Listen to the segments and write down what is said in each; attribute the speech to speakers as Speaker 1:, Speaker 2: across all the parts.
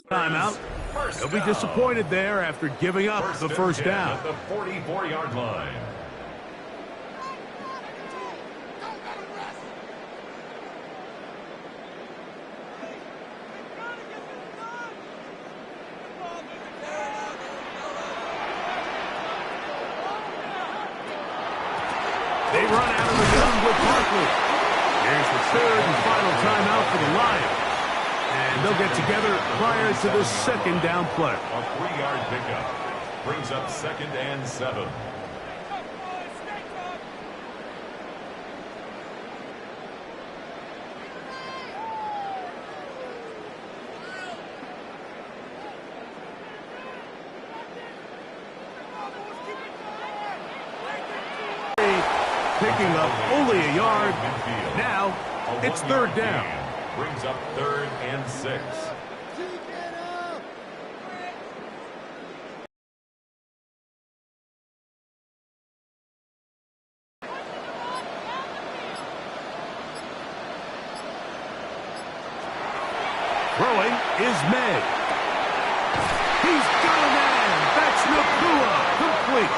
Speaker 1: Timeout. They'll be disappointed there after giving up the first down.
Speaker 2: At the 44-yard line.
Speaker 1: They run out of the gun with Barkley. Here's the third and final timeout for the Lions. And they'll get together prior to the second down play.
Speaker 2: A 3-yard pickup brings up 2nd and 7.
Speaker 1: Picking up only a yard. Now it's 3rd down.
Speaker 2: Brings up 3rd and 6.
Speaker 1: Throwing is May. He's got a man. That's Nakua. Complete.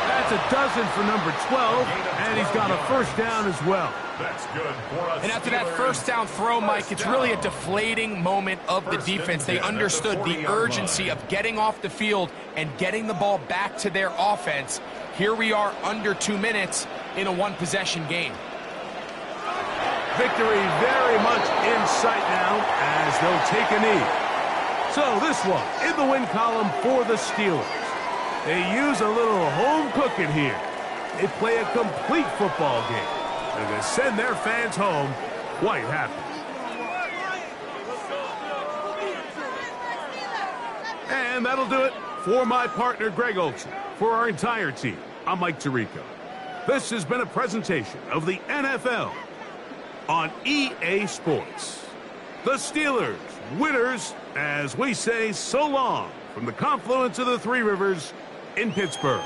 Speaker 1: That's a dozen for number 12, and he's got a first down as well.
Speaker 2: That's good for us.
Speaker 3: And after that first down throw, Mike, it's really a deflating moment of the defense. They understood the urgency of getting off the field and getting the ball back to their offense. Here we are under 2 minutes in a one-possession game.
Speaker 1: Victory very much in sight now as they'll take a knee. So this one in the win column for the Steelers. They use a little home cooking here. They play a complete football game. They're going to send their fans home quite happy. And that'll do it for my partner, Greg Olson. For our entire team, I'm Mike Tirico. This has been a presentation of the NFL on EA Sports. The Steelers, winners, as we say so long from the confluence of the Three Rivers in Pittsburgh.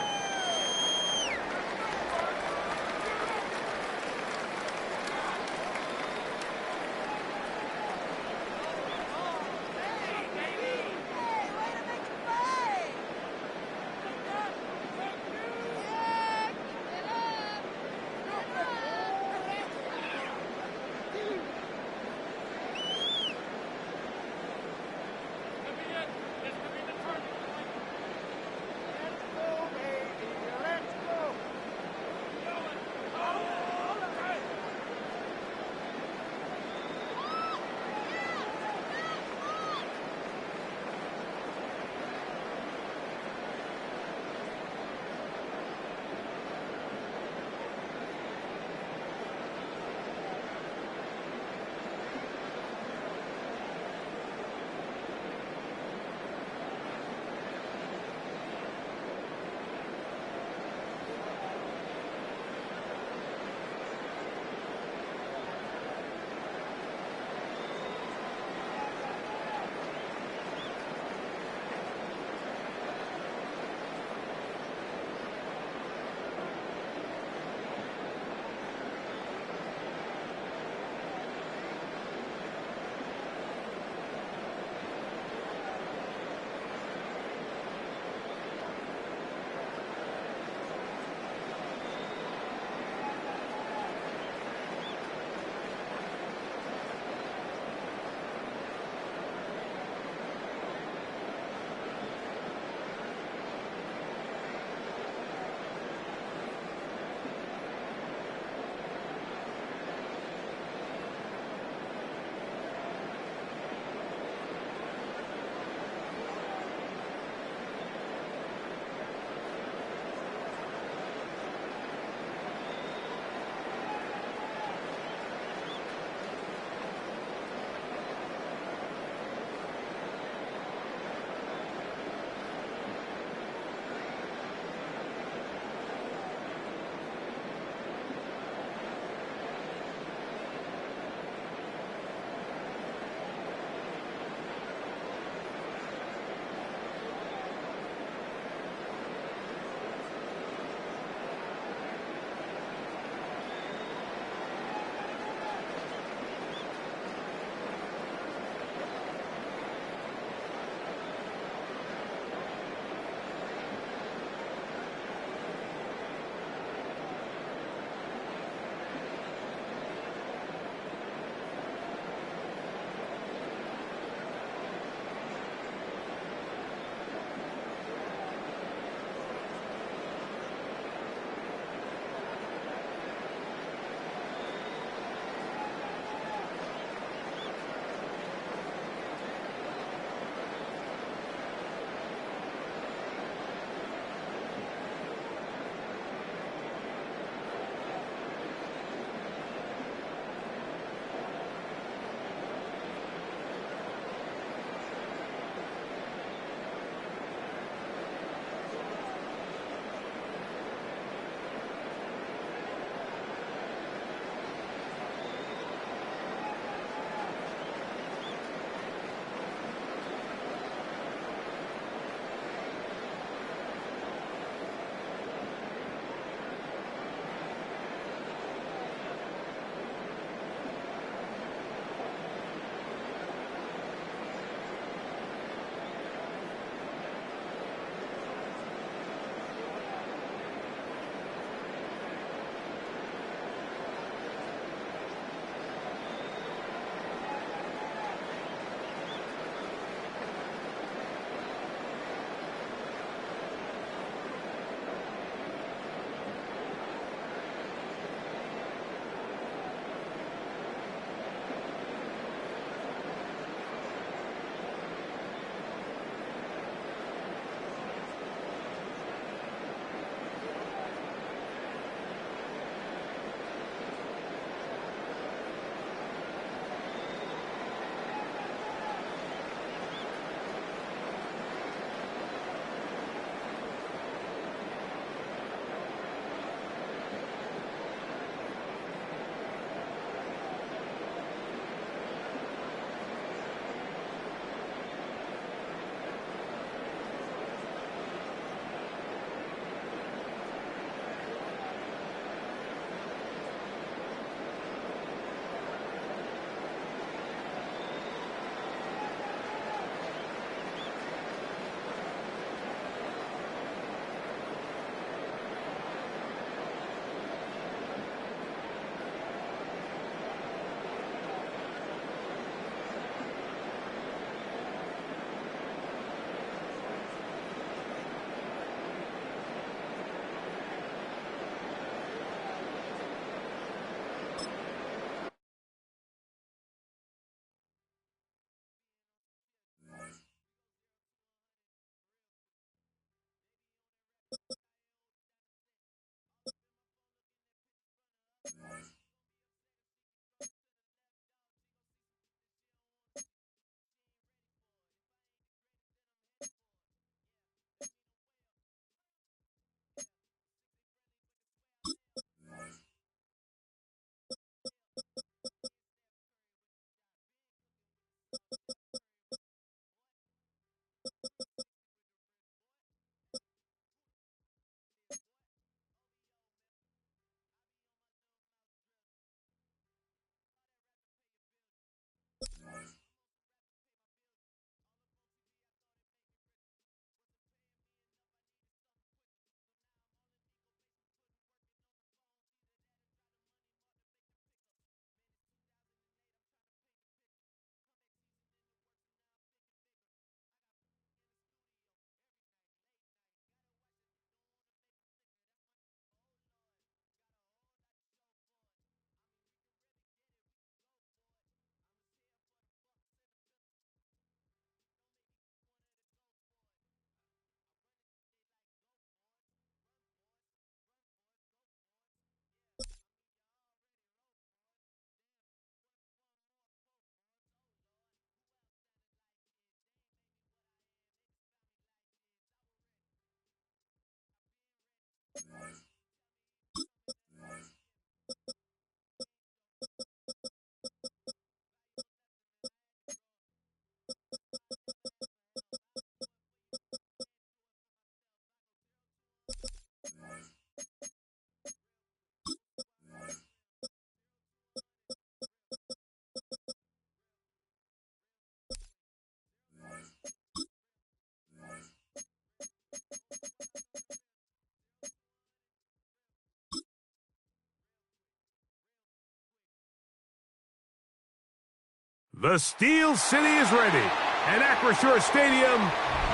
Speaker 1: The Steel City is ready at Acrisure Stadium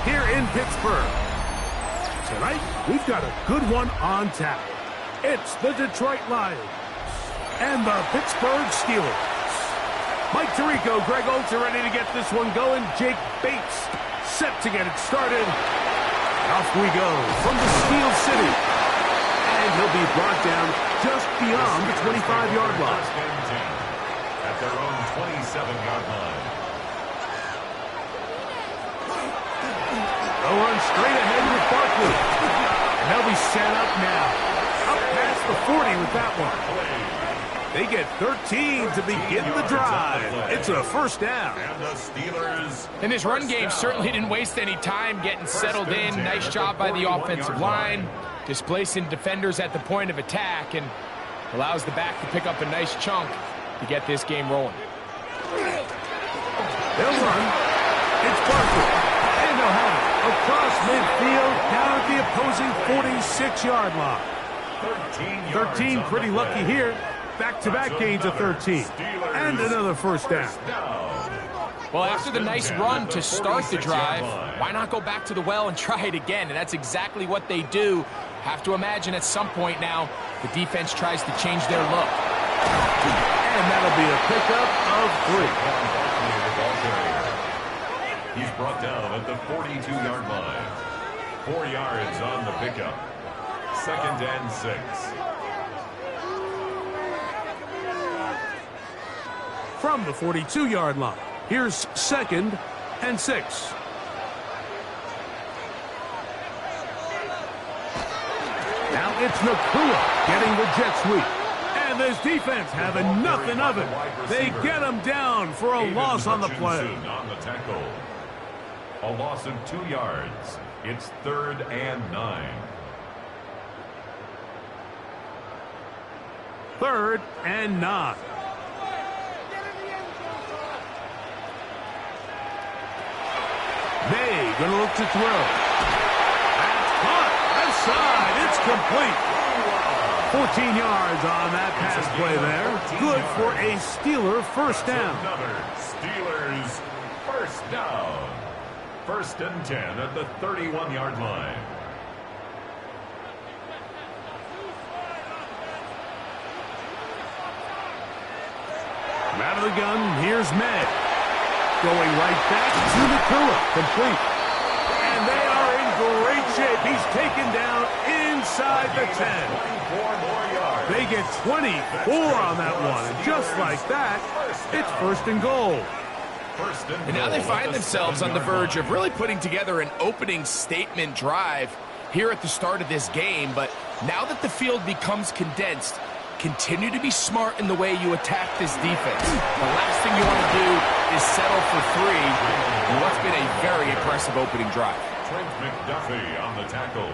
Speaker 1: here in Pittsburgh. Tonight, we've got a good one on tap. It's the Detroit Lions and the Pittsburgh Steelers. Mike Tirico, Greg Olsen are ready to get this one going. Jake Bates set to get it started. Off we go from the Steel City. And he'll be brought down just beyond the 25-yard line.
Speaker 2: At their own 27-yard line.
Speaker 1: They'll run straight ahead with Barkley. And they'll be set up now. Up past the 40 with that one. They get 13 to begin the drive. It's a first down.
Speaker 2: And the Steelers.
Speaker 3: And this run game certainly didn't waste any time getting settled in. Nice job by the offensive line. Displacing defenders at the point of attack and allows the back to pick up a nice chunk to get this game rolling.
Speaker 1: They'll run. It's Barkley. And they'll have it across midfield down at the opposing 46-yard line. 13 pretty lucky here. Back-to-back gains of 13. And another first down.
Speaker 3: Well, after the nice run to start the drive, why not go back to the well and try it again? And that's exactly what they do. Have to imagine at some point now, the defense tries to change their look.
Speaker 1: And that'll be a pickup of 3.
Speaker 2: He's brought down at the 42-yard line. 4 yards on the pickup. 2nd and 6.
Speaker 1: From the 42-yard line, here's 2nd and 6. Now it's Nacua getting the jet sweep. And this defense having nothing of it. They get him down for a loss on the play.
Speaker 2: On the tackle. A loss of 2 yards. It's 3rd and 9.
Speaker 1: 3rd and 9. May going to look to throw. That's caught. Outside. It's complete. 14 yards on that pass play there. Good for a Steeler first down.
Speaker 2: Steelers first down. 1st and 10 at the 31-yard line.
Speaker 1: Out of the gun, here's May. Going right back to Nacua. Complete. And they are in great shape. He's taken down inside the 10.
Speaker 2: 24 more yards.
Speaker 1: They get 24 on that one. And just like that, it's 1st and goal.
Speaker 3: And now they find themselves on the verge of really putting together an opening statement drive here at the start of this game. But now that the field becomes condensed, continue to be smart in the way you attack this defense. The last thing you want to do is settle for 3 in what's been a very impressive opening drive.
Speaker 2: Trent McDuffie on the tackle.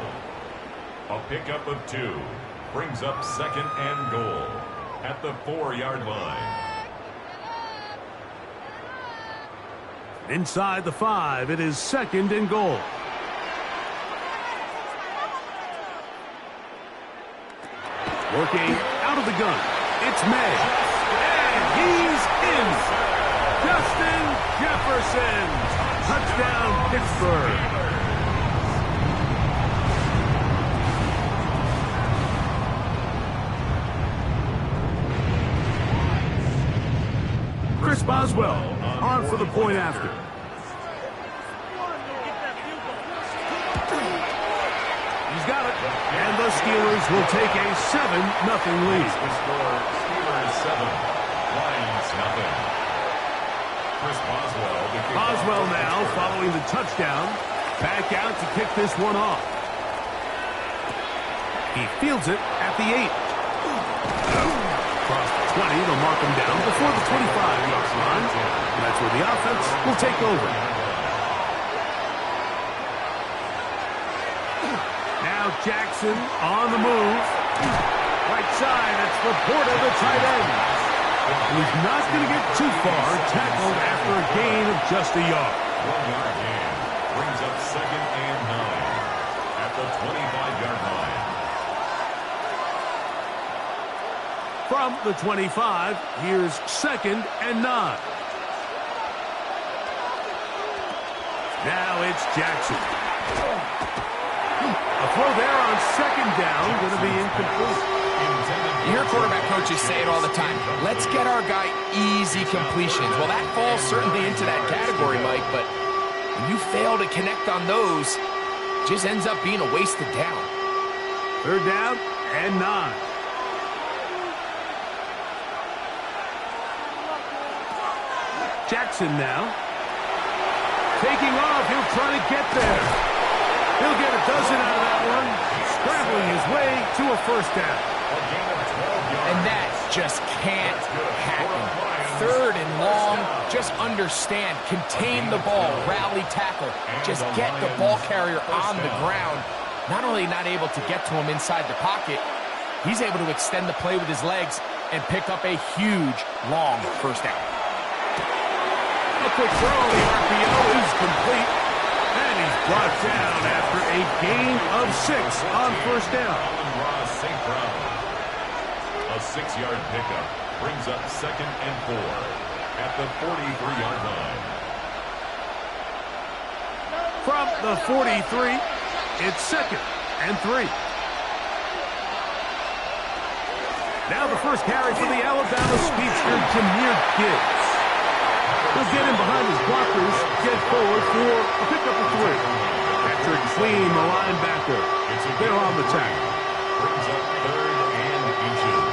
Speaker 2: A pickup of 2. Brings up 2nd and goal at the 4-yard line.
Speaker 1: Inside the 5, it is 2nd and goal. Working out of the gun, it's May. And he's in. Justin Jefferson. Touchdown, Pittsburgh. Chris Boswell on for the point after. He's got it. And the Steelers will take a 7-0 lead.
Speaker 2: The score, Steelers 7, Lions 0. Chris Boswell.
Speaker 1: Boswell now following the touchdown. Back out to kick this one off. He fields it at the 8. Across the 20, they'll mark him down before the 25-yard line. And that's where the offense will take over. Now Jackson on the move. Right side, it's Laporta, the tight end. He's not going to get too far, tackled after a gain of just a yard.
Speaker 2: 1-yard gain brings up 2nd and 9 at the 25-yard line.
Speaker 1: From the 25, here's 2nd and 9. Now it's Jackson. A throw there on 2nd down, going to be incomplete.
Speaker 3: You hear quarterback coaches say it all the time. Let's get our guy easy completions. Well, that falls certainly into that category, Mike, but when you fail to connect on those, it just ends up being a wasted down.
Speaker 1: 3rd down and 9. Jackson now. Taking off, he'll try to get there. He'll get a dozen out of that one. Scrambling his way to a 1st down.
Speaker 3: And that just can't happen. 3rd and long, just understand, contain the ball, rally tackle, just get the ball carrier on the ground. Not only not able to get to him inside the pocket, he's able to extend the play with his legs and pick up a huge, long 1st down.
Speaker 1: A quick throw, the RPO is complete, and he's brought down after a gain of 6 on 1st down.
Speaker 2: A 6-yard pickup brings up 2nd and 4 at the 43-yard line.
Speaker 1: From the 43, it's 2nd and 3. Now the first carry for the Alabama speedster, Jahmyr Gibbs. He'll get in behind his blockers, get forward for a pickup of 3. Patrick Queen, the linebacker, they're on the tackle.
Speaker 2: Brings up 3rd and inches.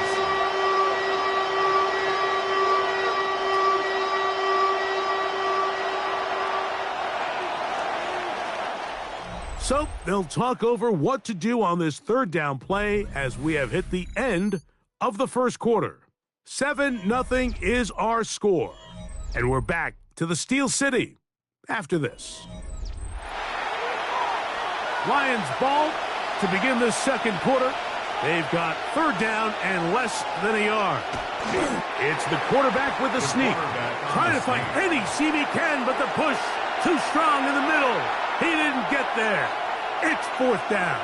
Speaker 1: So they'll talk over what to do on this 3rd down play as we have hit the end of the 1st quarter. 7-0 is our score. And we're back to the Steel City after this. Lions ball to begin this 2nd quarter. They've got 3rd down and less than a yard. It's the quarterback with the sneak. Trying to find any seam he can, but the push too strong in the middle. He didn't get there. It's 4th down.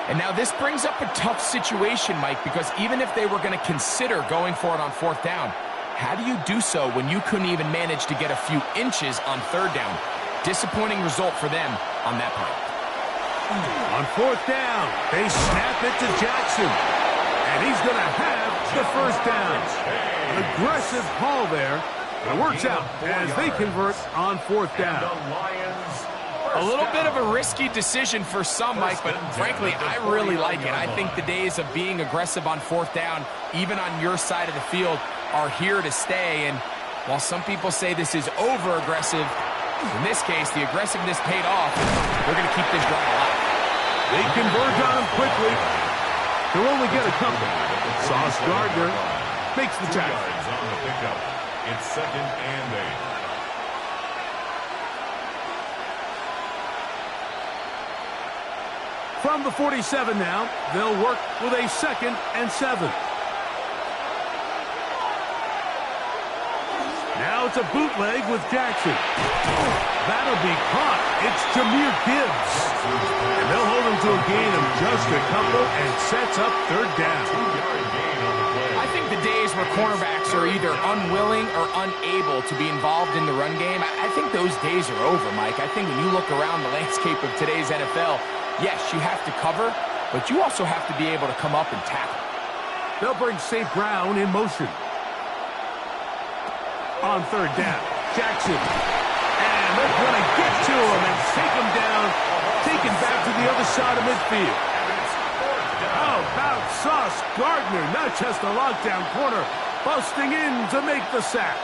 Speaker 3: And now this brings up a tough situation, Mike, because even if they were going to consider going for it on 4th down, how do you do so when you couldn't even manage to get a few inches on 3rd down? Disappointing result for them on that play.
Speaker 1: On 4th down, they snap it to Jackson. And he's going to have the 1st down. An aggressive call there. It works out as they convert on 4th down.
Speaker 3: A little bit of a risky decision for some, Mike, but frankly, I really like it. I think the days of being aggressive on 4th down, even on your side of the field, are here to stay. And while some people say this is over-aggressive, in this case, the aggressiveness paid off. They're going to keep this drive alive.
Speaker 1: They converge on him quickly. They'll only get a couple. Sauce Gardner makes the tackle.
Speaker 2: On the pickup. It's 2nd and 8.
Speaker 1: From the 47 now, they'll work with a 2nd and 7. Now it's a bootleg with Jackson. That'll be caught. It's Jahmyr Gibbs. And they'll hold him to a gain of just a couple and sets up 3rd down.
Speaker 3: I think the days where cornerbacks are either unwilling or unable to be involved in the run game, I think those days are over, Mike. I think when you look around the landscape of today's NFL, yes, you have to cover, but you also have to be able to come up and tackle.
Speaker 1: They'll bring St. Brown in motion. On 3rd down, Jackson. And they're going to get to him and take him down, taken back to the other side of midfield. How about Sauce Gardner? Not just a lockdown corner, busting in to make the sack.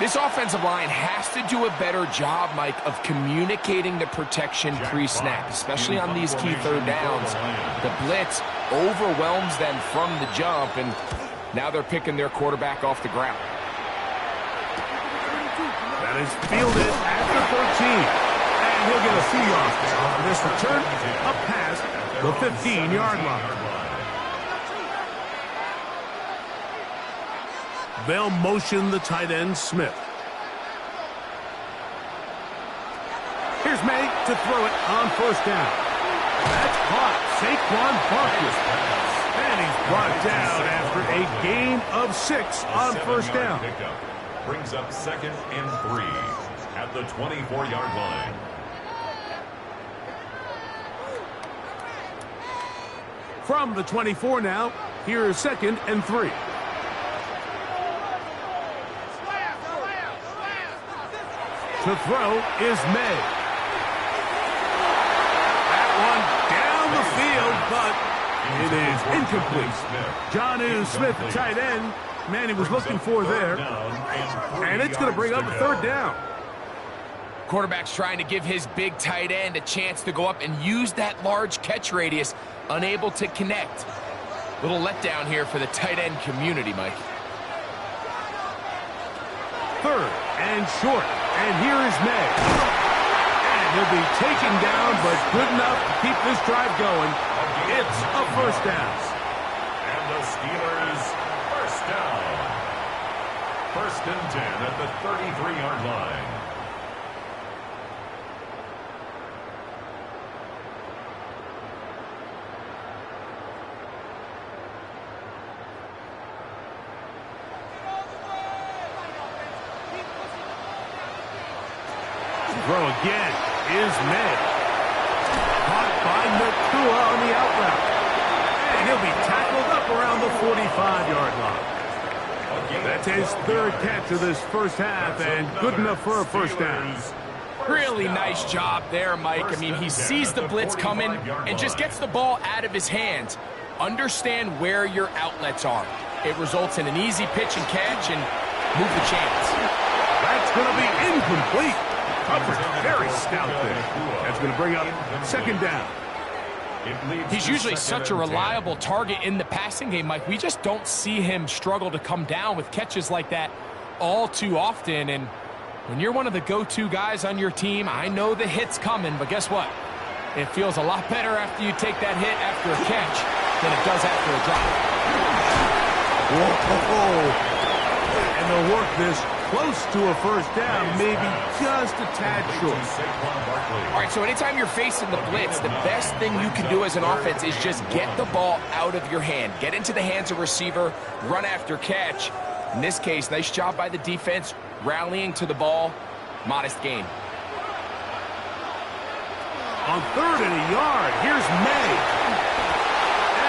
Speaker 3: This offensive line has to do a better job, Mike, of communicating the protection pre-snap, especially on these key third downs. The blitz overwhelms them from the jump, and now they're picking their quarterback off the ground.
Speaker 1: That is fielded at the 13. And he'll get a few yards on this return, up past the 15-yard line. They'll motion the tight end, Smith. Here's May to throw it on first down. That's caught. Saquon Barkley. And he's brought down after a gain of 6 on first down.
Speaker 2: Brings up 2nd and 3 at the 24-yard line.
Speaker 1: From the 24 now, here is 2nd and 3. To throw is May. That one down the field, but it is incomplete. Jonnu Smith, the tight end, man he was looking for there. And it's going to bring up a 3rd down.
Speaker 3: Quarterback's trying to give his big tight end a chance to go up and use that large catch radius, unable to connect. Little letdown here for the tight end community, Mike.
Speaker 1: 3rd and short. And here is May. And he'll be taken down, but good enough to keep this drive going. It's a first down.
Speaker 2: And the Steelers first down. 1st and 10 at the 33-yard line.
Speaker 1: Throw again is May. Caught by Nakua on the out route. And he'll be tackled up around the 45-yard line. That's his 3rd catch of this first half, and good enough for a first down.
Speaker 3: Really nice job there, Mike. I mean, he sees the blitz coming and just gets the ball out of his hands. Understand where your outlets are. It results in an easy pitch and catch and move the chains.
Speaker 1: That's going to be incomplete. Coverage very stout there. That's going to bring up 2nd down.
Speaker 3: He's usually such a reliable target in the passing game, Mike. We just don't see him struggle to come down with catches like that all too often. And when you're one of the go-to guys on your team, I know the hit's coming, but guess what? It feels a lot better after you take that hit after a catch than it does after a drop.
Speaker 1: Whoa. And they'll work this close to a first down, maybe just a tad short.
Speaker 3: All right, so anytime you're facing the blitz, the best thing you can do as an offense is just get the ball out of your hand. Get into the hands of receiver, run after catch. In this case, nice job by the defense, rallying to the ball. Modest gain.
Speaker 1: On 3rd and a yard, here's May.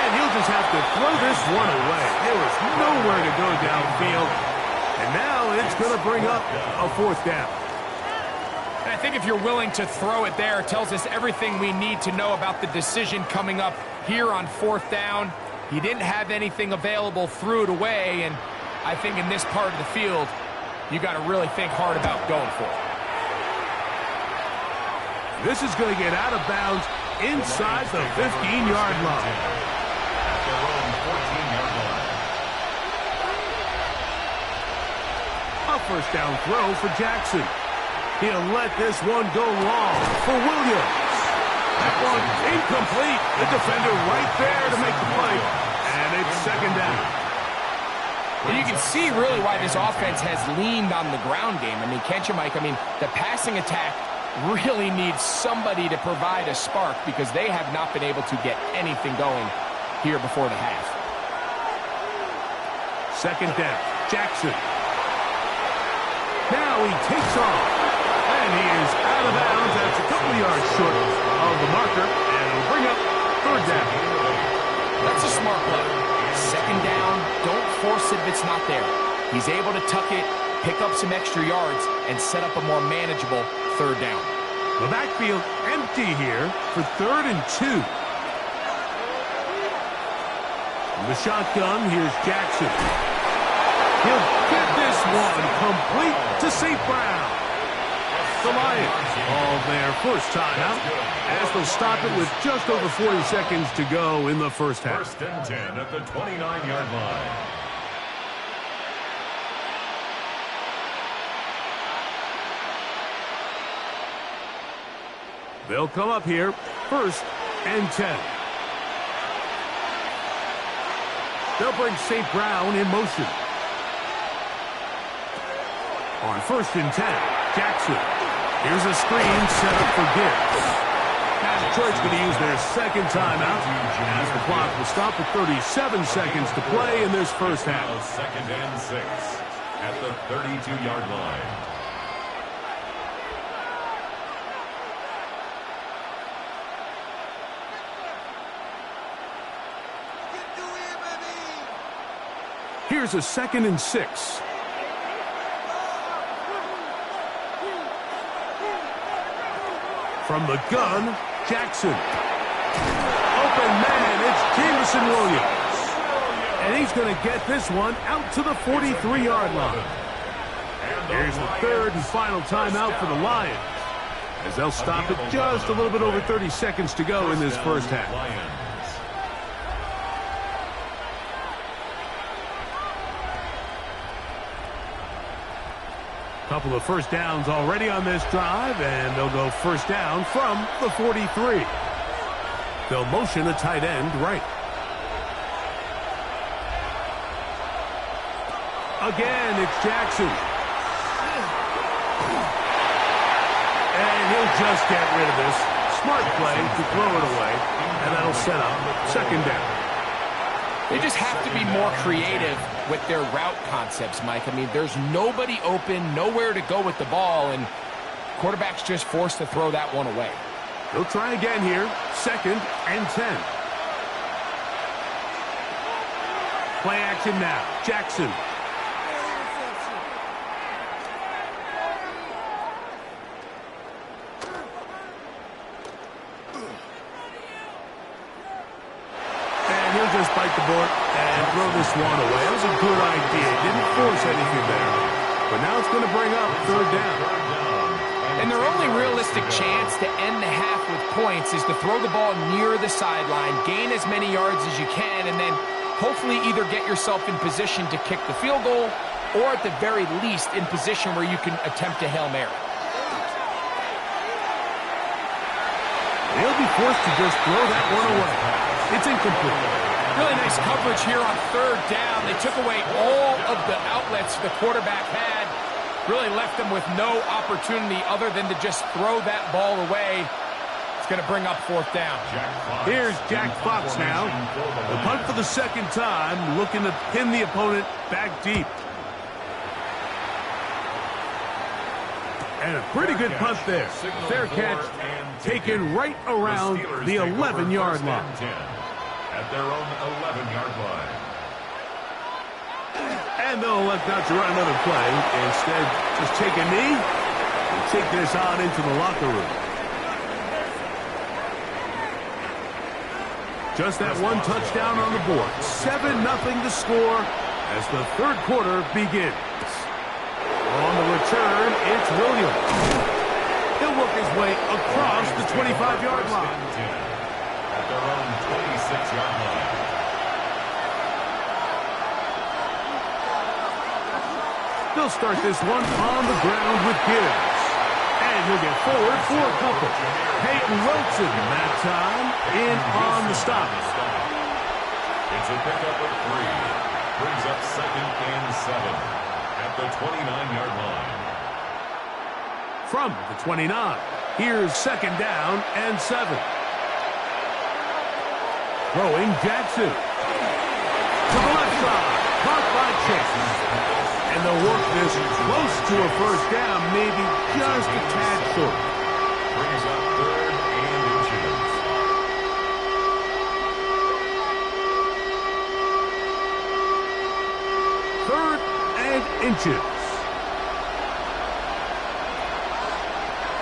Speaker 1: And he'll just have to throw this one away. There was nowhere to go downfield. And now it's going to bring up a 4th down.
Speaker 3: And I think if you're willing to throw it there, it tells us everything we need to know about the decision coming up here on 4th down. He didn't have anything available, threw it away, and I think in this part of the field, you got to really think hard about going for it.
Speaker 1: This is going to get out of bounds inside the 15-yard line.
Speaker 2: At their own 14-yard line.
Speaker 1: A first down throw for Jackson. He'll let this one go long for Williams. That one incomplete. The defender right there to make the play. And it's 2nd down.
Speaker 3: Well, you can see really why this offense has leaned on the ground game. I mean, can't you, Mike? I mean, the passing attack really needs somebody to provide a spark because they have not been able to get anything going here before the half.
Speaker 1: 2nd down. Jackson. Now he takes off. And he is out of bounds. That's a couple yards short of the marker. And it'll bring up 3rd down.
Speaker 3: That's a smart play. 2nd down. Don't force it if it's not there. He's able to tuck it, pick up some extra yards, and set up a more manageable 3rd down.
Speaker 1: The backfield empty here for 3rd and 2. From the shotgun, here's Jackson. He'll get this one complete to St. Brown. The Lions call their first timeout as they'll stop it with just over 40 seconds to go in the first half.
Speaker 2: First and 10 at the 29-yard line.
Speaker 1: They'll come up here, first and 10. They'll bring St. Brown in motion. On first and 10, Jackson. Here's a screen set up for Gibbs. Now Detroit's going to use their second timeout as the clock will stop with 37 seconds to play in this first half.
Speaker 2: Second and 6 at the 32-yard line.
Speaker 1: Here's a second and 6. From the gun, Jackson. Open man, it's Jameson Williams. And he's going to get this one out to the 43-yard line. Here's the third and final timeout for the Lions, as they'll stop it just a little bit over 30 seconds to go in this first half. Couple of first downs already on this drive, and they'll go first down from the 43. They'll motion a tight end right. Again, it's Jackson. And he'll just get rid of this. Smart play to throw it away, and that'll set up second down.
Speaker 3: They just have to be more creative with their route concepts, Mike. I mean, there's nobody open, nowhere to go with the ball, and quarterback's just forced to throw that one away.
Speaker 1: They'll try again here, second and 10. Play action now, Jackson. Just bite the board and throw this one away. That was a good idea. Didn't force anything there. But now it's going to bring up third down.
Speaker 3: And their only realistic chance to end the half with points is to throw the ball near the sideline, gain as many yards as you can, and then hopefully either get yourself in position to kick the field goal or at the very least in position where you can attempt a Hail Mary.
Speaker 1: They'll be forced to just throw that one away. It's incomplete.
Speaker 3: Really nice coverage here on third down. They took away all of the outlets the quarterback had. Really left them with no opportunity other than to just throw that ball away. It's going to bring up fourth down.
Speaker 1: Here's Jack Fox now. The punt for the second time, looking to pin the opponent back deep. And a pretty good punt there. Fair catch, taken right around the 11-yard line.
Speaker 2: At their own 11-yard line.
Speaker 1: And they'll elect not to run another play. Instead, just take a knee and take this on into the locker room. Just that one touchdown on the board. 7-0 to score as the third quarter begins. On the return, it's Williams. He'll work his way across the 25-yard line.
Speaker 2: At their own 26-yard line.
Speaker 1: They'll start this one on the ground with Gibbs. And he'll get forward for a couple. Peyton Wilson that time in on the stop.
Speaker 2: It's a pickup of 3. Brings up second and 7 at the 29-yard line.
Speaker 1: From the 29, here's second down and 7. Throwing Jackson. To the left side. Caught by Chase. And they'll work this close to a first down, maybe just a tad short.
Speaker 2: Brings up third and inches.
Speaker 1: Third and inches.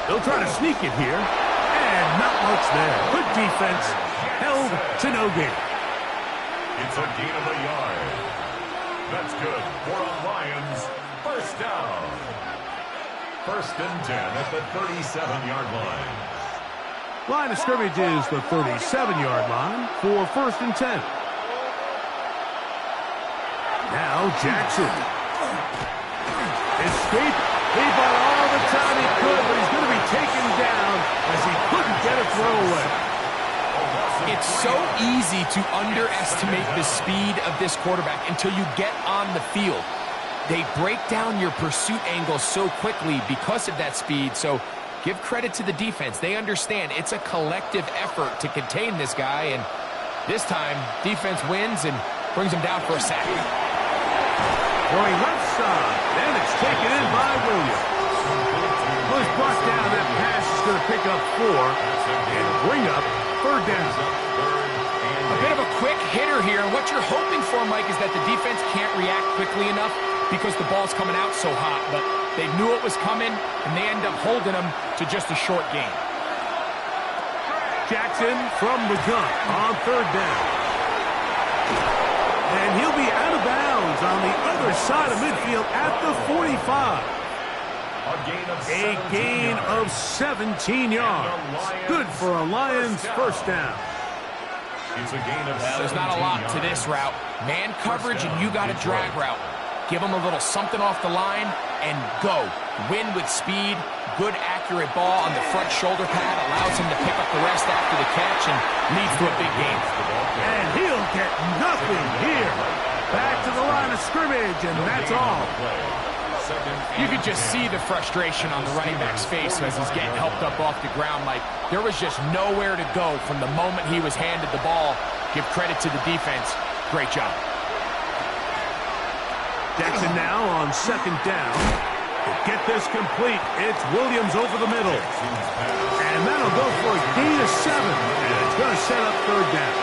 Speaker 1: They'll try to sneak it here. And not much there. Good defense. Held to no gain.
Speaker 2: It's a gain of a yard. That's good for a Lions first down. First and 10 at the 37-yard line.
Speaker 1: Line of scrimmage is the 37-yard line for first and 10. Now Jackson. Escape. He bought all the time he could, but he's going to be taken down as he couldn't get a throw away.
Speaker 3: It's so easy to underestimate the speed of this quarterback until you get on the field. They break down your pursuit angles so quickly because of that speed, so give credit to the defense. They understand it's a collective effort to contain this guy, and this time, defense wins and brings him down for a sack.
Speaker 1: Going left side, and it's taken in by Williams. Well, he's brought down. That pass is going to pick up 4 and bring up third down.
Speaker 3: A bit of a quick hitter here. What you're hoping for, Mike, is that the defense can't react quickly enough because the ball's coming out so hot, but they knew it was coming, and they end up holding them to just a short gain.
Speaker 1: Jackson from the gun on third down. And he'll be out of bounds on the other side of midfield at the 45. A gain of 17 yards. Good for a Lions first down.
Speaker 2: It's a gain of
Speaker 3: There's not a lot to this route. Man coverage, and you got a drag route. Give him a little something off the line and go. Win with speed. Good, accurate ball on the front shoulder pad. Allows him to pick up the rest after the catch and leads to a big game.
Speaker 1: And he'll get nothing here. Back to the line of scrimmage, and that's all.
Speaker 3: You could just see the frustration on the running back's face as he's getting helped up off the ground. Like, there was just nowhere to go from the moment he was handed the ball. Give credit to the defense. Great job.
Speaker 1: Jackson now on second down. To get this complete, it's Williams over the middle. And that'll go for a gain of 7. And it's going to set up third down.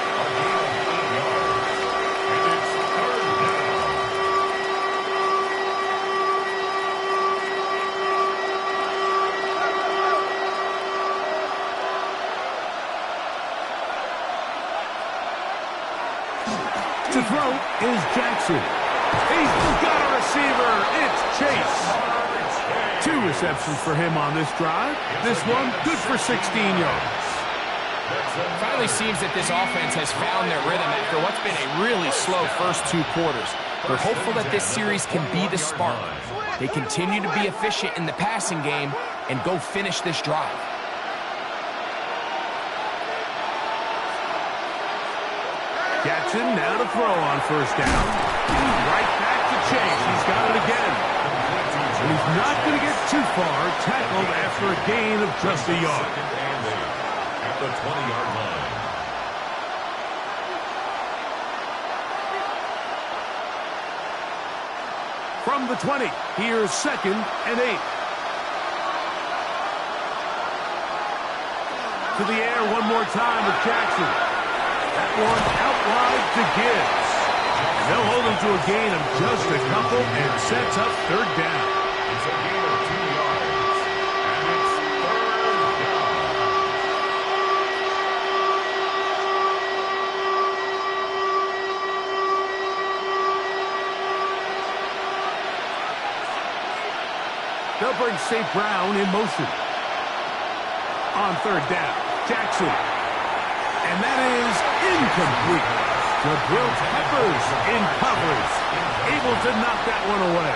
Speaker 1: To throw is Jackson. He's got a receiver. It's Chase. 2 receptions for him on this drive. This one good for 16 yards.
Speaker 3: It finally seems that this offense has found their rhythm after what's been a really slow first 2 quarters. They're hopeful that this series can be the spark. They continue to be efficient in the passing game and go finish this drive.
Speaker 1: Jackson now to throw on first down. Right back to Chase. He's got it again. And he's not going to get too far. Tackled after a gain of just a yard.
Speaker 2: At the 20-yard line.
Speaker 1: From the 20, here's second and 8. To the air one more time with Jackson. That one out wide to Gibbs. They'll hold him to a gain of just a couple and sets up third down.
Speaker 2: It's a gain of 2 yards. And it's third down.
Speaker 1: They'll bring St. Brown in motion. On third down, Jackson. And that is incomplete. Jabril Peppers in coverage. Able to knock that one away.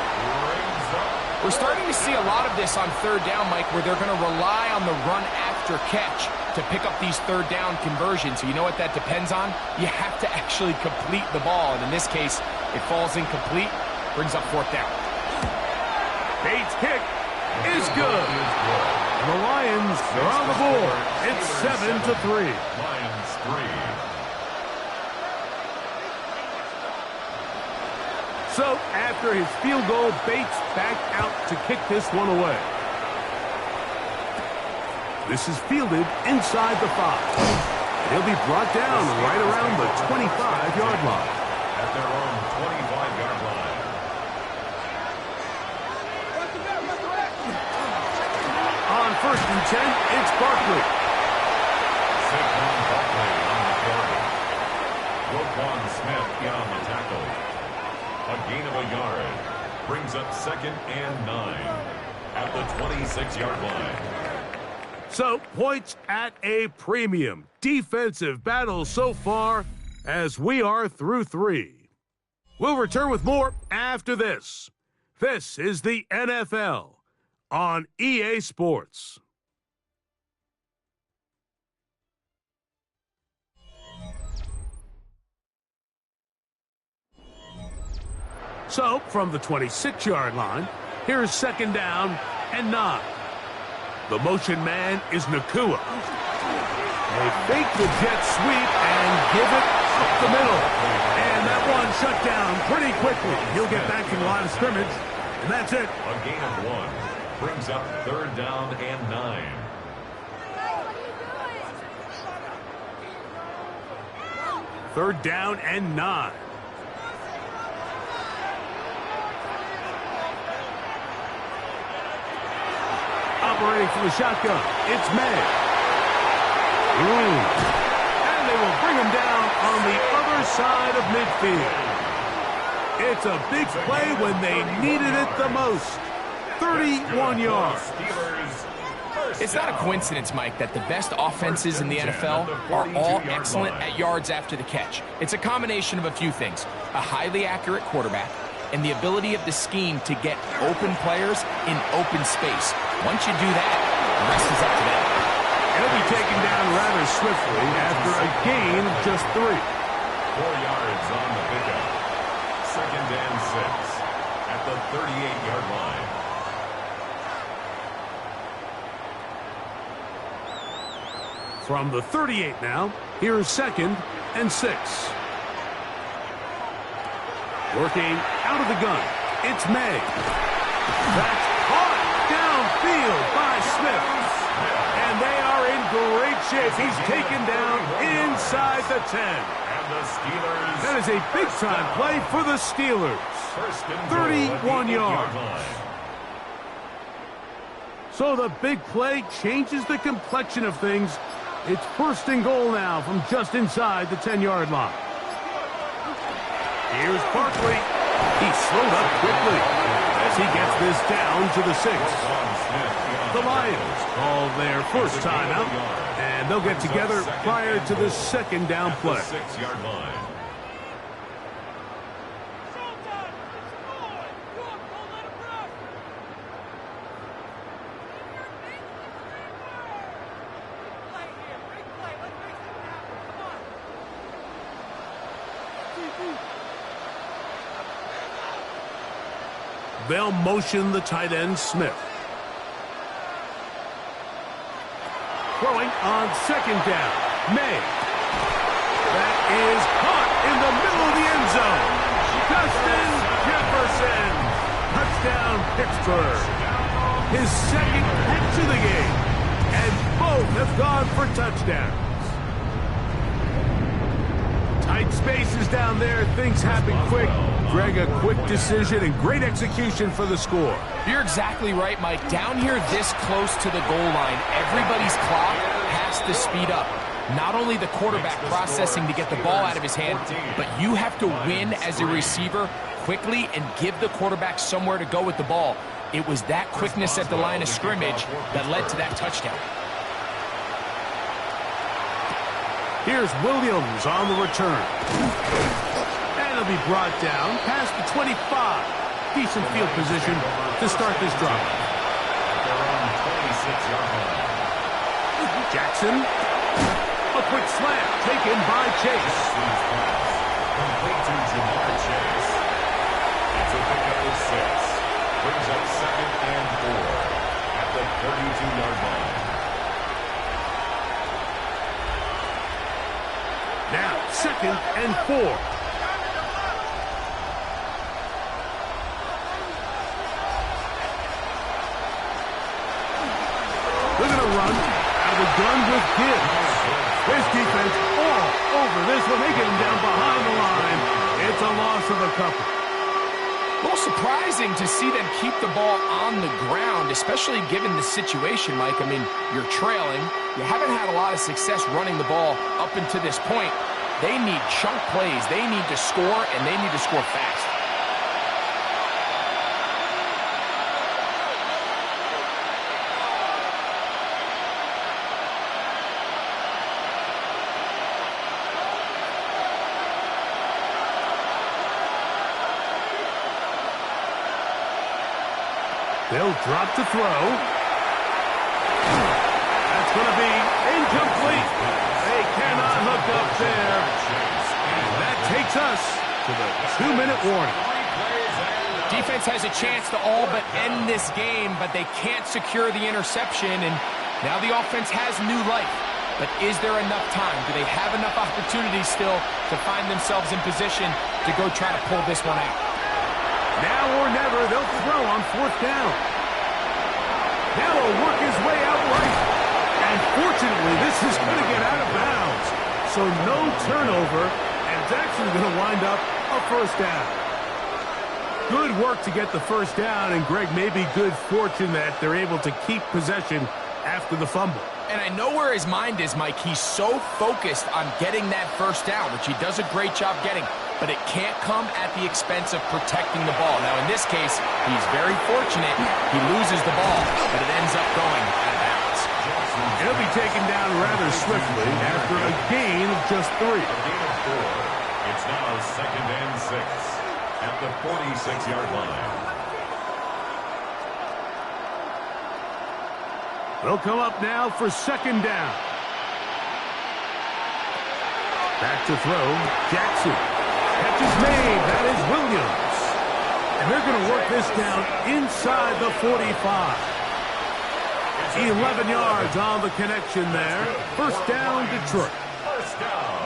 Speaker 3: We're starting to see a lot of this on third down, Mike, where they're going to rely on the run after catch to pick up these third down conversions. You know what that depends on? You have to actually complete the ball. And in this case, it falls incomplete, brings up fourth down.
Speaker 1: Bates' kick is good. The Lions are on the board. It's 7-3.
Speaker 2: Lions 3.
Speaker 1: So, after his field goal, Bates backed out to kick this one away. This is fielded inside the 5. He'll be brought down right around the 25-yard line.
Speaker 2: At their own 25-yard line.
Speaker 1: On first and 10, it's Barkley.
Speaker 2: Saquon Barkley on the carry. Roquan Smith in on the tackle. A gain of a yard. Brings up 2nd and 9 at the 26-yard line.
Speaker 1: So, points at a premium. Defensive battle so far as we are through 3. We'll return with more after this. This is the NFL on EA Sports. So, from the 26-yard line, here's 2nd down and 9. The motion man is Nacua. They fake the jet sweep and give it up the middle. And that one shut down pretty quickly. He'll get back to the line of scrimmage, and that's it.
Speaker 2: A gain of 1 brings up 3rd down and 9.
Speaker 1: Third down and 9. Operating from the shotgun, it's May. And they will bring him down on the other side of midfield. It's a big play when they needed it the most. 31 yards.
Speaker 3: It's not a coincidence, Mike, that the best offenses in the NFL are all excellent at yards after the catch. It's a combination of a few things. A highly accurate quarterback and the ability of the scheme to get open players in open space. Once you do that, the rest is up to them.
Speaker 1: He'll be taken down rather swiftly after a gain of just 3.
Speaker 2: 4 yards on the pickup. 2nd and 6 at the 38-yard line.
Speaker 1: From the 38 now, here's 2nd and 6. Working out of the gun, it's May. That's caught downfield by Smith. And they are in great shape. He's taken down inside the 10.
Speaker 2: And the Steelers.
Speaker 1: That is a big-time play for the Steelers. 31 yards. So the big play changes the complexion of things. It's 1st and goal now from just inside the 10-yard line. Here's Barkley. He slowed up quickly as he gets this down to the 6. The Lions call their first timeout, and they'll get together prior to the 2nd down play.
Speaker 2: 6-yard line.
Speaker 1: They'll motion the tight end, Smith. Throwing on 2nd down, May. That is caught in the middle of the end zone. Justin Jefferson. Touchdown, Pittsburgh. His 2nd catch of the game. And both have gone for touchdowns. Tight spaces down there. Things happen quick. Greg, a quick decision and great execution for the score.
Speaker 3: You're exactly right, Mike. Down here this close to the goal line, everybody's clock has to speed up. Not only the quarterback processing to get the ball out of his hand, but you have to win as a receiver quickly and give the quarterback somewhere to go with the ball. It was that quickness at the line of scrimmage that led to that touchdown.
Speaker 1: Here's Williams on the return. And he'll be brought down past the 25. Decent field position to start this drive.
Speaker 2: They're on 26-yard line.
Speaker 1: Jackson. A quick slam taken by Chase.
Speaker 2: Complete to Jamar Chase. It's a pickup of 6. Brings up 2nd and 4 at the 32-yard line.
Speaker 1: Now 2nd and 4. They're going to run out of the gun with Gibbs. This defense all over this one. They get him down behind the line. It's a loss of a couple.
Speaker 3: A little surprising to see them keep the ball on the ground, especially given the situation, Mike. I mean, you're trailing. You haven't had a lot of success running the ball up until this point. They need chunk plays. They need to score, and they need to score fast.
Speaker 1: They'll drop to throw. That's going to be incomplete. They cannot hook up there. And that takes us to the 2-minute warning.
Speaker 3: Defense has a chance to all but end this game, but they can't secure the interception, and now the offense has new life. But is there enough time? Do they have enough opportunities still to find themselves in position to go try to pull this one out?
Speaker 1: Now or never, they'll throw on 4th down. Now he'll work his way out right. And fortunately, this is going to get out of bounds. So no turnover, and it's actually going to wind up a 1st down. Good work to get the 1st down, and Greg, may be good fortune that they're able to keep possession after the fumble.
Speaker 3: And I know where his mind is, Mike. He's so focused on getting that 1st down, which he does a great job getting, but it can't come at the expense of protecting the ball. Now, in this case, he's very fortunate. He loses the ball, but it ends up going out of bounds.
Speaker 1: He'll be taken down rather swiftly after a gain of just 3.
Speaker 2: A gain of 4. It's now 2nd and 6 at the 46-yard line.
Speaker 1: They'll come up now for 2nd down. Back to throw, Jackson. Catch is made, that is Williams. And they're going to work this down inside the 45. 11 yards on the connection there. 1st down, Detroit.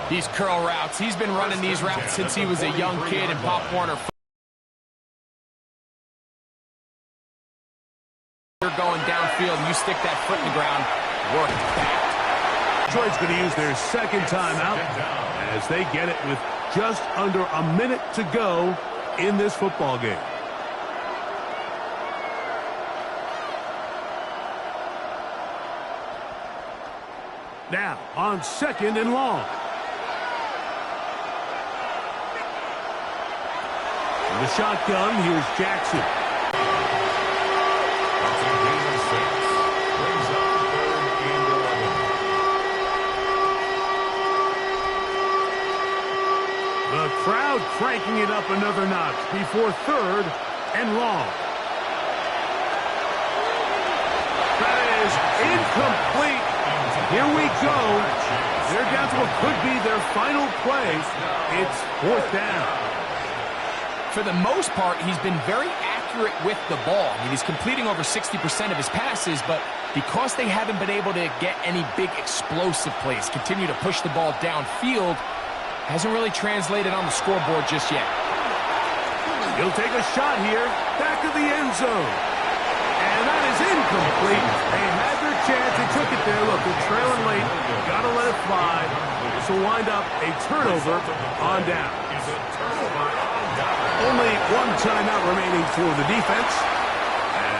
Speaker 3: These curl routes, he's been running these routes since he was a young kid in Pop Warner. You're going downfield, and you stick that foot in the ground, work back.
Speaker 1: Detroit's going to use their 2nd timeout as they get it with just under a minute to go in this football game. Now, on 2nd and long. In the shotgun, here's Jackson.
Speaker 2: That's a gain of 6. Brings up 3rd and 11.
Speaker 1: The crowd cranking it up another notch before 3rd and long. That is incomplete. Here we go. They're down to what could be their final play. It's 4th down.
Speaker 3: For the most part, he's been very accurate with the ball. I mean, he's completing over 60% of his passes, but because they haven't been able to get any big explosive plays, continue to push the ball downfield, hasn't really translated on the scoreboard just yet.
Speaker 1: He'll take a shot here, back of the end zone. And that is incomplete. They had their chance. They took it there. Look, they're trailing late. Got to let it fly. This will wind up a turnover on down. Only 1 timeout remaining for the defense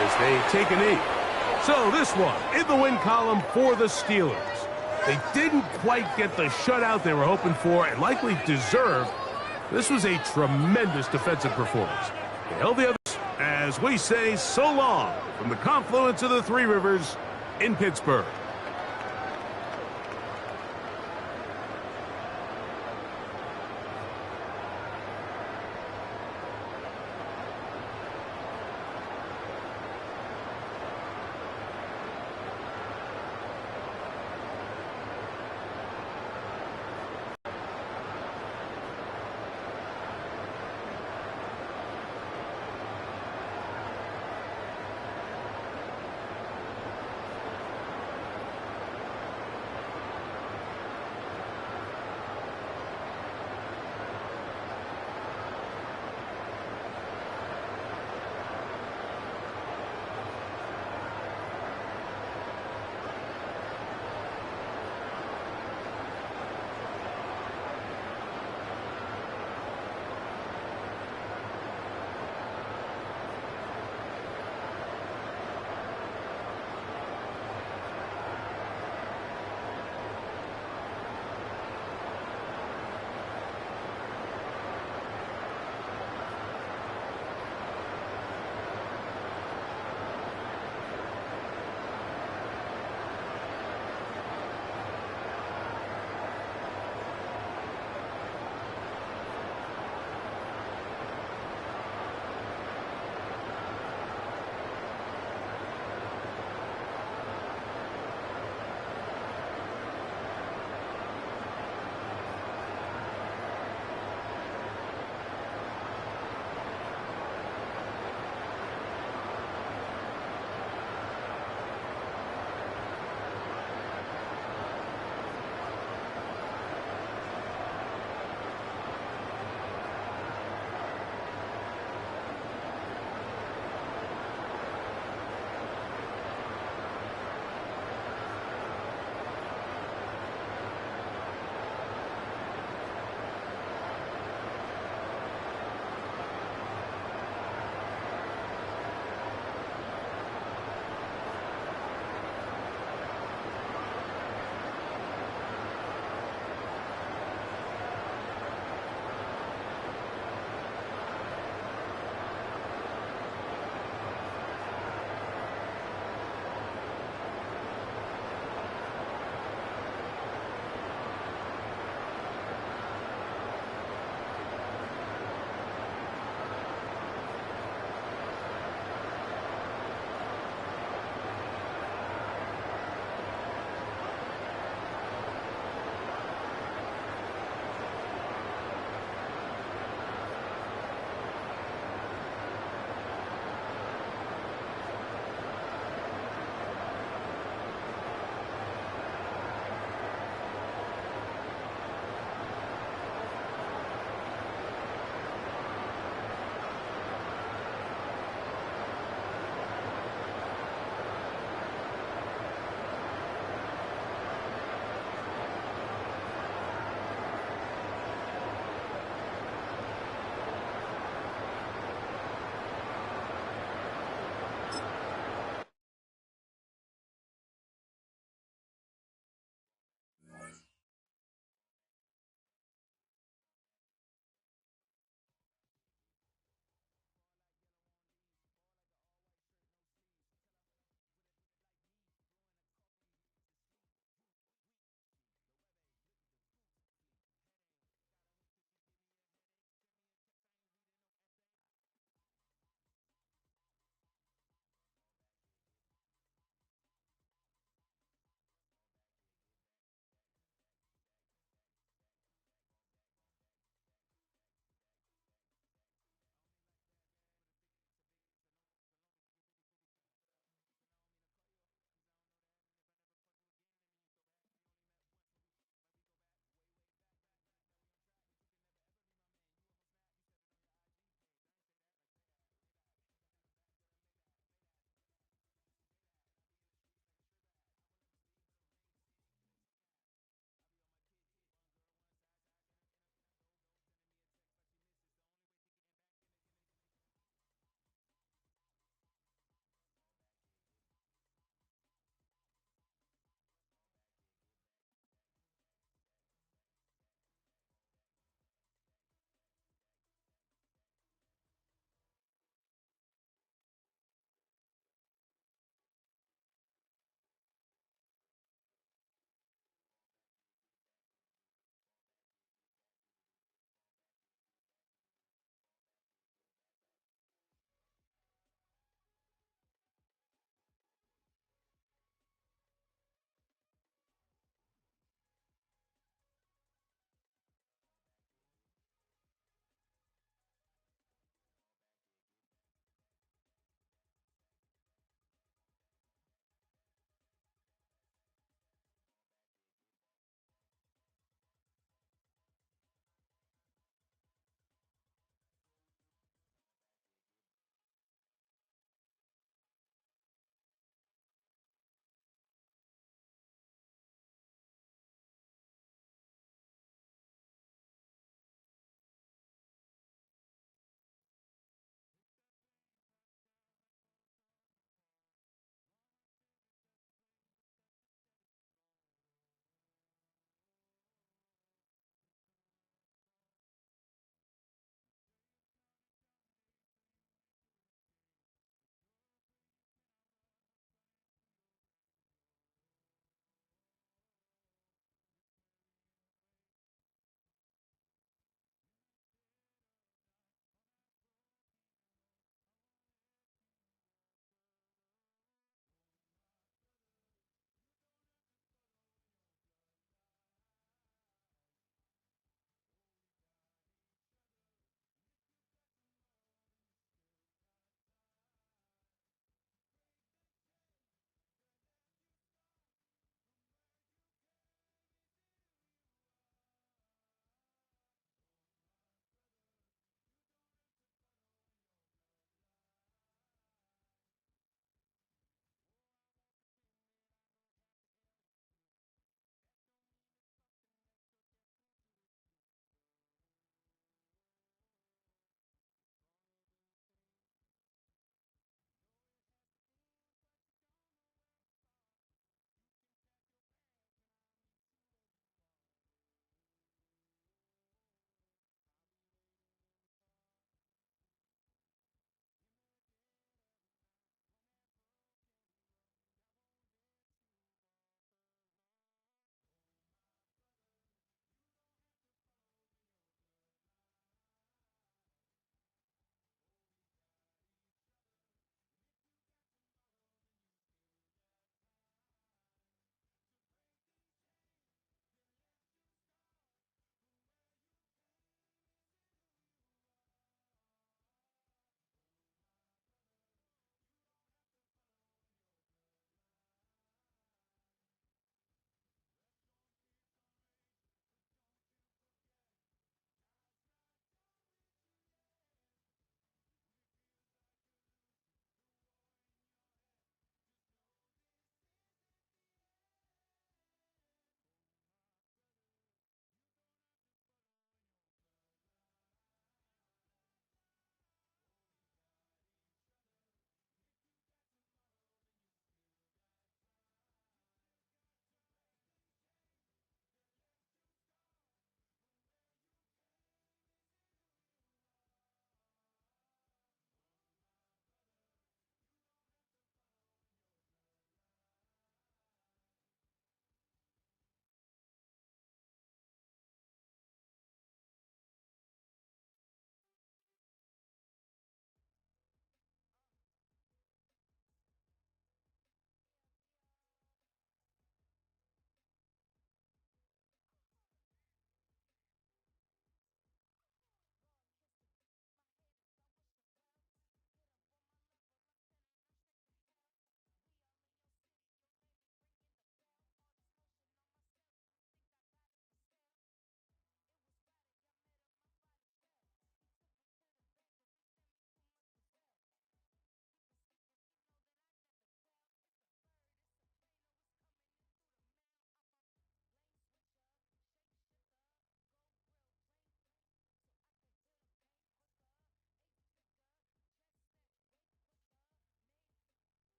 Speaker 1: as they take a knee. So this one in the win column for the Steelers. They didn't quite get the shutout they were hoping for and likely deserved. This was a tremendous defensive performance. They held the others as we say so long from the confluence of the Three Rivers in Pittsburgh.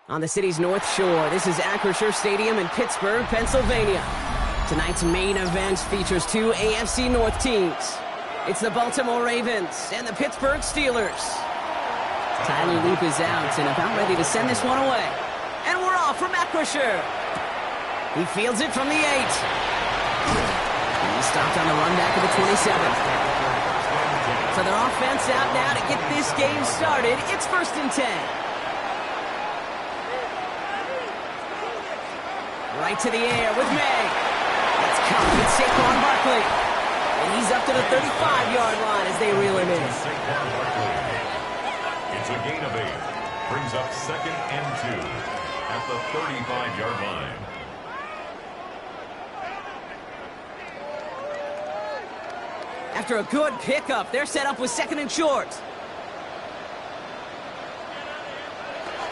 Speaker 4: On the city's North Shore, this is Acrisure Stadium in Pittsburgh, Pennsylvania. Tonight's main event features two AFC North teams. It's the Baltimore Ravens and the Pittsburgh Steelers. Tyler Loop is out and about ready to send this one away. And we're off from Acrisure. He fields it from the 8. And he's stopped on the run back of the 27. So their offense out now to get this game started. It's 1st and 10. Right to the air with May. That's confident Saquon Barkley. And he's up to the 35-yard line as they reel him in.
Speaker 2: It's a gain of 8. Brings up 2nd and 2 at the 35-yard line.
Speaker 4: After a good pickup, they're set up with 2nd and short.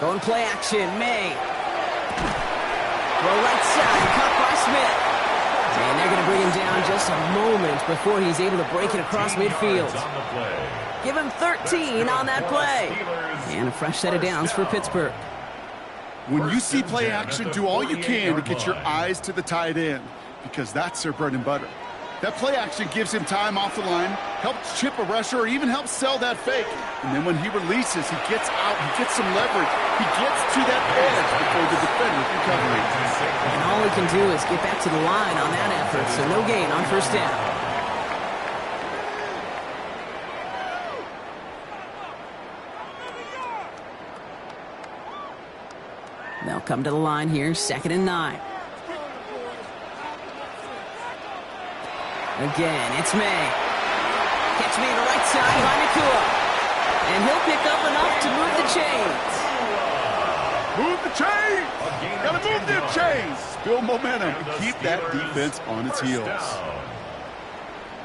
Speaker 4: Going play action, May. Throw right side, caught by Smith. And they're going to bring him down just a moment before he's able to break it across midfield. Give him 13 on that play. And a fresh set of downs for Pittsburgh.
Speaker 5: When you see play action, do all you can to get your eyes to the tight end, because that's their bread and butter. That play action gives him time off the line, helps chip a rusher, or even helps sell that fake. And then when he releases, he gets out, he gets some leverage. He gets to that edge before the defender's recovering.
Speaker 4: And all he can do is get back to the line on that effort, so no gain on 1st down. They'll come to the line here, 2nd and 9. Again, it's May. Catch me to the right side by Nakua. And he'll pick up enough to move the chains.
Speaker 5: Move the chains! Gotta move them chains! Build momentum and keep that defense on its heels.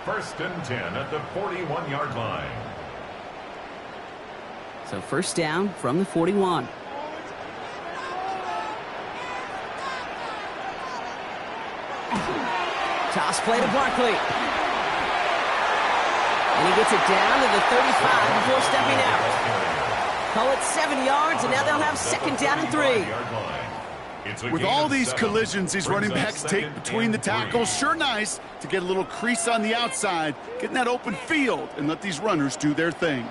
Speaker 2: 1st and 10 at the 41-yard line.
Speaker 4: So 1st down from the 41. Toss play to Barkley. And he gets it down to the 35 before stepping out. Call it 7 yards, and now they'll have second down and 3.
Speaker 5: With all these collisions these running backs take between the tackles, sure nice to get a little crease on the outside, get in that open field, and let these runners do their thing.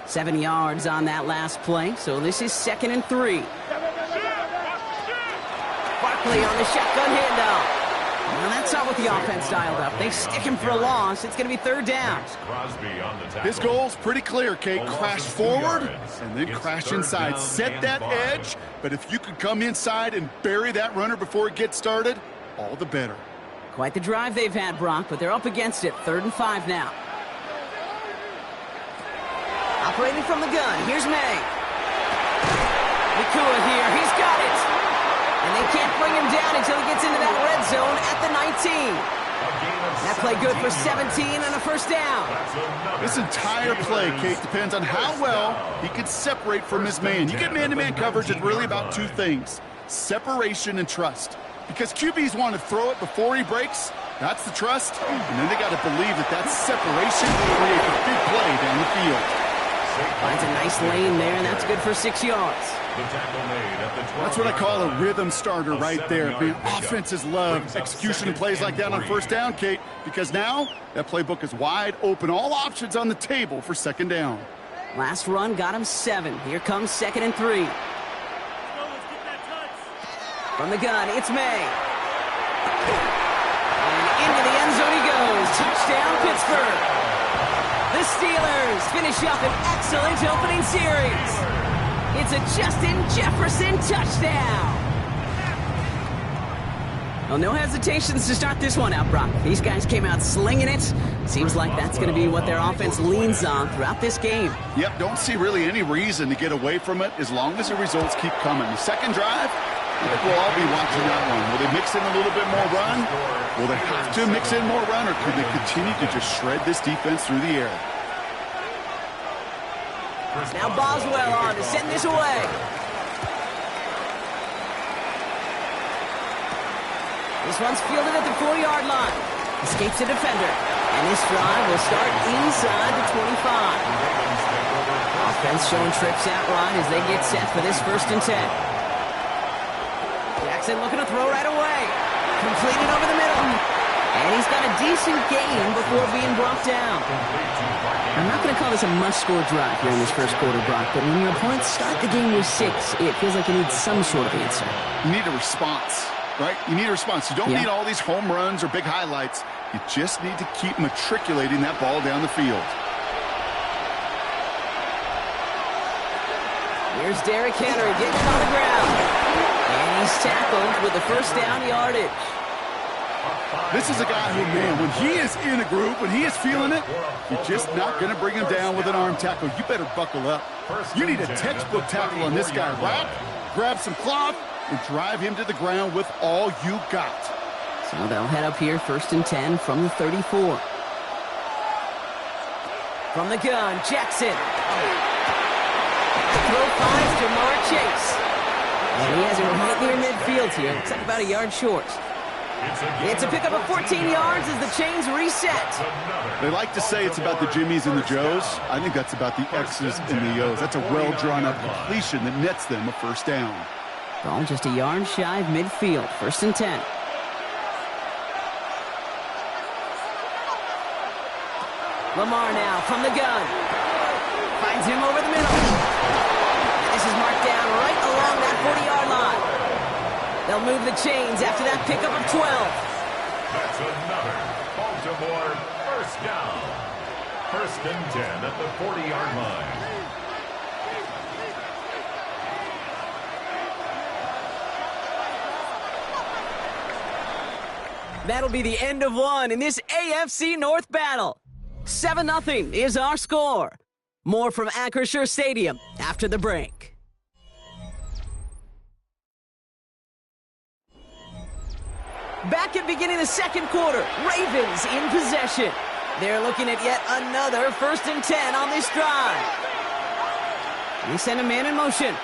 Speaker 4: 7 yards on that last play, so this is second and 3. Barkley on the shotgun handoff. Well, that's not what the offense dialed up. They stick him for a loss. It's going to be third down.
Speaker 5: His goal's pretty clear, Kate. Crash forward and then crash inside. Set that edge, but if you could come inside and bury that runner before it gets started, all the better.
Speaker 4: Quite the drive they've had, Brock, but they're up against it. 3rd and 5 now. Operating from the gun, here's May. Nakua here, he's got it. And they can't bring him down until he gets into that red zone at the 19. That play good for 17 and a first down.
Speaker 5: This entire play, Kate, depends on how well he can separate from his man. You get man-to-man coverage, it's really about 2 things: separation and trust. Because QBs want to throw it before he breaks, that's the trust, and then they got to believe that that separation will create a big play down the field.
Speaker 4: Finds a nice lane there, and that's good for 6 yards.
Speaker 5: That's what I call a rhythm starter right there. Man, offenses love execution and plays like that on first down, Kate, because now that playbook is wide open. All options on the table for second down.
Speaker 4: Last run got him 7. Here comes second and 3. From the gun, it's May. And into the end zone he goes. Touchdown, Pittsburgh. The Steelers finish off an excellent opening series. It's a Justin Jefferson touchdown. Well, no hesitations to start this one out, Brock. These guys came out slinging it. Seems like that's going to be what their offense leans on throughout this game.
Speaker 5: Yep, don't see really any reason to get away from it as long as the results keep coming. The second drive, I think we'll all be watching that one. Will they mix in a little bit more run? Will they have to mix in more run, or could they continue to just shred this defense through the air?
Speaker 4: Now Boswell on to send this away. This one's fielded at the 4-yard line. Escapes a defender. And this drive will start inside the 25. Offense showing trips out right as they get set for this 1st and 10. Jackson looking to throw right away. Completed over the middle. And he's got a decent gain before being brought down. I'm not going to call this a must-score drive here in this first quarter, Brock, but when your opponents start the game with 6, it feels like you need some sort of answer.
Speaker 5: You need a response, right? You need a response. You don't need all these home runs or big highlights. You just need to keep matriculating that ball down the field.
Speaker 4: Here's Derrick Henry getting on the ground. And he's tackled with the first down yardage.
Speaker 5: This is a guy who, man, when he is in a group, when he is feeling it, you're just not going to bring him down with an arm tackle. You better buckle up. You need a textbook tackle on this guy. Wrap, grab some cloth, and drive him to the ground with all you got.
Speaker 4: So they'll head up here, 1st and 10 from the 34. From the gun, Jackson. Throw finds Jamar Chase. And he has it right near midfield here. Looks like about a yard short. It's a pickup of 14 yards as the chains reset.
Speaker 5: They like to say it's about the Jimmies and the Joes. I think that's about the X's and the O's. That's a well-drawn-up completion that nets them a first down.
Speaker 4: Ball just a yard shy of midfield. 1st and 10. Lamar now from the gun. Finds him over the middle. And this is marked down right along that 40-yard line. They'll move the chains after that pickup of 12.
Speaker 2: That's another Baltimore first down. 1st and 10 at the 40-yard line.
Speaker 4: That'll be the end of one in this AFC North battle. 7-0 is our score. More from Acrisure Stadium after the break. Back at beginning of the second quarter, Ravens in possession. They're looking at yet another 1st and 10 on this drive. They send a man in motion.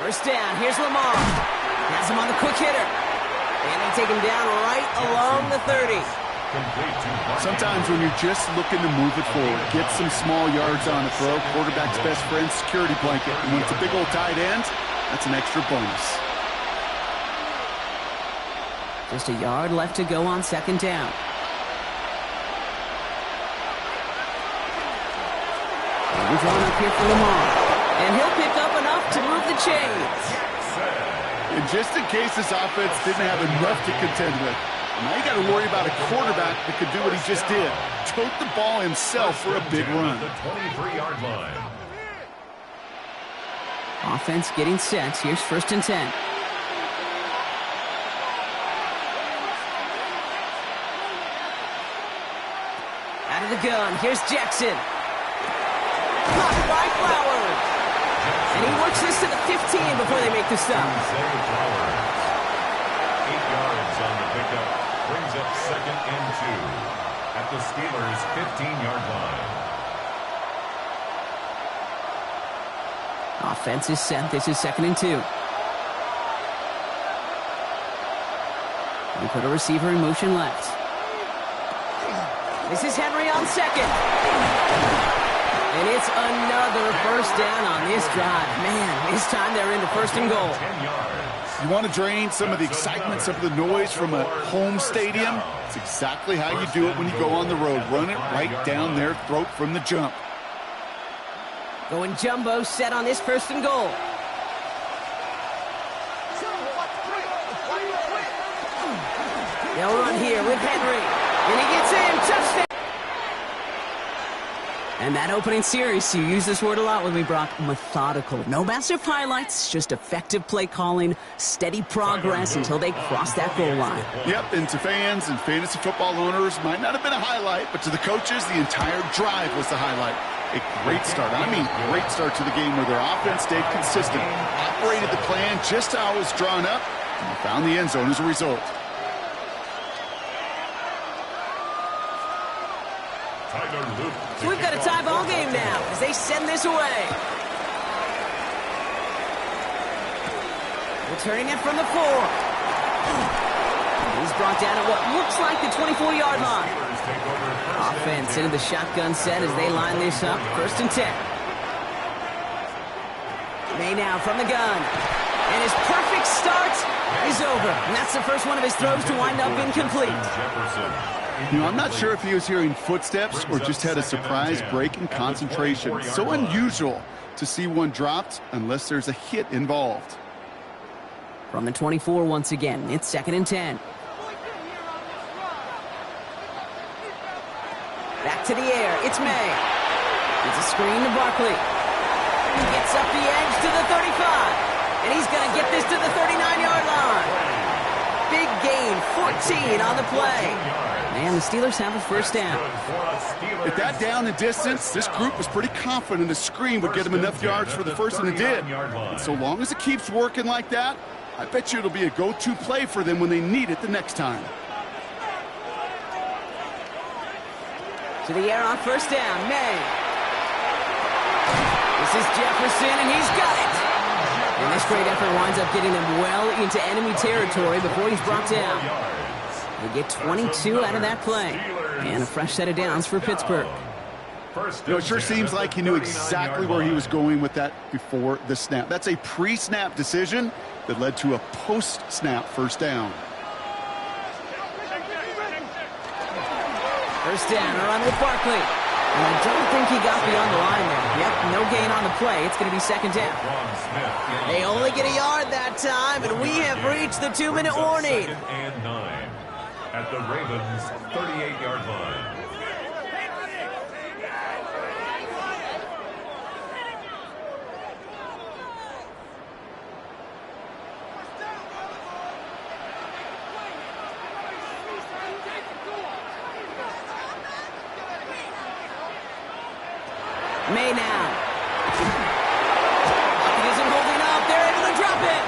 Speaker 4: First down, here's Lamar. Has him on the quick hitter. And they take him down right along the 30.
Speaker 2: complete to Martinez.
Speaker 5: Sometimes when you're just looking to move it forward, get some small yards on a throw, quarterback's best friend, security blanket. And when it's a big old tight end, that's an extra bonus.
Speaker 4: Just a yard left to go on second down. We're drawn up here for Lamar. And he'll pick up enough to move the chains.
Speaker 5: And just in case this offense didn't have enough to contend with, now you got to worry about a quarterback that could do what he just did. Tote the ball himself for a big run.
Speaker 2: The 23-yard line.
Speaker 4: Offense getting set. Here's 1st and 10. Out of the gun. Here's Jackson. Blocked by Flowers. And he works this to the 15 before they make the stop.
Speaker 2: 8 yards on the pickup. Brings up 2nd and 2 at the Steelers' 15-yard line.
Speaker 4: Offense is set. This is 2nd and 2. We put a receiver in motion left. This is Henry on 2nd. And it's another 1st down on this drive. Man, this time they're into 1st and goal.
Speaker 2: 10 yards.
Speaker 5: You want to drain some of the excitement, some of the noise from a home stadium? It's exactly how you do it when you go on the road. Run it right down their throat from the jump.
Speaker 4: Going jumbo set on this 1st and goal. They'll run here with Henry. And he gets in. Touchdown. And that opening series, you use this word a lot with me, Brock, methodical. No massive highlights, just effective play calling, steady progress until they cross that goal line.
Speaker 5: Yep, and to fans and fantasy football owners, might not have been a highlight, but to the coaches, the entire drive was the highlight. A great start. I mean, great start to the game where their offense stayed consistent, operated the plan just how it was drawn up, and they found the end zone as a result.
Speaker 4: So we've got a tie ball game now as they send this away. Returning it from the 4. He's brought down at what looks like the 24-yard line. Offense into the shotgun set as they line this up. 1st and 10. May now from the gun. And his perfect start is over. And that's the first one of his throws to wind up incomplete.
Speaker 5: You know, I'm not sure if he was hearing footsteps or just had a surprise break in concentration. So unusual to see one dropped unless there's a hit involved.
Speaker 4: From the 24 once again, it's 2nd and 10. Back to the air, it's May. It's a screen to Barkley. He gets up the edge to the 35. And he's going to get this to the 39-yard line. Big gain, 14 on the play. And the Steelers have a 1st down.
Speaker 5: At that down and distance, this group was pretty confident a screen would get him enough yards for the 1st, and it did. And so long as it keeps working like that, I bet you it'll be a go-to play for them when they need it the next time.
Speaker 4: To the air on 1st down, May. This is Jefferson, and he's got it. And this great effort winds up getting them well into enemy territory before he's brought down. They get 22 out of that play. And a fresh set of downs for Pittsburgh.
Speaker 5: You know, it sure seems like he knew exactly where he was going with that before the snap. That's a pre-snap decision that led to a post-snap 1st down.
Speaker 4: 1st down, a run with Barkley. And I don't think he got beyond the line there. Yep, no gain on the play. It's going to be 2nd down. They only get a yard that time, and we have reached the 2-minute warning.
Speaker 2: 2nd and 9 at the Ravens' 38-yard line.
Speaker 4: May now. It isn't holding up. They're able to drop it.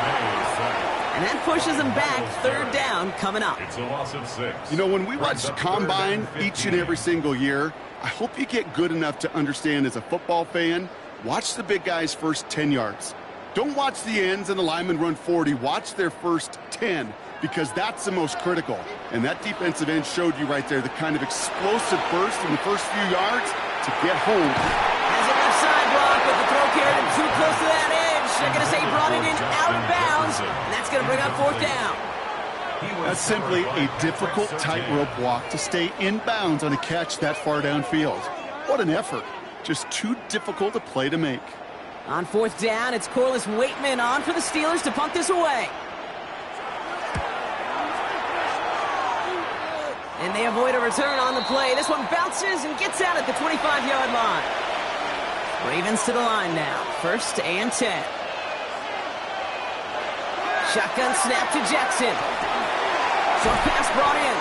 Speaker 4: And that pushes them back. 3rd down coming up.
Speaker 2: It's a loss of 6.
Speaker 5: You know, when we watch the Combine each and every single year, I hope you get good enough to understand as a football fan, watch the big guys' first 10 yards. Don't watch the ends and the linemen run 40. Watch their first 10. because that's the most critical. And that defensive end showed you right there the kind of explosive burst in the first few yards to get home.
Speaker 4: Has it left side block, but the throw carried him too close to that edge. They're going to say he brought it in out of bounds, and that's going to bring up fourth down.
Speaker 5: That's simply a difficult tightrope walk to stay in bounds on a catch that far downfield. What an effort. Just too difficult a play to make.
Speaker 4: On fourth down, it's Corliss Waitman on for the Steelers to punt this away. And they avoid a return on the play. This one bounces and gets out at the 25-yard line. Ravens to the line now. 1st and 10. Shotgun snap to Jackson. Short pass brought in.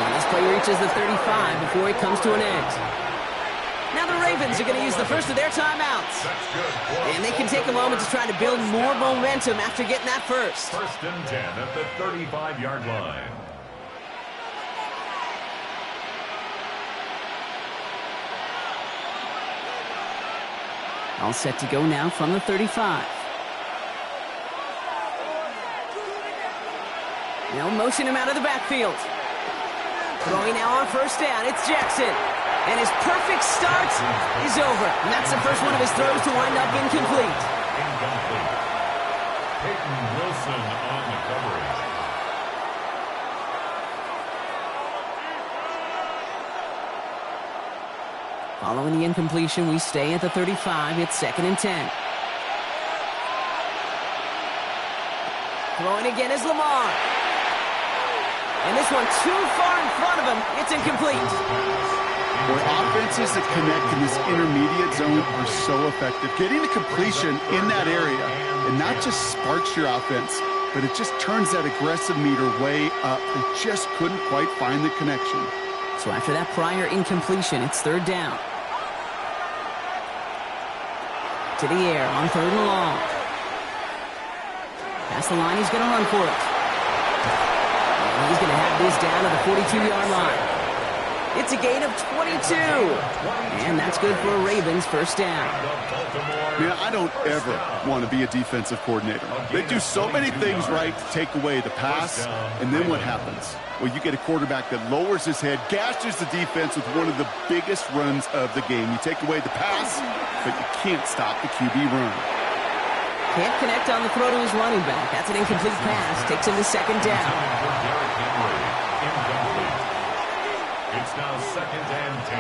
Speaker 4: And this play reaches the 35 before it comes to an end. Now the Ravens are going to use the first of their timeouts. And they can take a moment to try to build more momentum after getting that first.
Speaker 2: 1st and 10 at the 35-yard line.
Speaker 4: All set to go now from the 35. They'll motion him out of the backfield. Throwing now on 1st down, it's Jackson. And his perfect start is over. And that's the first one of his throws to wind up incomplete.
Speaker 2: Incomplete. Peyton Wilson on the coverage.
Speaker 4: Following the incompletion, we stay at the 35. It's 2nd and 10. Throwing again is Lamar. And this one too far in front of him. It's incomplete.
Speaker 5: Boy, offenses that connect in this intermediate zone are so effective. Getting the completion in that area, and not just sparks your offense, but it just turns that aggressive meter way up. They just couldn't quite find the connection.
Speaker 4: So after that prior incompletion, it's 3rd down. To the air on 3rd and long. Past the line, he's going to run for it. And he's going to have this down to the 42-yard line. It's a gain of 22. And that's good for a Ravens 1st down.
Speaker 5: Yeah, I don't ever want to be a defensive coordinator. They do so many things right to take away the pass, and then what happens? Well, you get a quarterback that lowers his head, gashes the defense with one of the biggest runs of the game. You take away the pass, but you can't stop the QB run.
Speaker 4: Can't connect on the throw to his running back. That's an incomplete pass. Takes him to 2nd down.
Speaker 2: It's now 2nd and 10.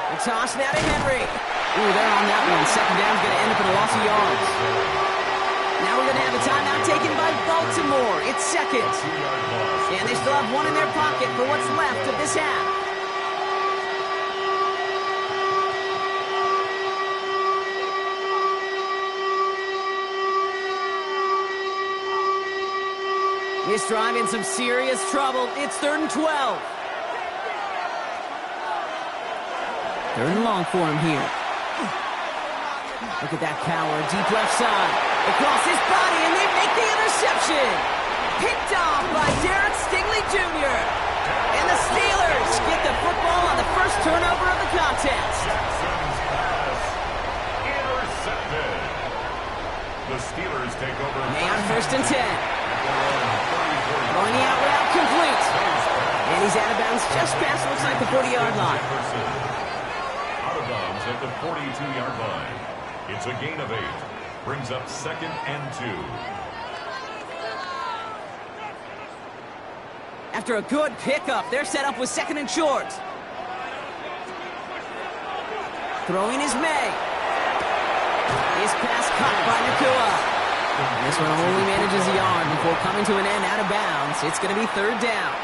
Speaker 4: The toss now to Henry. Ooh, they're on that one. 2nd down's going to end up in a loss of yards. Now we're going to have a timeout taken by Baltimore. It's 2nd. And they still have one in their pocket for what's left of this half. This drive in some serious trouble. It's 3rd and 12. 3rd and long for him here. Look at that power. Deep left side. Across his body, and they make the interception. Picked off by Derek Stingley Jr. And the Steelers get the football on the first turnover of the contest.
Speaker 2: Intercepted. The Steelers take over.
Speaker 4: May on 1st and 10. Going the out route complete. And he's out of bounds just past, looks like, the 40-yard line.
Speaker 2: Out of bounds at the 42-yard line. It's a gain of 8. Brings up 2nd and 2.
Speaker 4: After a good pickup, they're set up with 2nd and short. Throwing is May. His pass caught by Nakua. And this one only manages a yard before coming to an end out of bounds. It's going to be 3rd down.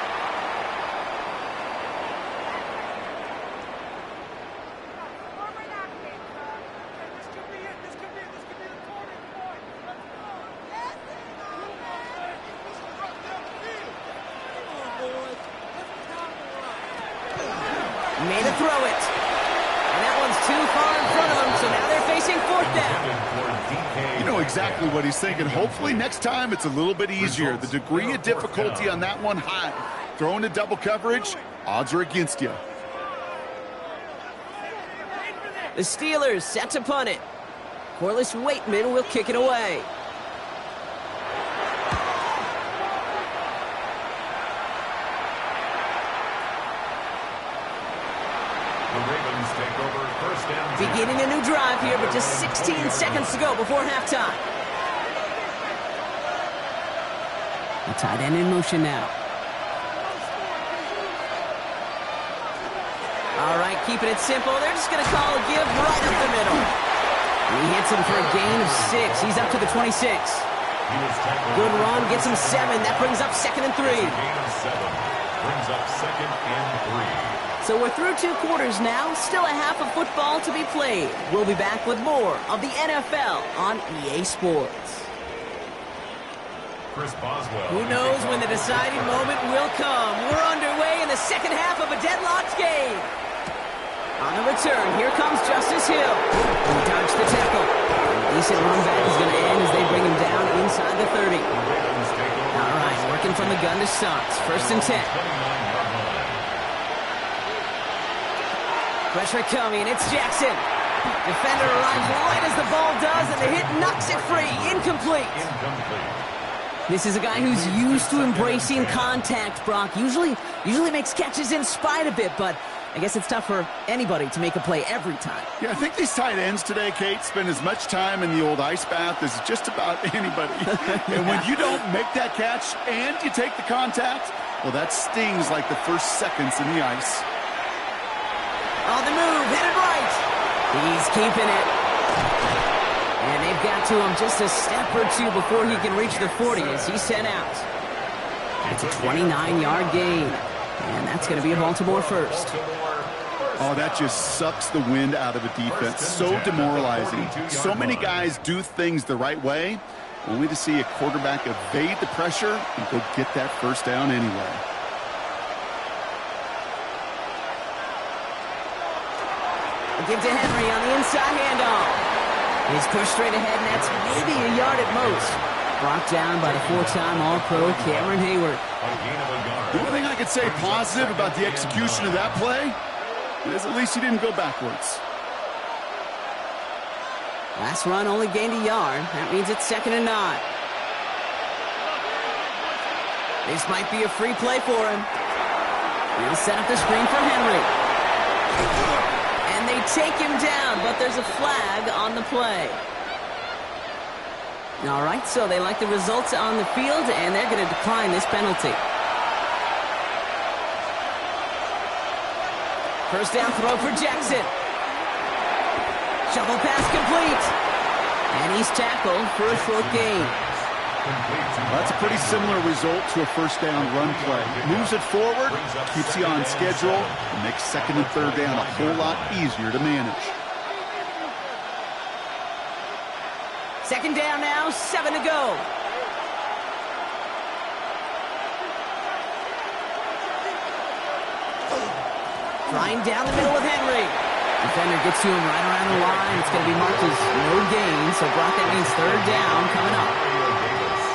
Speaker 4: Made a throw it. And that one's too far in front of them, so now they're facing 4th down.
Speaker 5: You know exactly what he's thinking. Hopefully next time it's a little bit easier. The degree of difficulty on that one high. Throw into double coverage, odds are against you.
Speaker 4: The Steelers set to punt it. Corliss Waitman will kick it away.
Speaker 2: The Ravens take over first down.
Speaker 4: Beginning a new drive here, but just 16 seconds to go before halftime. The tight end in motion now. All right, keeping it simple. They're just going to call a give right up the middle. He hits him for a gain of 6. He's up to the 26. Good run, gets him 7. That brings up 2nd and 3.
Speaker 2: Gain of 7. Brings up 2nd and 3.
Speaker 4: So we're through 2 quarters now. Still a half of football to be played. We'll be back with more of the NFL on EA Sports.
Speaker 2: Chris Boswell.
Speaker 4: Who knows when the deciding moment will come. We're underway in the second half of a deadlocked game. On the return, here comes Justice Hill. He dodged the tackle. A decent run back is going to end as they bring him down inside the 30. All right, working from the gun to Sons. 1st and 10. Pressure coming. It's Jackson. Defender arrives right as the ball does, and the hit knocks it free. Incomplete. This is a guy who's used to embracing contact, Brock. Usually makes catches in spite of it, but I guess it's tough for anybody to make a play every time.
Speaker 5: Yeah, I think these tight ends today, Kate, spend as much time in the old ice bath as just about anybody. And when you don't make that catch and you take the contact, well, that stings like the first seconds in the ice.
Speaker 4: On the move, headed right. He's keeping it. And they've got to him just a step or 2 before he can reach the 40 as he's sent out. It's a 29-yard gain. And that's going to be a Baltimore first.
Speaker 5: Oh, that just sucks the wind out of a defense. So demoralizing. So many guys do things the right way, only to see a quarterback evade the pressure and go get that first down anyway.
Speaker 4: A give to Henry on the inside handoff. He's pushed straight ahead, and that's maybe a yard at most. Brought down by the 4-time All-Pro Cameron Hayward.
Speaker 5: The only thing I could say positive about the execution of that play is at least he didn't go backwards.
Speaker 4: Last run only gained a yard. That means it's 2nd and 9. This might be a free play for him. He'll set up the screen for Henry. And they take him down, but there's a flag on the play. All right, so they like the results on the field, and they're going to decline this penalty. First down throw for Jackson. Shovel pass complete. And he's tackled for a short gain.
Speaker 5: That's a pretty similar result to a first down run play. Moves it forward, keeps you on schedule, and makes 2nd and 3rd down a whole lot easier to manage.
Speaker 4: 2nd down now, 7 to go. Flying down the middle with Henry. Defender gets to him right around the line. It's going to be marked as no gain, so Brock, that means 3rd down coming up.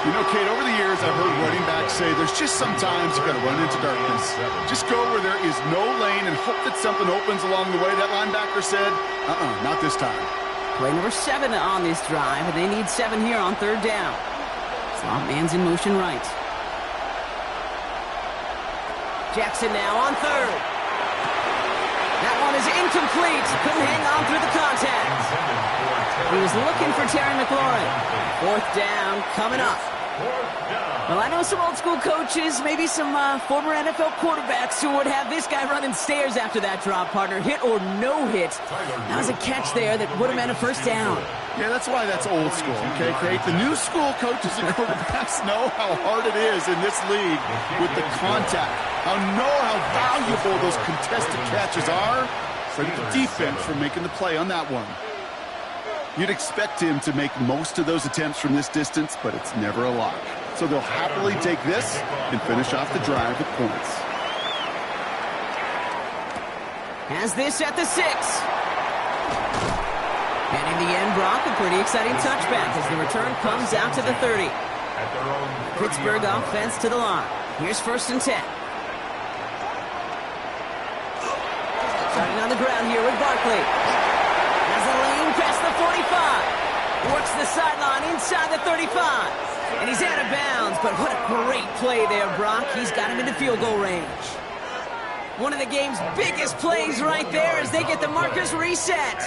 Speaker 5: You know, Kate, over the years, I've heard running backs say there's just sometimes you've got to run into darkness. Just go where there is no lane and hope that something opens along the way. That linebacker said, not this time.
Speaker 4: Play number 7 on this drive, and they need 7 here on 3rd down. Slot man's in motion right. Jackson now on 3rd. That one is incomplete. Couldn't hang on through the contact. He was looking for Terry McLaurin. 4th down coming up. Well, I know some old school coaches, maybe some former NFL quarterbacks who would have this guy running stairs after that drop, partner. Hit or no hit. That was a catch there that would have meant a first down.
Speaker 5: Yeah, that's why that's old school, okay, Kate? The new school coaches and quarterbacks know how hard it is in this league with the contact. Know how valuable those contested catches are. Save the defense from making the play on that one. You'd expect him to make most of those attempts from this distance, but it's never a lock. So they'll happily take this and finish off the drive with points.
Speaker 4: Has this at the 6. And in the end, Brock, a pretty exciting touchback as the return comes out to the 30. Pittsburgh offense to the line. Here's 1st and 10. Starting on the ground here with Barkley. Has a lane past the 45. Works the sideline inside the 35. And he's out of bounds, but what a great play there, Brock. He's got him into field goal range. One of the game's biggest plays right there as they get the markers reset.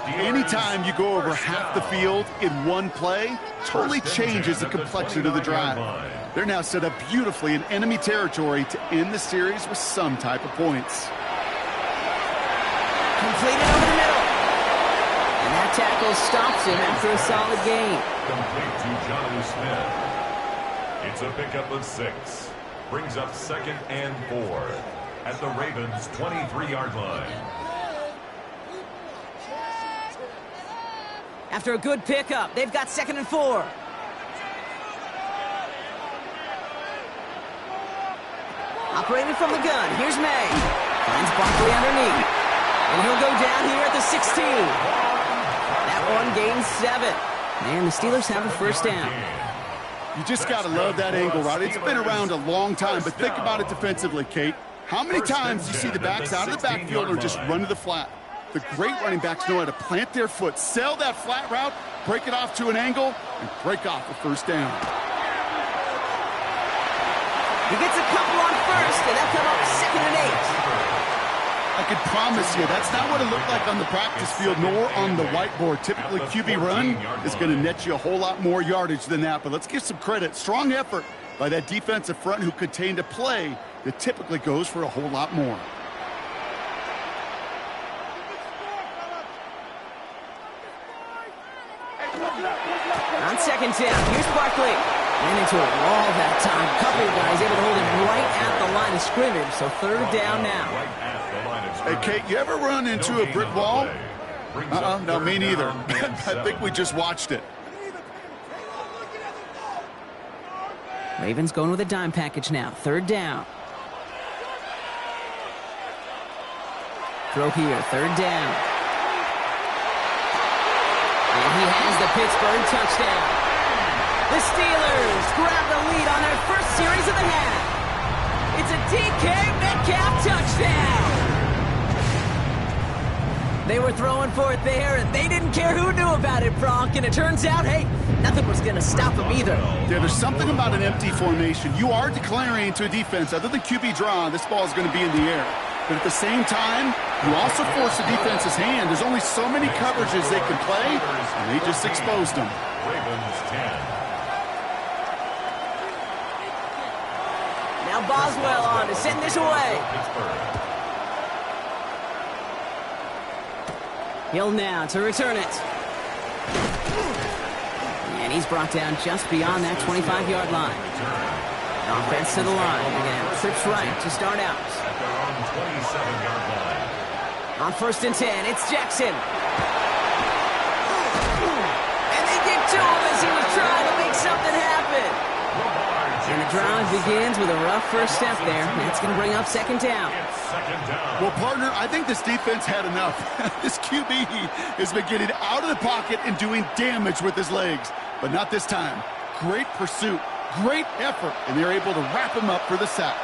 Speaker 5: Anytime you go over half the field in one play, totally changes the complexion of the drive. They're now set up beautifully in enemy territory to end the series with some type of points.
Speaker 4: Completed over the middle. And that tackle stops him after a solid gain.
Speaker 2: Complete to Jonnu Smith. It's a pickup of 6. Brings up 2nd and 4 at the Ravens' 23-yard line.
Speaker 4: After a good pickup, they've got 2nd and 4. Operating from the gun, here's May. Finds Barkley underneath. And he'll go down here at the 16. That one gains 7. And the Steelers have a first down.
Speaker 5: You just got to love that angle, right? It's been around a long time, but think about it defensively, Kate. How many times do you see the backs out of the backfield or just run to the flat? The great running backs know how to plant their foot, sell that flat route, break it off to an angle, and break off a first down.
Speaker 4: He gets a couple on first, and they'll come up 2nd and 8.
Speaker 5: I can promise you that's not what it looked like on the practice field nor on the whiteboard. Typically, QB run is going to net you a whole lot more yardage than that. But let's give some credit. Strong effort by that defensive front who contained a play that typically goes for a whole lot more.
Speaker 4: On 2nd down, here's Barkley. Ran into a wall that time. Couple of guys able to hold him right at the line of scrimmage. So 3rd down now.
Speaker 5: Hey, Kate, you ever run into a brick wall? No, me neither. I think we just watched it.
Speaker 4: Ravens going with a dime package now. 3rd down. Throw here, 3rd down. And he has the Pittsburgh touchdown. The Steelers grab the lead on their first series of the half. It's a DK Metcalf touchdown. They were throwing for it there, and they didn't care who knew about it, Bronk. And it turns out, hey, nothing was going to stop them either.
Speaker 5: Yeah, there's something about an empty formation. You are declaring to a defense, other than QB draw, this ball is going to be in the air. But at the same time, you also force the defense's hand. There's only so many coverages they can play, and they just exposed them.
Speaker 2: Ravens 10.
Speaker 4: Now Boswell on to send this away. Hill now to return it. And he's brought down just beyond that 25-yard line. Offense to the line. They're going to have trips right to start out.
Speaker 2: At their own 27-yard line.
Speaker 4: On 1st and 10, it's Jackson. And they get to him as he was trying to make something happen. And the drive begins with a rough first step there. That's going to bring up 2nd down.
Speaker 5: Well, partner, I think this defense had enough. This QB has been getting out of the pocket and doing damage with his legs. But not this time. Great pursuit, great effort, and they're able to wrap him up for the sack.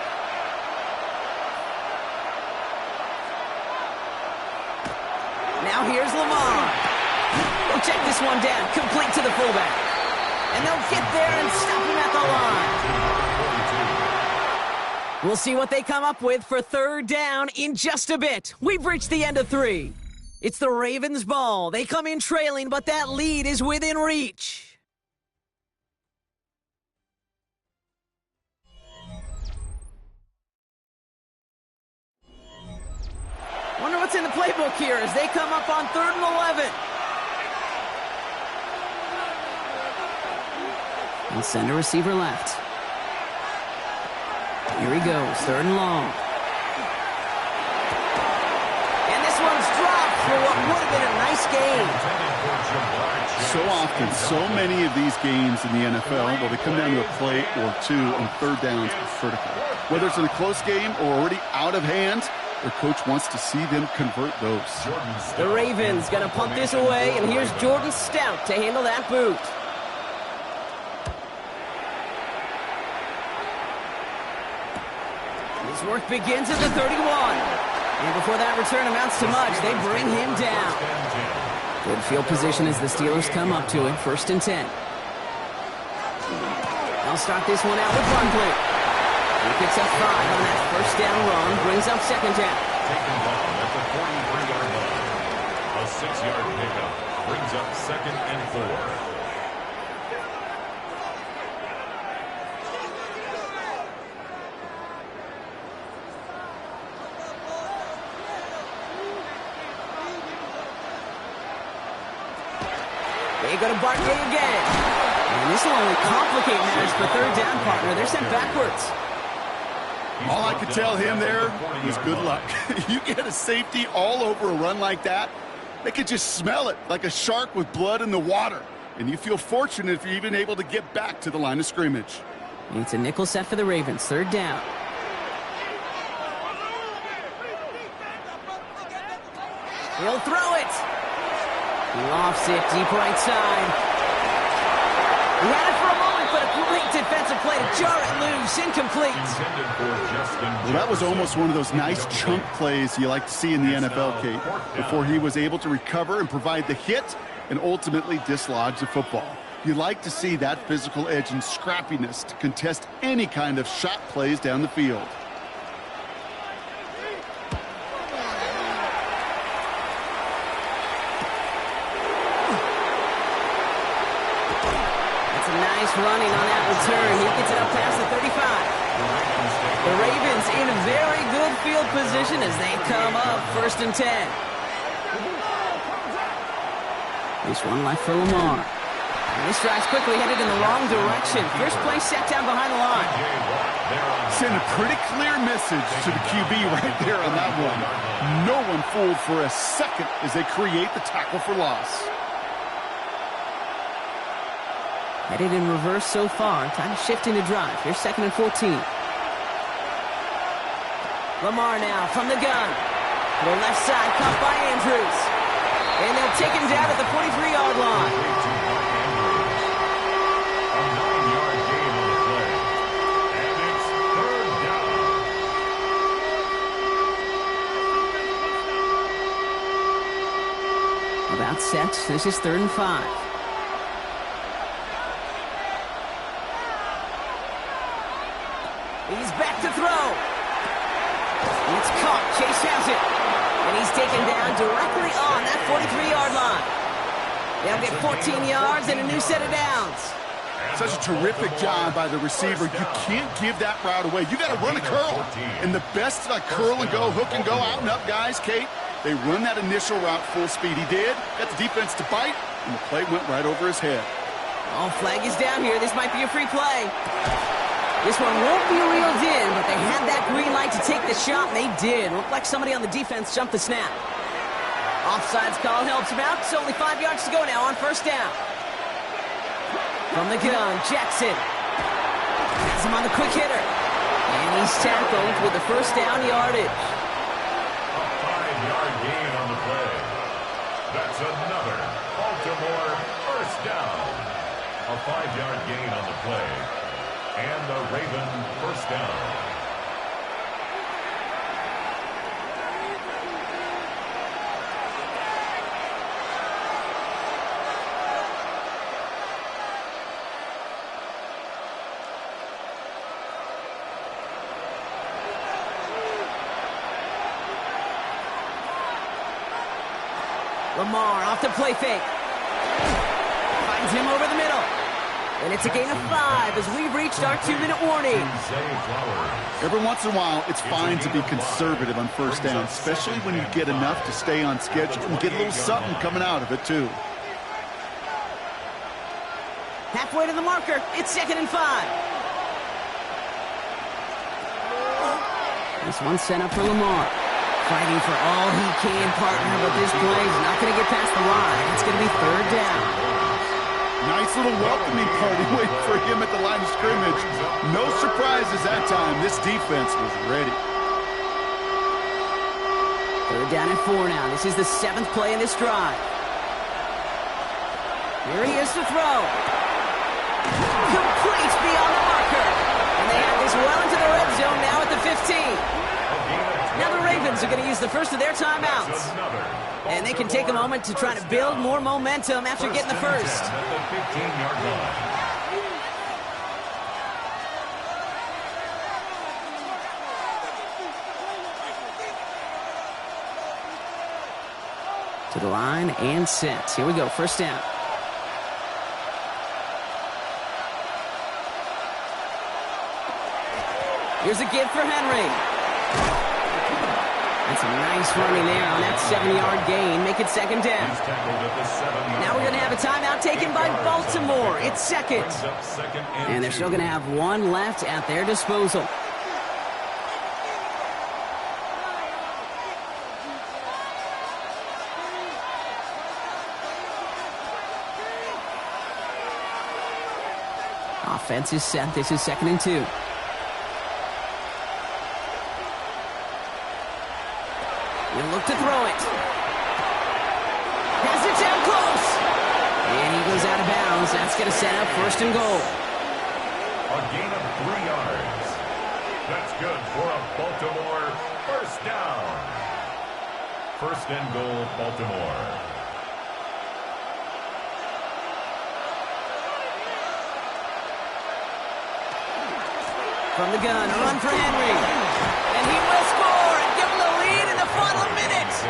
Speaker 4: Now here's Lamar. We'll check this one down, complete to the fullback. And they'll get there and stop him at the line. We'll see what they come up with for 3rd down in just a bit. We've reached the end of 3. It's the Ravens' ball. They come in trailing, but that lead is within reach. Wonder what's in the playbook here as they come up on 3rd and 11. And send a receiver left. Here he goes, 3rd and long. And this one's dropped for what would have been a nice game.
Speaker 5: So often, so many of these games in the NFL, well, they come down to a play or two, and 3rd downs are critical. Whether it's in a close game or already out of hand, their coach wants to see them convert those.
Speaker 4: The Ravens going to punt this away, and here's Jordan Stout to handle that boot. His work begins at the 31. And before that return amounts to much, they bring him down. Good field position as the Steelers come up to it. 1st and 10. They'll start this one out with Barkley. He picks up 5 on that 1st down run, brings up 2nd down.
Speaker 2: Taken down at the 43-yard line. A 6-yard pickup brings up 2nd and 4.
Speaker 4: They go to Barkley again. And this will only complicate matters for 3rd down, partner. They're sent backwards.
Speaker 5: All I could tell him there was good luck. You get a safety all over a run like that, they could just smell it like a shark with blood in the water. And you feel fortunate if you're even able to get back to the line of scrimmage.
Speaker 4: It's a nickel set for the Ravens. 3rd down. He'll throw it. He lofts it deep right side. He had it for a moment, but a great defensive play to jar it loose. Incomplete.
Speaker 5: Well, that was almost one of those nice chunk plays you like to see in the NFL, Kate, before he was able to recover and provide the hit and ultimately dislodge the football. You like to see that physical edge and scrappiness to contest any kind of shot plays down the field.
Speaker 4: Nice running on that return. He gets it up past the 35. The Ravens in a very good field position as they come up 1st and 10. This one left for Lamar. And this drive's quickly headed in the wrong direction. First play set down behind the line.
Speaker 5: Send a pretty clear message to the QB right there on that one. No one fooled for a second as they create the tackle for loss.
Speaker 4: Headed in reverse so far. Time to shift into drive. Here's 2nd and 14. Lamar now from the gun. To the left side, caught by Andrews. And they'll take him down at the 43-yard line.
Speaker 2: A 9-yard gain on the play. And it's 3rd down.
Speaker 4: About set. This is 3rd and 5. He's back to throw. It's caught. Chase has it. And he's taken down directly on that 43-yard line. They'll get 14 yards and a new set of downs.
Speaker 5: Such a terrific job by the receiver. You can't give that route away. You got to run a curl. And the best curl and go, hook and go, out and up guys, Kate, they run that initial route full speed. He did. Got the defense to bite, and the play went right over his head.
Speaker 4: Oh, flag is down here. This might be a free play. This one won't be reeled in, but they had that green light to take the shot, and they did. Looked like somebody on the defense jumped the snap. Offsides call helps him out. It's only 5 yards to go now on 1st down. From the gun, Jackson has him on the quick hitter. And he's tackled with the 1st down yardage.
Speaker 2: A 5-yard gain on the play. That's another Baltimore 1st down. A 5-yard gain on the play. And the Raven 1st down.
Speaker 4: Lamar off the play fake. Finds him over the middle. And it's a gain of 5 as we've reached our 2-minute warning.
Speaker 5: Every once in a while, it's fine to be conservative on 1st down, especially when you get enough to stay on schedule and get a little something coming out of it, too.
Speaker 4: Halfway to the marker. It's 2nd and 5. This one sent up for Lamar. Fighting for all he can, partner, but this play is not going to get past the line. It's going to be 3rd down.
Speaker 5: Nice little welcoming party waiting for him at the line of scrimmage. No surprises that time. This defense was ready.
Speaker 4: 3rd down and 4 now. This is the 7th play in this drive. Here he is to throw. Complete beyond the marker. And they have this well into the red zone now at the 15.
Speaker 2: A gain of
Speaker 4: Now the Ravens are going to use the first of their timeouts. And they can take a moment to try to build more momentum after getting the first.
Speaker 2: At the 15-yard line.
Speaker 4: To the line and set. Here we go, first down. Here's a give for Henry. That's a nice running there on that 7-yard gain. Make it second down. Now we're going to have a timeout taken by Baltimore. It's second. And they're still going to have one left at their disposal. Offense is set. This is 2nd and 2. He'll look to throw it. Has it down close. And he goes out of bounds. That's going to set up 1st and goal.
Speaker 2: A gain of 3 yards. That's good for a Baltimore first down. 1st and goal, Baltimore.
Speaker 4: From the gun, a run for Henry. And he will score and give him the lead in the final minutes.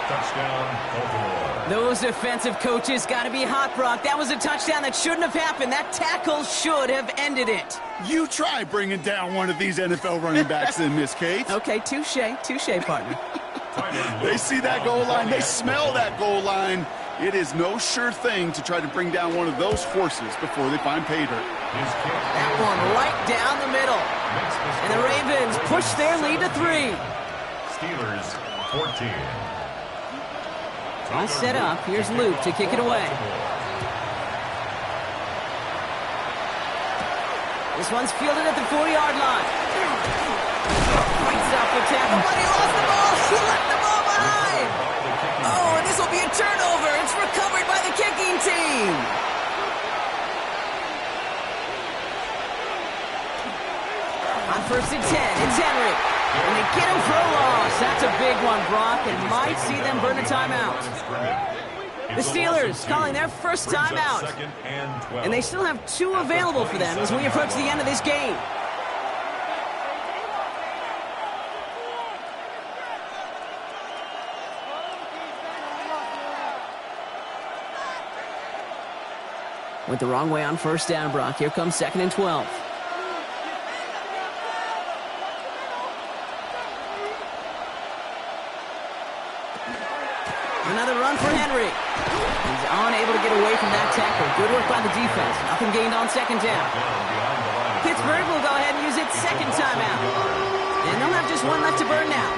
Speaker 2: Touchdown, Baltimore.
Speaker 4: Those defensive coaches got to be hot, Brock. That was a touchdown that shouldn't have happened. That tackle should have ended it.
Speaker 5: You try bringing down one of these NFL running backs in, Miss Kate.
Speaker 4: Okay, touche, partner.
Speaker 5: They see that goal line. They smell that goal line. It is no sure thing to try to bring down one of those forces before they find pay dirt.
Speaker 4: That one right down the middle. And the Ravens push their lead to 3.
Speaker 2: Steelers 14.
Speaker 4: All set up. Here's Luke to kick it away. This one's fielded at the 40-yard line. Fights up the tackle, but he lost the ball. He left the ball behind. Oh, and this will be a turnover. It's recovered by the kicking team. On 1st and 10, it's Henry. And they get him for a loss. That's a big one, Brock, and might see them burn a timeout. The Steelers calling their first timeout. And they still have 2 available for them as we approach the end of this game. Went the wrong way on 1st down, Brock. Here comes 2nd and 12. Another run for Henry. He's unable to get away from that tackle. Good work by the defense. Nothing gained on 2nd down. Pittsburgh will go ahead and use its 2nd timeout. And they'll have just one left to burn now.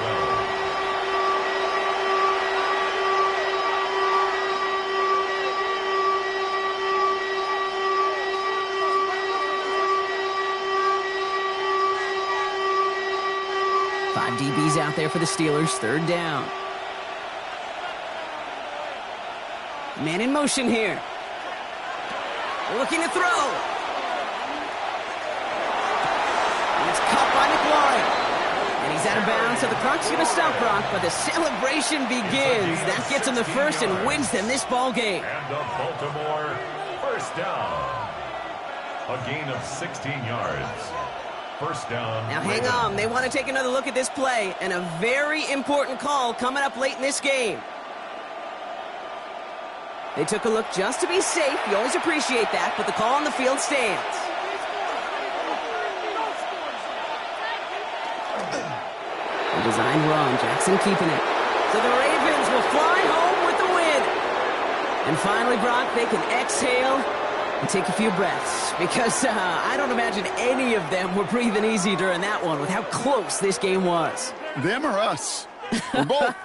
Speaker 4: Five DBs out there for the Steelers. 3rd down. Man in motion here. Looking to throw. And it's caught by McLaurin. And he's out of bounds, so the clock's going to stop, Brock, but the celebration begins. That gets them the first and wins them this ball game.
Speaker 2: And the Baltimore first down. A gain of 16 yards. 1st down.
Speaker 4: Now hang on. They want to take another look at this play, and a very important call coming up late in this game. They took a look just to be safe. You always appreciate that, but the call on the field stands. A design run. Jackson keeping it. So the Ravens will fly home with the win. And finally, Brock, they can exhale and take a few breaths, because I don't imagine any of them were breathing easy during that one with how close this game was.
Speaker 5: Them or us? We're both.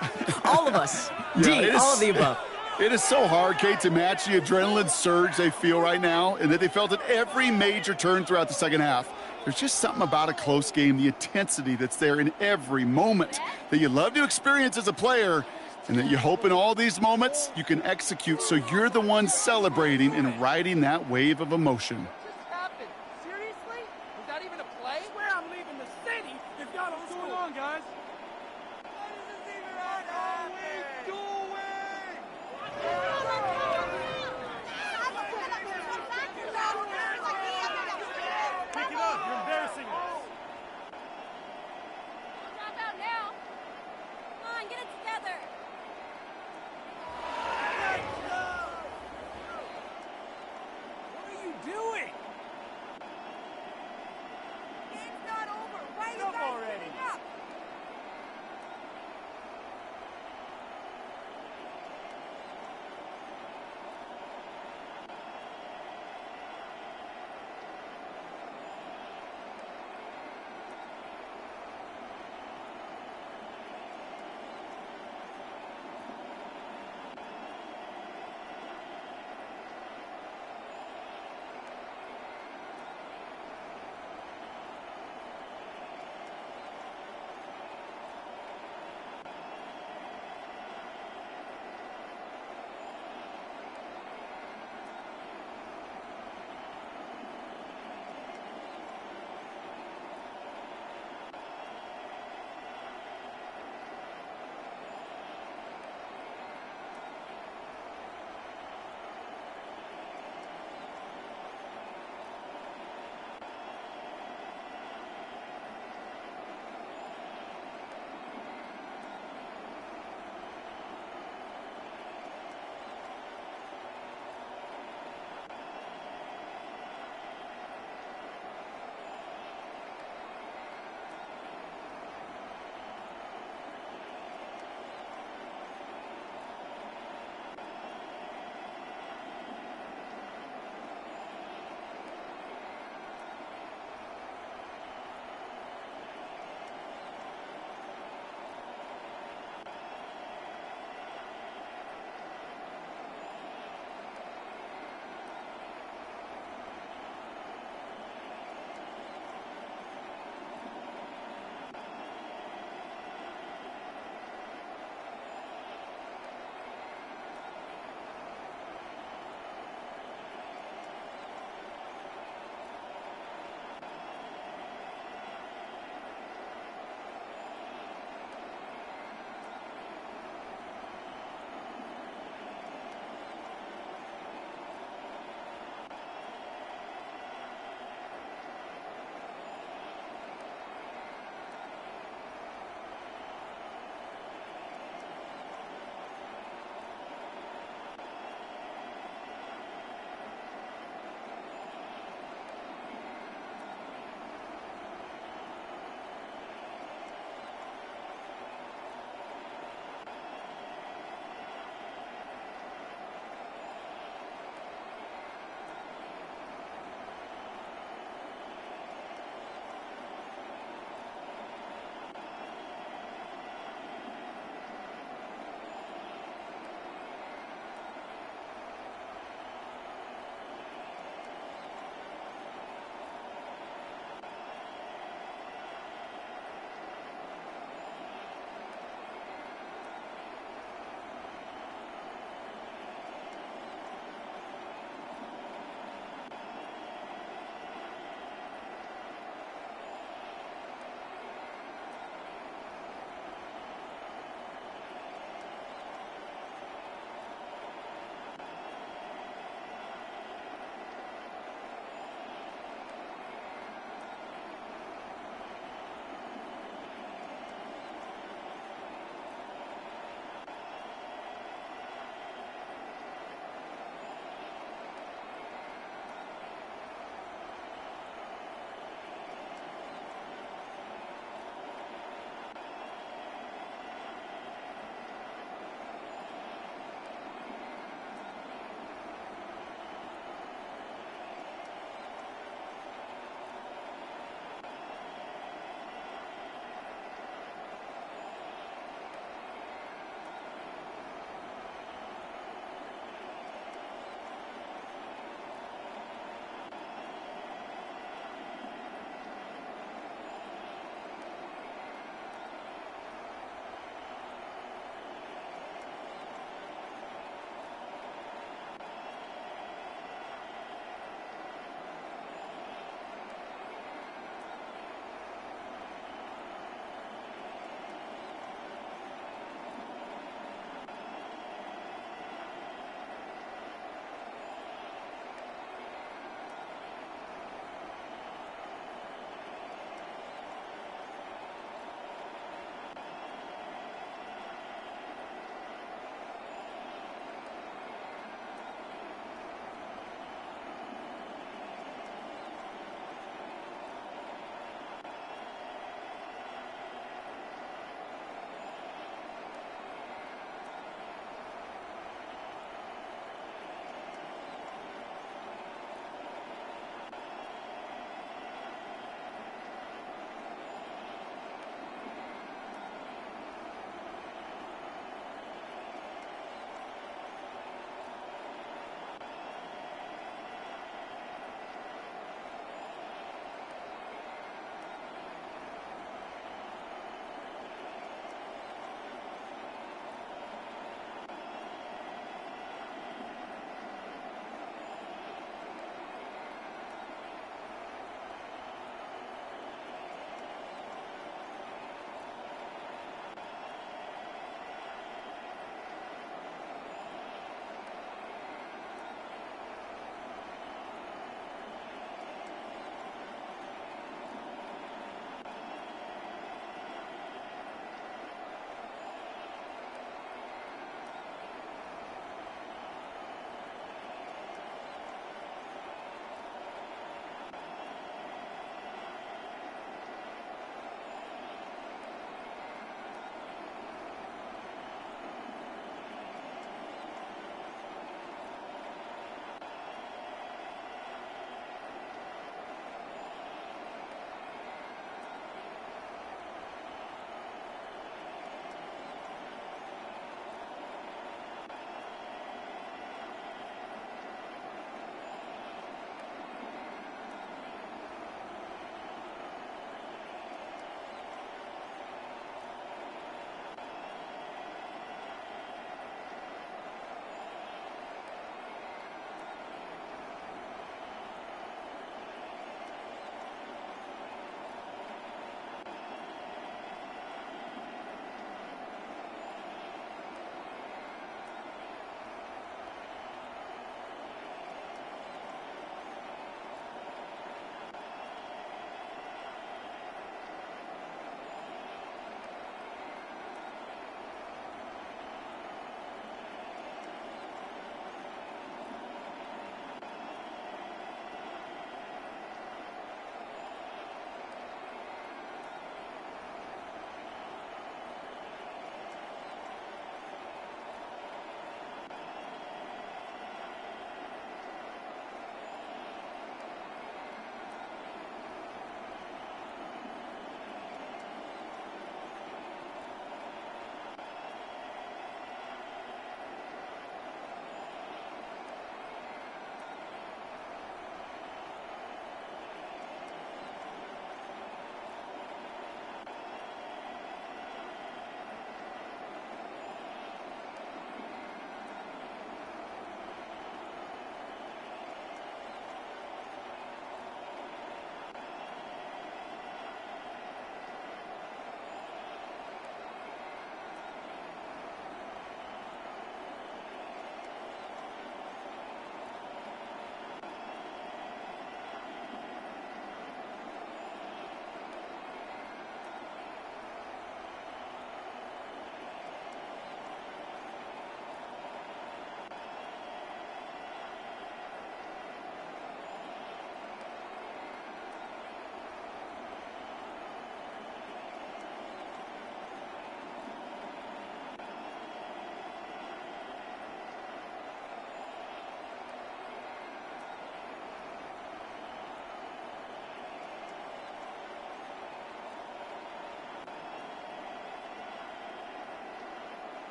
Speaker 4: All of us.
Speaker 5: Yeah,
Speaker 4: all of the above.
Speaker 5: It is so hard, Kate, to match the adrenaline surge they feel right now, and that they felt at every major turn throughout the second half. There's just something about a close game, the intensity that's there in every moment that you love to experience as a player, and that you hope in all these moments you can execute so you're the one celebrating and riding that wave of emotion.
Speaker 6: Seriously? Was that even a play? Where I'm leaving the city, they've got what's going on, guys.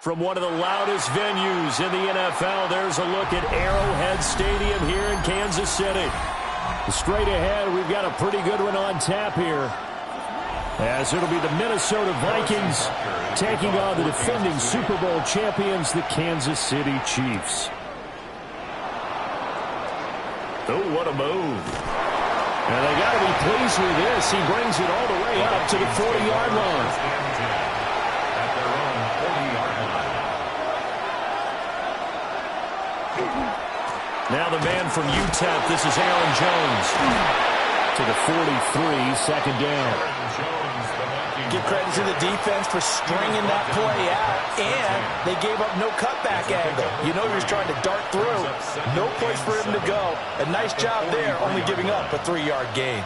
Speaker 6: From one of the loudest venues in the NFL, there's a look at Arrowhead Stadium here in Kansas City. Straight ahead, we've got a pretty good one on tap here, as it'll be the Minnesota Vikings taking on the defending Super Bowl champions, the Kansas City Chiefs. Oh, what a move. And they got to be pleased with this. He brings it all the way up to the 40-yard line. Now the man from UTEP, this is Aaron Jones. To the 43, second down.
Speaker 7: Give credit to the defense for stringing that play out, and they gave up no cutback angle. You know he was trying to dart through. No place for him to go. A nice job there, only giving up a 3-yard gain.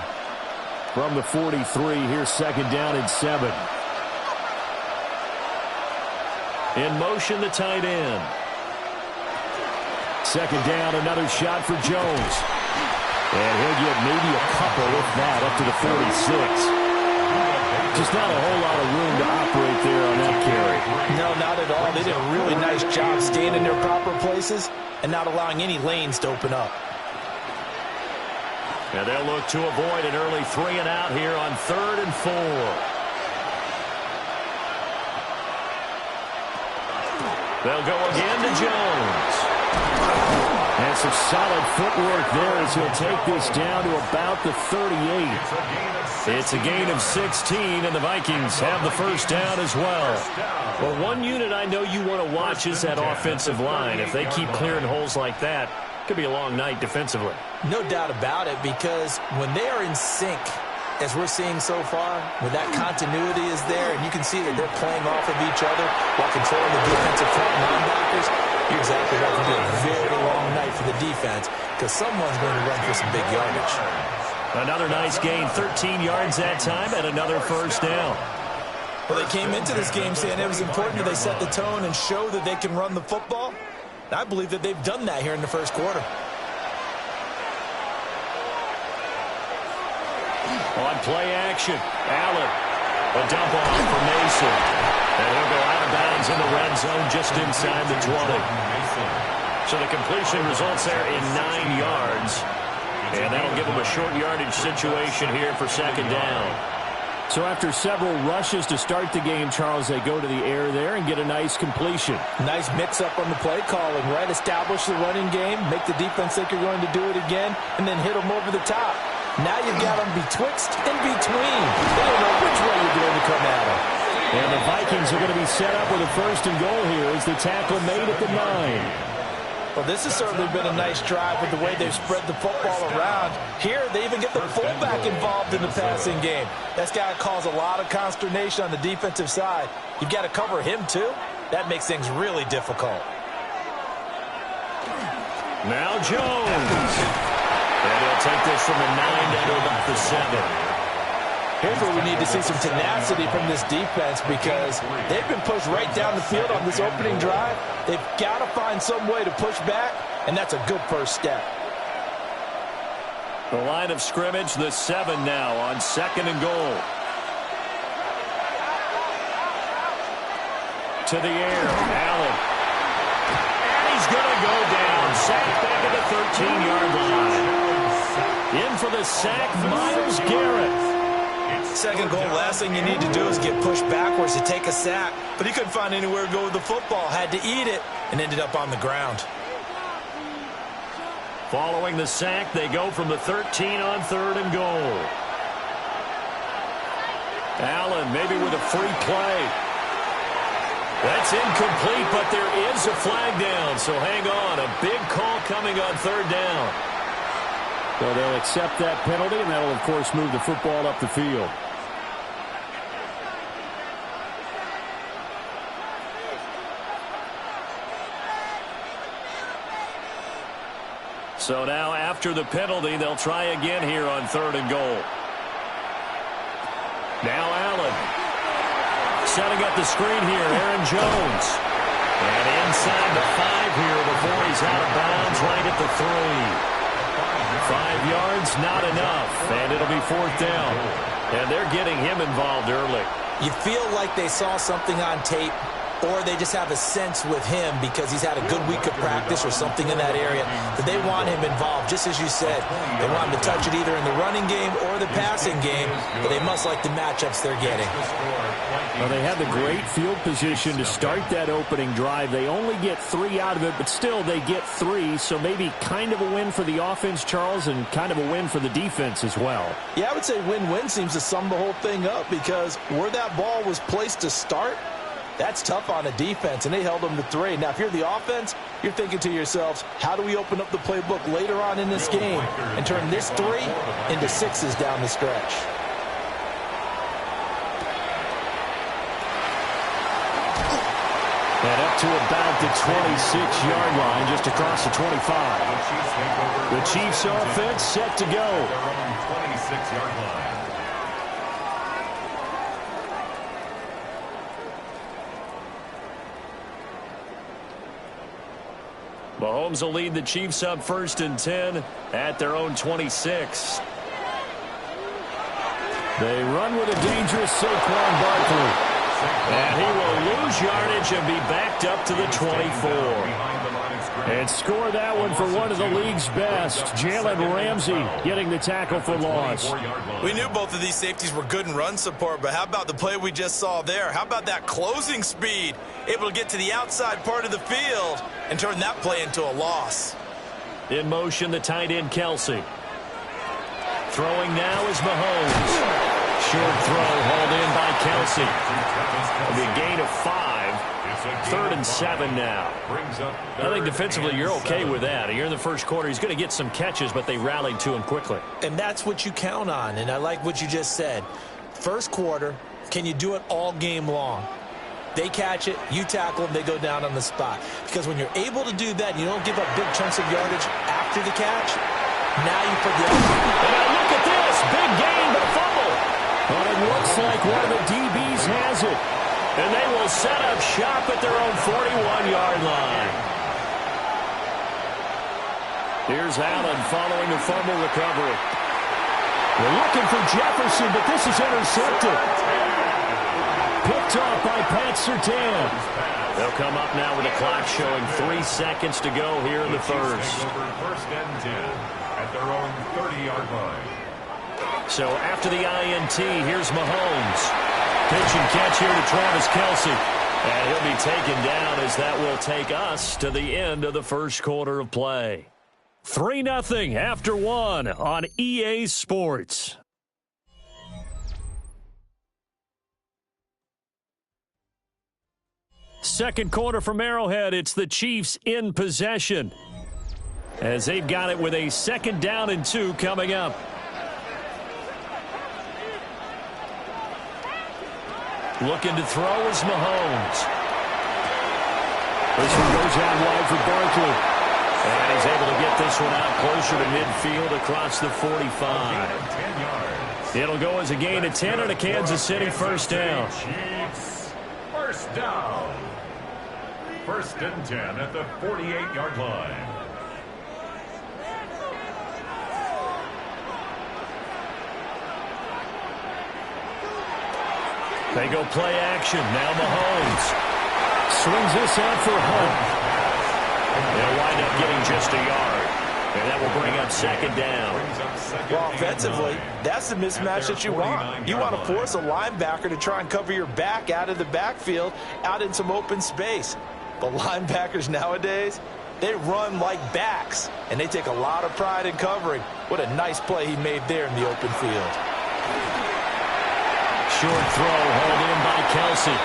Speaker 6: From the 43, here's second down and 7. In motion, the tight end. Second down, another shot for Jones. And he'll get maybe a couple, if that, up to the 46. Just not a whole lot of room to operate there on that carry.
Speaker 7: No, not at all. They did a really nice job staying in their proper places and not allowing any lanes to open up.
Speaker 6: And they'll look to avoid an early 3 and out here on 3rd and 4. They'll go again to Jones. And some solid footwork there as he'll take this down to about the 38. It's a gain of 16, and the Vikings have the first down as well. Well, one unit I know you want to watch is that offensive line. If they keep clearing holes like that, it could be a long night defensively.
Speaker 7: No doubt about it, because when they are in sync, as we're seeing so far, when that continuity is there, and you can see that they're playing off of each other while controlling the defensive front linebackers, you're exactly right. It could be a very long night for the defense because someone's going to run for some big yardage.
Speaker 6: Another nice gain, 13 yards that time, and another first down.
Speaker 7: Well, they came into this game saying it was important that they set the tone and show that they can run the football. I believe that they've done that here in the first quarter.
Speaker 6: On play action, Allen. A dump off for Mason. And he'll go out of bounds in the red zone just inside the 20. So the completion results there in 9 yards. And that'll give them a short yardage situation here for second down. So after several rushes to start the game, Charles, they go to the air there and get a nice completion.
Speaker 7: Nice mix-up on the play calling, right? Establish the running game, make the defense think you're going to do it again, and then hit them over the top. Now you've got them betwixt and between. They don't know which way you're going to come at them.
Speaker 6: And the Vikings are going to be set up with a first and goal here as the tackle made at the 9.
Speaker 7: Well, this has certainly been a nice drive with the way they've spread the football around. Here, they even get the fullback involved in the passing game. That's got to cause a lot of consternation on the defensive side. You've got to cover him, too. That makes things really difficult.
Speaker 6: Now Jones. And he'll take this from the 9 down to about the 7.
Speaker 7: Here's where we need to see some tenacity from this defense because they've been pushed right down the field on this opening drive. They've got to find some way to push back, and that's a good first step.
Speaker 6: The line of scrimmage, the 7 now on 2nd and goal. To the air, Allen. And he's going to go down. Sacked back at the 13-yard line. In for the sack, Myles Garrett.
Speaker 7: Second goal, last thing you need to do is get pushed backwards to take a sack. But he couldn't find anywhere to go with the football. Had to eat it and ended up on the ground.
Speaker 6: Following the sack, they go from the 13 on 3rd and goal. Allen maybe with a free play. That's incomplete, but there is a flag down. So hang on, a big call coming on 3rd down. So they'll accept that penalty, and that'll, of course, move the football up the field. So now, after the penalty, they'll try again here on 3rd and goal. Now Allen. Setting up the screen here, Aaron Jones. And inside the 5 here before he's out of bounds right at the 3. 5 yards, not enough, and it'll be 4th down. And they're getting him involved early.
Speaker 7: You feel like they saw something on tape or they just have a sense with him because he's had a good week of practice or something in that area that they want him involved. Just as you said, they want him to touch it either in the running game or the passing game, but they must like the matchups they're getting.
Speaker 6: Well, they had the great field position to start that opening drive. They only get 3 out of it, but still they get 3, so maybe kind of a win for the offense, Charles, and kind of a win for the defense as well.
Speaker 7: Yeah, I would say win-win seems to sum the whole thing up because where that ball was placed to start, that's tough on a defense, and they held them to 3. Now, if you're the offense, you're thinking to yourselves, how do we open up the playbook later on in this game and turn this 3 into 6s down the stretch?
Speaker 6: And up to about the 26-yard line, just across the 25. The Chiefs offense set to go.
Speaker 2: Their own 26-yard line.
Speaker 6: Mahomes will lead the Chiefs up 1st and 10 at their own 26. They run with a dangerous Saquon Barkley. And he will lose yardage and be backed up to the 24. And score that one for one of the league's best. Jalen Ramsey getting the tackle for loss.
Speaker 7: We knew both of these safeties were good in run support, but how about the play we just saw there? How about that closing speed? Able to get to the outside part of the field and turn that play into a loss. In motion, the tight end, Kelsey. Throwing now is Mahomes. Short throw hauled in by Kelsey. It'll be a gain of 5. 3rd and 7 now. I think defensively you're okay with that. You're in the first quarter. He's going to get some catches, but they rallied to him quickly. And that's what you count on, and I like what you just said. First quarter, can you do it all game long? They catch it, you tackle them, they go down on the spot. Because when you're able to do that, you don't give up big chunks of yardage after the catch, now you put the other. And look at this, big gain, but a fumble. But it looks like one of the DBs has it. And they will set up shop at their own 41-yard line. Here's Allen following the fumble recovery. They're looking for Jefferson, but this is intercepted. Picked off by Pat Surtain. They'll come up now with a clock showing 3 seconds to go here in the first.
Speaker 2: 1st and 10 at their own 30-yard line.
Speaker 6: So after the INT, here's Mahomes. Pitch and catch here to Travis Kelce. And he'll be taken down as that will take us to the end of the first quarter of play. 3-0 after 1 on EA Sports. Second quarter from Arrowhead. It's the Chiefs in possession as they've got it with a 2nd down and 2 coming up. Looking to throw is Mahomes. This one goes out wide for Barkley. And he's able to get this one out closer to midfield across the 45. It'll go as a gain of 10 and a Kansas City 1st down.
Speaker 2: Chiefs, 1st down. 1st and 10 at the 48-yard line.
Speaker 6: They go play action. Now Mahomes swings this out for Hunt. They'll wind up getting just a yard. And that will bring up 2nd down.
Speaker 7: Well, offensively, that's the mismatch that you want. You want to force a linebacker to try and cover your back out of the backfield, out in some open space. But linebackers nowadays, they run like backs, and they take a lot of pride in covering. What a nice play he made there in the open field.
Speaker 6: Short throw hauled in by Kelsey.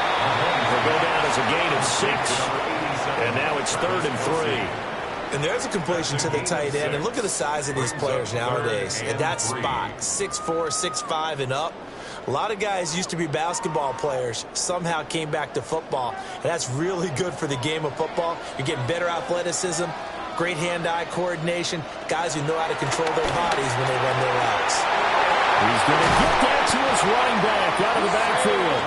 Speaker 6: Will go down as a gain of 6. And now it's 3rd and 3.
Speaker 7: And there's a completion to the tight end. And look at the size of these players nowadays. At that spot, 6'4", 6'5", and up. A lot of guys used to be basketball players, somehow came back to football. And that's really good for the game of football. You're getting better athleticism, great hand-eye coordination, guys who know how to control their bodies when they run their routes.
Speaker 6: He's going to get that to his running back out of the backfield.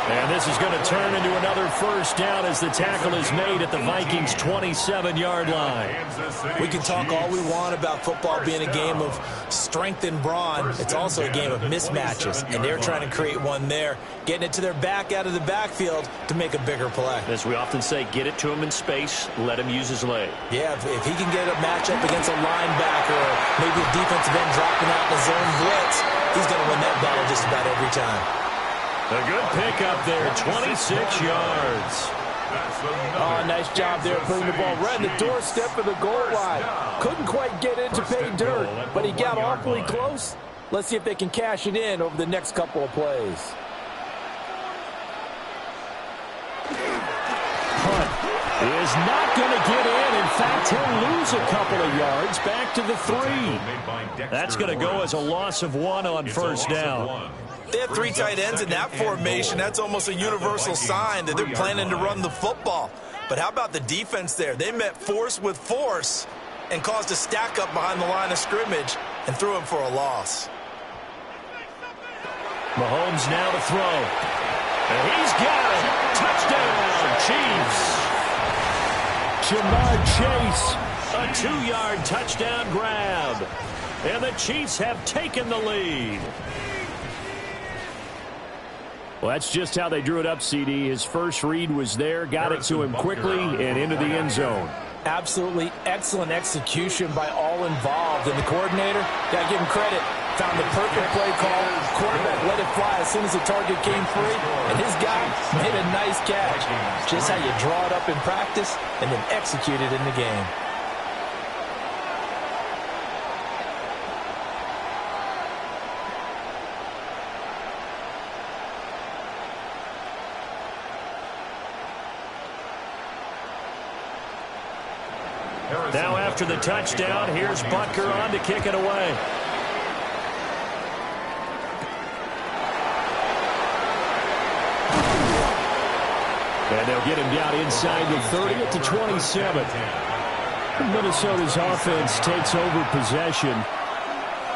Speaker 6: And this is going to turn into another first down as the tackle is made at the Vikings' 27-yard line.
Speaker 7: We can talk all we want about football being a game of strength and brawn. It's also a game of mismatches, and they're trying to create one there, getting it to their back out of the backfield to make a bigger play.
Speaker 6: As we often say, get it to him in space, let him use his leg.
Speaker 7: Yeah, if he can get a matchup against a linebacker or maybe a defensive end dropping out in the zone blitz, he's going to win that battle just about every time.
Speaker 6: A good pickup there, 26 yards.
Speaker 8: Oh, nice job there putting the ball right on the doorstep of the goal line. Couldn't quite get in to pay dirt, but he got awfully close. Let's see if they can cash it in over the next couple of plays.
Speaker 6: Hunt is not going to get in. In fact, he'll lose a couple of yards back to the 3. That's going to go as a loss of 1 on first down.
Speaker 7: They have 3 tight ends in that formation. That's almost a universal sign that they're planning to run the football. But how about the defense there? They met force with force and caused a stack up behind the line of scrimmage and threw him for a loss.
Speaker 6: Mahomes now to throw. And he's got it. Touchdown, Chiefs. Jamar Chase, a 2-yard touchdown grab. And the Chiefs have taken the lead. Well, that's just how they drew it up, CD. His first read was there, got it to him quickly, and into the end zone.
Speaker 8: Absolutely excellent execution by all involved. And the coordinator, got to give him credit, found the perfect play call. Quarterback let it fly as soon as the target came free. And his guy made a nice catch. Just how you draw it up in practice and then execute it in the game.
Speaker 6: Now after the touchdown, here's Butker on to kick it away. And they'll get him down inside the 30 at the 27. Minnesota's offense takes over possession.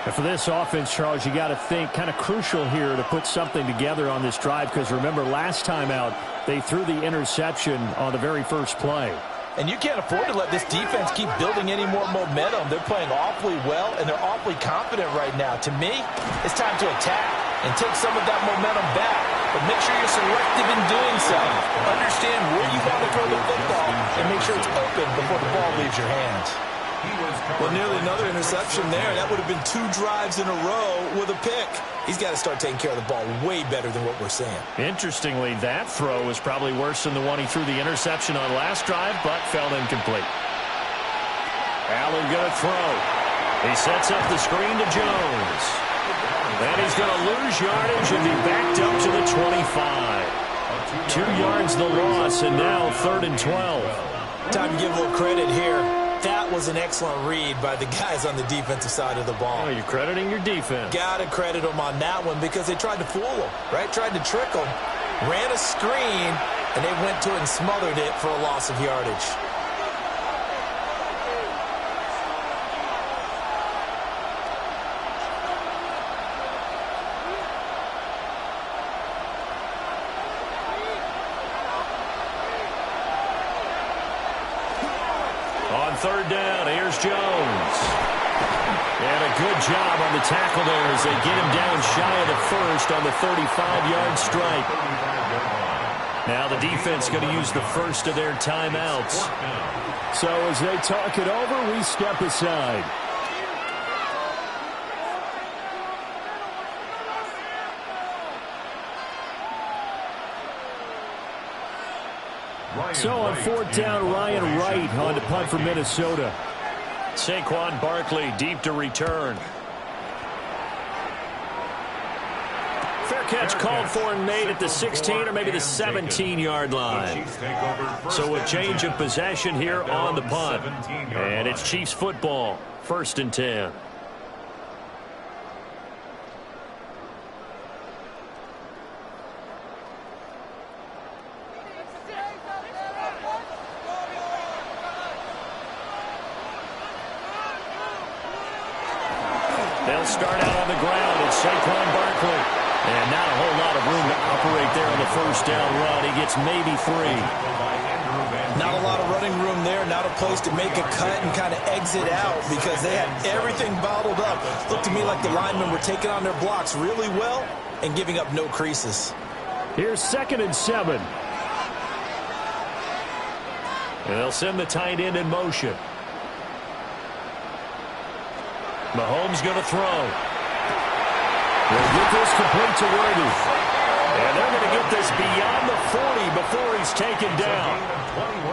Speaker 6: And for this offense, Charles, you got to think kind of crucial here to put something together on this drive, because remember last time out they threw the interception on the very first play.
Speaker 8: And you can't afford to let this defense keep building any more momentum. They're playing awfully well, and they're awfully confident right now. To me, it's time to attack and take some of that momentum back. But make sure you're selective in doing so. Understand where you want to throw the football and make sure it's open before the ball leaves your hands.
Speaker 7: Well, nearly another interception there. That would have been 2 drives in a row with a pick. He's got to start taking care of the ball way better than what we're seeing.
Speaker 6: Interestingly, that throw was probably worse than the one he threw the interception on last drive, but fell incomplete. Allen going to throw. He sets up the screen to Jones. And he's going to lose yardage and be backed up to the 25. 2 yards the loss, and now 3rd and 12.
Speaker 7: Time to give a little credit here. That was an excellent read by the guys on the defensive side of the ball.
Speaker 6: Oh, you're crediting your defense.
Speaker 7: Got to credit them on that one because they tried to fool them, right? Tried to trick them. Ran a screen, and they went to it and smothered it for a loss of yardage.
Speaker 6: On 3rd down, here's Jones. And a good job on the tackle there as they get him down shy of the first on the 35-yard strike. Now the defense going to use the first of their timeouts. So as they talk it over, we step aside. So on 4th down, Ryan Wright on to punt for Minnesota. Saquon Barkley deep to return. Fair catch called for and made at the 16 or maybe the 17-yard line. So a change of possession here on the punt. And it's Chiefs football, 1st and 10. They'll start out on the ground. It's Saquon Barkley. And not a whole lot of of room to operate there on the first down run. He gets maybe 3.
Speaker 7: Not a lot of running room there, not a place to make a cut and kind of exit out because they had everything bottled up. Looked to me like the linemen were taking on their blocks really well and giving up no creases.
Speaker 6: Here's 2nd and 7. And they'll send the tight end in motion. Mahomes going to throw. They'll get this complete to Worthy. And they're going to get this beyond the 40 before he's taken down.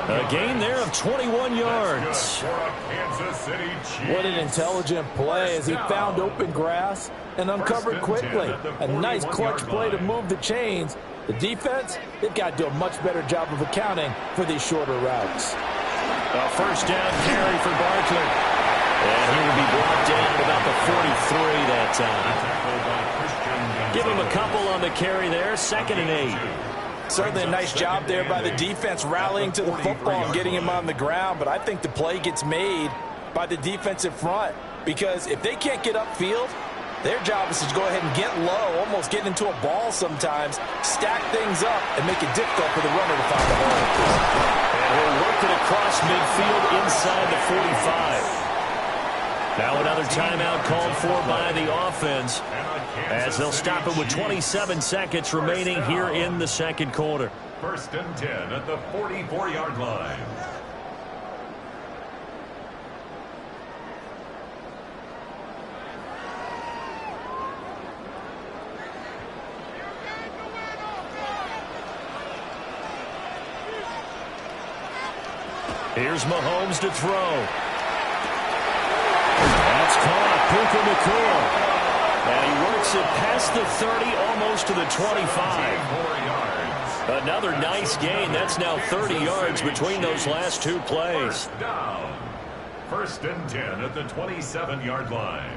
Speaker 6: A gain there of 21 yards.
Speaker 8: What an intelligent play as he found open grass and uncovered quickly. A nice clutch play to move the chains. The defense, they've got to do a much better job of accounting for these shorter routes.
Speaker 6: A first down carry for Barkley. And he will be brought down at about the 43 that time. Give him a couple on the carry there. 2nd and 8.
Speaker 8: Certainly a nice job there by the defense rallying to the football and getting him on the ground. But I think the play gets made by the defensive front because if they can't get upfield, their job is to go ahead and get low, almost get into a ball sometimes, stack things up, and make it difficult for the runner to find the hole.
Speaker 6: And he'll work it across midfield inside the 45. Now another timeout called for by the offense as they'll stop it with 27 seconds remaining here in the second quarter.
Speaker 2: 1st and 10 at the 44-yard line.
Speaker 6: Here's Mahomes to throw. That's caught. Puka Nacua. And he works it past the 30, almost to the 25. Another nice gain. That's now 30 yards between those last two plays.
Speaker 2: First down. 1st and 10 at the 27-yard line.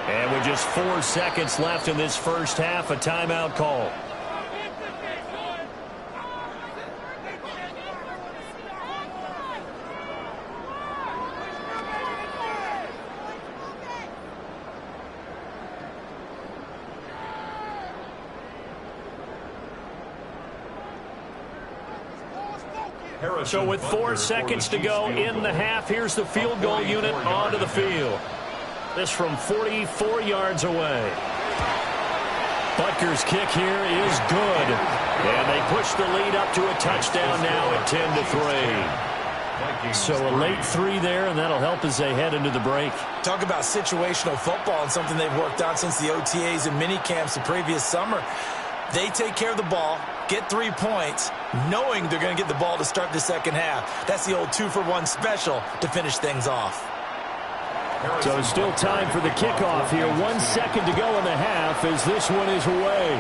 Speaker 6: And with just 4 seconds left in this first half, a timeout call. So with 4 seconds to go in the half, here's the field goal unit onto the field. This from 44 yards away. Butker's kick here is good. And they push the lead up to a touchdown now at 10-3. So a late 3 there, and that'll help as they head into the break.
Speaker 7: Talk about situational football and something they've worked on since the OTAs and mini camps the previous summer. They take care of the ball, get 3 points, knowing they're going to get the ball to start the second half. That's the old 2-for-1 special to finish things off.
Speaker 6: So still time for the kickoff here. 1 second to go in the half as this one is away.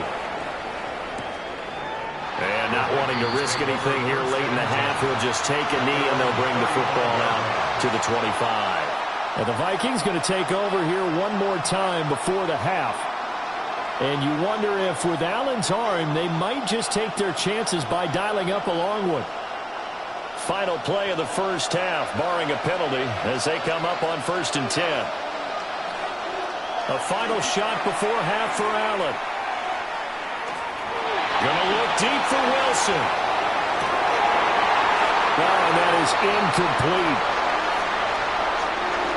Speaker 6: And not wanting to risk anything here late in the half, he'll just take a knee and they'll bring the football out to the 25. And the Vikings going to take over here one more time before the half. And you wonder if with Allen's arm, they might just take their chances by dialing up a long one. Final play of the first half, barring a penalty, as they come up on 1st and 10. A final shot before half for Allen. Gonna look deep for Wilson. Oh, and that is incomplete.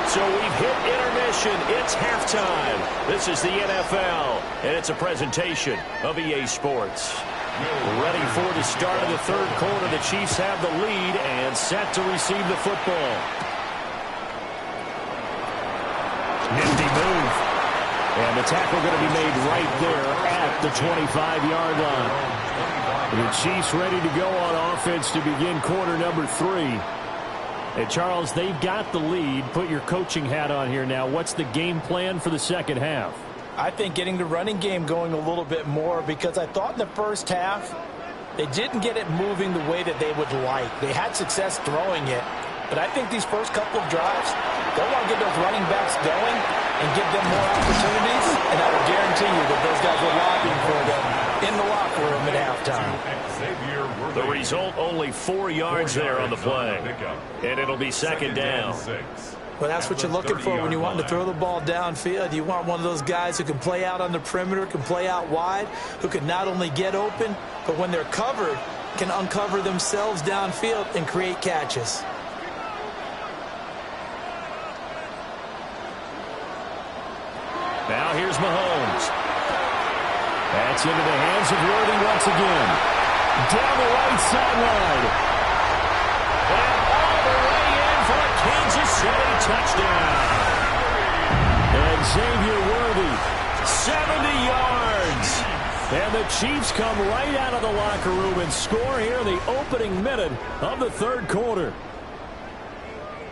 Speaker 6: So we've hit intermission. It's halftime. This is the NFL, and it's a presentation of EA Sports. Ready for the start of the third quarter. The Chiefs have the lead and set to receive the football. Nifty move. And the tackle going to be made right there at the 25-yard line. The Chiefs ready to go on offense to begin quarter number 3. Hey, Charles, they've got the lead. Put your coaching hat on here now. What's the game plan for the second half?
Speaker 8: I think getting the running game going a little bit more because I thought in the first half they didn't get it moving the way that they would like. They had success throwing it, but I think these first couple of drives, they want to get those running backs going and give them more opportunities, and I will guarantee you that those guys were lobbying for them in the locker room at halftime.
Speaker 6: The result, only 4 yards there on the play, and it'll be second down.
Speaker 7: Well, that's what you're looking for when you want to throw the ball downfield. You want one of those guys who can play out on the perimeter, can play out wide, who can not only get open, but when they're covered, can uncover themselves downfield and create catches.
Speaker 6: Now here's Mahomes. That's into the hands of Worthy once again. Down the right sideline. And all the way in for a Kansas City touchdown. And Xavier Worthy, 70 yards. And the Chiefs come right out of the locker room and score here in the opening minute of the third quarter.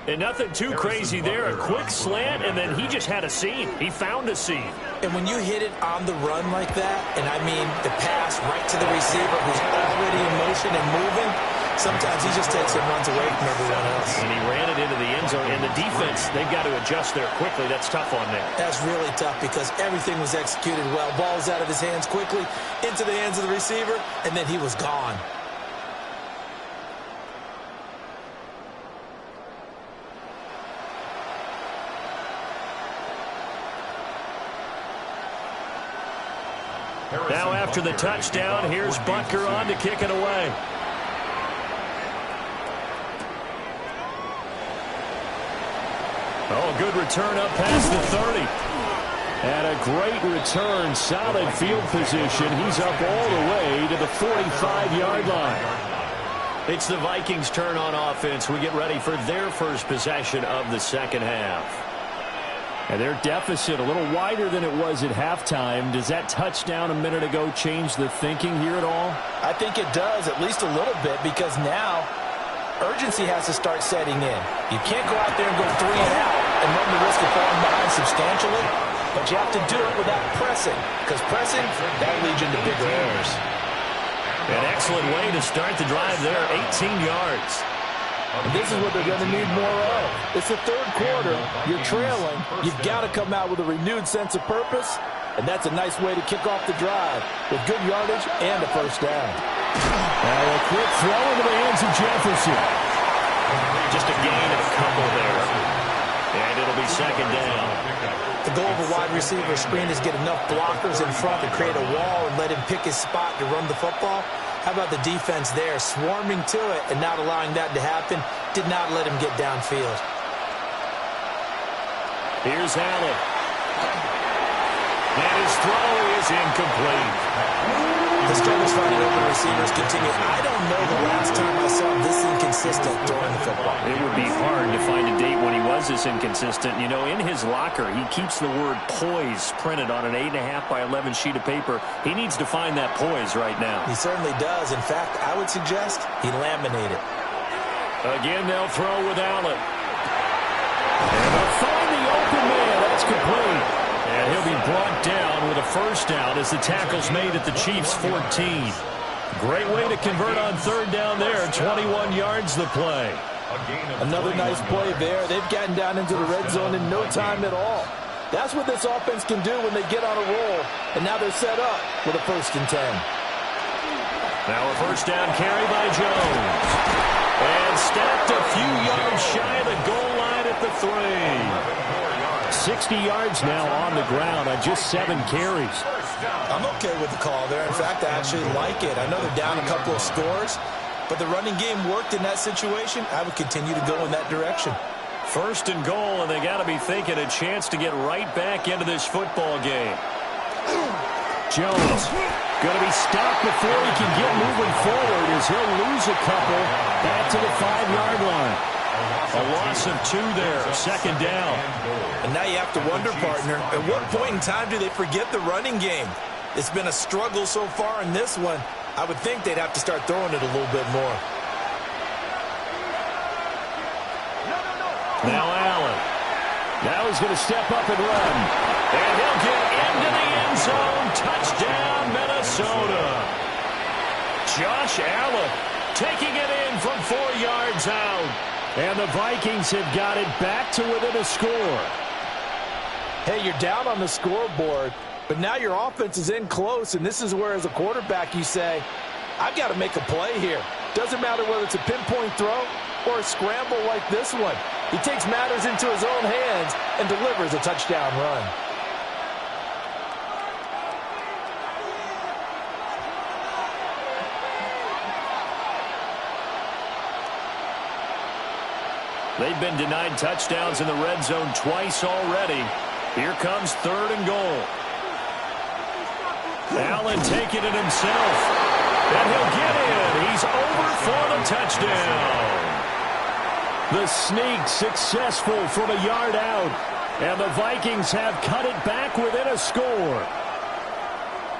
Speaker 6: And nothing too crazy there. A quick slant, and then he just had a seam. He found a seam.
Speaker 7: And when you hit it on the run like that, and I mean the pass right to the receiver who's already in motion and moving, sometimes he just takes and runs away from everyone else.
Speaker 6: And he ran it into the end zone, and the defense, they've got to adjust there quickly. That's tough on them.
Speaker 7: That's really tough because everything was executed well. Ball was out of his hands quickly, into the hands of the receiver, and then he was gone.
Speaker 6: Now after the touchdown, here's Butker on to kick it away. Oh, good return up past the 30. And a great return, solid field position. He's up all the way to the 45-yard line. It's the Vikings' turn on offense. We get ready for their first possession of the second half. And their deficit a little wider than it was at halftime. Does that touchdown a minute ago change the thinking here at all?
Speaker 7: I think it does, at least a little bit, because now urgency has to start setting in. You can't go out there and go 3 and out and run the risk of falling behind substantially, but you have to do it without pressing, because pressing, that leads you into bigger errors.
Speaker 6: An excellent way to start the drive there, 18 yards.
Speaker 7: And this is what they're going to need more of. It's the third quarter. You're trailing. You've got to come out with a renewed sense of purpose, and that's a nice way to kick off the drive with good yardage and a first down.
Speaker 6: Now a quick throw into the hands of Jefferson. Just a gain of a couple there. And it'll be second down.
Speaker 7: The goal of a wide receiver screen is get enough blockers in front to create a wall and let him pick his spot to run the football. How about the defense there, swarming to it and not allowing that to happen? Did not let him get downfield.
Speaker 6: Here's Allen. And his throw is incomplete.
Speaker 7: The struggles finding open receivers continue. I don't know the last time I saw this inconsistent throwing the football.
Speaker 6: It would be hard to find a date when he was this inconsistent. You know, in his locker, he keeps the word poise printed on an 8.5 by 11 sheet of paper. He needs to find that poise right now.
Speaker 7: He certainly does. In fact, I would suggest he laminate it.
Speaker 6: Again, they'll throw with Allen. And they'll find the open man. That's complete. And he'll be brought down with a first down as the tackle's made at the Chiefs' 14. Great way to convert on third down there. 21 yards the play.
Speaker 7: Another nice play there. They've gotten down into the red zone in no time at all. That's what this offense can do when they get on a roll. And now they're set up with a 1st and 10.
Speaker 6: Now a first down carry by Jones. And stacked a few yards shy of the goal line at the 3. 60 yards now on the ground on just 7 carries.
Speaker 7: I'm okay with the call there. In fact, I actually like it. I know they're down a couple of scores, but the running game worked in that situation. I would continue to go in that direction.
Speaker 6: 1st and goal, and they got to be thinking a chance to get right back into this football game. Jones going to be stopped before he can get moving forward as he'll lose a couple back to the 5-yard line. A loss of 2 there, 2nd down.
Speaker 7: And now you have to wonder, partner, at what point in time do they forget the running game? It's been a struggle so far in this one. I would think they'd have to start throwing it a little bit more.
Speaker 6: Now Allen. Now he's going to step up and run. And he'll get into the end zone. Touchdown, Minnesota. Josh Allen taking it in from 4 yards out. And the Vikings have got it back to within a score.
Speaker 7: Hey, you're down on the scoreboard, but now your offense is in close, and this is where, as a quarterback, you say, I've got to make a play here. Doesn't matter whether it's a pinpoint throw or a scramble like this one.
Speaker 8: He takes matters into his own hands and delivers a touchdown run.
Speaker 6: They've been denied touchdowns in the red zone twice already. Here comes 3rd and goal. Allen taking it himself. And he'll get in. He's over for the touchdown. The sneak successful from a yard out. And the Vikings have cut it back within a score.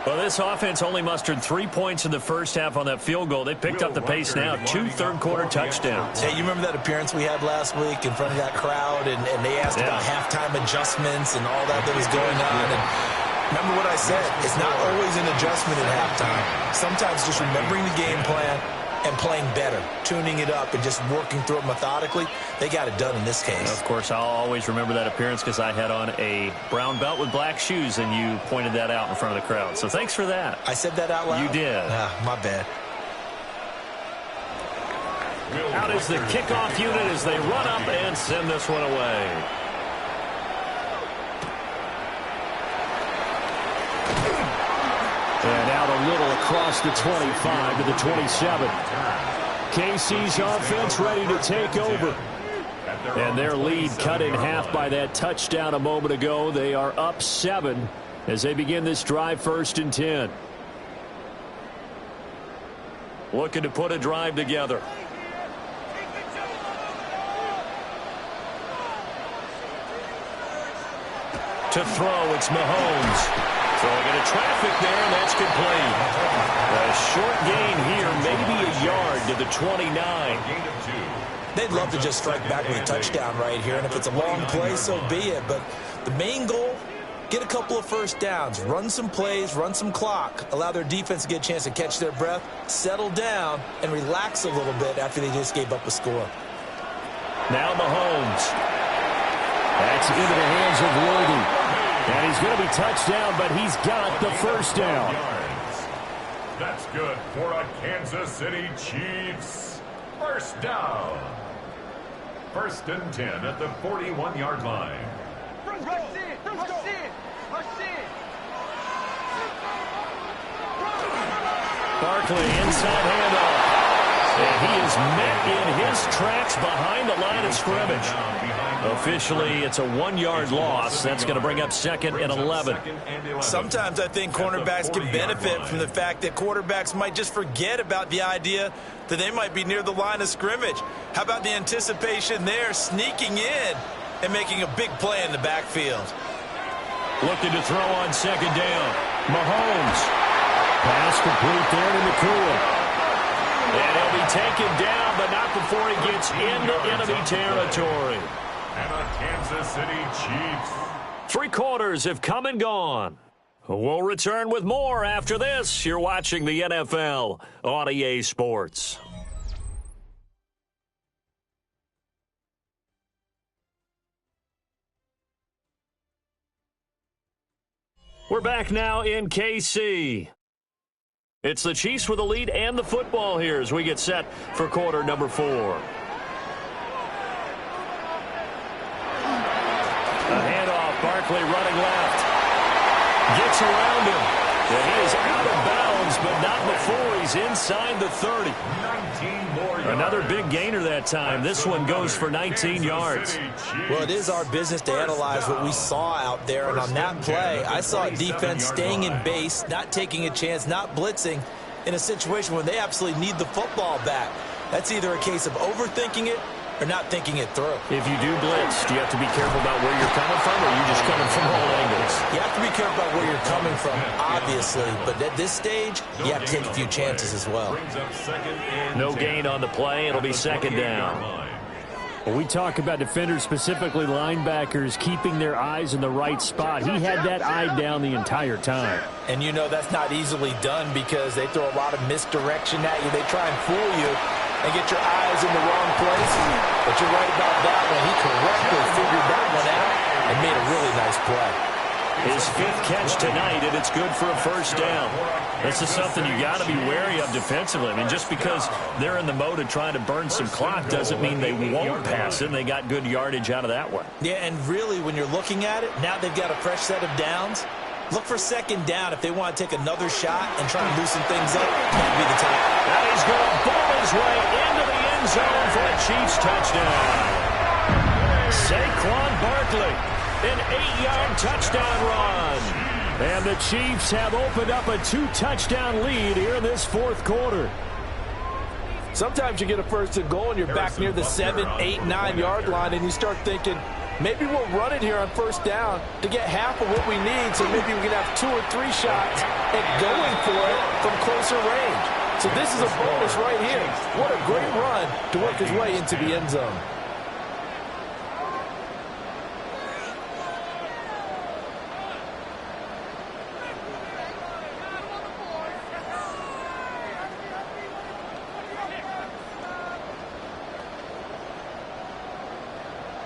Speaker 6: Well, this offense only mustered 3 points in the first half on that field goal. They picked up the pace now. 2 third-quarter touchdowns.
Speaker 8: Hey, you remember that appearance we had last week in front of that crowd, and they asked about halftime adjustments and all that was going on. And remember what I said. It's not always an adjustment at halftime. Sometimes just remembering the game plan and playing better, tuning it up and just working through it methodically. They got it done in this case.
Speaker 6: Of course, I'll always remember that appearance because I had on a brown belt with black shoes, and you pointed that out in front of the crowd. So thanks for that.
Speaker 8: I said that out loud?
Speaker 6: You did.
Speaker 8: My bad.
Speaker 6: Out is the kickoff unit as they run up and send this one away. And out a little across the 25 to the 27. KC's offense ready to take over. And their lead cut in half by that touchdown a moment ago. They are up 7 as they begin this drive 1st and 10. Looking to put a drive together. To throw, it's Mahomes. Throwing into traffic there, and that's complete. A short gain here, maybe a yard to the 29.
Speaker 8: They'd love to just strike back with a touchdown right here, and if it's a long play, so be it. But the main goal, get a couple of first downs, run some plays, run some clock, allow their defense to get a chance to catch their breath, settle down, and relax a little bit after they just gave up a score.
Speaker 6: Now Mahomes. That's into the hands of Worthy. And he's going to be touched down, but he's got the first down.
Speaker 2: That's good for a Kansas City Chiefs. First down. 1st and 10 at the 41-yard line.
Speaker 6: Barkley inside handoff. And he is met in his tracks behind the line of scrimmage. Officially, it's a 1-yard loss. That's going to bring up 2nd and 11.
Speaker 8: Sometimes I think cornerbacks can benefit from the fact that quarterbacks might just forget about the idea that they might be near the line of scrimmage. How about the anticipation there, sneaking in and making a big play in the backfield?
Speaker 6: Looking to throw on 2nd down. Mahomes. Pass complete there to McCool. And he'll be taken down, but not before he gets into enemy territory.
Speaker 2: And a Kansas City Chiefs.
Speaker 6: 3 quarters have come and gone. We'll return with more after this. You're watching the NFL on EA Sports. We're back now in KC. It's the Chiefs with the lead and the football here as we get set for quarter number 4. A handoff, Barkley running left. Gets around him. And he is out of bounds, but not before he's inside the 30.
Speaker 2: 19 more yards.
Speaker 6: Another big gainer that time. This one goes for 19 yards.
Speaker 8: Well, it is our business to analyze what we saw out there. And on that play, I saw a defense staying in base, not taking a chance, not blitzing in a situation where they absolutely need the football back. That's either a case of overthinking it or not thinking it through.
Speaker 6: If you do blitz, do you have to be careful about where you're coming from, or are you just coming from all angles?
Speaker 8: You have to be careful about where you're coming from, obviously. But at this stage, you have to take a few chances as well.
Speaker 6: No gain on the play. It'll be 2nd down.
Speaker 9: Well, we talk about defenders, specifically linebackers, keeping their eyes in the right spot. He had that eye down the entire time.
Speaker 8: And you know that's not easily done because they throw a lot of misdirection at you. They try and fool you and get your eyes in the wrong place. But you're right about that one. He correctly figured that one out and made a really nice play.
Speaker 6: His 5th catch tonight, and it's good for a first down. This is something you got to be wary of defensively. I mean, just because they're in the mode of trying to burn some clock doesn't mean they won't pass it. They got good yardage out of that one.
Speaker 7: Yeah, and really, when you're looking at it, now they've got a fresh set of downs. Look for second down if they want to take another shot and try and loosen things up. That'd be the time.
Speaker 6: Now he's going to ball his way into the end zone for a Chiefs touchdown. Saquon Barkley, an 8-yard touchdown run.
Speaker 9: And the Chiefs have opened up a 2-touchdown lead here in this 4th quarter.
Speaker 8: Sometimes you get a first and goal and you're back near the 7, 8, 9-yard line, and you start thinking, maybe we'll run it here on first down to get half of what we need, so maybe we can have 2 or 3 shots at going for it from closer range. So this is a bonus right here. What a great run to work his way into the end zone.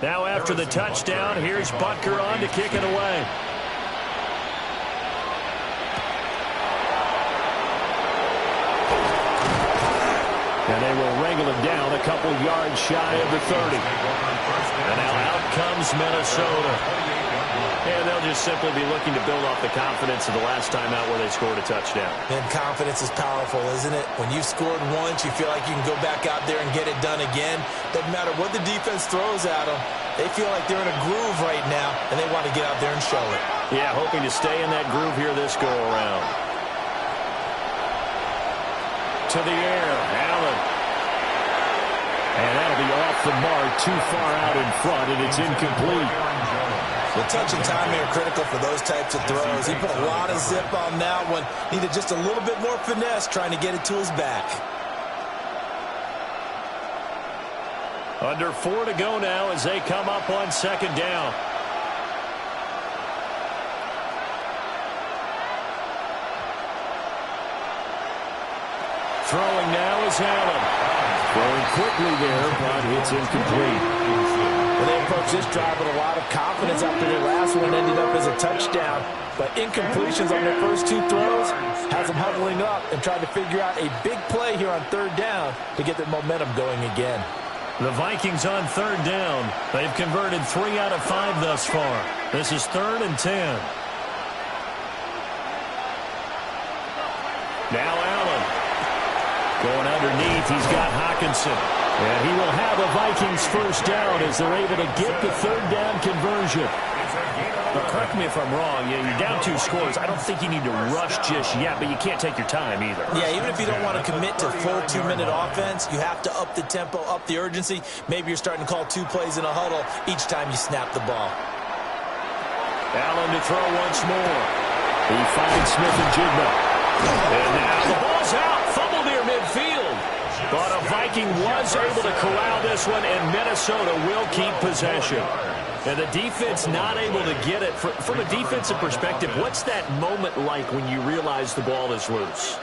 Speaker 6: Now after the touchdown, here's Butker on to kick it away. And they will wrangle it down a couple yards shy of the 30. And now out comes Minnesota. And they'll just simply be looking to build off the confidence of the last time out where they scored a touchdown.
Speaker 7: And confidence is powerful, isn't it? When you've scored once, you feel like you can go back out there and get it done again. Doesn't matter what the defense throws at them. They feel like they're in a groove right now, and they want to get out there and show it.
Speaker 6: Yeah, hoping to stay in that groove here this go-around. To the air, Allen. And that'll be off the mark, too far out in front, and it's incomplete.
Speaker 7: The touch and timing are critical for those types of throws. He put a lot of zip on that one. Needed just a little bit more finesse trying to get it to his back.
Speaker 6: Under 4 to go now as they come up on second down. Throwing now is Allen.
Speaker 9: Throwing quickly there, but it's incomplete.
Speaker 8: Well, they approached this drive with a lot of confidence after their last one ended up as a touchdown. But incompletions on their first 2 throws has them huddling up and trying to figure out a big play here on third down to get their momentum going again.
Speaker 6: The Vikings on third down. They've converted 3 out of 5 thus far. This is 3rd and 10. Now Allen. Going underneath, he's got Hockenson. And he will have a Vikings first down as they're able to get the third down conversion. Now, correct me if I'm wrong. Yeah, you're down 2 scores. I don't think you need to rush just yet, but you can't take your time either.
Speaker 7: Yeah, even if you don't want to commit to full 2-minute offense, you have to up the tempo, up the urgency. Maybe you're starting to call 2 plays in a huddle each time you snap the ball.
Speaker 6: Allen to throw once more. He finds Smith-Njigba. And now the ball's out. Fumble near midfield. But a Viking was able to corral this one, and Minnesota will keep possession. And the defense not able to get it. From a defensive perspective, what's that moment like when you realize the ball is loose?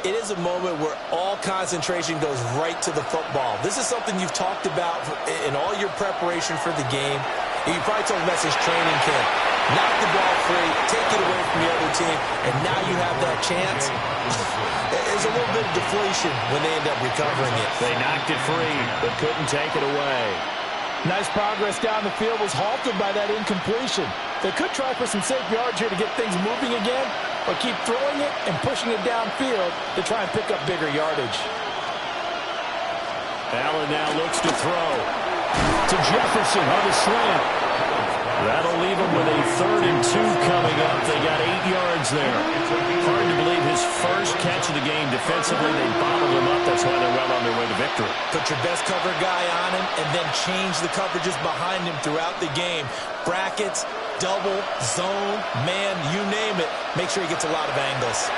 Speaker 7: It is a moment where all concentration goes right to the football. This is something you've talked about in all your preparation for the game. You probably told them that's his training camp. Knock the ball free, take it away from the other team, and now you have that chance. There's a little bit of deflation when they end up recovering it.
Speaker 6: They knocked it free, but couldn't take it away.
Speaker 8: Nice progress down the field was halted by that incompletion. They could try for some safe yards here to get things moving again, or keep throwing it and pushing it downfield to try and pick up bigger yardage.
Speaker 6: Allen now looks to throw to Jefferson on the slant. That'll leave them with a 3rd and 2 coming up. They got 8 yards there. Hard to believe his first catch of the game. Defensively, they bottled him up. That's why they're well on their way to victory.
Speaker 7: Put your best cover guy on him and then change the coverages behind him throughout the game. Brackets, double, zone, man, you name it. Make sure he gets a lot of angles.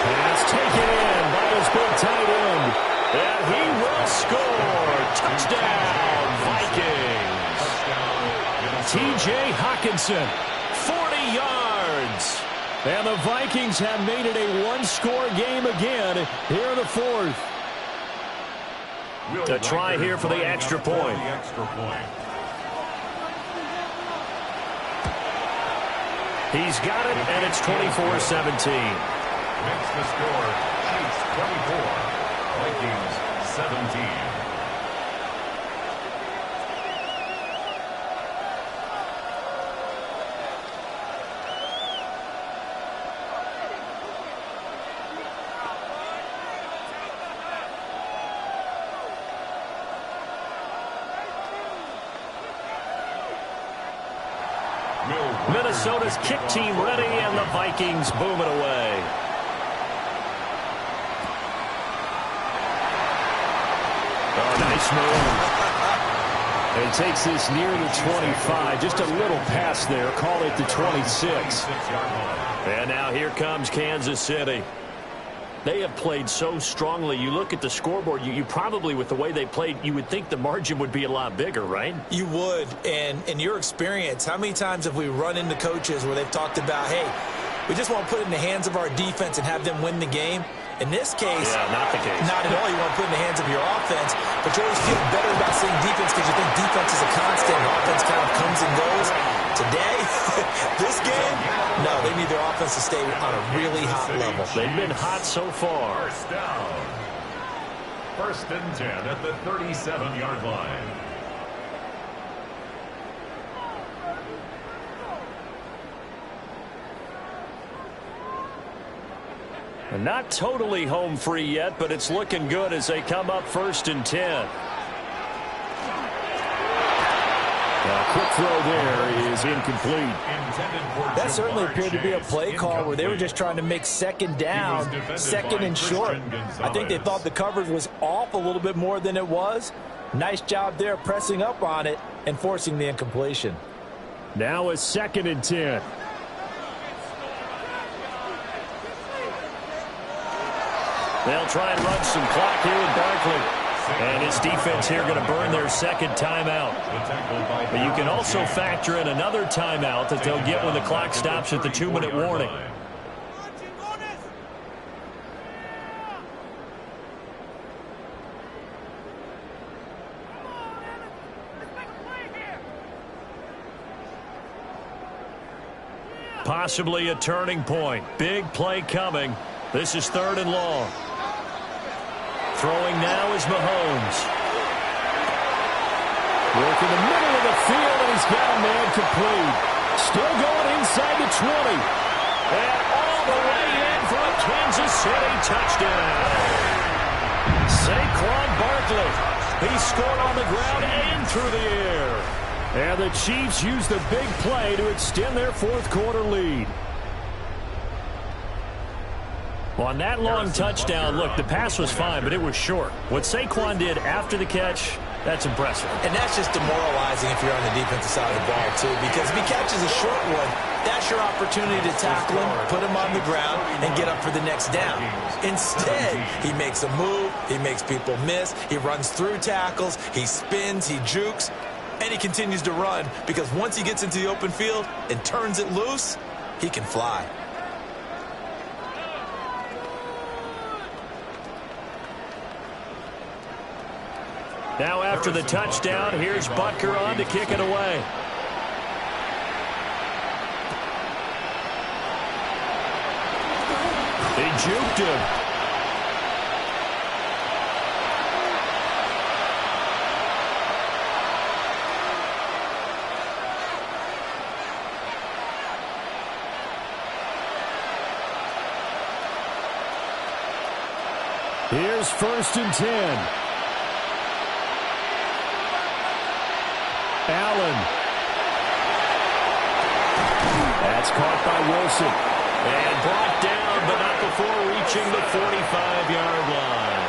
Speaker 6: Pass taken in by his big tight end. And he will score. Touchdown, Vikings. T.J. Hockenson, 40 yards.
Speaker 9: And the Vikings have made it a 1-score game again here in the 4th.
Speaker 6: A try here for the extra point. He's got it, and it's 24-17.
Speaker 2: Makes the score Chiefs 24, Vikings 17.
Speaker 6: Minnesota's kick team ready, and the Vikings boom it away. Oh, nice move.
Speaker 9: It takes this near the 25. Just a little pass there. Call it the 26.
Speaker 6: And now here comes Kansas City. They have played so strongly. You look at the scoreboard, you probably, with the way they played, you would think the margin would be a lot bigger, right?
Speaker 7: You would. And in your experience, how many times have we run into coaches where they've talked about, hey, we just want to put it in the hands of our defense and have them win the game? In this case,
Speaker 6: not the case.
Speaker 7: Not at all. You want to put it in the hands of your offense, but you always feel better about saying defense because you think defense is a constant and offense kind of comes and goes. Today, this game, no, they need their offense to stay on a really hot level.
Speaker 6: They've been hot so far.
Speaker 2: First down. 1st and 10 at the 37-yard line.
Speaker 6: Not totally home free yet, but it's looking good as they come up 1st and 10.
Speaker 9: Quick throw there is incomplete.
Speaker 7: That certainly appeared to be a play call where they were just trying to make second down, second and short. I think they thought the coverage was off a little bit more than it was. Nice job there pressing up on it and forcing the incompletion.
Speaker 9: Now a 2nd and 10.
Speaker 6: They'll try and run some clock here with Barkley. And his defense here going to burn their 2nd timeout. But you can also factor in another timeout that they'll get when the clock stops at the 2-minute warning. Possibly a turning point. Big play coming. This is 3rd and long. Throwing now is Mahomes.
Speaker 9: Work in the middle of the field, and he's got a man complete. Still going inside the 20.
Speaker 6: And all the way in for a Kansas City touchdown. Saquon Barkley. He scored on the ground and through the air.
Speaker 9: And the Chiefs use the big play to extend their 4th quarter lead.
Speaker 6: On that long touchdown, look, the pass was fine, but it was short. What Saquon did after the catch, that's impressive.
Speaker 7: And that's just demoralizing if you're on the defensive side of the ball, too, because if he catches a short one, that's your opportunity to tackle him, put him on the ground, and get up for the next down. Instead, he makes a move, he makes people miss, he runs through tackles, he spins, he jukes, and he continues to run because once he gets into the open field and turns it loose, he can fly.
Speaker 6: Now after the touchdown, here's Butker on to kick it away. He juked him.
Speaker 9: Here's 1st and 10. Allen. That's caught by Wilson.
Speaker 6: And brought down, but not before reaching the 45-yard line.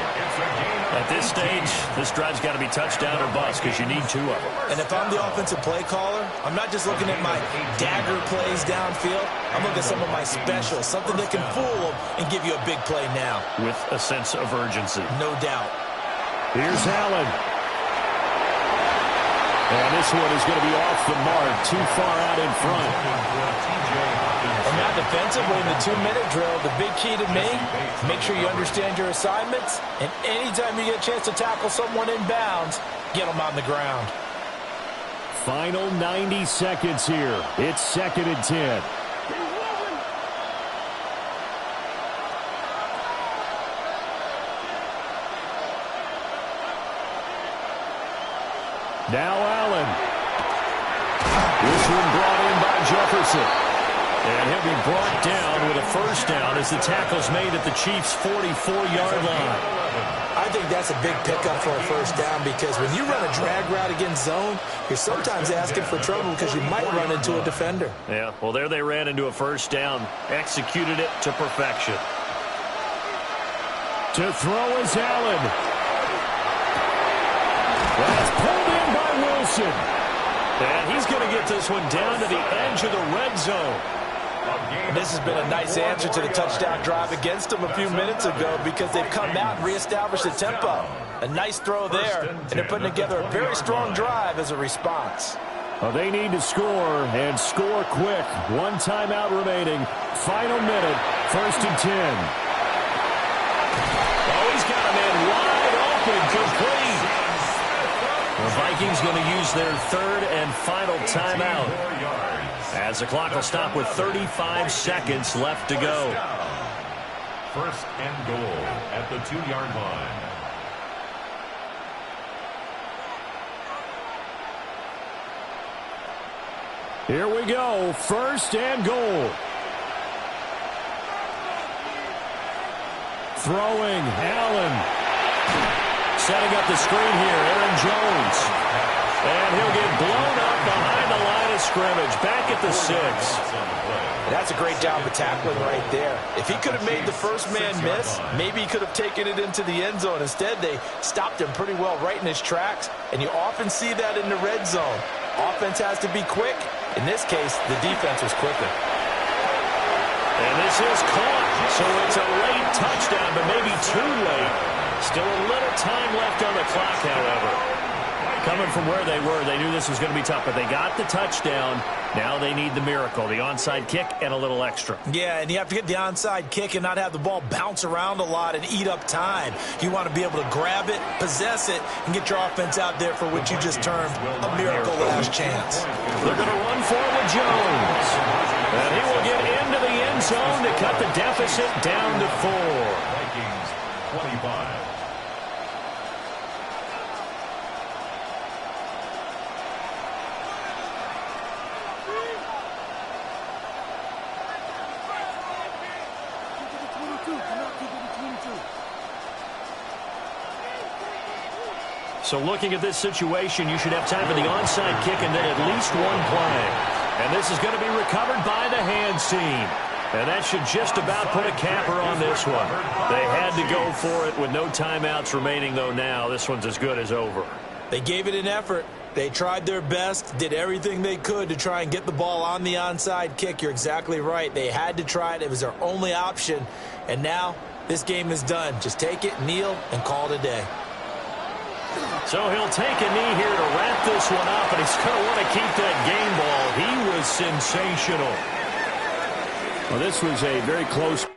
Speaker 6: At this stage, this drive's got to be touchdown or bust because you need 2 of them.
Speaker 7: And if I'm the offensive play caller, I'm not just looking at my dagger plays downfield. I'm looking at some of my specials, something that can fool them and give you a big play now.
Speaker 6: With a sense of urgency.
Speaker 7: No doubt.
Speaker 9: Here's Allen. And this one is going to be off the mark, too far out in front.
Speaker 7: And now defensively in the 2-minute drill, the big key to me, make sure you understand your assignments, and anytime you get a chance to tackle someone in bounds, get them on the ground.
Speaker 9: Final 90 seconds here. It's 2nd and 10. Now Allen. This one brought in by Jefferson. And he'll be brought down with a first down as the tackle's made at the Chiefs' 44-yard line.
Speaker 7: I think that's a big pickup for a first down because when you run a drag route against zone, you're sometimes asking for trouble because you might run into a defender.
Speaker 6: Yeah, well, there they ran into a first down. Executed it to perfection.
Speaker 9: To throw is Allen. That's pulled in by Wilson.
Speaker 6: And he's going to get this one down to the edge of the red zone.
Speaker 7: And this has been a nice answer to the touchdown drive against them a few minutes ago because they've come out and reestablished the tempo. A nice throw there, and they're putting together a very strong drive as a response.
Speaker 9: Well, they need to score, and score quick. One timeout remaining. Final minute, 1st and 10.
Speaker 6: Oh, he's got a man wide open, complete. The Vikings going to use their third and final timeout as the clock will stop with 35 seconds left to go.
Speaker 2: 1st and goal at the 2-yard line.
Speaker 9: Here we go, 1st and goal. Throwing, Allen.
Speaker 6: Setting up the screen here, Aaron Jones. And he'll get blown up behind the line of scrimmage, back at the 6.
Speaker 7: That's a great job of tackling right there. If he could have made the first man miss, maybe he could have taken it into the end zone. Instead, they stopped him pretty well right in his tracks, and you often see that in the red zone. Offense has to be quick. In this case, the defense was quicker.
Speaker 6: And this is caught, so it's a late touchdown, but maybe too late. Still a little time left on the clock, however. Coming from where they were, they knew this was going to be tough, but they got the touchdown. Now they need the miracle, the onside kick and a little extra.
Speaker 7: Yeah, and you have to get the onside kick and not have the ball bounce around a lot and eat up time. You want to be able to grab it, possess it, and get your offense out there for what you just termed a miracle last chance.
Speaker 6: They're going to run forward Jones. And he will get into the end zone to cut the deficit down to 4.
Speaker 2: Vikings 25.
Speaker 6: So looking at this situation, you should have time for the onside kick and then at least one play. And this is going to be recovered by the hands team. And that should just about put a capper on this one. They had to go for it with no timeouts remaining, though now this one's as good as over.
Speaker 7: They gave it an effort. They tried their best, did everything they could to try and get the ball on the onside kick. You're exactly right. They had to try it. It was their only option. And now this game is done. Just take it, kneel, and call it a day.
Speaker 6: So he'll take a knee here to wrap this one up, and he's going to want to keep that game ball. He was sensational.
Speaker 9: Well, this was a very close.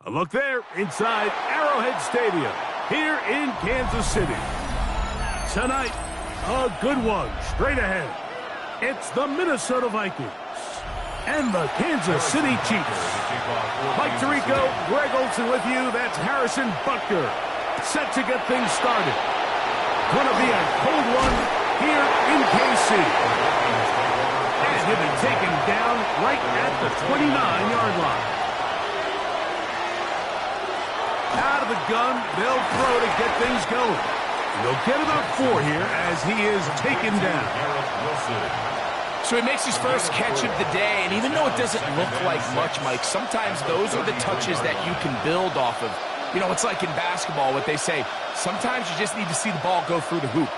Speaker 1: A look there inside Arrowhead Stadium here in Kansas City. Tonight, a good one straight ahead. It's the Minnesota Vikings and the Kansas City Chiefs. Mike Tirico, Greg Olsen with you. That's Harrison Butker. Set to get things started. Going to be a cold one here in KC. And he'll be taken down right at the 29-yard line. Out of the gun, they'll throw to get things going. They'll get about 4 here as he is taken down.
Speaker 3: So he makes his first catch of the day, and even though it doesn't look like much, Mike, sometimes those are the touches that you can build off of. You know, it's like in basketball, what they say, sometimes you just need to see the ball go through the hoop.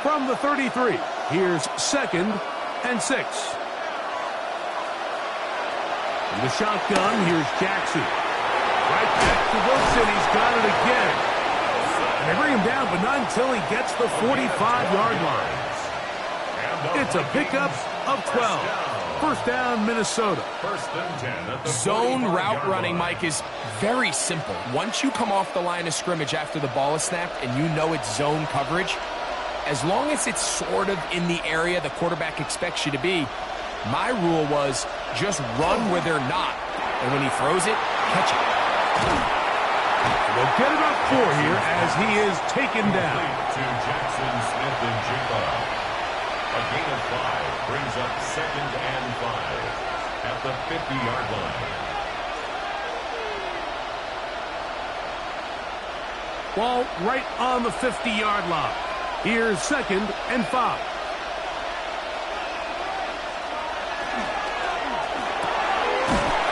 Speaker 1: From the 33, here's 2nd and 6. In the shotgun, here's Jackson. Right back to Wilson. He's got it again. And they bring him down, but not until he gets the 45-yard line. It's a pickup of 12. First down, Minnesota.
Speaker 3: Zone route running, Mike, is very simple. Once you come off the line of scrimmage after the ball is snapped and you know it's zone coverage, as long as it's sort of in the area the quarterback expects you to be, my rule was just run where they're not. And when he throws it, catch it.
Speaker 1: They'll get about 4 here as he is taken down.
Speaker 2: To Jackson Smith-Njigba. A gain of 5 brings up 2nd and 5 at the 50-yard line.
Speaker 1: Ball right on the 50-yard line. Here's 2nd and 5.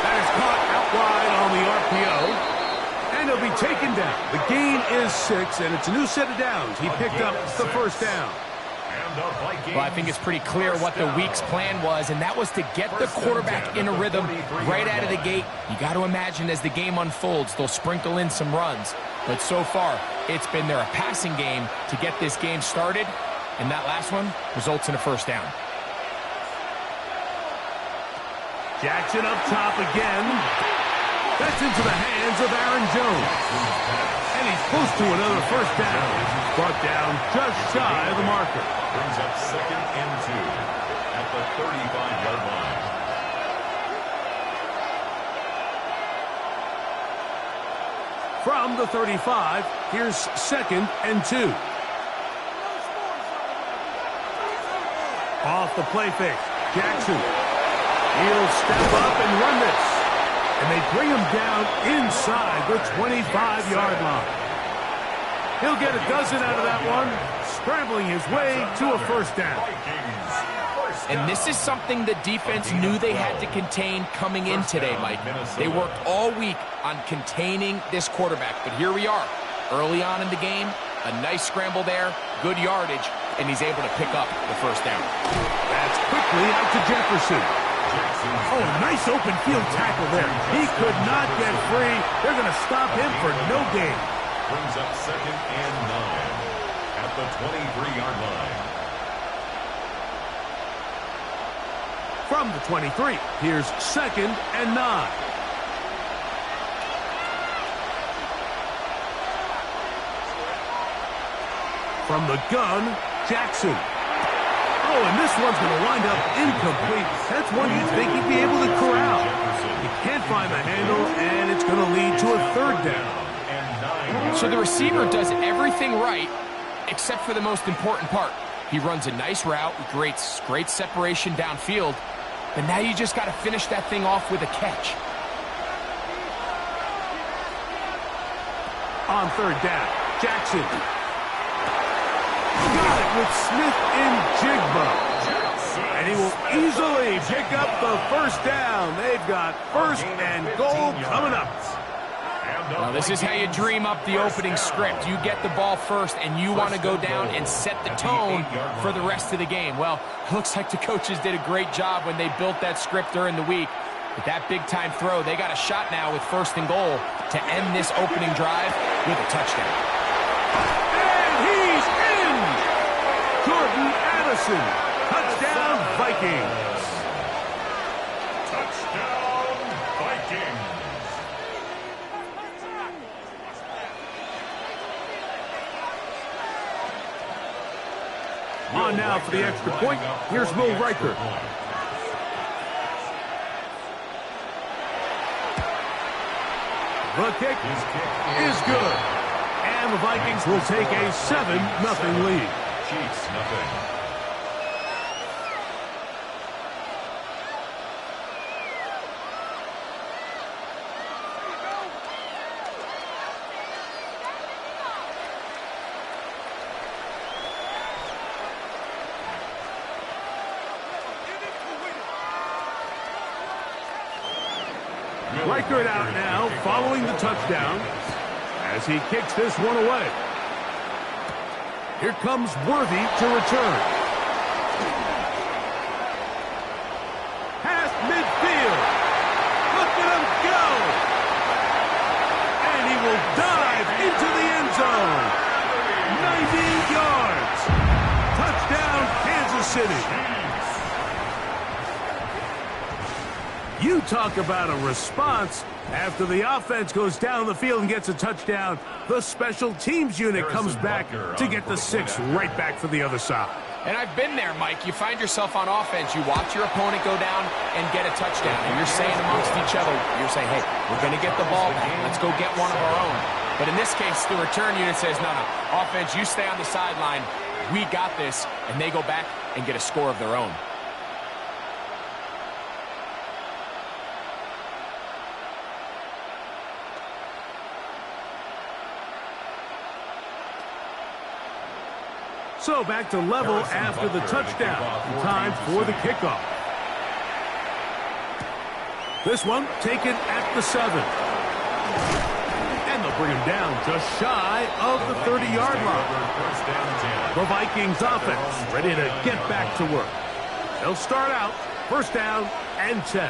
Speaker 1: That is caught out wide on the RPO. And he'll be taken down. The gain is 6, and it's a new set of downs. He picked up the first down.
Speaker 3: Well, I think it's pretty clear what the week's plan was, and that was to get the quarterback in a rhythm right out of the gate. You got to imagine as the game unfolds, they'll sprinkle in some runs. But so far, it's been a passing game to get this game started, and that last one results in a first down.
Speaker 1: Jackson up top again. That's into the hands of Aaron Jones. And he's close to another first down. Brought down just shy of the marker.
Speaker 2: Brings up 2nd and 2 at the 35-yard line.
Speaker 1: From the 35, here's 2nd and 2. Off the play fake. Jackson. He'll step up and run this. And they bring him down inside the 25-yard line. He'll get a dozen out of that one, scrambling his way to a first down.
Speaker 3: And this is something the defense knew they had to contain coming in today, Mike. They worked all week on containing this quarterback. But here we are, early on in the game, a nice scramble there, good yardage, and he's able to pick up the first down.
Speaker 1: That's quickly out to Jefferson. Oh, nice open field tackle there. He could not get free. They're going to stop him for no gain.
Speaker 2: Brings up 2nd and 9 at the 23-yard line.
Speaker 1: From the 23, here's 2nd and 9. From the gun, Jackson. Oh, and this one's going to wind up incomplete. That's one you'd think he'd be able to corral. He can't find the handle, and it's going to lead to a third down.
Speaker 3: So the receiver does everything right, except for the most important part. He runs a nice route, great separation downfield, but now you just got to finish that thing off with a catch.
Speaker 1: On third down, Jackson. Got it with Smith-Njigba. And he will easily pick up the first down. They've got 1st and goal coming up.
Speaker 3: Well, this is how you dream up the opening script. You get the ball first, and you want to go down and set the tone for the rest of the game. Well, looks like the coaches did a great job when they built that script during the week. With that big-time throw, they got a shot now with 1st and goal to end this opening drive with a touchdown.
Speaker 1: And he's in! Jordan Addison, touchdown Vikings!
Speaker 2: Touchdown, Vikings!
Speaker 1: On now for the extra point, here's Will Riker. The kick is good. And the Vikings will take a 7-0 lead.
Speaker 2: Chiefs, nothing.
Speaker 1: Reichert out now, following the touchdown, as he kicks this one away. Here comes Worthy to return. Past midfield. Look at him go! And he will dive into the end zone. 90 yards. Touchdown, Kansas City. You talk about a response. After the offense goes down the field and gets a touchdown, the special teams unit comes back to get the 6 right back for the other side.
Speaker 3: And I've been there, Mike. You find yourself on offense. You watch your opponent go down and get a touchdown. And you're saying amongst each other, you're saying, hey, we're going to get the ball back. Let's go get one of our own. But in this case, the return unit says, no, offense, you stay on the sideline. We got this. And they go back and get a score of their own.
Speaker 1: So back to level after the touchdown. Time for the kickoff. This one taken at the 7. And they'll bring him down just shy of the 30-yard line. The Vikings offense ready to get back to work. They'll start out 1st down and 10.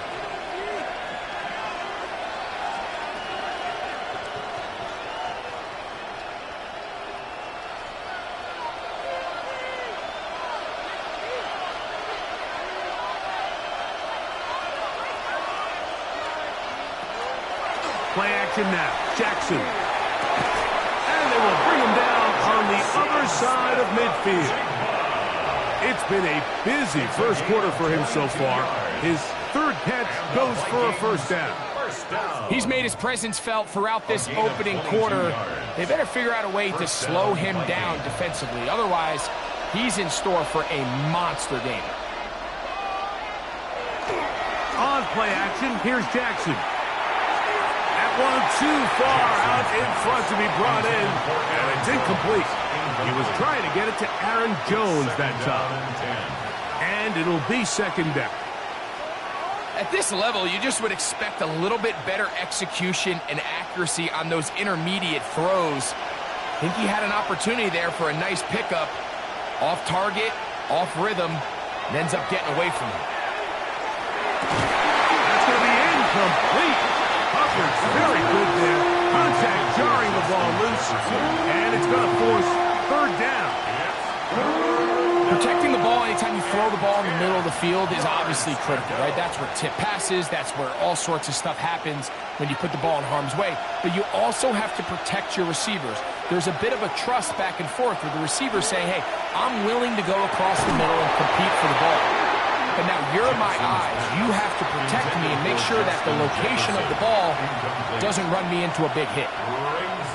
Speaker 1: Play action now. Jackson. And they will bring him down on the other side of midfield. It's been a busy first quarter for him so far. His 3rd catch goes for a 1st down.
Speaker 3: He's made his presence felt throughout this opening quarter. They better figure out a way to slow him down defensively. Otherwise, he's in store for a monster game.
Speaker 1: On play action, here's Jackson. One too far out in front to be brought in, and it's incomplete. He was trying to get it to Aaron Jones that time. And it'll be 2nd down.
Speaker 3: At this level, you just would expect a little bit better execution and accuracy on those intermediate throws. I think he had an opportunity there for a nice pickup. Off target, off rhythm, and ends up getting away from him.
Speaker 1: That's going to be incomplete. Hubbard's very good there. Contact jarring the ball loose. And it's going to force 3rd down.
Speaker 3: Protecting the ball anytime you throw the ball in the middle of the field is obviously critical, right? That's where tip passes. That's where all sorts of stuff happens when you put the ball in harm's way. But you also have to protect your receivers. There's a bit of a trust back and forth where the receivers say, hey, I'm willing to go across the middle and compete for the ball. But now you're my eyes. You have to protect me and make sure that the location of the ball doesn't run me into a big hit.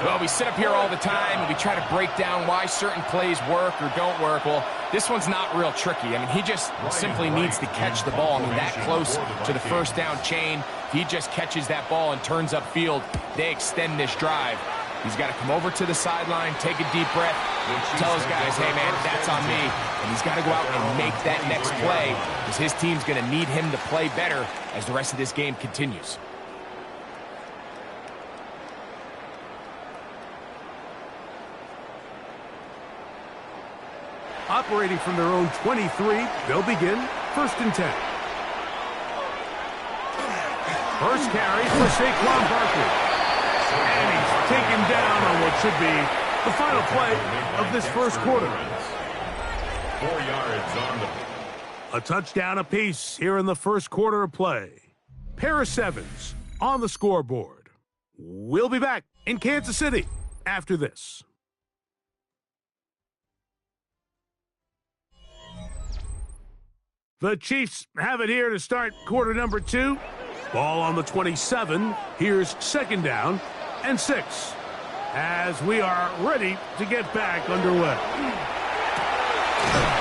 Speaker 3: Well, we sit up here all the time and we try to break down why certain plays work or don't work. Well, this one's not real tricky. I mean, he just simply needs to catch the ball. I mean, that close to the 1st down chain, if he just catches that ball and turns upfield, they extend this drive. He's got to come over to the sideline, take a deep breath, tell his guys, hey, man, that's on me. And he's got to go out and make that next play because his team's going to need him to play better as the rest of this game continues.
Speaker 1: Operating from their own 23, they'll begin 1st and 10. First carry for Saquon Barkley. And he's taken down on what should be the final play of this first quarter.
Speaker 2: 4 yards on the...
Speaker 1: A touchdown apiece here in the first quarter of play. Pair of sevens on the scoreboard. We'll be back in Kansas City after this. The Chiefs have it here to start quarter number 2. Ball on the 27. Here's 2nd down and 6 as we are ready to get back underway.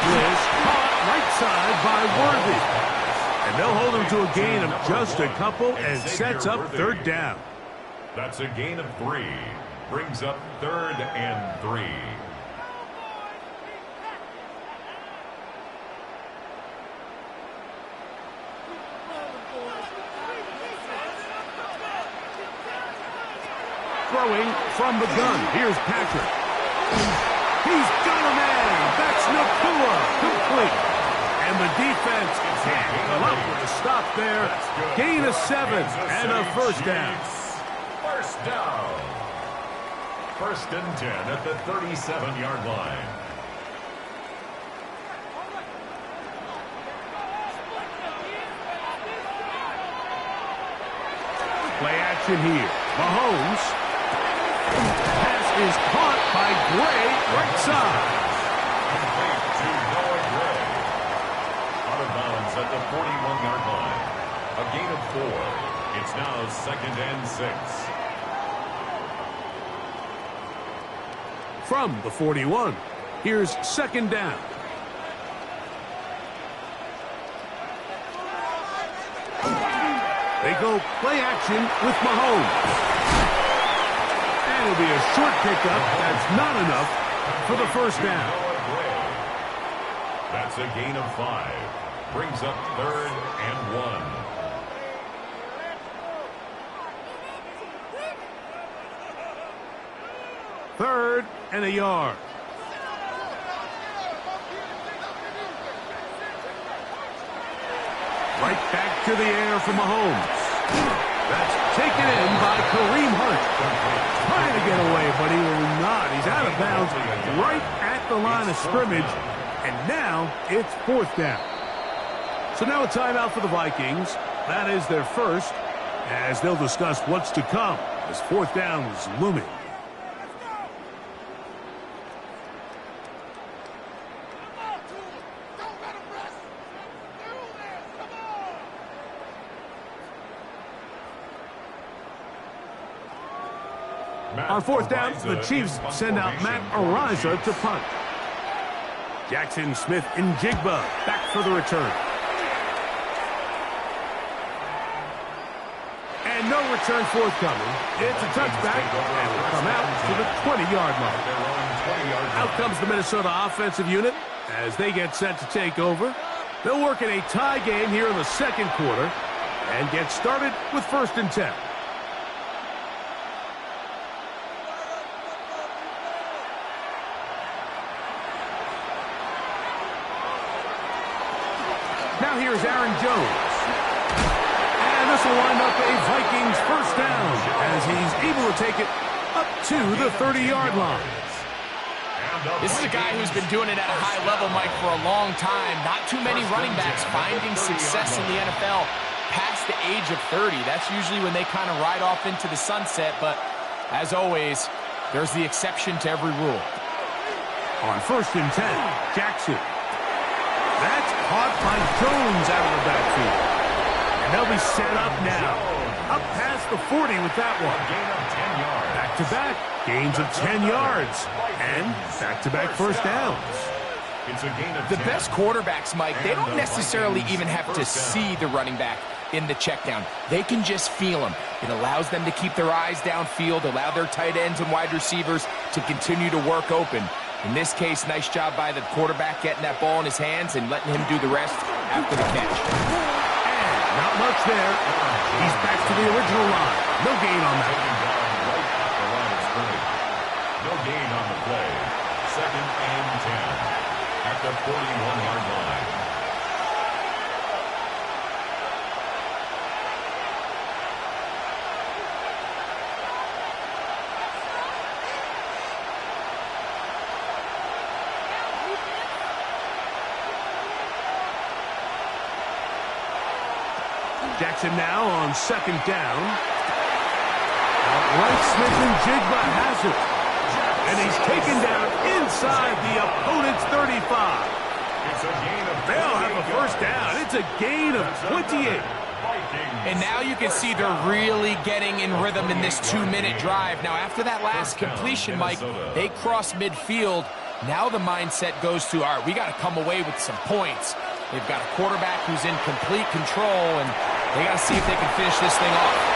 Speaker 1: Bliss caught right side by Worthy. And they'll hold him to a gain of just a couple and sets up 3rd down.
Speaker 2: That's a gain of 3. Brings up 3rd and 3.
Speaker 1: Throwing from the gun. Here's Patrick. He's got a man. That's Nacua. Complete. And the defense can't come up with a stop there. Gain of 7 and a 1st down.
Speaker 2: 1st down. 1st and 10 at the 37-yard line.
Speaker 1: Play action here. Mahomes. Pass is caught by Gray, right side.
Speaker 2: Complete to Noah Gray. Out of bounds at the 41-yard line. A gain of 4. It's now 2nd and 6.
Speaker 1: From the 41, here's 2nd down. They go play action with Mahomes. And it'll be a short pickup. That's not enough for the 1st down.
Speaker 2: That's a gain of 5. Brings up 3rd and 1.
Speaker 1: Third and a yard. Right back to the air for Mahomes. That's taken in by Kareem Hunt. Trying to get away, but he will not. He's out of bounds right at the line of scrimmage. And now it's 4th down. So now a timeout for the Vikings. That is their first, as they'll discuss what's to come as 4th down is looming. On 4th down, the Chiefs send out Matt Araiza to punt. Jackson Smith-Njigba back for the return. And no return forthcoming. It's a touchback, and will come out to the 20-yard line. Out comes the Minnesota offensive unit as they get set to take over. They'll work in a tie game here in the 2nd quarter and get started with 1st and 10. Now here's Aaron Jones. And this will wind up a Vikings 1st down as he's able to take it up to the 30-yard line.
Speaker 3: This is a guy who's been doing it at a high level, Mike, for a long time. Not too many running backs finding success in the NFL past the age of 30. That's usually when they kind of ride off into the sunset. But as always, there's the exception to every rule.
Speaker 1: On 1st and 10, Jackson. That's caught by Jones out of the backfield. And they'll be set up now. Up past the 40 with that one.
Speaker 2: Gain of 10 yards.
Speaker 1: Back-to-back gains of 10 yards. And back-to-back 1st downs.
Speaker 2: It's a gain of 10.
Speaker 3: The best quarterbacks, Mike, they don't necessarily even have to see the running back in the check down. They can just feel him. It allows them to keep their eyes downfield, allow their tight ends and wide receivers to continue to work open. In this case, nice job by the quarterback getting that ball in his hands and letting him do the rest after the catch.
Speaker 1: And not much there. He's back to the original line. No gain on that.
Speaker 2: Right at the line of scrimmage. No gain on the play. 2nd and 10. At the the 41-yard line.
Speaker 1: Jackson now on second down. Right smitten jig by Hazard. And he's taken down inside the opponent's 35.
Speaker 2: It's a gain of
Speaker 1: They'll have a first down. It's a gain of 28.
Speaker 3: And now you can see they're really getting in rhythm in this 2-minute drive. Now, after that last completion, Mike, they cross midfield. Now the mindset goes to, all right, we got to come away with some points. They've got a quarterback who's in complete control, and they got to see if they can finish this thing off.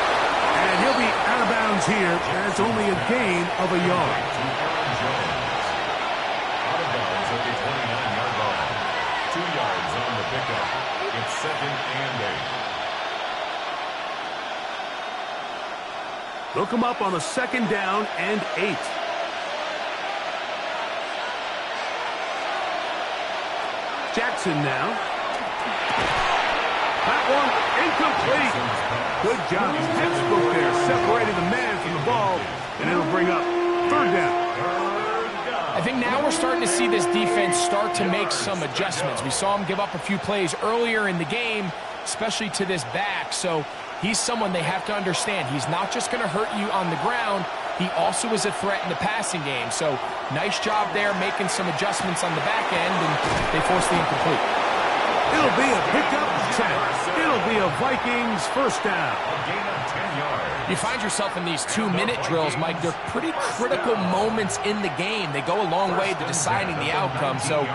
Speaker 1: And he'll be out of bounds here. That's only a gain of a yard.
Speaker 2: Out of bounds at the 29-yard line. 2 yards on the pickup. It's 2nd and 8.
Speaker 1: They'll come up on a 2nd down and 8. Jackson now. That one incomplete. Good job. Textbook there, separating the man from the ball, and it'll bring up 3rd down.
Speaker 3: I think now we're starting to see this defense start to make some adjustments. We saw him give up a few plays earlier in the game, especially to this back. So he's someone they have to understand. He's not just going to hurt you on the ground. He also is a threat in the passing game. So nice job there making some adjustments on the back end, and they forced the incomplete.
Speaker 1: It'll be a pickup 10. It'll be a Vikings first down.
Speaker 2: A gain of 10 yards.
Speaker 3: You find yourself in these 2-minute drills, Mike. They're pretty critical moments in the game. They go a long way to deciding the outcome. So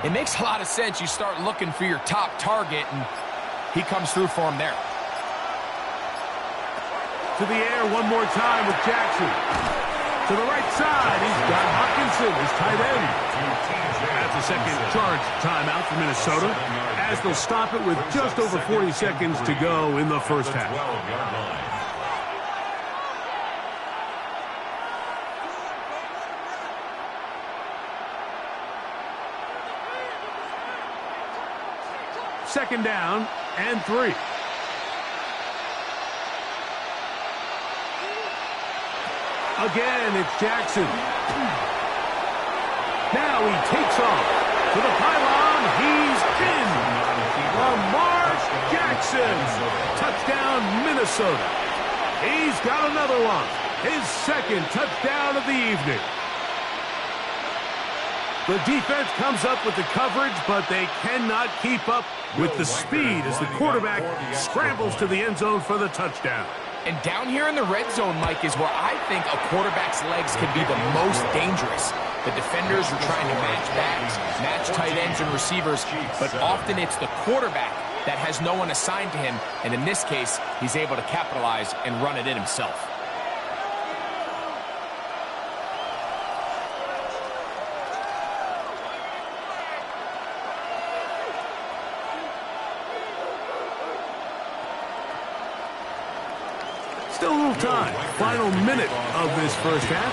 Speaker 3: it makes a lot of sense. You start looking for your top target, and he comes through for him there.
Speaker 1: To the air one more time with Jackson. To the right side, he's got Hockenson, his tight end. That's a second charge timeout for Minnesota, as they'll stop it with just over 40 seconds to go in the first half.
Speaker 2: 12-yard line.
Speaker 1: Second down and 3. Again, it's Jackson. Now he takes off to the pylon. He's in. Lamar Jackson. Touchdown, Minnesota. He's got another one. His 2nd touchdown of the evening. The defense comes up with the coverage, but they cannot keep up with the speed as the quarterback scrambles to the end zone for the touchdown.
Speaker 3: And down here in the red zone, Mike, is where I think a quarterback's legs can be the most dangerous. The defenders are trying to match backs, match tight ends and receivers, but often it's the quarterback that has no one assigned to him, and in this case, he's able to capitalize and run it in himself.
Speaker 1: Still a little time. Final minute of this first half.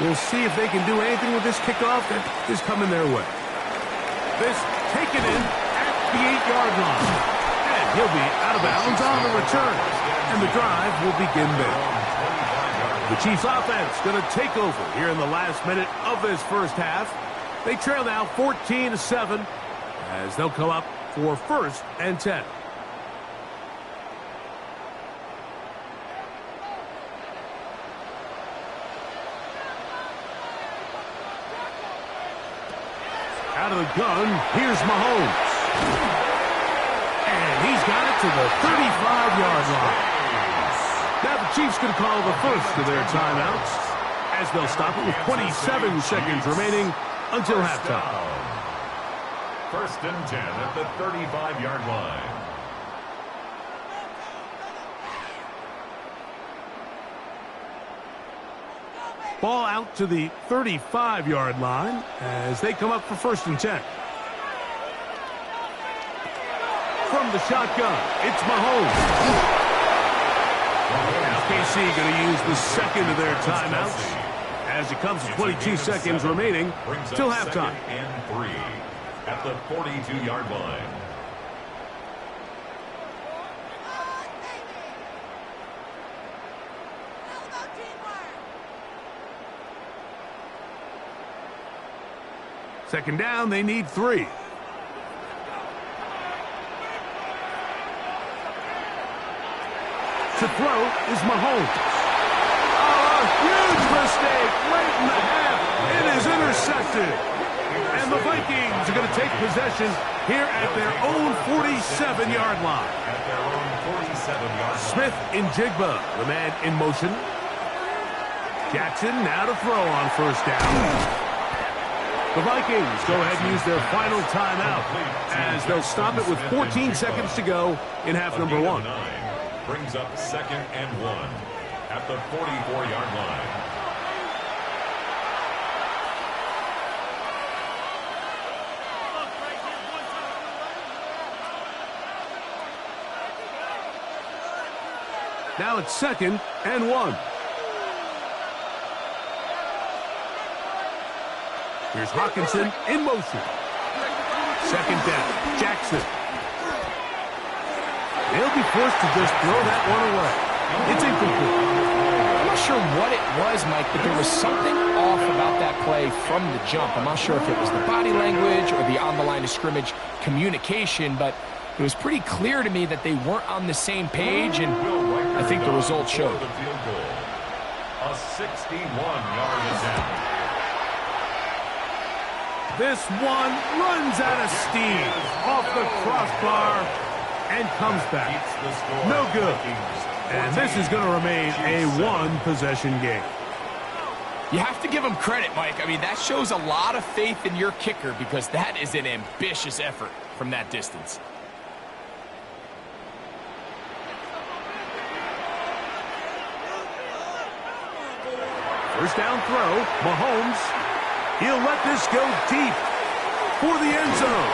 Speaker 1: We'll see if they can do anything with this kickoff that is coming their way. This taken in at the 8-yard line. And he'll be out of bounds on the return. And the drive will begin there. The Chiefs offense going to take over here in the last minute of this first half. They trail now 14-7 as they'll come up for 1st and 10. Out of the gun, here's Mahomes. And he's got it to the 35-yard line. Now the Chiefs can call the first of their timeouts as they'll stop it with 27 seconds remaining until halftime.
Speaker 2: 1st and 10 at the 35-yard line.
Speaker 1: Ball out to the 35-yard line as they come up for 1st and 10. From the shotgun, it's Mahomes. Now KC going to use the 2nd of their timeouts as it comes to 22 seconds remaining till halftime.
Speaker 2: And 3. at the 42-yard line.
Speaker 1: Second down, they need 3. To throw is Mahomes. Oh, a huge mistake late in the half. It is intercepted. And the Vikings are going to take possession here at their own 47-yard line.
Speaker 2: At their own 47-yard line.
Speaker 1: Smith in Jigba, the man in motion. Jackson now to throw on first down. The Vikings go ahead and use their final timeout as they'll stop it with 14 seconds to go in half number 1.
Speaker 2: Brings up 2nd and 1 at the 44-yard line.
Speaker 1: Now it's 2nd and 1. Here's Hawkinson in motion. Second down, Jackson. They'll be forced to just throw that one away. It's incomplete.
Speaker 3: I'm not sure what it was, Mike, but there was something off about that play from the jump. I'm not sure if it was the body language or the on-the-line of scrimmage communication, but it was pretty clear to me that they weren't on the same page, and I think the result showed.
Speaker 2: A 61-yard attempt.
Speaker 1: This one runs out of steam off the crossbar and comes back. No good. And this is going to remain a one-possession game.
Speaker 3: You have to give him credit, Mike. I mean, that shows a lot of faith in your kicker because that is an ambitious effort from that distance.
Speaker 1: First down throw, Mahomes. He'll let this go deep for the end zone.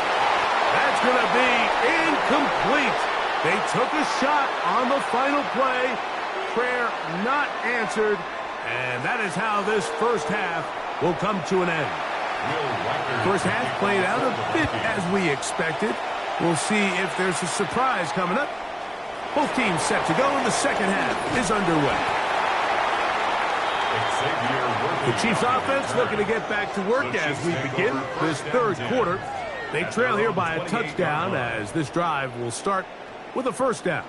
Speaker 1: That's going to be incomplete. They took a shot on the final play. Prayer not answered. And that is how this first half will come to an end. First half played out a bit as we expected. We'll see if there's a surprise coming up. Both teams set to go, and the second half is underway. The Chiefs offense looking to get back to work as we begin this third quarter. They trail here by a touchdown as this drive will start with a first down.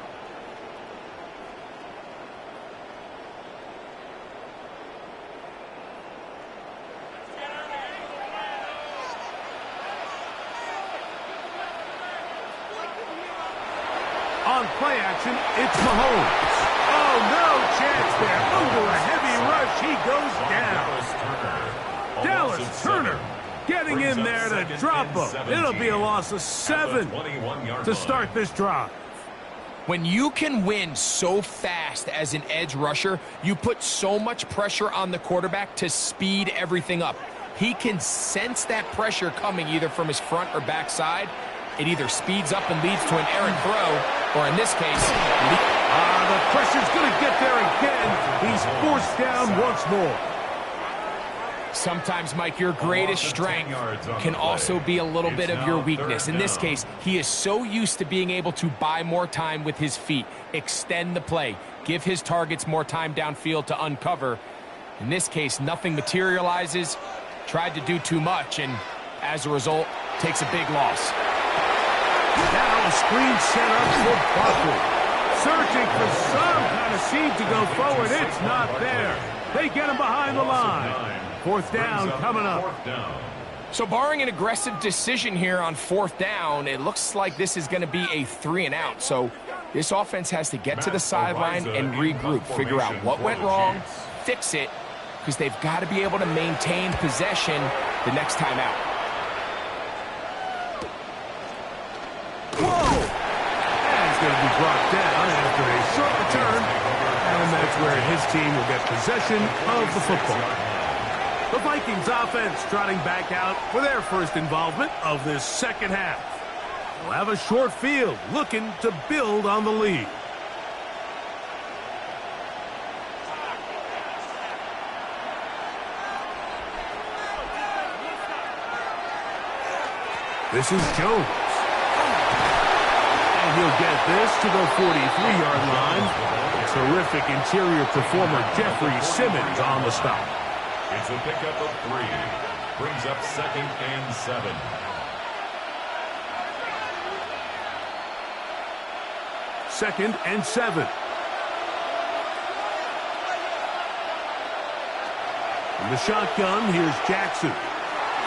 Speaker 1: On play action, it's Mahomes. Oh, no chance there. Over a heavy rush, he goes down. Dallas Turner getting in there to drop him. It'll be a loss of 7 to start this drive.
Speaker 3: When you can win so fast as an edge rusher, you put so much pressure on the quarterback to speed everything up. He can sense that pressure coming either from his front or back side. It either speeds up and leads to an errant throw, or in this case,
Speaker 1: the pressure's going to get there again. He's forced down once more.
Speaker 3: Sometimes, Mike, your greatest strength can also be a little bit of your weakness. In this case, he is so used to being able to buy more time with his feet, extend the play, give his targets more time downfield to uncover. In this case, nothing materializes, tried to do too much, and as a result, takes a big loss.
Speaker 1: Now a screen set up for Barkley. Searching for some kind of seed to go forward. It's not there. They get him behind the line. Fourth down coming up.
Speaker 3: So barring an aggressive decision here on fourth down, it looks like this is going to be a 3-and-out. So this offense has to get to the sideline and regroup, figure out what went wrong, fix it, because they've got to be able to maintain possession the next time out.
Speaker 1: Whoa! And he's going to be brought down after a short return, and that's where his team will get possession of the football. The Vikings offense trotting back out for their first involvement of this second half. They'll have a short field looking to build on the lead. This is Jones. And he'll get this to the 43-yard line. Terrific interior performer Jeffrey Simmons on the stop.
Speaker 2: It's a pickup of 3. Brings up 2nd and 7.
Speaker 1: Second and 7. In the shotgun, here's Jackson.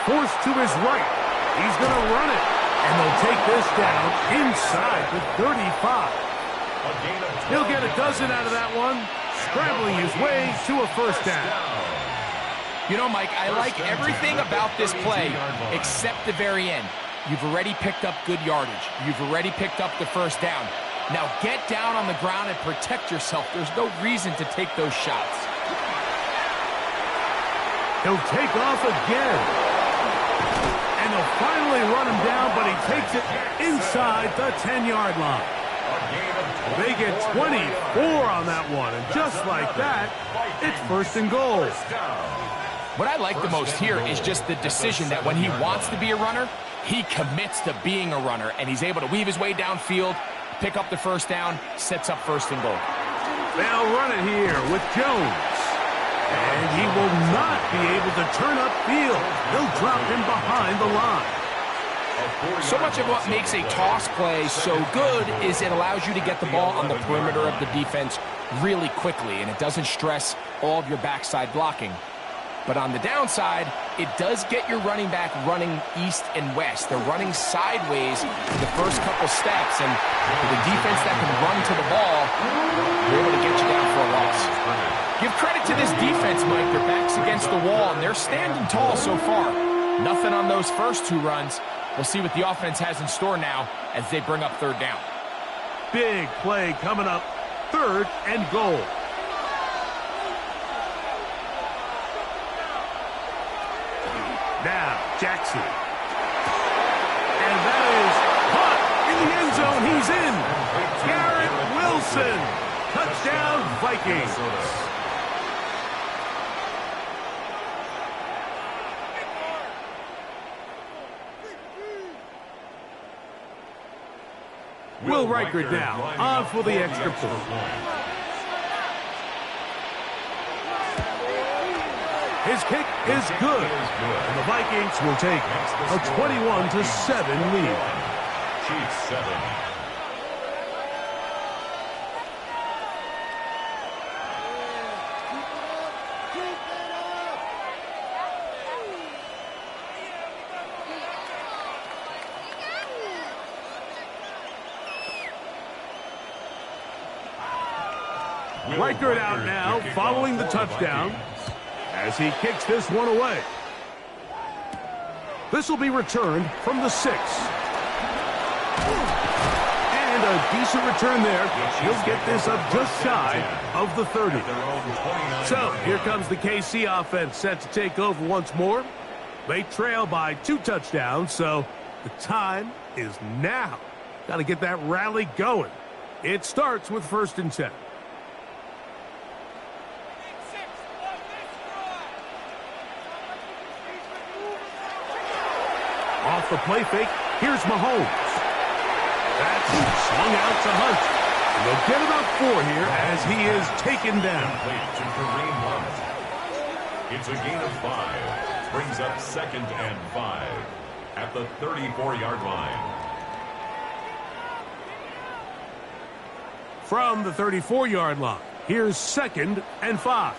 Speaker 1: Forced to his right. He's going to run it. And they'll take this down inside the 35. He'll get a dozen out of that one, scrambling his way to a first down.
Speaker 3: You know, Mike, I like everything about this play except the very end. You've already picked up good yardage. You've already picked up the first down. Now get down on the ground and protect yourself. There's no reason to take those shots.
Speaker 1: He'll take off again. And they'll finally run him down, but he takes it inside the 10-yard line. They get 24 on that one, and just like that, it's 1st and goal.
Speaker 3: What I like the most here is just the decision that when he wants to be a runner, he commits to being a runner, and he's able to weave his way downfield, pick up the first down, sets up 1st and goal.
Speaker 1: They'll run it here with Jones. And he will not be able to turn upfield. They'll drop him behind the line.
Speaker 3: So much of what makes a toss play so good is it allows you to get the ball on the perimeter of the defense really quickly, and it doesn't stress all of your backside blocking. But on the downside, it does get your running back running east and west. They're running sideways the first couple steps, and with a defense that can run to the ball, they're able to get you down for a loss. Give credit to this defense, Mike. Their back's against the wall, and they're standing tall so far. Nothing on those first 2 runs. We'll see what the offense has in store now as they bring up 3rd down.
Speaker 1: Big play coming up. 3rd and goal. Now, Jackson. And that is caught in the end zone. He's in. Garrett Wilson. Touchdown, Vikings. Will Riker now on for the extra point. His kick is good. And the Vikings will take a 21-7 lead.
Speaker 2: Chiefs 7.
Speaker 1: Reichert out now following the touchdown as he kicks this one away. This will be returned from the 6. And a decent return there. He'll get this up just shy of the 30. So here comes the KC offense set to take over once more. They trail by 2 touchdowns, so the time is now. Got to get that rally going. It starts with 1st and 10. Off the play fake, here's Mahomes. That's swung out to Hunt. And they'll get about 4 here as he is taken down.
Speaker 2: To Kareem Hunt. It's a gain of 5. Brings up 2nd and 5 at the 34-yard line.
Speaker 1: From the 34-yard line, here's 2nd and 5.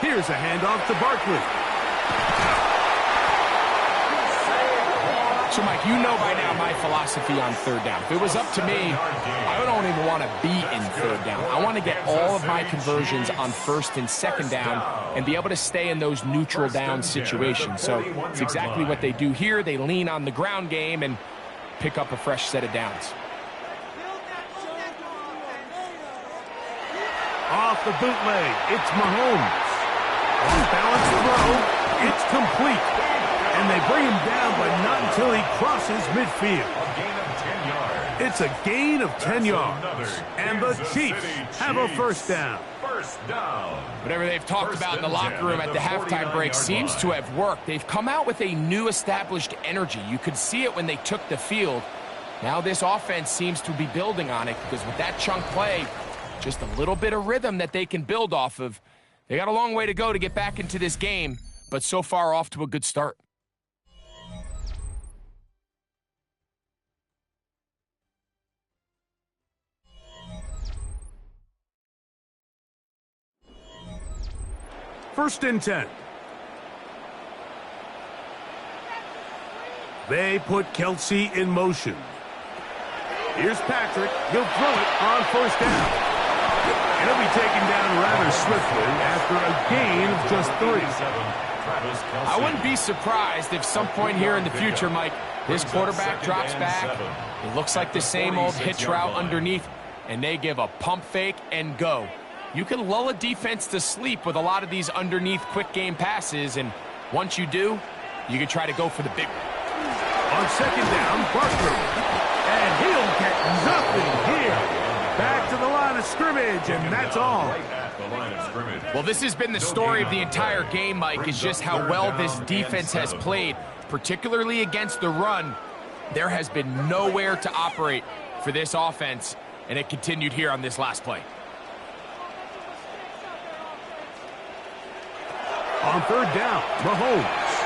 Speaker 1: Here's a handoff to Barkley.
Speaker 3: So, Mike, you know by now my philosophy on 3rd down. If it was up to me, I don't even want to be in 3rd down. I want to get all of my conversions on 1st and 2nd down and be able to stay in those neutral down situations. So it's exactly what they do here. They lean on the ground game and pick up a fresh set of downs.
Speaker 1: Off the bootleg, it's Mahomes. Unbalanced throw, it's complete. And they bring him down, but not until he crosses midfield. It's a gain of 10 yards. And the Chiefs have a first down.
Speaker 2: first down.
Speaker 3: Whatever they've talked about in the locker room at the halftime break seems to have worked. They've come out with a new established energy. You could see it when they took the field. Now this offense seems to be building on it because with that chunk play, just a little bit of rhythm that they can build off of. They got a long way to go to get back into this game, but so far off to a good start.
Speaker 1: First and 10. They put Kelce in motion. Here's Patrick. He'll throw it on first down. And he'll be taken down rather swiftly after a gain of just 3.
Speaker 3: I wouldn't be surprised if some point here in the future, Mike, this quarterback drops back. It looks like the same old hitch route underneath, and they give a pump fake and go. You can lull a defense to sleep with a lot of these underneath quick game passes, and once you do, you can try to go for the big one.
Speaker 1: On second down, Barkley. And he'll get nothing here. Back to the line of scrimmage, and that's all.
Speaker 3: Well, this has been the story of the entire game, Mike, is just how well this defense has played, particularly against the run. There has been nowhere to operate for this offense, and it continued here on this last play.
Speaker 1: On third down, Mahomes. That's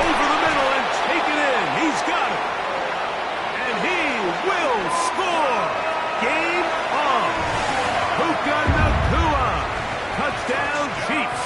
Speaker 1: over the middle and taken in. He's got it. And he will score. Game on. Puka Nacua. Touchdown, Chiefs.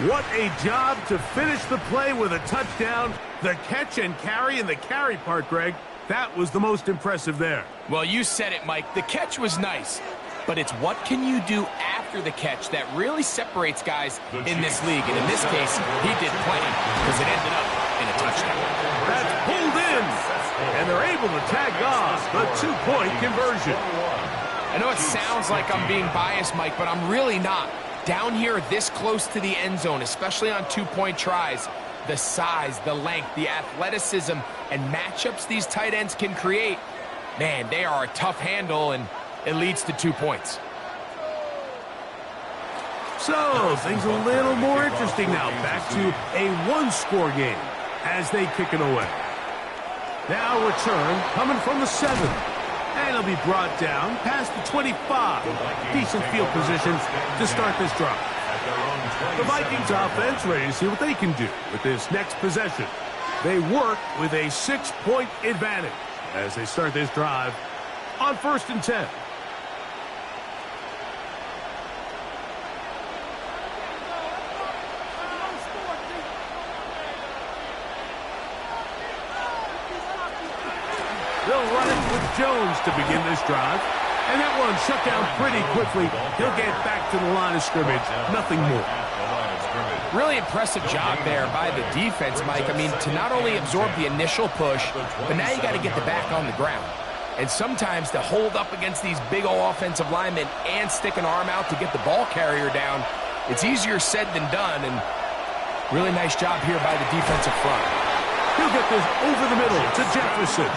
Speaker 1: What a job to finish the play with a touchdown. The catch and carry and the carry part, Greg, that was the most impressive there.
Speaker 3: Well, you said it, Mike. The catch was nice. But it's what can you do after the catch that really separates guys in this league. And in this case, he did plenty because it ended up in a touchdown.
Speaker 1: That's pulled in. And they're able to tag off the two-point conversion.
Speaker 3: I know it sounds like I'm being biased, Mike, but I'm really not. Down here this close to the end zone, especially on two-point tries, the size, the length, the athleticism, and matchups these tight ends can create, man, they are a tough handle, and it leads to 2 points.
Speaker 1: So, things a little more interesting now. Back to a one-score game as they kick it away. Now return coming from the 7. And it'll be brought down past the 25. Decent field position to start this drive. The Vikings offense ready to see what they can do with this next possession. They work with a 6-point advantage as they start this drive on first and 10. They'll run it with Jones to begin this drive. And that one shut down pretty quickly. He'll get back to the line of scrimmage. Nothing more.
Speaker 3: Really impressive job there by the defense, Mike. I mean, to not only absorb the initial push, but now you got to get the back on the ground. And sometimes to hold up against these big old offensive linemen and stick an arm out to get the ball carrier down, it's easier said than done. And really nice job here by the defensive front.
Speaker 1: He'll get this over the middle to Jefferson.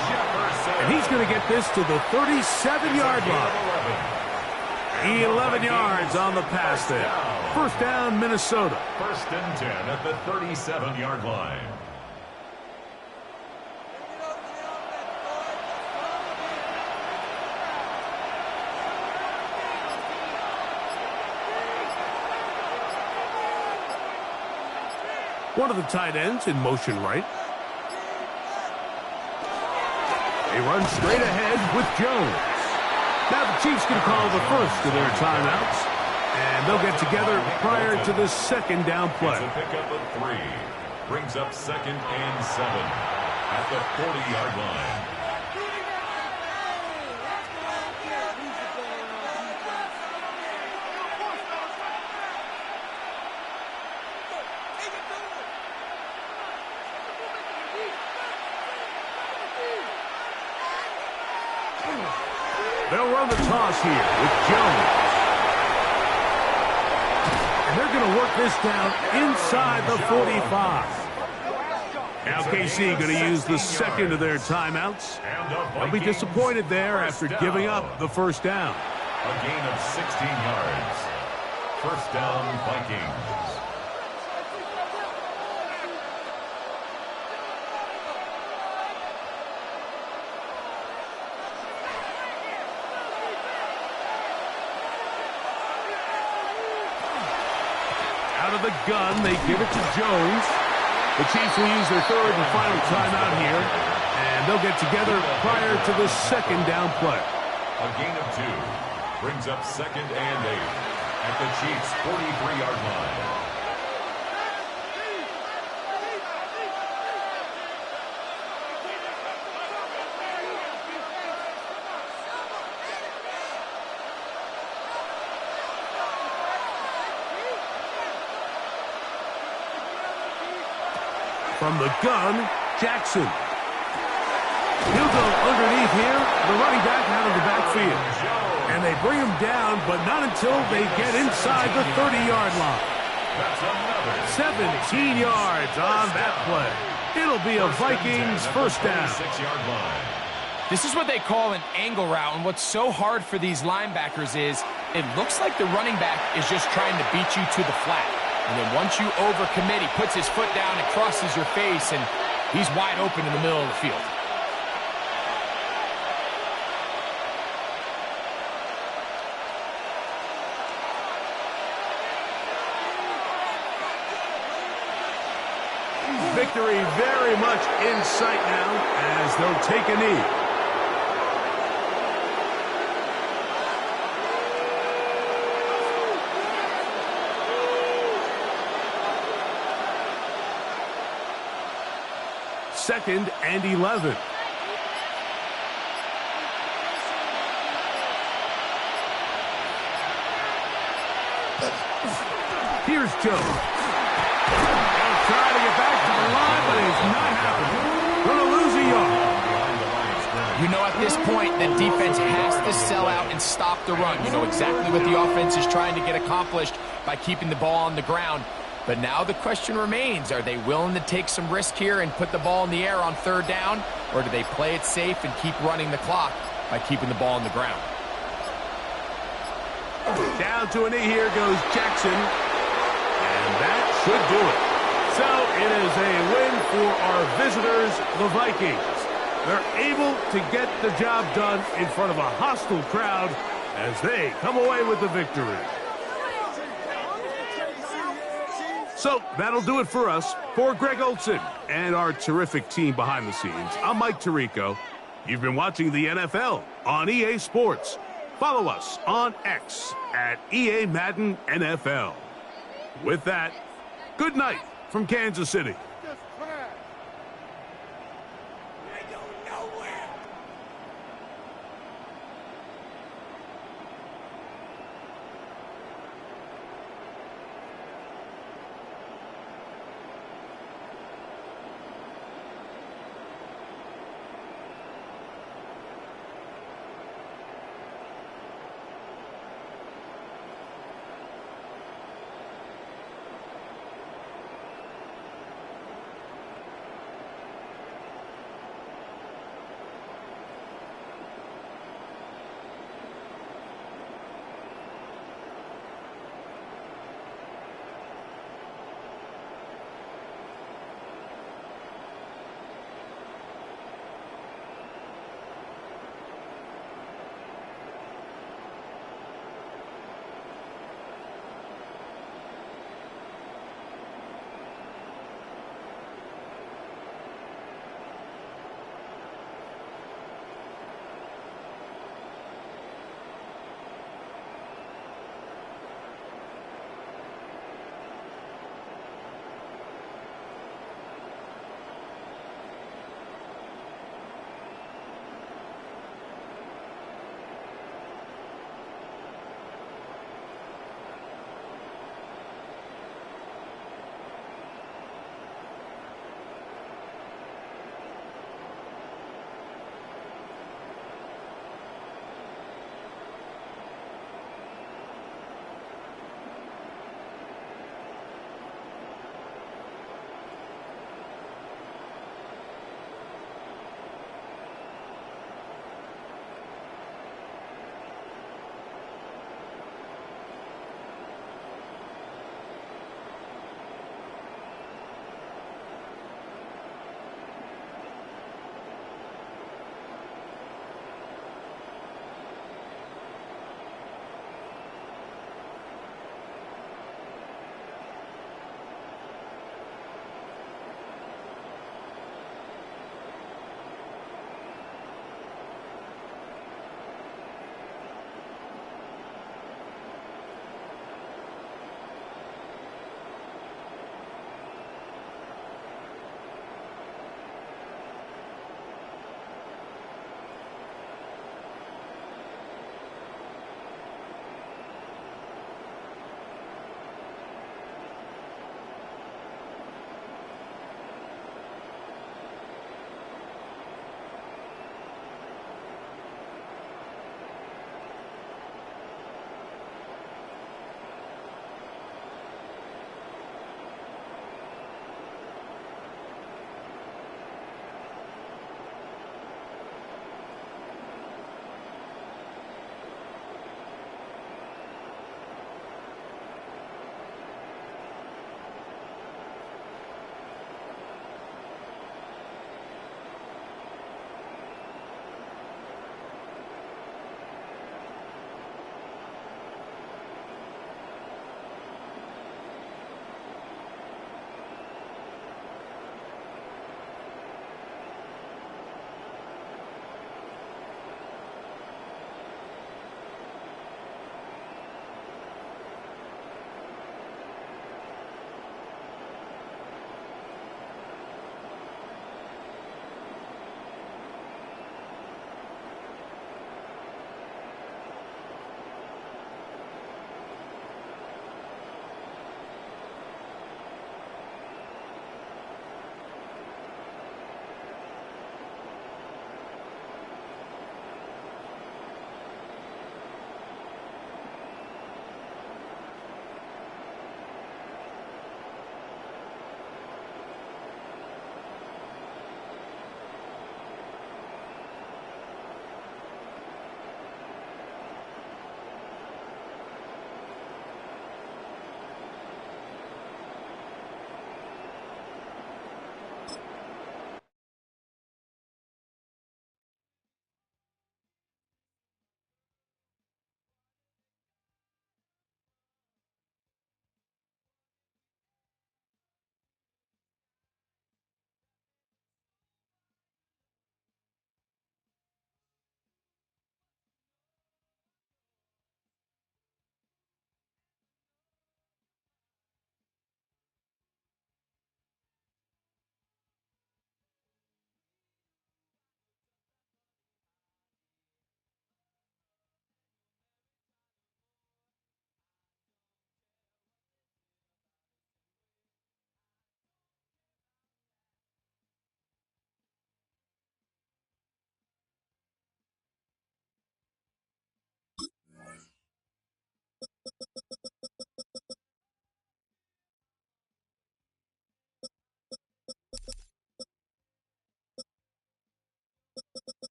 Speaker 1: And he's going to get this to the 37-yard line. 11 yards on the pass there. First down, Minnesota.
Speaker 2: First and 10 at the 37-yard line.
Speaker 1: One of the tight ends in motion right. They run straight ahead with Jones. Now the Chiefs can call the first of their timeouts, and they'll get together prior to the second down play.
Speaker 2: It's a pickup of 3. Brings up second and 7 at the 40-yard line.
Speaker 1: They'll run the toss here with Jones. And they're going to work this down inside the 45. Now KC going to use the second of their timeouts. They'll be disappointed there after giving up the first down.
Speaker 2: A gain of 16 yards. First down, Vikings.
Speaker 1: Out of the gun, they give it to Jones. The Chiefs will use their third and final timeout here, and they'll get together prior to the second down play.
Speaker 2: A gain of 2 brings up 2nd and 8 at the Chiefs' 43-yard line.
Speaker 1: From the gun, Jackson. He'll go underneath here, the running back out of the backfield. And they bring him down, but not until they get inside the 30-yard line. 17 yards on that play. It'll be a Vikings first down.
Speaker 3: This is what they call an angle route, and what's so hard for these linebackers is it looks like the running back is just trying to beat you to the flat. And then once you overcommit, he puts his foot down and crosses your face, and he's wide open in the middle of the field.
Speaker 1: Victory very much in sight now as they'll take a knee. Second and 11. Here's Joe. Trying to get back to the line, but it's not happening. Gonna lose a yard.
Speaker 3: You know, at this point, the defense has to sell out and stop the run. You know exactly what the offense is trying to get accomplished by keeping the ball on the ground. But now the question remains, are they willing to take some risk here and put the ball in the air on third down? Or do they play it safe and keep running the clock by keeping the ball on the ground?
Speaker 1: Down to a knee here goes Jackson. And that should do it. So it is a win for our visitors, the Vikings. They're able to get the job done in front of a hostile crowd as they come away with the victory. So that'll do it for us. For Greg Olsen and our terrific team behind the scenes, I'm Mike Tirico. You've been watching the NFL on EA Sports. Follow us on X at EA Madden NFL. With that, good night from Kansas City.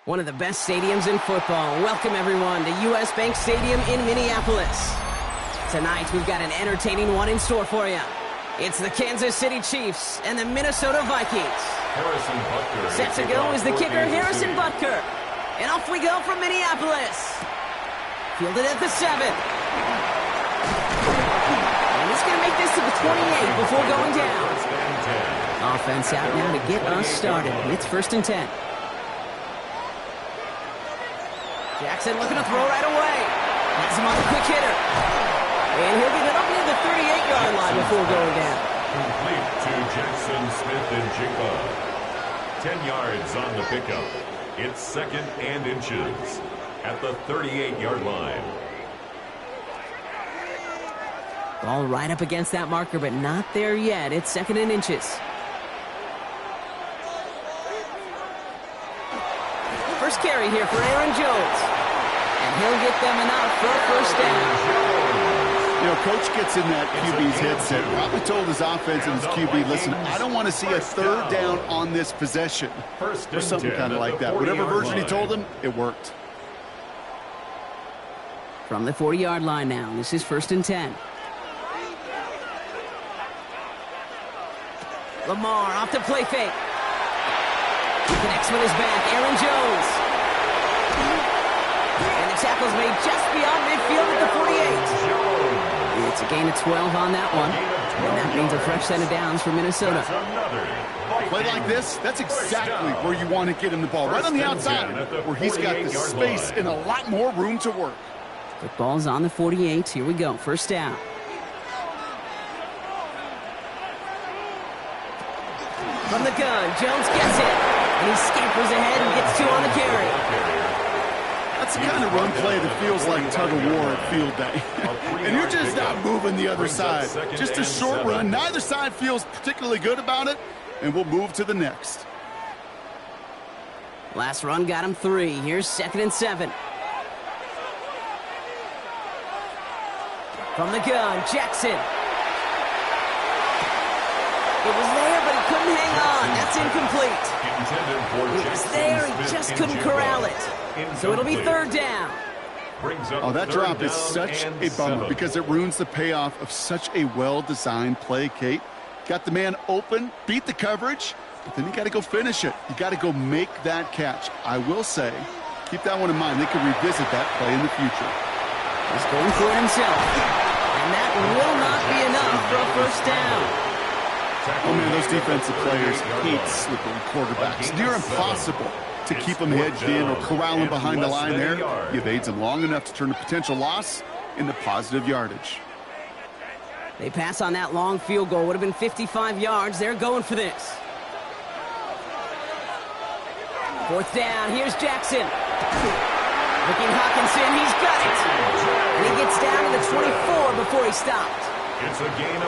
Speaker 4: One of the best stadiums in football. Welcome, everyone, to U.S. Bank Stadium in Minneapolis. Tonight, we've got an entertaining one in store for you. It's the Kansas City Chiefs and the Minnesota Vikings.
Speaker 2: Harrison Butker.
Speaker 4: Set to go is the kicker, Harrison Butker. And off we go from Minneapolis. Fielded at the 7. And he's going to make this to the 28 before going down. Offense out now to get us started. It's 1st and 10. Jackson looking to throw right away. Has him on the quick hitter. And he'll get it up near the 38-yard line before going down.
Speaker 2: Complete to Jackson Smith and Jigba. 10 yards on the pickup. It's 2nd and inches at the 38-yard line.
Speaker 4: Ball right up against that marker, but not there yet. It's 2nd and inches. First carry here for Aaron Jones. And he'll get them enough for a 1st down.
Speaker 5: You know, Coach gets in that QB's headset, probably told his offense and his QB, listen, I don't want to see a 3rd down on this possession. Or something kind of like that. Whatever version he told him, it worked.
Speaker 4: From the 40-yard line now, this is 1st and 10. Lamar off the play fake. He connects with his back. Aaron Jones. And the tackle's made just beyond midfield at the 48. It's a gain of 12 on that one. And that means a fresh set of downs for Minnesota.
Speaker 5: Play like this, that's exactly where you want to get him the ball. Right on the outside, where he's got the space and a lot more room to work.
Speaker 4: The ball's on the 48. Here we go. 1st down. From the gun, Jones gets it. And he scampers ahead and gets 2 on the carry.
Speaker 5: That's the kind of run play that feels like tug of war at field day. And you're just not moving the other side. Just a short run. Neither side feels particularly good about it. And we'll move to the next.
Speaker 4: Last run got him 3. Here's 2nd and 7. From the gun, Jackson. It was there, but he couldn't hang on. That's incomplete. It was there, he just couldn't corral it. So it'll be 3rd down.
Speaker 5: Oh, that drop is such a bummer because it ruins the payoff of such a well-designed play, Kate. Got the man open, beat the coverage, but then you got to go finish it. You got to go make that catch. I will say, keep that one in mind. They can revisit that play in the future.
Speaker 4: He's going for it himself. And that will not be enough for a 1st down.
Speaker 5: Oh, man, those defensive players hate slippery quarterbacks. Near impossible to keep them hedged in or corral them behind the line there. He evades them long enough to turn a potential loss into positive yardage.
Speaker 4: They pass on that long field goal. Would have been 55 yards. They're going for this. 4th down. Here's Jackson. Looking Hawkinson. He's got it. And he gets down to the 24 before he stopped.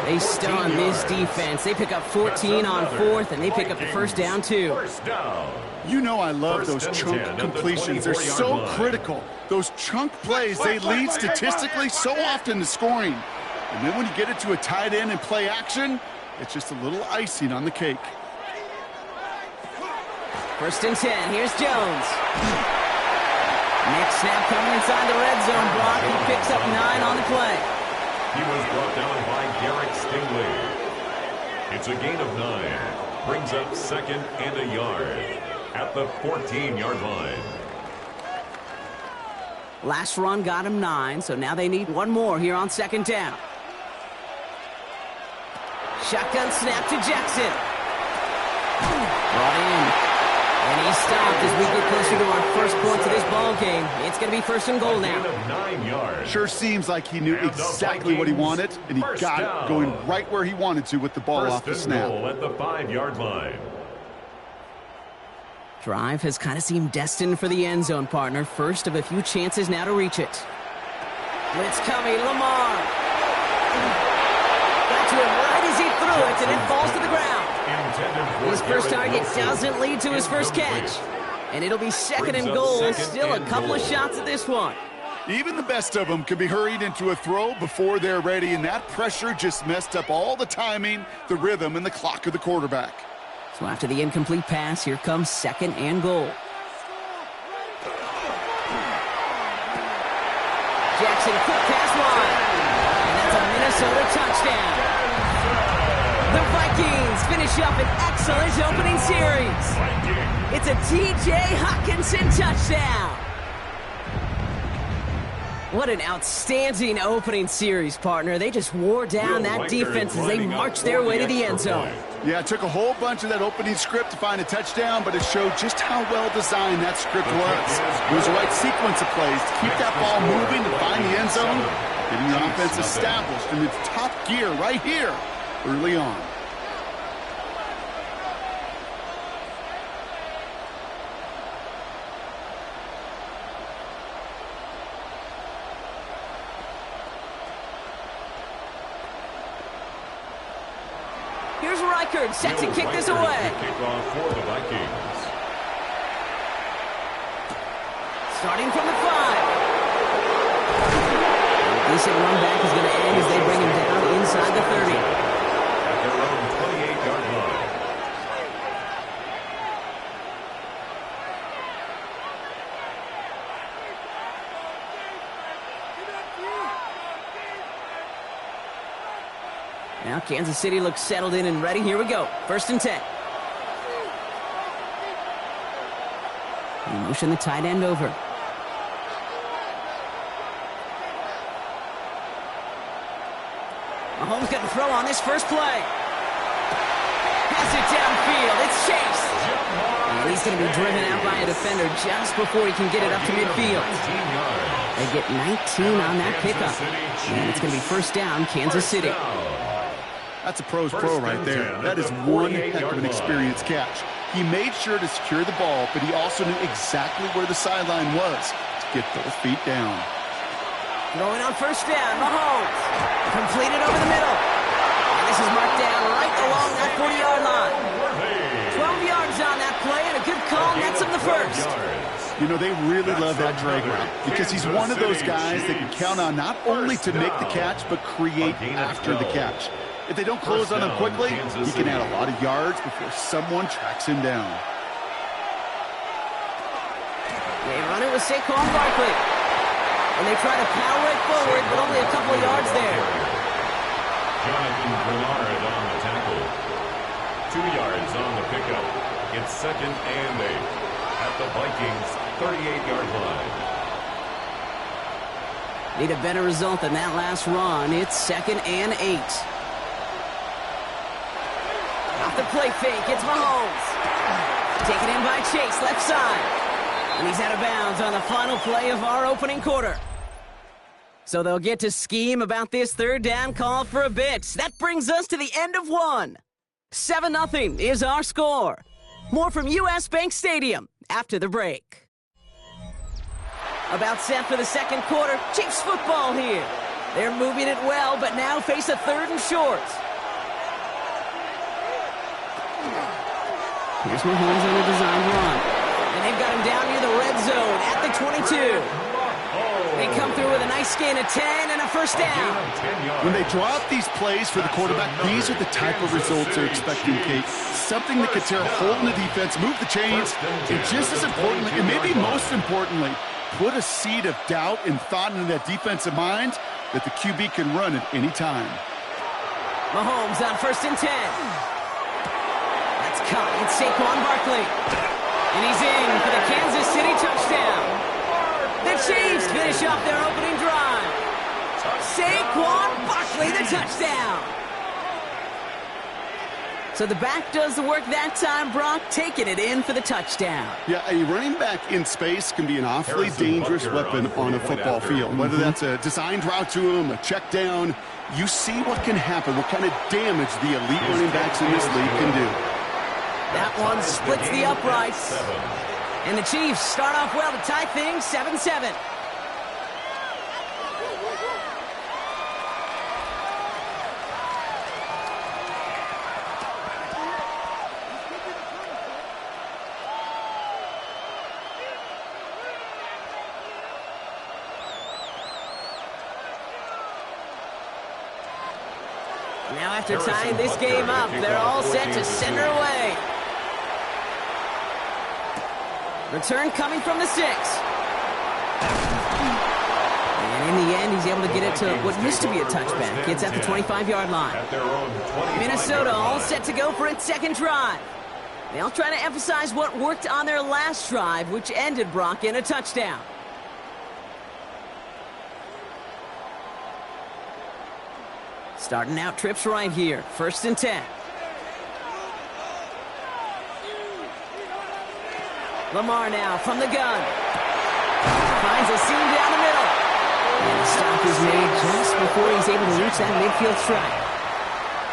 Speaker 4: They stun this defense. They pick up 14 on 4th, and they pick up the 1st down, too.
Speaker 5: You know I love those chunk completions. They're so critical. Those chunk plays, they lead statistically so often to scoring. And then when you get it to a tight end and play action, it's just a little icing on the cake.
Speaker 4: 1st and 10. Here's Jones. Next snap coming inside the red zone block. He picks up 9 on the play.
Speaker 2: He was brought down by Garrett Stingley. It's a gain of 9. Brings up 2nd and a yard at the 14-yard line.
Speaker 4: Last run got him 9, so now they need one more here on 2nd down. Shotgun snap to Jackson. Brought in. And he He's stopped as we get closer to our first point to this ball game. It's going to be first and goal now.
Speaker 2: 9 yards.
Speaker 5: Sure seems like he knew exactly what he wanted, and he got it going right where he wanted to with the ball off the snap.
Speaker 2: Goal at the 5-yard line.
Speaker 4: Drive has kind of seemed destined for the end zone, partner. First of a few chances now to reach it. Blitz coming, Lamar. Got to him right as he threw it, and it falls to the ground. His first target doesn't lead to his first catch. And it'll be second and goal. Still a couple of shots at this one.
Speaker 5: Even the best of them can be hurried into a throw before they're ready, and that pressure just messed up all the timing, the rhythm, and the clock of the quarterback.
Speaker 4: So after the incomplete pass, here comes second and goal. Jackson, quick pass line. And that's a Minnesota touchdown. The Vikings finish up an excellent opening series. It's a T.J. Hockenson touchdown. What an outstanding opening series, partner. They just wore down that defense as they marched their way to the end zone.
Speaker 5: Yeah, it took a whole bunch of that opening script to find a touchdown, but it showed just how well designed that script was. It was the right sequence of plays to keep that ball moving and find the end zone, getting your offense established in its top gear right here early on.
Speaker 4: Here's Reichard, set to kick this away.
Speaker 2: Kickoff for the Vikings.
Speaker 4: Starting from the 5. Decent run back is going to end as they bring him down inside the 30.
Speaker 2: At their own 28-yard line.
Speaker 4: Now Kansas City looks settled in and ready. Here we go. First and 10. They motion the tight end over. Mahomes going to throw on this first play. Pass it downfield. It's Chase. And he's going to be driven out by a defender just before he can get it up to midfield. They get 19 on that pickup. And it's going to be first down, Kansas City.
Speaker 5: That's a pro's pro right there. That is one heck of an experienced catch. He made sure to secure the ball, but he also knew exactly where the sideline was to get both feet down.
Speaker 4: Throwing on first down, Mahomes. Completed over the middle. And this is marked down right along that 40-yard line. 12 yards on that play, and a good call nets him the first.
Speaker 5: You know, they really love that drag route because he's one of those guys that can count on not only to make the catch, but create after the catch. If they don't close on him quickly, he can add a lot of yards before someone tracks him down.
Speaker 4: They run it with Saquon Barkley. And they try to power it forward, but only a couple of yards there.
Speaker 2: Jonathan Bernard on the tackle. 2 yards on the pickup. It's second and 8 at the Vikings' 38-yard line.
Speaker 4: Need a better result than that last run. It's second and 8. Off the play fake, it's Mahomes. Taken in by Chase, left side. And he's out of bounds on the final play of our opening quarter. So they'll get to scheme about this third down call for a bit. That brings us to the end of one. 7-0 is our score. More from US Bank Stadium after the break. About set for the second quarter. Chiefs football here. They're moving it well, but now face a third and short. Here's Mahomes on a designed run. And they've got him down near the red zone at the 22. They come through with a nice gain of 10 and a first down.
Speaker 5: When they draw up these plays for the quarterback, these are the type of results they're expecting, Kate. Something that could tear a hole in the defense, move the chains, and just as importantly, and maybe most importantly, put a seed of doubt and thought into that defensive mind that the QB can run at any time.
Speaker 4: Mahomes on first and 10. That's caught. It's Saquon Barkley. And he's in for the Kansas City touchdown. The Chiefs finish off their opening drive. Saquon Barkley, the touchdown. So the back does the work that time, Brock, taking it in for the touchdown.
Speaker 5: Yeah, a running back in space can be an awfully dangerous weapon on a football field. Whether that's a designed route to him, a check down, you see what can happen, what kind of damage the elite running backs in this league can do.
Speaker 4: That one splits the uprights. And the Chiefs start off well to tie things 7-7. Now after tying this game up, they're all set to send her away. Return coming from the 6. And in the end, he's able to get it to what used to be a touchback. It's at the 25-yard line. Minnesota all set to go for its second drive. They'll try to emphasize what worked on their last drive, which ended, Brock, in a touchdown. Starting out trips right here. 1st and 10. Lamar now from the gun. Finds a seam down the middle. And the stop is made just before he's able to reach that midfield strike.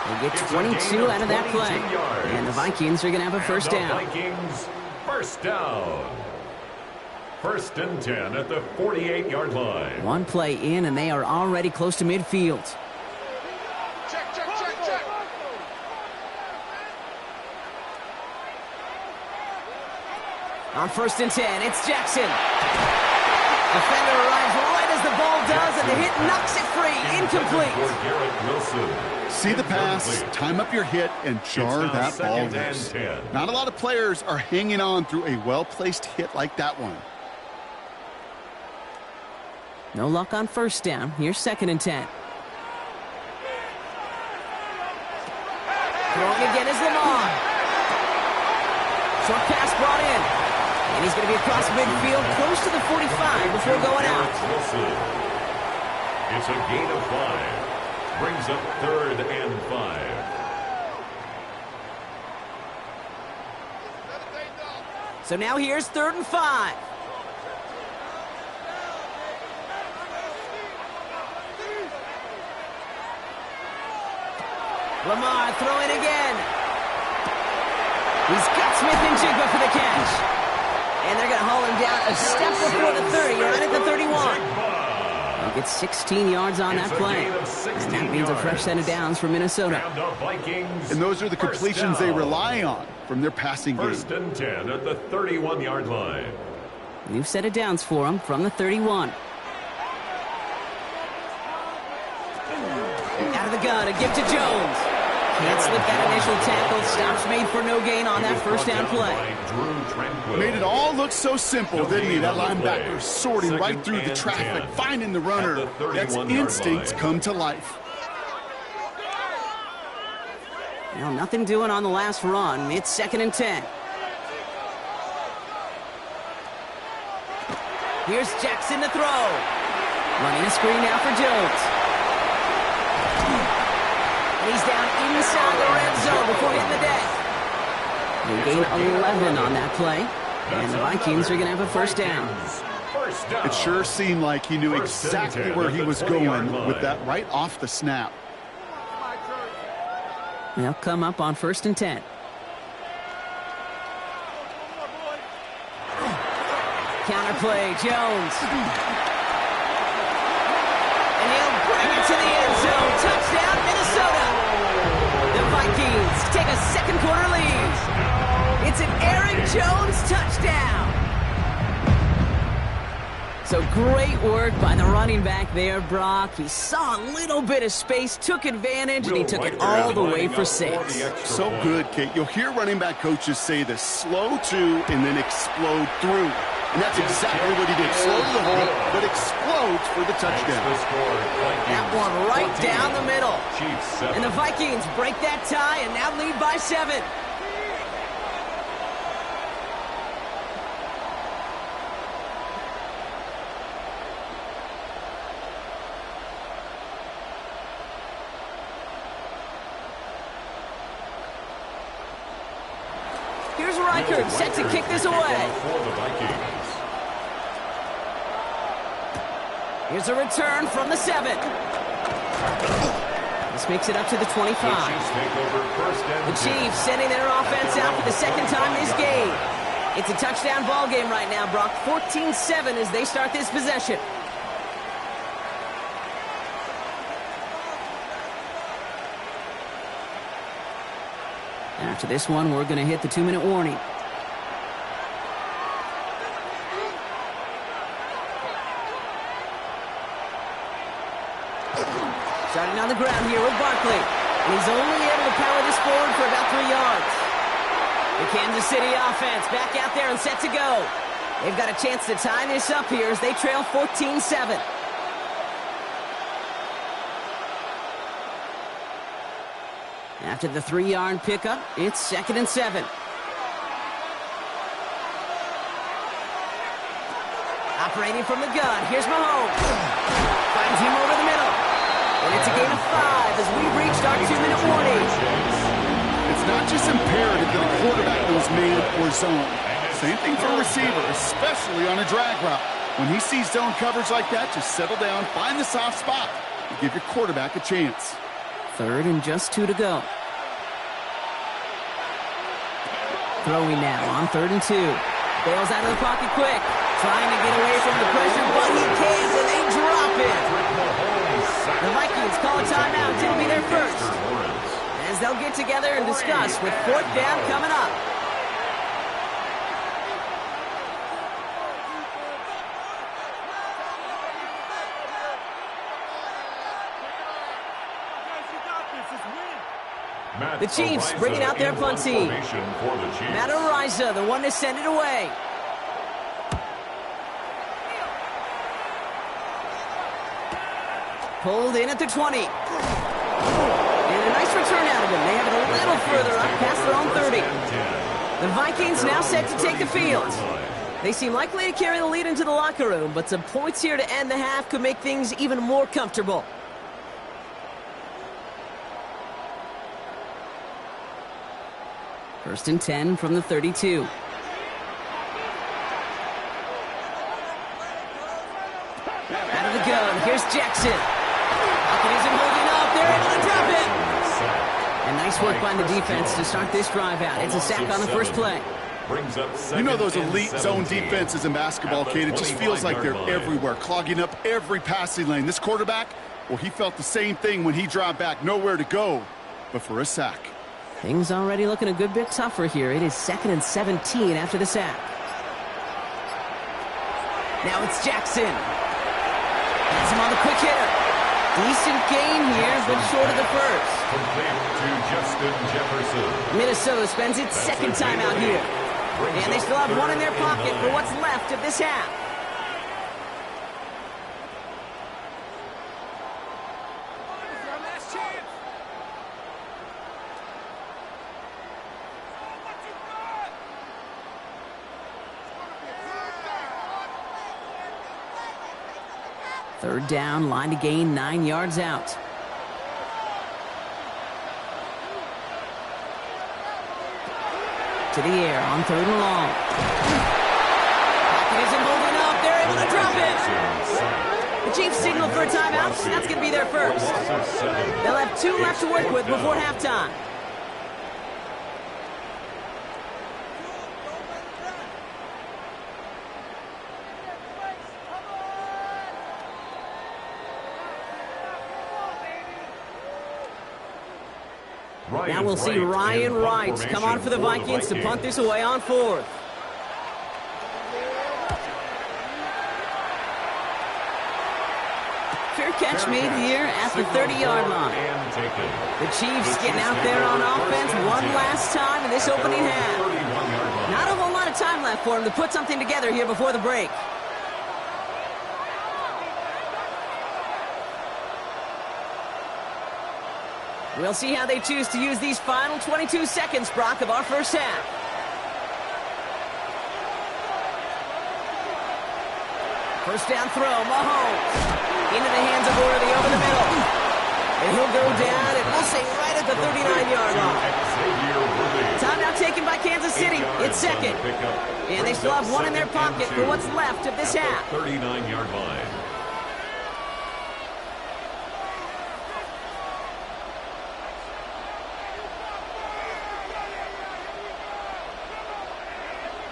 Speaker 4: They get 22 out of that play. And the Vikings are going to have a first down.
Speaker 2: Vikings, first down. 1st and 10 at the 48-yard line.
Speaker 4: One play in, and they are already close to midfield. On 1st and 10, it's Jackson. Defender arrives right as the ball does, and the hit knocks it free. Incomplete.
Speaker 5: See the pass, time up your hit, and jar that ball loose. Not a lot of players are hanging on through a well-placed hit like that one.
Speaker 4: No luck on 1st down. Here's 2nd and 10. Throwing again is Lamar. Short pass brought in. And he's going to be across midfield, close to the 45 before going out.
Speaker 2: It's a gain of 5. Brings up 3rd and 5.
Speaker 4: So now here's 3rd and 5. Lamar throwing again. He's got Smith-Njigba for the catch. And they're going to haul him down a step before the 30, right at the 31. He gets 16 yards on that play. And that means a fresh set of downs for Minnesota.
Speaker 5: And those are the completions they rely on from their passing game.
Speaker 2: 1st and 10 at the 31-yard line.
Speaker 4: New set of downs for him from the 31. Out of the gun, a give to Jones. Can't slip that initial tackle. Stops made for no gain on that 1st down play.
Speaker 5: Made it all look so simple, didn't he? That linebacker sorting right through the traffic, finding the runner. That's instincts come to life.
Speaker 4: Well, nothing doing on the last run. It's 2nd and 10. Here's Jackson to throw. Running a screen now for Jones. And he's down inside the red zone before hitting the deck. They gain 11 on that play. And the Vikings are going to have a 1st down.
Speaker 5: It sure seemed like he knew exactly where he was going with that right off the snap.
Speaker 4: They'll come up on 1st and 10. Counter play, Jones. And he'll bring it to the end zone. Touchdown, Minnesota. The Vikings take a second quarter lead. It's an Aaron Jones touchdown. So great work by the running back there, Brock. He saw a little bit of space, took advantage, and he took it all the way for 6.
Speaker 5: So good, Kate. You'll hear running back coaches say this: slow to and then explode through. And that's exactly what he did. Slow to the hole, but explodes for the touchdown.
Speaker 4: That one right down the middle. And the Vikings break that tie and now lead by 7. Here's Reichert set to kick this away.
Speaker 2: For the Vikings.
Speaker 4: Here's a return from the 7. This makes it up to the 25. The Chiefs sending their offense out for the second time this game. It's a touchdown ball game right now, Brock. 14-7 as they start this possession. After this one, we're going to hit the 2-minute warning. Starting on the ground here with Barkley. And he's only able to power this forward for about 3 yards. The Kansas City offense back out there and set to go. They've got a chance to tie this up here as they trail 14-7. After the 3-yard pickup, it's 2nd and 7. Operating from the gun, here's Mahomes. Finds him over the middle. And it's a gain of 5 as we reached our 2-minute warning.
Speaker 5: It's not just imperative that a quarterback knows man or zone. Same thing for a receiver, especially on a drag route. When he sees zone coverage like that, just settle down, find the soft spot, and give your quarterback a chance.
Speaker 4: 3rd and just 2 to go. Throwing now on 3rd and 2. Bails out of the pocket quick. Trying to get away from the pressure, but he can't, and they drop it. The Vikings call a timeout. It'll be their first. As they'll get together and discuss with 4th down coming up. The Chiefs bringing out their punt team. Matt Araiza, the one to send it away. Pulled in at the 20. And a nice return out of him. They have it a little further up past their own 30. The Vikings now set to take the field. They seem likely to carry the lead into the locker room, but some points here to end the half could make things even more comfortable. First and 10 from the 32. Out of the gun, here's Jackson. Hawkins isn't holding up. They're able to drop it. And nice work by the defense to start this drive out. It's a sack on the first play.
Speaker 5: You know those elite zone defenses in basketball, Kate, it just feels like they're everywhere, clogging up every passing lane. This quarterback, well, he felt the same thing when he dropped back. Nowhere to go but for a sack.
Speaker 4: Things already looking a good bit tougher here. It is 2nd and 17 after the sack. Now it's Jackson. Has him on the quick hitter. Decent gain here, but short of the first.
Speaker 2: Complete to Justin Jefferson.
Speaker 4: Minnesota spends its second time out here. And they still have one in their pocket for what's left of this half. Third down, line to gain 9 yards out. To the air on 3rd and long. Pocket isn't moving up. They're able to drop it. The Chiefs signal for a timeout. That's going to be their first. They'll have 2 left to work with before halftime. Now we'll see Ryan Wright come on for the Vikings to punt this away on 4th. Fair catch made here at the 30-yard line. The Chiefs getting out there on offense one last time in this opening half. Not a whole lot of time left for them to put something together here before the break. We'll see how they choose to use these final 22 seconds, Brock, of our first half. First down throw, Mahomes. Into the hands of Worthy over the middle. And he'll go down, and we'll say right at the 39-yard line. Timeout taken taken by Kansas City. It's second. And they still have one in their pocket for what's left of this half.
Speaker 2: 39-yard line.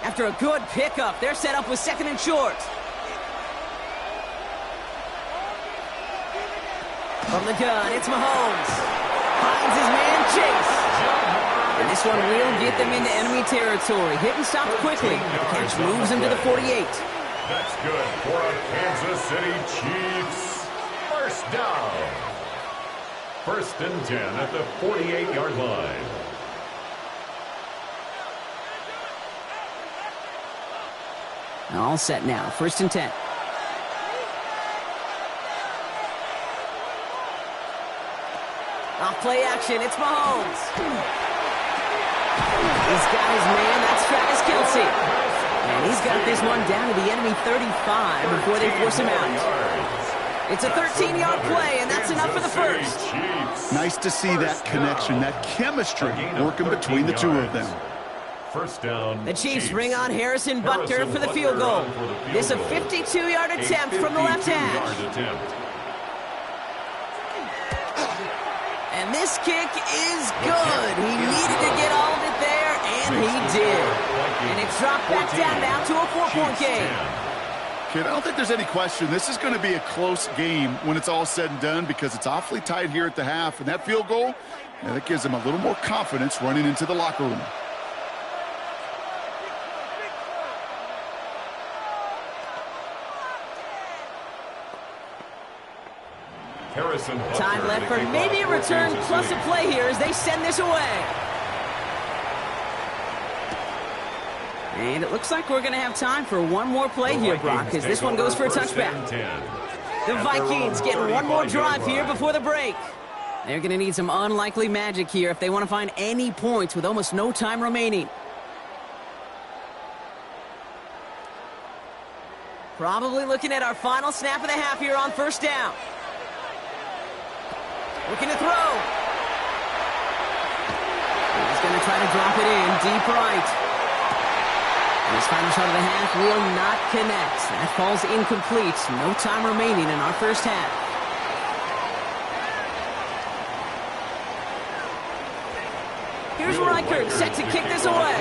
Speaker 4: After a good pickup, they're set up with second and short. From the gun, it's Mahomes. Finds his man, Chase. And this one will get them into enemy territory. Hit and stop quickly. The catch moves him to the 48.
Speaker 2: That's good for a Kansas City Chiefs. First down. 1st and 10 at the 48-yard line.
Speaker 4: All set now. 1st and 10. Off play action. It's Mahomes. He's got his man. That's Travis Kelce. And he's got this one down to the enemy 35 before they force him out. It's a 13-yard play, and that's enough for the first.
Speaker 5: Nice to see that connection, that chemistry working between the two of them.
Speaker 2: First down.
Speaker 4: The Chiefs bring on Harrison Butker for the field goal. This a 52-yard attempt from the left hash. And this kick is good. He needed to get all of it there, and he did. And it's dropped back down now to a 4-point game.
Speaker 5: Kid, I don't think there's any question. This is going to be a close game when it's all said and done because it's awfully tight here at the half. And that field goal, that gives them a little more confidence running into the locker room.
Speaker 4: Time left for maybe a return plus a play here as they send this away. And it looks like we're going to have time for one more play here, Brock, because this one goes for a touchback. The Vikings getting one more drive here before the break. They're going to need some unlikely magic here if they want to find any points with almost no time remaining. Probably looking at our final snap of the half here on 1st down. Looking to throw. He's going to try to drop it in deep right. And his final shot of the half will not connect. That falls incomplete. No time remaining in our first half. Here's Reichert set to kick this away.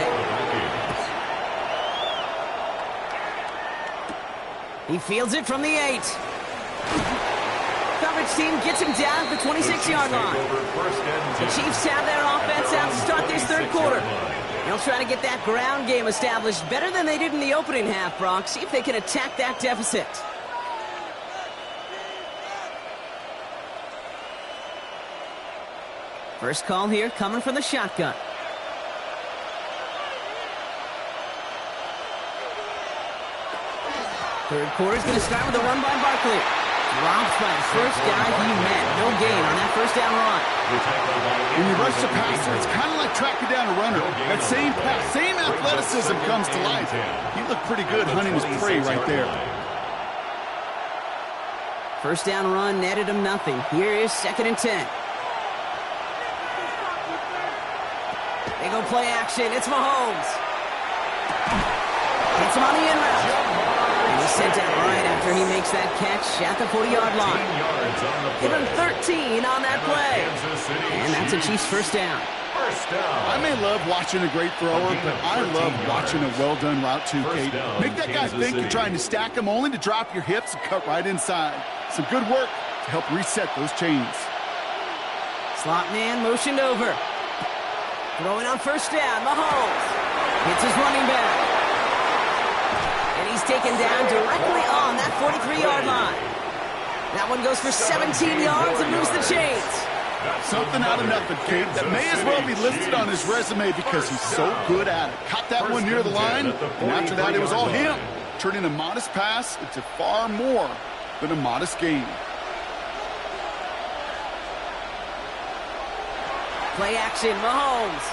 Speaker 4: He fields it from the 8. Coverage team gets him down at the 26-yard line. The Chiefs have their offense out to start this 3rd quarter. They'll try to get that ground game established better than they did in the opening half, Brock. See if they can attack that deficit. First call here coming from the shotgun. Third quarter is going to start with a run by Barkley. Dropped by the first guy he met. No gain on that 1st down run.
Speaker 5: When you rush the passer, it's kind of like tracking down a runner. That same pass, same athleticism comes to life. He looked pretty good hunting his prey right there.
Speaker 4: 1st down run netted him nothing. Here is 2nd and 10. They go play action. It's Mahomes. Hits him on the in route. He's sent out right after he makes that catch at the 40-yard line. Give him 13 on that play. And that's a Chiefs 1st down.
Speaker 5: I may love watching a great thrower, but I love watching a well-done route too, Kate. Make that guy think you're trying to stack him only to drop your hips and cut right inside. Some good work to help reset those chains.
Speaker 4: Slot man motioned over. Throwing on 1st down, Mahomes. Hits his running back. And he's taken down directly on that 43-yard line. That one goes for 17 yards and moves the chains.
Speaker 5: Something out of nothing, Kate. That may as well be listed on his resume because he's so good at it. Caught that one near the line, and after that it was all him. Turning a modest pass into far more than a modest gain.
Speaker 4: Play action, Mahomes.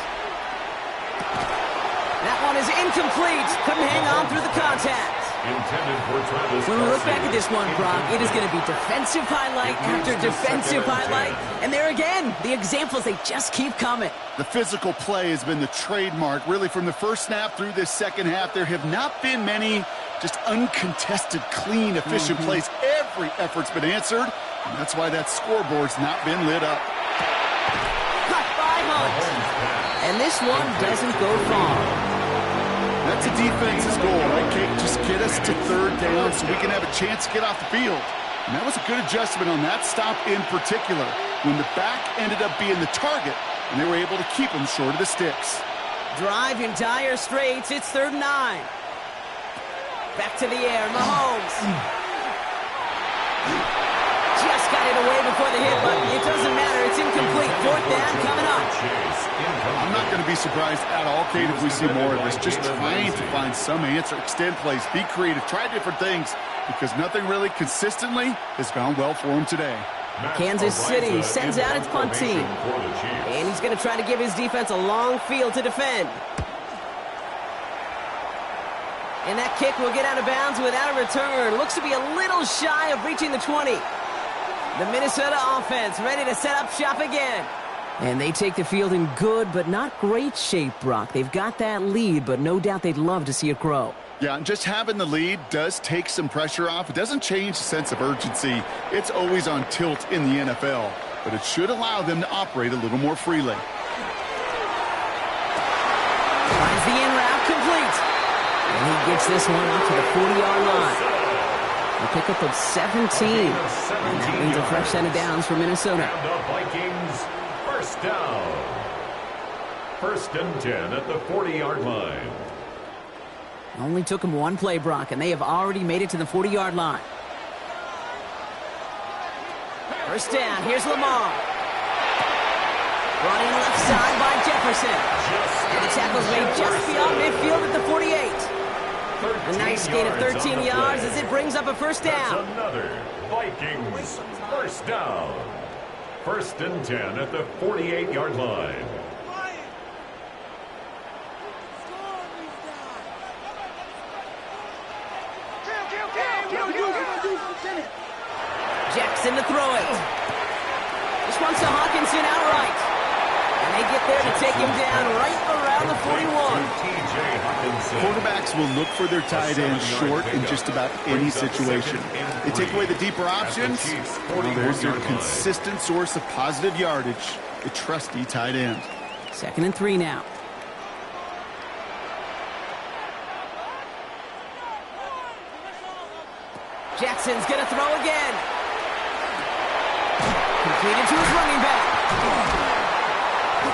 Speaker 4: That one is incomplete. Couldn't hang on through the contact.
Speaker 2: Intended for Travis
Speaker 4: When we look
Speaker 2: Kelce.
Speaker 4: back at this one, Brock, it is going to be defensive highlight after defensive highlight. And there again, the examples, they just keep coming.
Speaker 5: The physical play has been the trademark, really, from the first snap through this second half. There have not been many just uncontested, clean, efficient plays. Every effort's been answered, and that's why that scoreboard's not been lit up.
Speaker 4: Caught by Hunt. And this one doesn't go far.
Speaker 5: That's a defense's goal, right, Kate? Just get us to third down so we can have a chance to get off the field. And that was a good adjustment on that stop in particular, when the back ended up being the target, and they were able to keep him short of the sticks.
Speaker 4: Drive in dire straits. It's 3rd and 9. Back to the air. Mahomes. Just got it away before the hit, but it doesn't matter. It's incomplete. 4th down coming up.
Speaker 5: I'm not going to be surprised at all, Kate, if we see more of this. Just trying to find some answer, extend plays, be creative, try different things, because nothing really consistently has gone well for him today.
Speaker 4: Kansas City sends out its punt team. And he's going to try to give his defense a long field to defend. And that kick will get out of bounds without a return. Looks to be a little shy of reaching the 20. The Minnesota offense ready to set up shop again. And they take the field in good but not great shape, Brock. They've got that lead, but no doubt they'd love to see it grow.
Speaker 5: Yeah, and just having the lead does take some pressure off. It doesn't change the sense of urgency. It's always on tilt in the NFL, but it should allow them to operate a little more freely.
Speaker 4: Finds the in route complete. And he gets this one up to the 40-yard line. A pickup of 17. And that means a fresh set of downs for Minnesota.
Speaker 2: And the Vikings, first down. 1st and 10 at the 40-yard line.
Speaker 4: Only took him one play, Brock, and they have already made it to the 40-yard line. First down, here's Lamar. Brought in left side by Jefferson. And the tackle's made just beyond midfield at the 48. A nice gain of 13 yards as it brings up a first down.
Speaker 2: That's another Vikings first down. 1st and 10 at the 48-yard line.
Speaker 4: Jackson to throw it. This one's to Hawkinson outright. And they get there to take him down right around the 41.
Speaker 5: Quarterbacks will look for their tight end short in just about any situation. They take away the deeper options. Well, there's their consistent source of positive yardage, the trusty tight end.
Speaker 4: 2nd and 3 now. Jackson's going to throw again. Completed to his running back.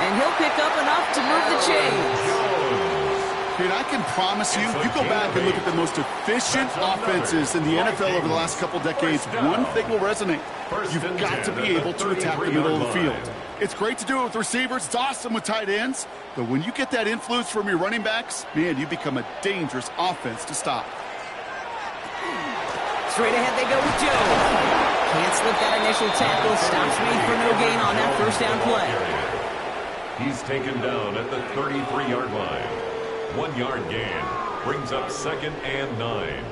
Speaker 4: And he'll pick up enough to move the chains.
Speaker 5: Dude, I can promise you, you go back and look at the most efficient offenses in the NFL over the last couple decades, one thing will resonate. You've got to be able to attack the middle of the field. It's great to do it with receivers. It's awesome with tight ends. But when you get that influence from your running backs, man, you become a dangerous offense to stop.
Speaker 4: Straight ahead they go with Jones. Can't slip that initial tackle. Stops made for no gain on that first down play.
Speaker 2: He's taken down at the 33-yard line. 1 yard gain brings up 2nd and 9.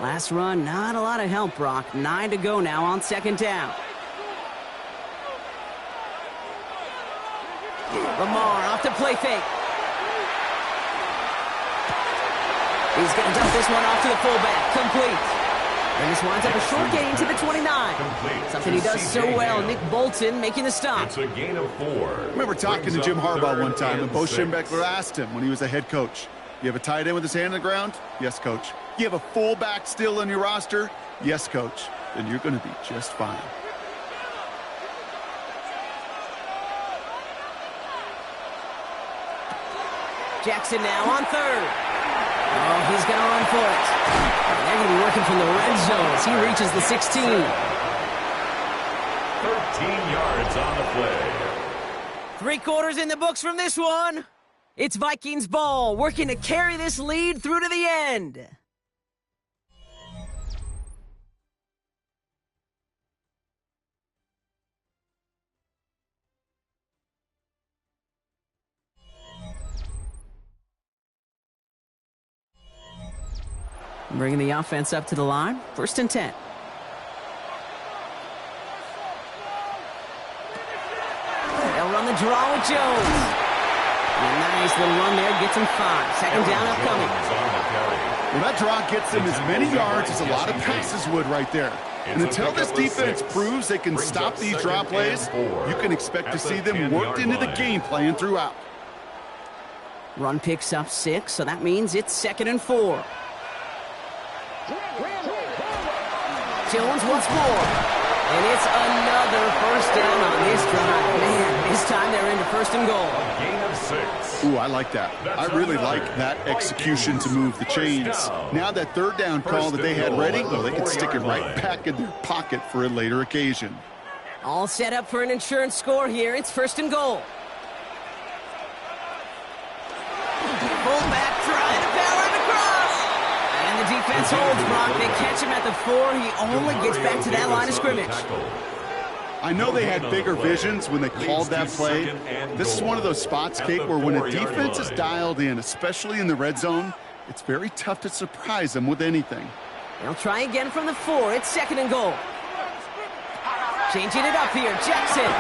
Speaker 4: Last run, not a lot of help, Brock. 9 to go now on 2nd down. Lamar off the play fake. He's going to dump this one off to the fullback. Complete. And this winds up a short gain to the 29. Something he does so well. Nick Bolton making the stop.
Speaker 2: It's a gain of 4.
Speaker 5: I remember talking to Jim Harbaugh one time, and Bo Schembechler asked him when he was a head coach, you have a tight end with his hand on the ground? Yes, coach. You have a fullback still on your roster? Yes, coach. Then you're going to be just fine.
Speaker 4: Jackson now on 3rd. Oh, he's going to run for it. And they're going to be working from the red zone as he reaches the 16.
Speaker 2: 13 yards on the play.
Speaker 4: 3 quarters in the books from this one. It's Vikings ball, working to carry this lead through to the end. Bringing the offense up to the line. 1st and 10. They'll run the draw with Jones. And a nice little run there. Gets him 5. 2nd down upcoming.
Speaker 5: Well, that draw gets them as many yards as a lot of passes would right there. And until this defense proves they can stop these draw plays, you can expect to see them worked into the game plan throughout.
Speaker 4: Run picks up 6, so that means it's 2nd and 4. Jones once more. And it's another 1st down on this drive. Man, this time they're into 1st and goal.
Speaker 2: Gain of 6.
Speaker 5: Ooh, I like that. I really like that execution to move the chains. Now that 3rd down call that they had ready, well, they can stick it right back in their pocket for a later occasion.
Speaker 4: All set up for an insurance score here. It's 1st and goal. Fullback trying to power it across. And the defense holds, Brock. They catch him at the 4. He only gets back to that line of scrimmage.
Speaker 5: I know they had bigger visions when they called that play. This is one of those spots, Kate, where when a defense is dialed in, especially in the red zone, it's very tough to surprise them with anything.
Speaker 4: They'll try again from the 4. It's 2nd and goal. Changing it up here. Jackson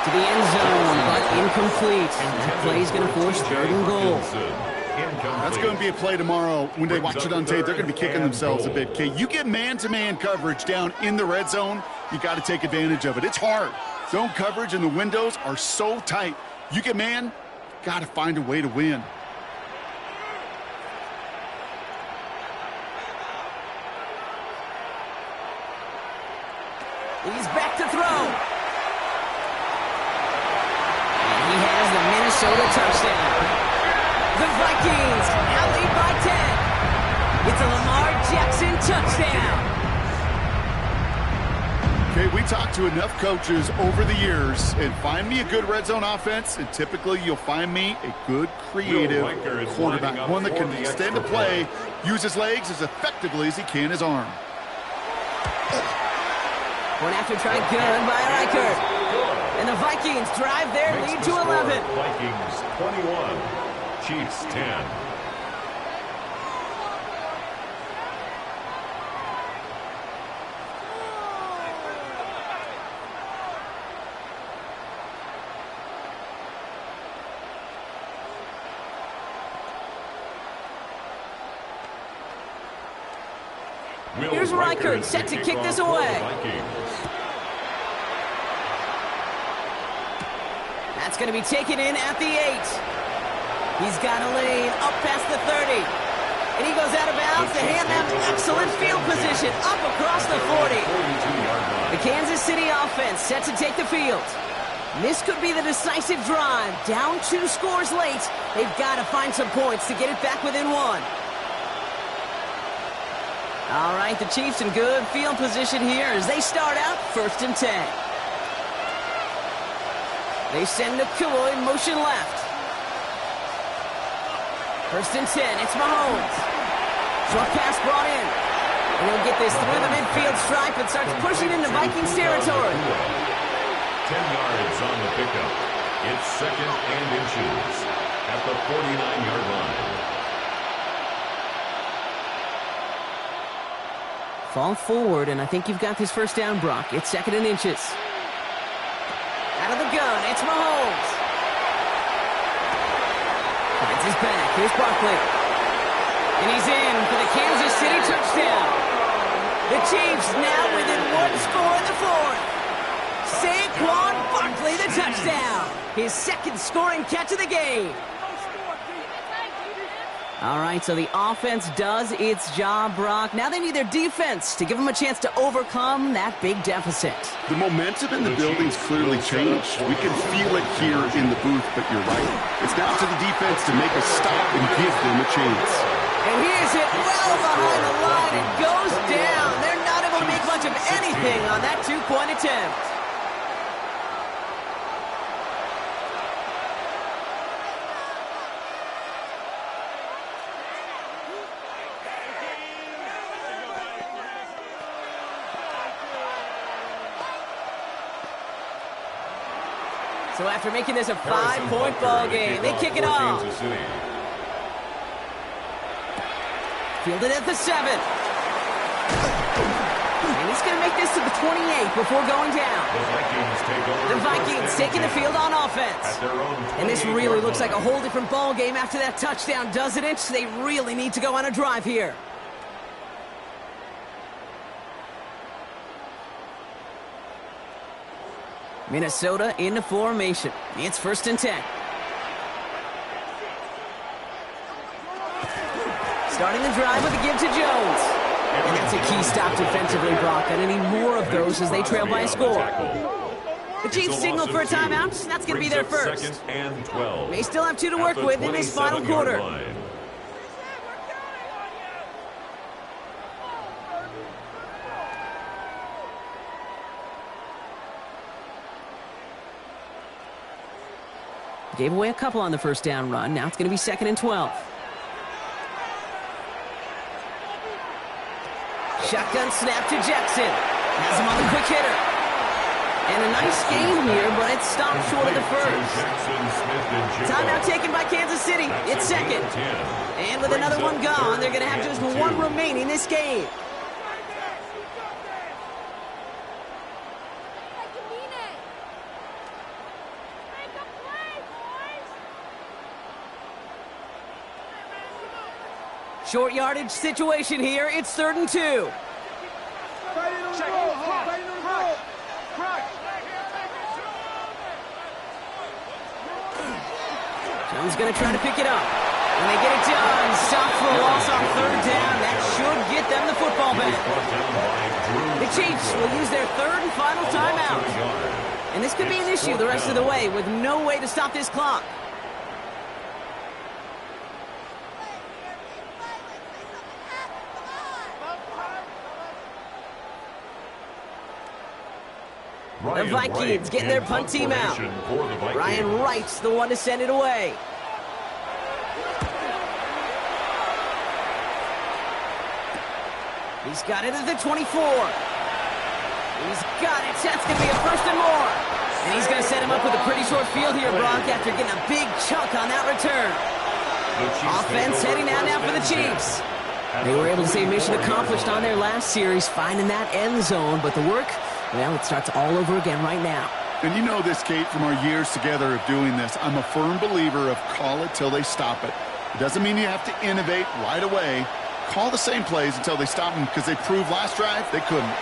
Speaker 4: to the end zone, but incomplete. That play's going to force 3rd and goal.
Speaker 5: That's going to be a play tomorrow. When they watch it on tape, they're going to be kicking themselves a bit. Kate, you get man-to-man coverage down in the red zone, you got to take advantage of it. It's hard. Zone coverage and the windows are so tight. You get man, got to find a way to win.
Speaker 4: He's back to throw. And he has the Minnesota touchdown. The Vikings now lead by 10. It's a Lamar Jackson touchdown.
Speaker 5: Okay, we talked to enough coaches over the years, and find me a good red zone offense, and typically you'll find me a good creative quarterback, one that can extend the play, use his legs as effectively as he can his arm.
Speaker 4: One after try good by Reichert. And the Vikings drive their lead to 11.
Speaker 2: Vikings 21, Chiefs 10.
Speaker 4: Here's Reichert set to kick this away. That's going to be taken in at the 8. He's got a lane up past the 30. And he goes out of bounds to hand them excellent field position up across the 40. The Kansas City offense set to take the field. This could be the decisive drive. Down 2 scores late. They've got to find some points to get it back within 1. All right, the Chiefs in good field position here as they start out 1st and 10. They send Nakua in motion left. 1st and 10, it's Mahomes. Short pass brought in. And he'll get this through the midfield stripe and starts pushing into Vikings territory.
Speaker 2: 10 yards on the pickup. It's 2nd and inches at the 49-yard line.
Speaker 4: Fall forward, and I think you've got this 1st down, Brock. It's 2nd and inches. Out of the gun, it's Mahomes. Finds his back. Here's Barkley. And he's in for the Kansas City touchdown. The Chiefs now within 1 score in the 4th. Saquon Barkley, the touchdown. His 2nd scoring catch of the game. All right, so the offense does its job, Brock. Now they need their defense to give them a chance to overcome that big deficit.
Speaker 5: The momentum in the building's clearly changed. We can feel it here in the booth, but you're right. It's now to the defense to make a stop and give them a chance.
Speaker 4: And here's it well behind the line. It goes down. They're not able to make much of anything on that 2-point attempt. So after making this a 5-point ball game, they kick it off. Fielded at the 7. And he's going to make this to the 28 before going down. The Vikings taking the field on offense. And this really looks like a whole different ball game after that touchdown, doesn't it? They really need to go on a drive here. Minnesota into formation. It's 1st and 10. Starting the drive with a give to Jones. And that's a key stop defensively, Brock. And any more of those as they trail by a score. The Chiefs signal for a timeout. That's going to be their first. They still have 2 to work with in this final quarter. Gave away a couple on the first down run. Now it's going to be 2nd and 12. Shotgun snap to Jackson. Has him on the quick hitter. And a nice game here, but it's stopped short of the first. Timeout taken by Kansas City. It's 2nd. And with another one gone, they're going to have just 1 remaining this game. Short yardage situation here. It's 3rd and 2. Jones going to try to pick it up. And they get it done. Stop for a loss on 3rd down. That should get them the football back. The Chiefs will use their 3rd and final timeout. And this could be an issue the rest of the way with no way to stop this clock. The Vikings getting their punt team out. Ryan Wright's the one to send it away. He's got it at the 24. He's got it. That's going to be a 1st and more. And he's going to set him up with a pretty short field here, Brock, after getting a big chunk on that return. Offense heading out now for the Chiefs. They were able to say mission accomplished on their last series, finding that end zone, but the work, well, it starts all over again right now.
Speaker 5: And you know this, Kate, from our years together of doing this. I'm a firm believer of call it till they stop it. It doesn't mean you have to innovate right away. Call the same plays until they stop them, because they proved last drive they couldn't.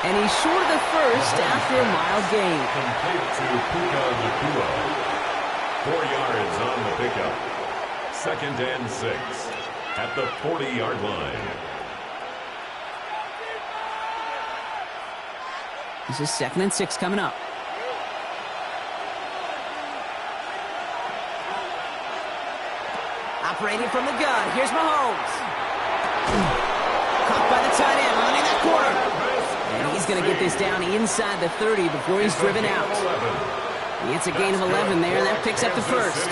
Speaker 4: And he's short of the first after a mild gain.
Speaker 2: Complete to Puka Nacua. 4 yards on the pickup. 2nd and 6 at the 40-yard line.
Speaker 4: This is 2nd and 6 coming up. Operating from the gun. Here's Mahomes. Caught by the tight end, running that corner. And he's going to get this down inside the 30 before he's driven out. It's a gain of 11 there, and that picks up the first.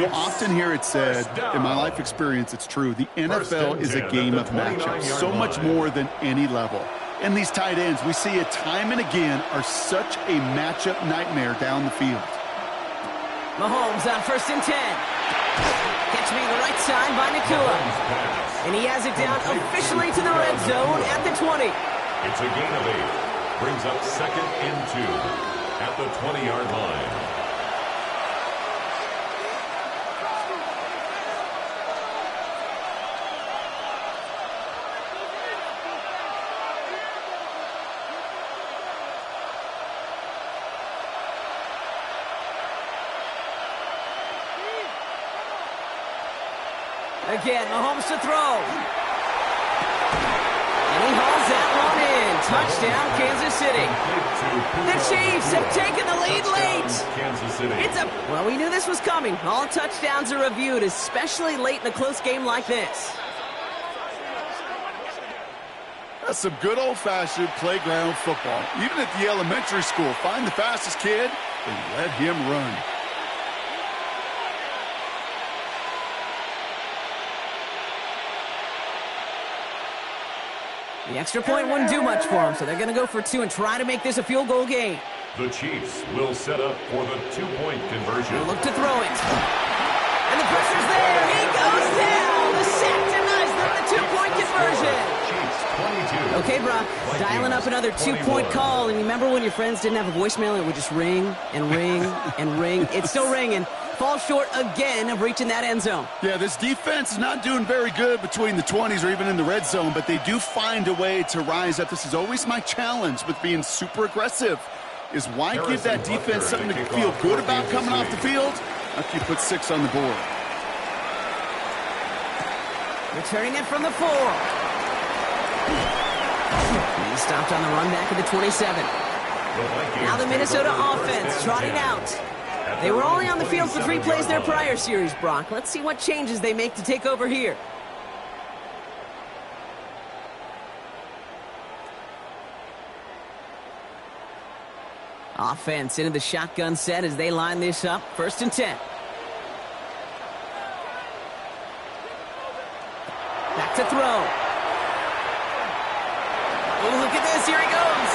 Speaker 5: You'll often hear it said, in my life experience, it's true, the NFL is a game of matchups, so much more than any level. And these tight ends, we see it time and again, are such a matchup nightmare down the field.
Speaker 4: Mahomes on 1st and 10. Catch me the right side by Nacua. And he has it down officially to the red zone at the 20.
Speaker 2: It's a gain of 8. Brings up 2nd and 2 at the 20-yard line.
Speaker 4: Again, Mahomes to throw. And he hauls that one in. Touchdown, Kansas City. The Chiefs have taken the lead late. Well, we knew this was coming. All touchdowns are reviewed, especially late in a close game like this.
Speaker 5: That's some good old-fashioned playground football. Even at the elementary school, find the fastest kid and let him run.
Speaker 4: The extra point wouldn't do much for them, so they're going to go for 2 and try to make this a field goal game.
Speaker 2: The Chiefs will set up for the 2-point conversion.
Speaker 4: They'll look to throw it. And the pressure's there. He goes down. The sack denied conversion. Okay, Brock, dialing up another two-point call. And remember when your friends didn't have a voicemail? It would just ring and ring and ring. It's still ringing. Falls short again of reaching that end zone.
Speaker 5: Yeah, this defense is not doing very good between the 20s or even in the red zone, but they do find a way to rise up. This is always my challenge with being super aggressive, is why give that defense something to feel good about coming off the field after you put 6 on the board.
Speaker 4: Returning it from the 4. He stopped on the run back at the 27. Now the Minnesota offense trotting out. They were only on the field for 3 plays their prior series, Brock. Let's see what changes they make to take over here. Offense into the shotgun set as they line this up. 1st and 10. Back to throw. Oh, look at this. Here he goes.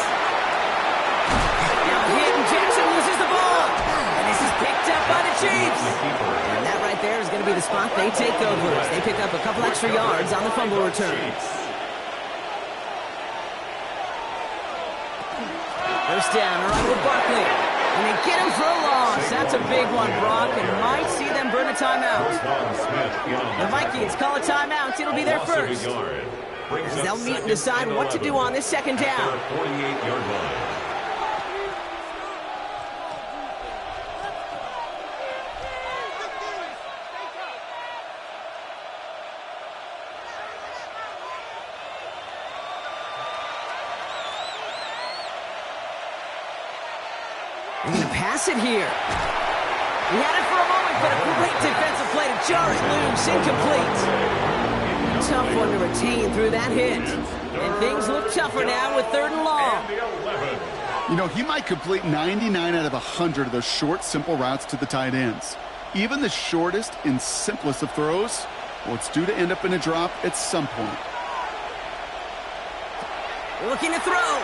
Speaker 4: Now hit, and Jackson loses the ball. And this is picked up by the Chiefs. And that right there is going to be the spot they take over as they pick up a couple extra yards on the fumble return. First down, all right, with Barkley. And they get him for a loss. That's a big one, Brock, and might see them burn a timeout. The Vikings call a timeout. It'll be their first. As they'll meet and decide what to do on this 2nd down.
Speaker 2: 48-yard line.
Speaker 4: They're going to pass it here. He had it for a moment, but a great defensive play to jar it loose. Incomplete. Tough one to retain through that hit. And things look tougher now with 3rd and long.
Speaker 5: You know, he might complete 99 out of 100 of those short, simple routes to the tight ends. Even the shortest and simplest of throws, well, it's due to end up in a drop at some point.
Speaker 4: Looking to throw.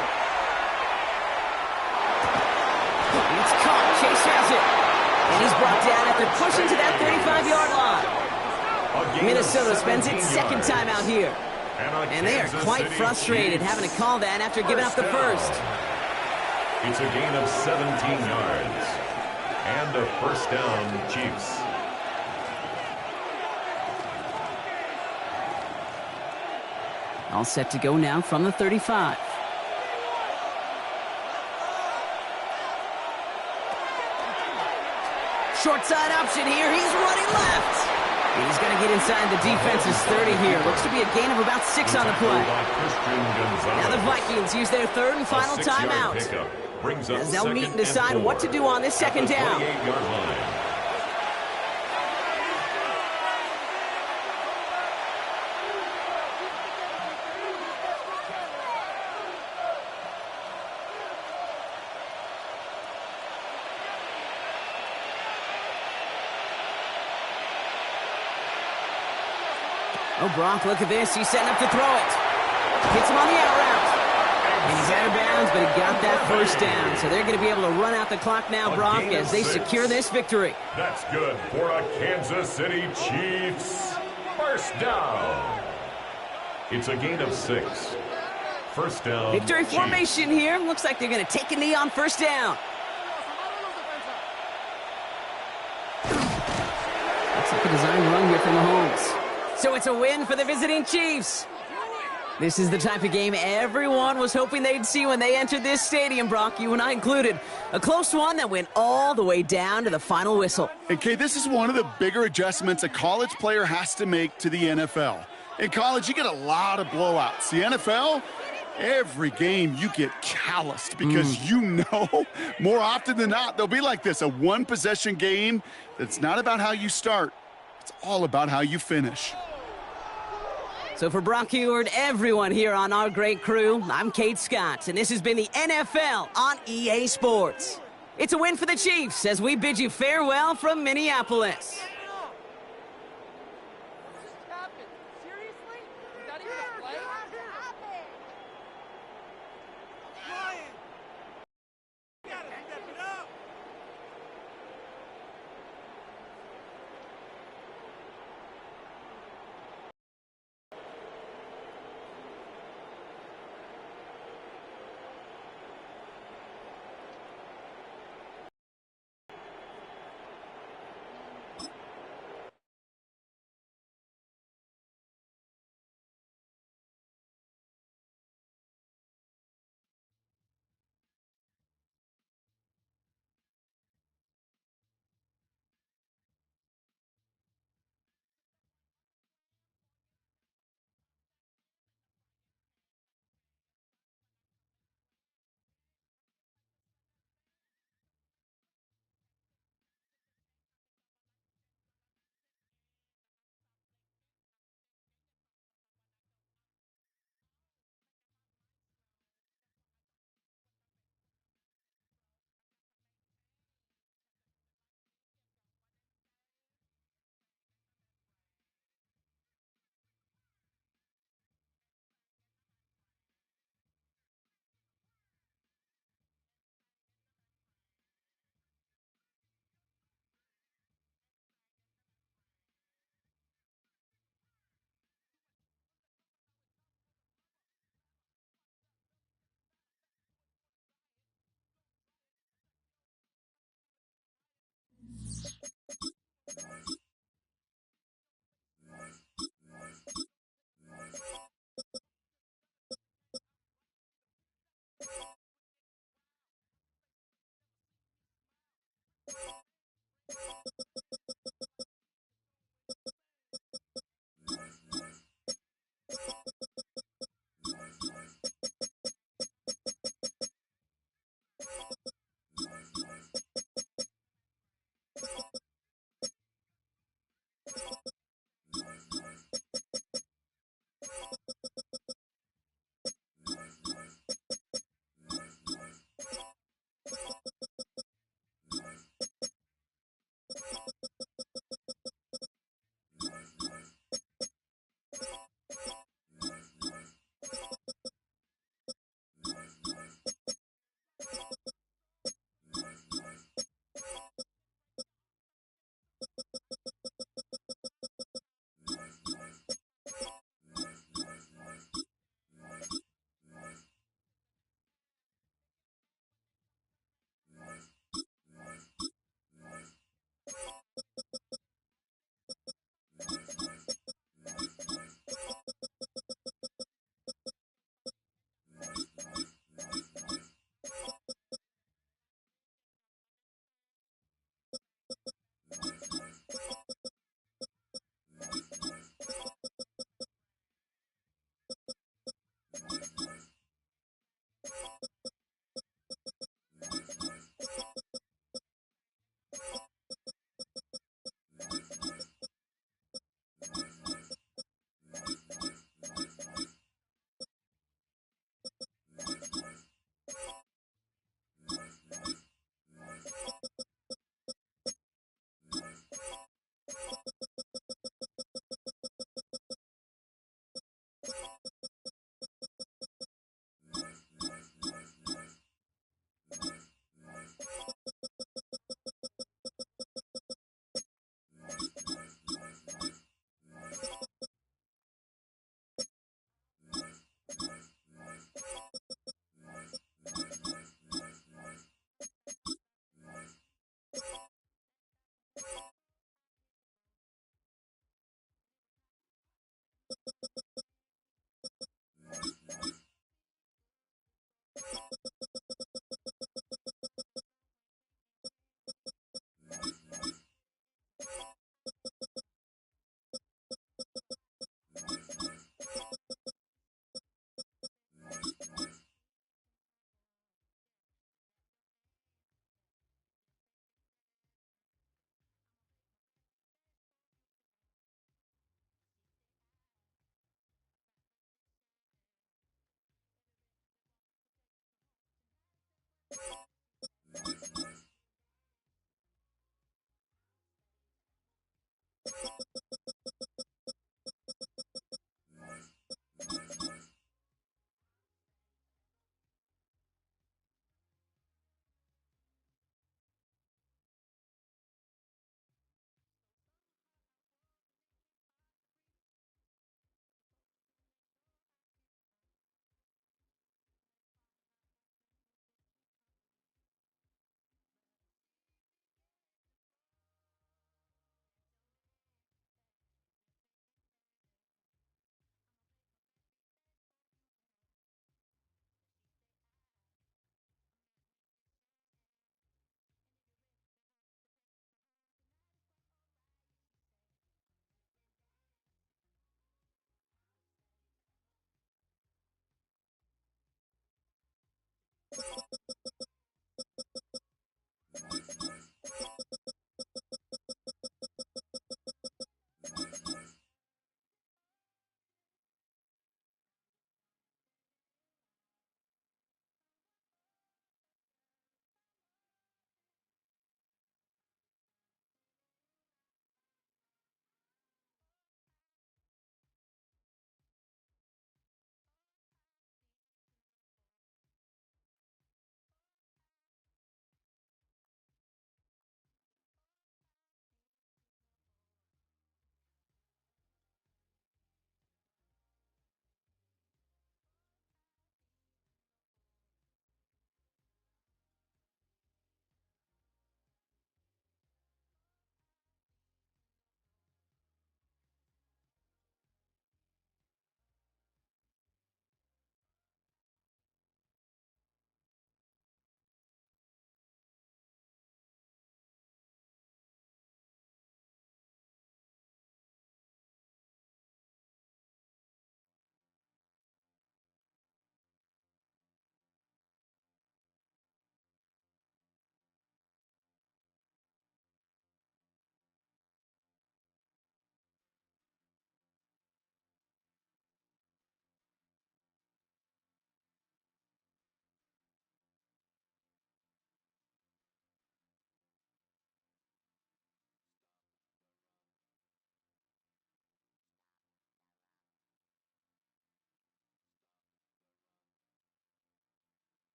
Speaker 4: It's caught. Chase has it. And he's brought down after pushing to that 35-yard line. Minnesota spends its 2nd time out here. And they are quite frustrated having to call that after giving up the first.
Speaker 2: It's a gain of 17 yards. And a 1st down, Chiefs.
Speaker 4: All set to go now from the 35. Short side option here. He's running left. He's going to get inside the defense's 30 here. Looks to be a gain of about 6 on the play. Now the Vikings use their 3rd and final timeout as they'll meet and decide what to do on this 2nd down. Oh, Brock, look at this. He's setting up to throw it. Hits him on the out route. And he's out of bounds, but he got that 1st down. So they're going to be able to run out the clock now, Brock, as they secure this victory.
Speaker 2: That's good for a Kansas City Chiefs 1st down. It's a gain of 6. 1st down.
Speaker 4: Victory
Speaker 2: Chiefs.
Speaker 4: formation here. Looks like they're going to take a knee on 1st down. Looks like a design run here from Mahomes. So it's a win for the visiting Chiefs. This is the type of game everyone was hoping they'd see when they entered this stadium, Brock, you and I included. A close one that went all the way down to the final whistle.
Speaker 5: And, Kay, this is one of the bigger adjustments a college player has to make to the NFL. In college, you get a lot of blowouts. The NFL, every game you get calloused because you know more often than not they'll be like this, a one-possession game that's not about how you start. It's all about how you finish.
Speaker 4: So for Brock Huard, everyone here on our great crew, I'm Kate Scott, and this has been the NFL on EA Sports. It's a win for the Chiefs as we bid you farewell from Minneapolis.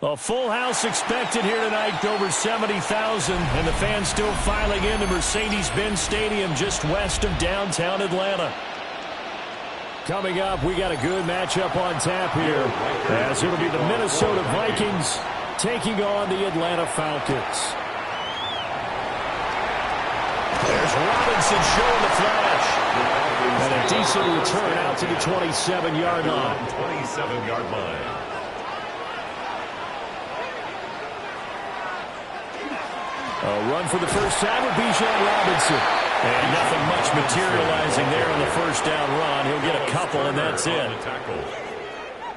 Speaker 9: A full house expected here tonight, over 70,000, and the fans still filing into Mercedes-Benz Stadium just west of downtown Atlanta. Coming up, we got a good matchup on tap here, as it'll be the Minnesota Vikings taking on the Atlanta Falcons. There's Robinson showing the flash. And a decent return out to the 27-yard line.
Speaker 2: 27-yard line.
Speaker 9: A run for the first time with Bijan Robinson. And nothing much materializing there on the first down run. He'll get a couple, and that's it.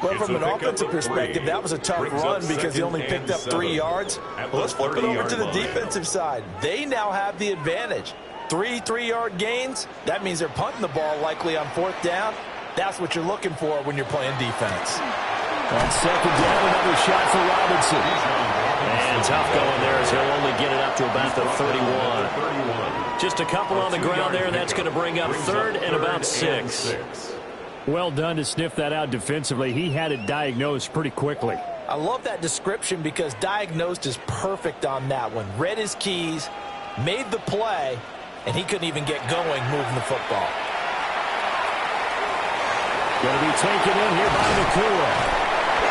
Speaker 7: But from an offensive perspective, that was a tough run because he only picked up 3 yards. Well, let's flip it over to the defensive side. They now have the advantage. 3 3-yard gains. That means they're punting the ball likely on 4th down. That's what you're looking for when you're playing defense.
Speaker 9: On 2nd down, another shot for Robinson. And tough going there as he'll only get it up to about the 31. Just a couple on the ground there, and that's going to bring up 3rd and about 6. Well done to sniff that out defensively. He had it diagnosed pretty quickly.
Speaker 7: I love that description because diagnosed is perfect on that one. Read his keys, made the play, and he couldn't even get going moving the football.
Speaker 9: Going to be taken in here by Nakua.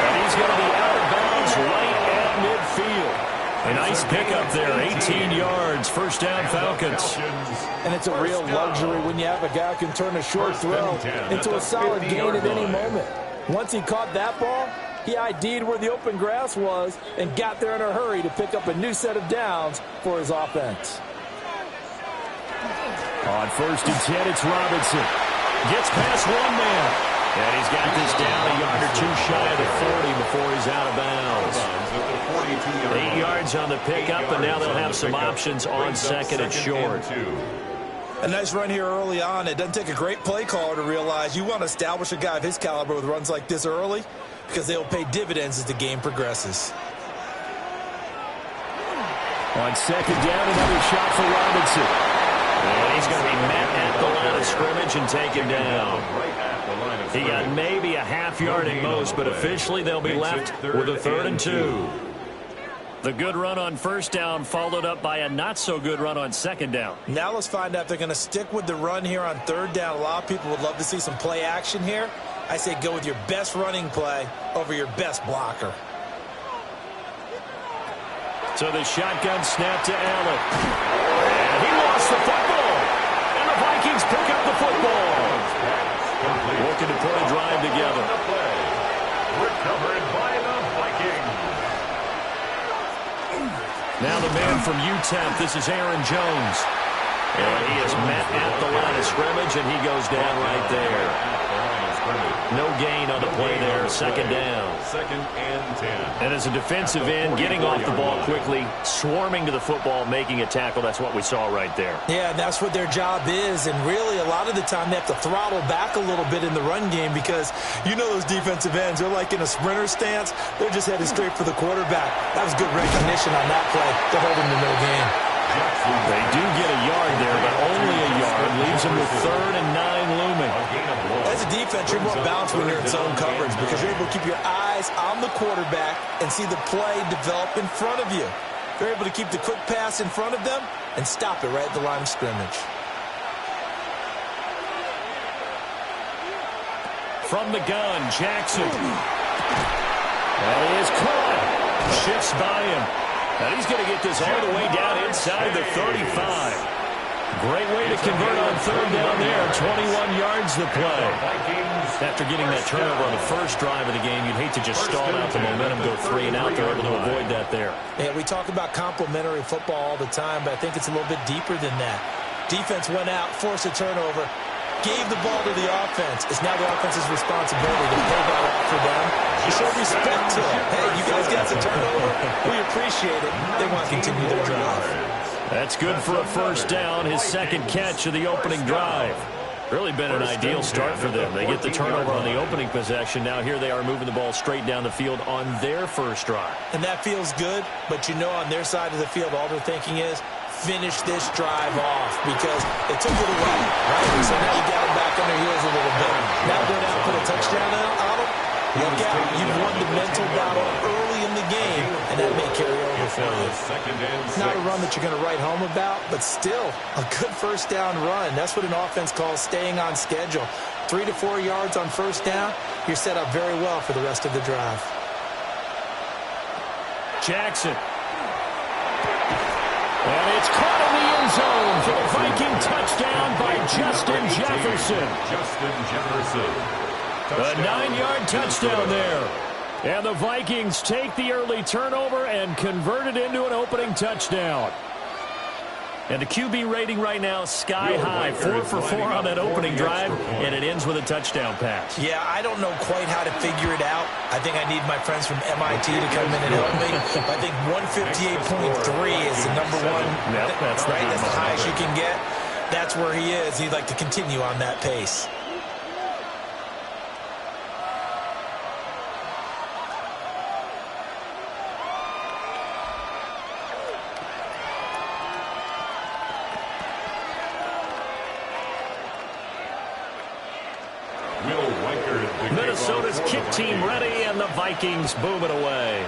Speaker 9: And he's going to be out of bounds right at midfield. A nice pickup there, 18 yards, first down Falcons.
Speaker 7: And it's a real luxury when you have a guy who can turn a short throw into a solid gain at any moment. Once he caught that ball, he ID'd where the open grass was and got there in a hurry to pick up a new set of downs for his offense.
Speaker 9: On 1st and 10, it's Robinson. Gets past one man. And he's got this down a yard or two shy of the 40 before he's out of bounds. 8 yards on the pickup, and now they'll have some options on 2nd and short.
Speaker 7: A nice run here early on. It doesn't take a great play caller to realize you want to establish a guy of his caliber with runs like this early because they will pay dividends as the game progresses.
Speaker 9: On 2nd down, another shot for Robinson. And he's going to be met at the line of scrimmage and taken down. He got maybe a half yard at most, but officially they'll be left with a 3rd and 2. The good run on 1st down followed up by a not-so-good run on 2nd down.
Speaker 7: Now let's find out if they're going to stick with the run here on 3rd down. A lot of people would love to see some play action here. I say go with your best running play over your best blocker.
Speaker 9: So the shotgun snap to Allen. And he lost the football. And the Vikings pick up the football. Looking to put a drive together.
Speaker 2: Recovered by the Vikings.
Speaker 9: Now the man from UTEP, this is Aaron Jones. And he is met at the line of scrimmage, and he goes down right there. No gain on the play there, 2nd down.
Speaker 2: 2nd and 10.
Speaker 9: And as a defensive end, getting off the ball quickly, swarming to the football, making a tackle, that's what we saw right there.
Speaker 7: Yeah, and that's what their job is, and really a lot of the time they have to throttle back a little bit in the run game because you know those defensive ends, they're like in a sprinter stance, they're just headed straight for the quarterback. That was good recognition on that play to hold him to no gain.
Speaker 9: They do get a yard there, but only a yard. Leaves them with 3rd and 9 looming.
Speaker 7: As a defense, you're more balanced when you're in zone coverage because you're able to keep your eyes on the quarterback and see the play develop in front of you. You're able to keep the quick pass in front of them and stop it right at the line of scrimmage.
Speaker 9: From the gun, Jackson. That is caught. Shifts by him. And he's going to get this all the way down inside the 35. Great way to convert on 3rd down there. 21 yards the play. After getting that turnover on the first drive of the game, you'd hate to just stall out the momentum, go 3 and out. They're able to avoid that there.
Speaker 7: Yeah, we talk about complementary football all the time, but I think it's a little bit deeper than that. Defense went out, forced a turnover, gave the ball to the offense. It's now the offense's responsibility to pay that off for them. You show respect to them. Hey, you guys got the turnover. We appreciate it. They want to continue their drive.
Speaker 9: That's good for a 1st down, his 2nd catch of the opening drive. Really been an ideal start for them. They get the turnover on the opening possession. Now here they are moving the ball straight down the field on their 1st drive.
Speaker 7: And that feels good, but you know on their side of the field, all they're thinking is, finish this drive off because they took it away, right? So now you got them back on their heels a little bit. Now go down and put a touchdown on them. Look out. You've won the mental battle early in the game, and that may carry over for you. Not a run that you're going to write home about, but still a good first down run. That's what an offense calls staying on schedule. 3 to 4 yards on first down, you're set up very well for the rest of the drive.
Speaker 9: Jackson. And it's caught in the end zone for the Viking touchdown by Justin Jefferson. A 9-yard touchdown there. And the Vikings take the early turnover and convert it into an opening touchdown. And the QB rating right now, sky high. 4 for 4 on that opening drive, and it ends with a touchdown pass.
Speaker 7: Yeah, I don't know quite how to figure it out. I think I need my friends from MIT to come in and help me. I think 158.3 is the number one.
Speaker 9: Yep, that's
Speaker 7: right. That's the highest you can get. That's where he is. He'd like to continue on that pace.
Speaker 9: Minnesota's kick team ready, and the Vikings boom it away.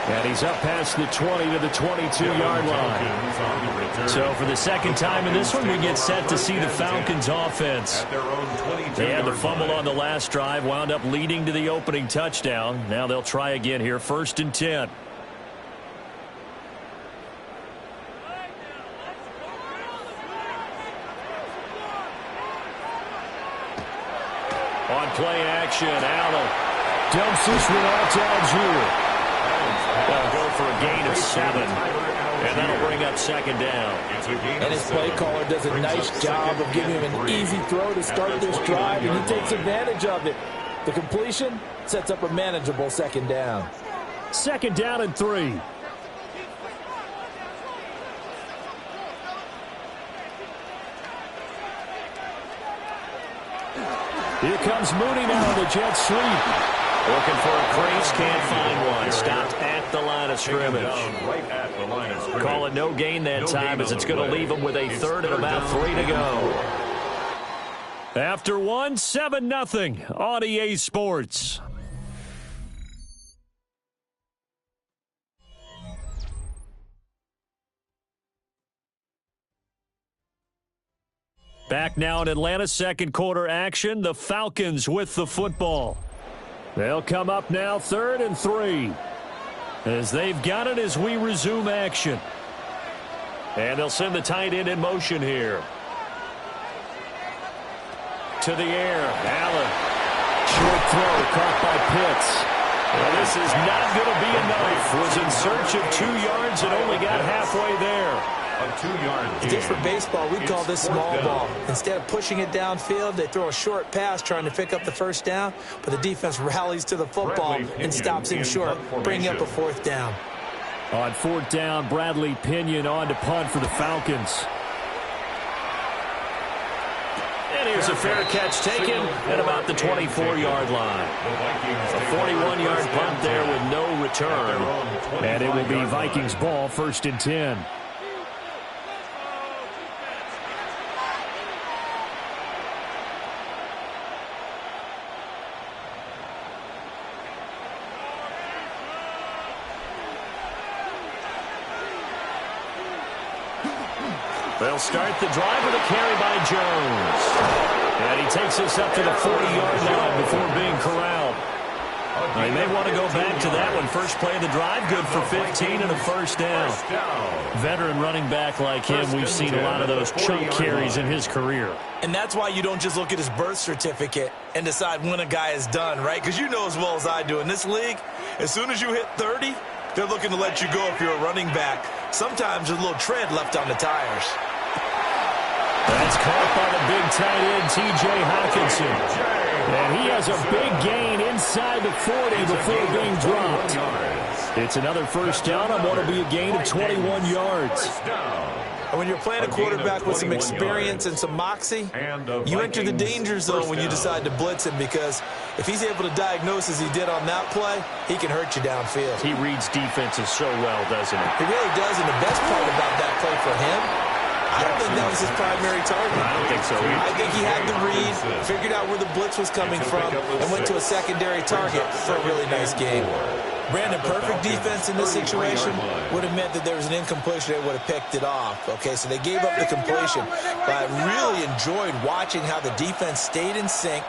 Speaker 9: And he's up past the 20 to the 22-yard line. So for the second time in this one, we get set to see the Falcons offense. They had the fumble on the last drive, wound up leading to the opening touchdown. Now they'll try again here, 1st and 10. On play action, Allen dumps this one out to Algier. They'll go for a gain of 7, and that'll bring up 2nd down.
Speaker 8: And his play caller does a nice job of giving him an easy throw to start this drive, and he takes advantage of it. The completion sets up a manageable 2nd down.
Speaker 9: 2nd down and 3. Here comes Mooney now on the jet sweep. Looking for a crease, can't find one. Stopped at the line of scrimmage. Call it no gain that time, as it's going to leave him with a 3rd and about 3 to go. After 1, 7-0 on EA Sports. Back now in Atlanta, 2nd quarter action. The Falcons with the football. They'll come up now 3rd and 3. As they've got it as we resume action. And they'll send the tight end in motion here. To the air, Allen. Short throw caught by Pitts. Well, this is not going to be enough. Was in search of 2 yards and only got halfway there.
Speaker 2: A 2-yard gain.
Speaker 7: Just for baseball, we call this small ball. Instead of pushing it downfield, they throw a short pass trying to pick up the 1st down, but the defense rallies to the football and stops him short, bringing up a 4th down.
Speaker 9: On 4th down, Bradley Pinion on to punt for the Falcons. And here's a fair catch taken at about the 24-yard line. A 41-yard punt there with no return. And it will be Vikings ball, 1st and 10. They'll start the drive with a carry by Jones. And he takes us up to the 40-yard line before being corralled. They may want to go back to that one. First play of the drive, good for 15 and a 1st down. Veteran running back like him, we've seen a lot of those chunk carries in his career.
Speaker 7: And that's why you don't just look at his birth certificate and decide when a guy is done, right? Because you know as well as I do, in this league, as soon as you hit 30, they're looking to let you go if you're a running back. Sometimes there's a little tread left on the tires.
Speaker 9: That's caught by the big tight end, T.J. Hockenson. And he has a big gain inside the 40 before being dropped. It's another 1st down on what will be a gain of 21 yards.
Speaker 7: And when you're playing a quarterback with some experience and some moxie, you enter the danger zone when you decide to blitz him, because if he's able to diagnose as he did on that play, he can hurt you downfield.
Speaker 9: He reads defenses so well, doesn't he?
Speaker 7: He really does, and the best part about that play for him, I don't think that was his primary target.
Speaker 6: I don't think so either.
Speaker 7: I think he had the read, figured out where the blitz was coming from, and went to a secondary target for a really nice game. Brandon, perfect defense in this situation would have meant that there was an incompletion. They would have picked it off. Okay, so they gave up the completion. But I really enjoyed watching how the defense stayed in sync,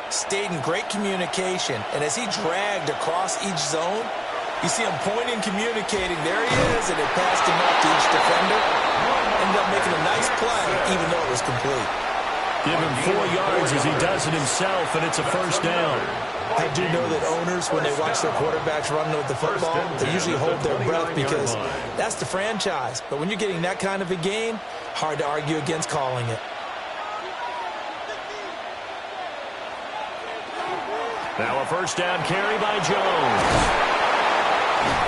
Speaker 7: stayed in great communication, and as he dragged across each zone, you see him pointing, communicating. There he is, and it passed him up to each defender. Ended up making a nice play, even though it was complete.
Speaker 6: Give him 4 yards as he does it himself, and it's a first down.
Speaker 7: I do know that owners, when they watch their quarterbacks run with the football, they usually hold their breath because that's the franchise. But when you're getting that kind of a game, hard to argue against calling it.
Speaker 6: Now a first down carry by Jones.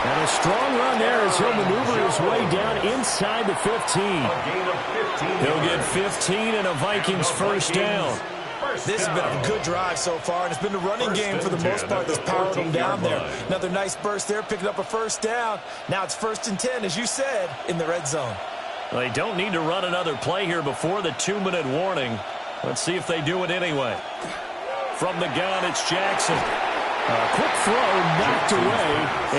Speaker 6: And a strong run there as he'll maneuver his way down inside the 15. He'll get 15 and a Vikings first down.
Speaker 7: This has been a good drive so far, and it's been the running game for the most part that's powered them down there. Another nice burst there, picking up a first down. Now it's 1st and 10, as you said, in the red zone.
Speaker 6: They don't need to run another play here before the 2-minute warning. Let's see if they do it anyway. From the gun, it's Jackson. A quick throw knocked away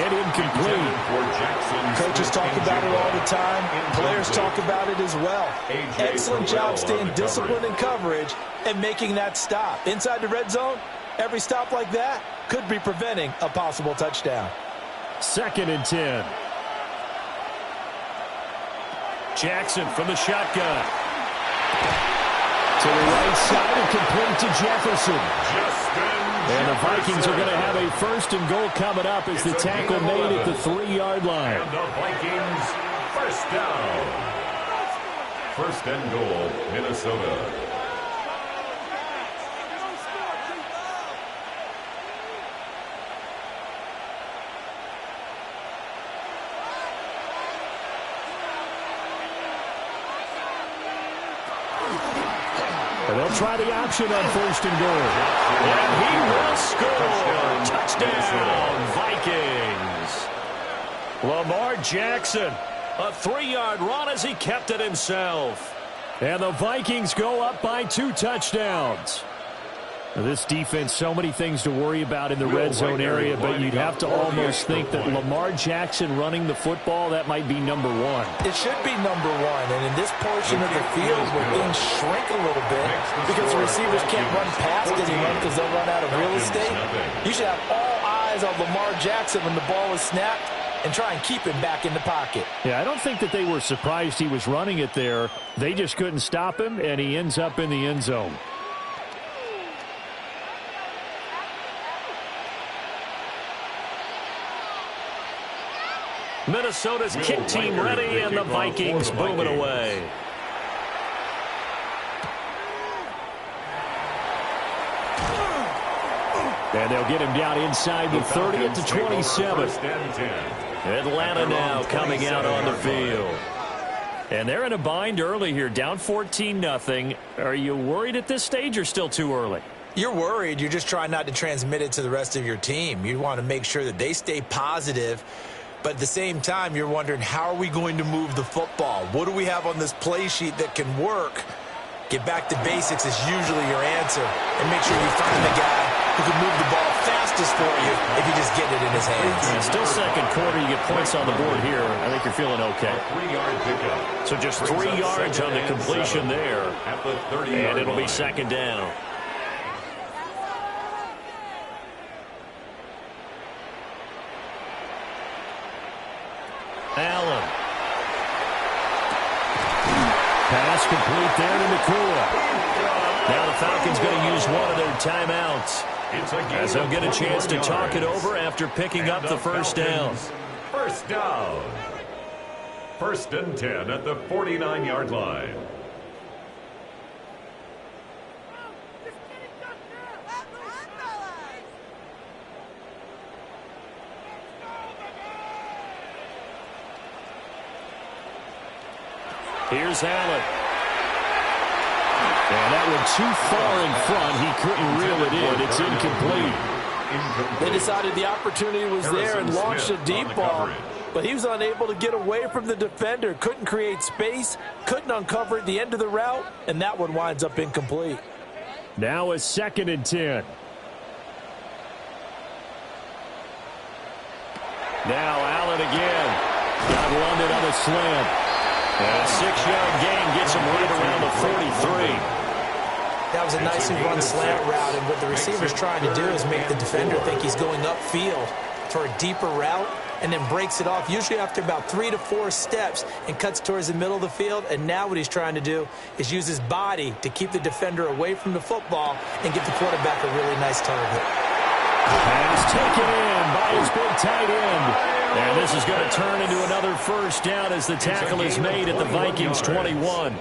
Speaker 6: and incomplete.
Speaker 7: Coaches talk about it all the time. Players talk about it as well. Excellent job staying disciplined in coverage and making that stop. Inside the red zone, every stop like that could be preventing a possible touchdown.
Speaker 6: 2nd and 10. Jackson from the shotgun. To the right side and complete to Jefferson. And the Vikings are going to have a 1st and goal coming up as the tackle made at the 3-yard line.
Speaker 2: And the Vikings, first down. 1st and goal, Minnesota.
Speaker 6: And they'll try the option on 1st and goal. And he will score. Touchdown, Vikings. Lamar Jackson, a 3-yard run as he kept it himself. And the Vikings go up by 2 touchdowns. Now, this defense, so many things to worry about in the red zone area, but you'd have to almost think that Lamar Jackson running the football, that might be number 1.
Speaker 7: It should be number 1, and in this portion of the field where things shrink a little bit because the receivers can't run past anyone because they'll run out of real estate, you should have all eyes on Lamar Jackson when the ball is snapped and try and keep him back in the pocket.
Speaker 6: Yeah, I don't think that they were surprised he was running it there. They just couldn't stop him, and he ends up in the end zone. Minnesota's kick team ready, and the Vikings booming away. And they'll get him down inside the 30 at the 27. Atlanta now coming out on the field. And they're in a bind early here, down 14-0. Are you worried at this stage or still too early?
Speaker 7: You're worried. You're just trying not to transmit it to the rest of your team. You want to make sure that they stay positive. But at the same time, you're wondering, how are we going to move the football? What do we have on this play sheet that can work? Get back to basics is usually your answer. And make sure you find the guy who can move the ball fastest for you if you just get it in his hands.
Speaker 6: And still 2nd quarter, you get points on the board here. I think you're feeling okay. So just 3 yards on the completion there. And it'll be 2nd down. Allen. Pass complete there to Nakua. Now the Falcons going to use one of their timeouts as they'll get a chance to talk it over after picking up the first down.
Speaker 2: First down. 1st and 10 at the 49-yard line.
Speaker 6: Here's Allen. And that one too far in front. He couldn't reel it in. It's incomplete.
Speaker 7: They decided the opportunity was there and launched a deep ball.
Speaker 8: but he was unable to get away from the defender. Couldn't create space, couldn't uncover the end of the route, and that one winds up incomplete.
Speaker 9: Now a 2nd and 10. Now Allen again. Got London on a slant. And a 6-yard gain gets him right around the 43.
Speaker 8: That was a nicely run slant route, and what the receiver's trying to do is make the defender think he's going upfield for a deeper route, and then breaks it off, usually after about 3 to 4 steps, and cuts towards the middle of the field. And now what he's trying to do is use his body to keep the defender away from the football and give the quarterback a really nice target.
Speaker 9: Pass taken in by his big tight end. And this is going to turn into another first down as the tackle is made at the Vikings 21.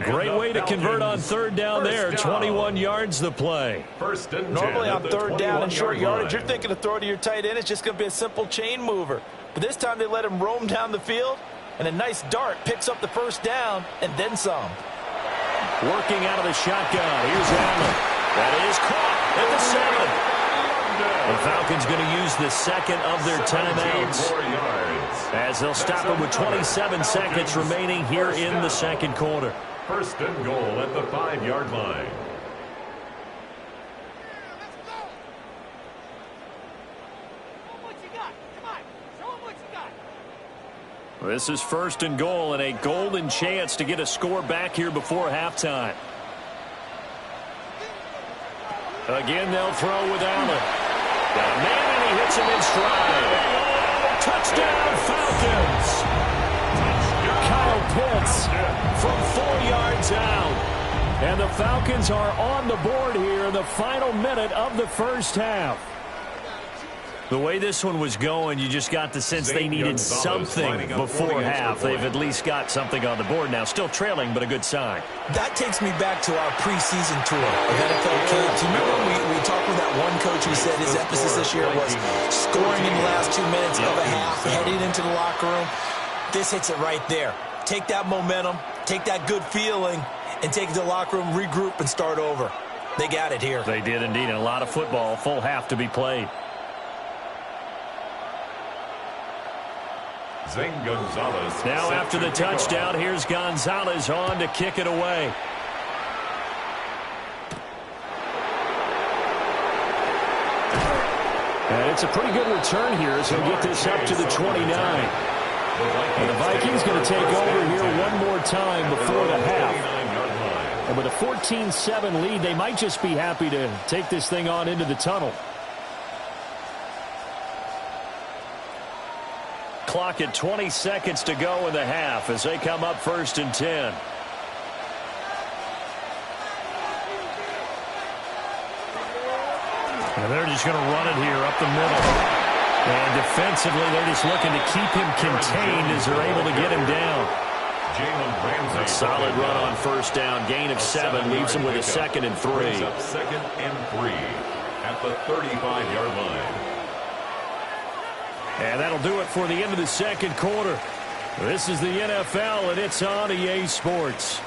Speaker 9: Great way to convert on 3rd down there. 21 yards the play.
Speaker 8: Normally on 3rd down and short yardage, you're thinking to throw to your tight end. It's just going to be a simple chain mover. But this time they let him roam down the field, and a nice dart picks up the first down and then some.
Speaker 9: Working out of the shotgun. Here's Allen. That is caught at the 7. The Falcons going to use the 2nd of their timeouts as they'll stop it with 27 seconds remaining here in the 2nd quarter.
Speaker 2: 1st and goal at the 5-yard line.
Speaker 9: This is 1st and goal and a golden chance to get a score back here before halftime. Again, they'll throw with Allen. Got a man, and he hits him in stride. Touchdown, Falcons! Kyle Pitts from 4 yards out. And the Falcons are on the board here in the final minute of the first half. The way this one was going, you just got the sense they needed something before half. They've at least got something on the board now. Still trailing, but a good sign.
Speaker 8: That takes me back to our preseason tour of NFL camps. You remember we talked with that one coach who said his emphasis this year was scoring in the last 2 minutes of a half, heading into the locker room. This hits it right there. Take that momentum, take that good feeling, and take it to the locker room, regroup, and start over. They got it here.
Speaker 9: They did indeed, and a lot of football, full half to be played.
Speaker 2: Zane Gonzalez.
Speaker 9: Now after the touchdown, here's Gonzalez on to kick it away. And it's a pretty good return here as he'll get this up to the 29. And the Vikings going to take over here one more time before the half. And with a 14-7 lead, they might just be happy to take this thing on into the tunnel. Clock at 20 seconds to go in the half as they come up 1st and 10. And they're just going to run it here up the middle. And defensively, they're just looking to keep him contained as they're able to get him down. A solid run on 1st down. Gain of 7 leaves him with a 2nd and 3.
Speaker 2: 2nd and 3 at the 35-yard line.
Speaker 9: And that'll do it for the end of the 2nd quarter. This is the NFL, and it's on EA Sports.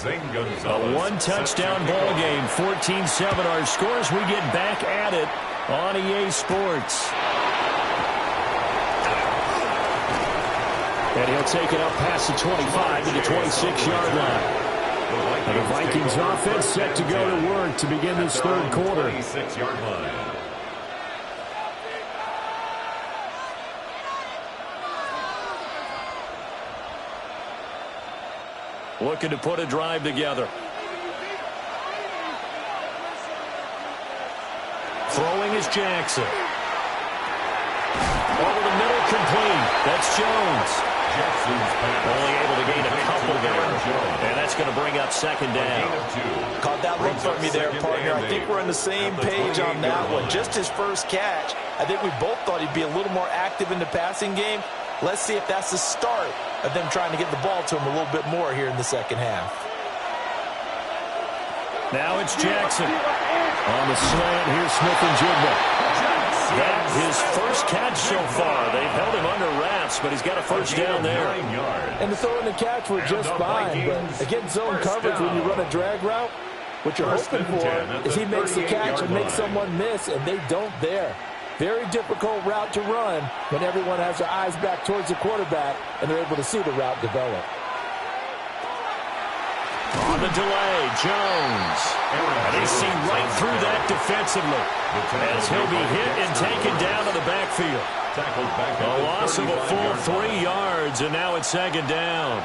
Speaker 9: A one-touchdown ball game, 14-7 our scores. We get back at it on EA Sports. And he'll take it up past the 25 to the 26-yard line. And the Vikings offense set to go to work to begin this 3rd quarter.
Speaker 2: 26-yard line.
Speaker 9: Looking to put a drive together. Throwing is Jackson. Over the middle, complete. That's Jones. Only able to gain a couple there. And that's going to bring up 2nd down.
Speaker 8: Caught that look from me there, partner. I think we're on the same page on that one. Just his first catch. I think we both thought he'd be a little more active in the passing game. Let's see if that's the start of them trying to get the ball to him a little bit more here in the 2nd half.
Speaker 9: Now it's Jackson. On the slant, here's Smith-Njigba. That his first catch so far. They've held him under wraps, but he's got a 1st down there.
Speaker 8: And the throw and the catch were just fine. But against zone coverage, when you run a drag route, what you're hoping for is he makes the catch and makes someone miss, and they don't there. Very difficult route to run when everyone has their eyes back towards the quarterback and they're able to see the route develop.
Speaker 6: On the delay, Jones. And they see right through that defensively as he'll be hit and taken down to the backfield. A loss of a full 3 yards, and now it's second down.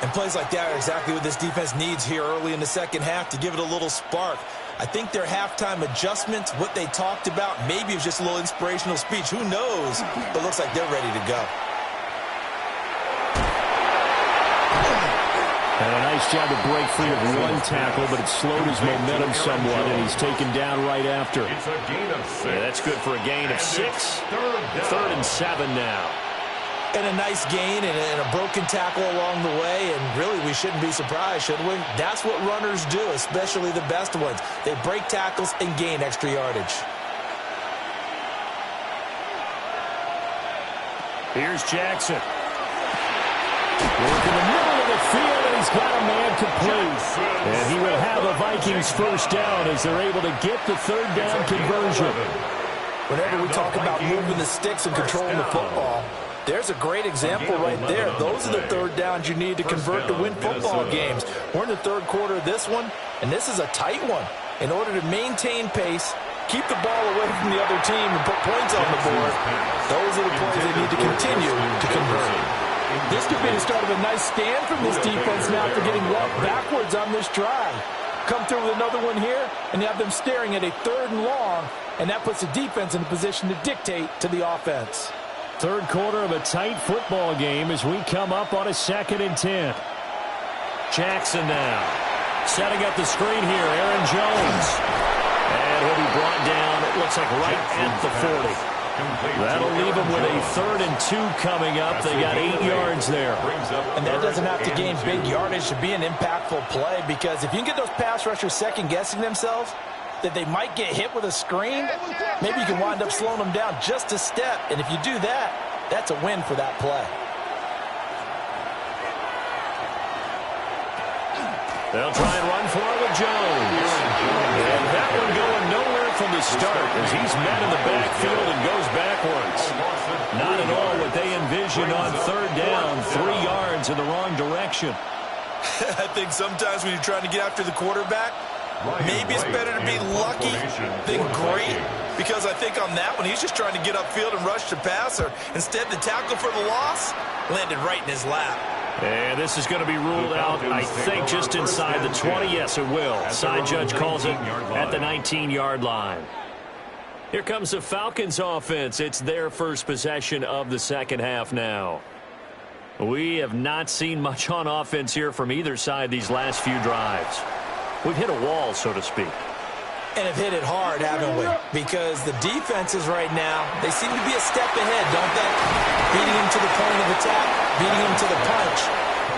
Speaker 7: And plays like that are exactly what this defense needs here early in the second half to give it a little spark. I think their halftime adjustments, what they talked about, maybe it was just a little inspirational speech. Who knows? But it looks like they're ready to go.
Speaker 6: And a nice job to break free of one tackle, but it slowed his momentum somewhat, and he's taken down right after.
Speaker 2: It's a gain of 6.
Speaker 6: Yeah, that's good for a gain of 6. Third and 7 now.
Speaker 7: And a nice gain and a broken tackle along the way, and really we shouldn't be surprised, should we? That's what runners do, especially the best ones. They break tackles and gain extra yardage.
Speaker 6: Here's Jackson. Work in the middle of the field, and he's got a man complete. And he will have a Vikings first down as they're able to get the third down conversion.
Speaker 7: Whenever we talk about moving the sticks and controlling the football, there's a great example right there. Those are the third downs you need to convert to win football games. We're in the third quarter of this one, and this is a tight one. In order to maintain pace, keep the ball away from the other team, and put points on the board, those are the plays they need to continue to convert.
Speaker 8: This could be the start of a nice stand from this defense now for getting walked backwards on this drive. Come through with another one here, and you have them staring at a 3rd and long, and that puts the defense in a position to dictate to the offense.
Speaker 6: Third quarter of a tight football game as we come up on a 2nd and 10. Jackson now. Setting up the screen here, Aaron Jones. And he'll be brought down, it looks like right at the 40. That'll leave them with a 3rd and 2 coming up. They got 8 yards there.
Speaker 7: And that doesn't have to gain big yardage to be an impactful play, because if you can get those pass rushers second-guessing themselves, that they might get hit with a screen, maybe you can wind up slowing them down just a step. And if you do that, that's a win for that play.
Speaker 6: They'll try and run for it with Jones. And that one going nowhere from the start as he's met in the backfield and goes backwards. Not at all what they envisioned on 3rd down, 3 yards in the wrong direction.
Speaker 7: I think sometimes when you're trying to get after the quarterback, maybe it's better to be lucky than great, because I think on that one, he's just trying to get upfield and rush the passer. Instead, the tackle for the loss landed right in his lap.
Speaker 6: And this is going to be ruled out, I think, just inside the 20. Yes, it will. Side judge calls it at the 19-yard line. Here comes the Falcons offense. It's their first possession of the second half now. We have not seen much on offense here from either side these last few drives. We've hit a wall, so to speak.
Speaker 7: And have hit it hard, haven't we? Because the defenses right now, they seem to be a step ahead, don't they? Beating them to the point of attack, beating them to the punch.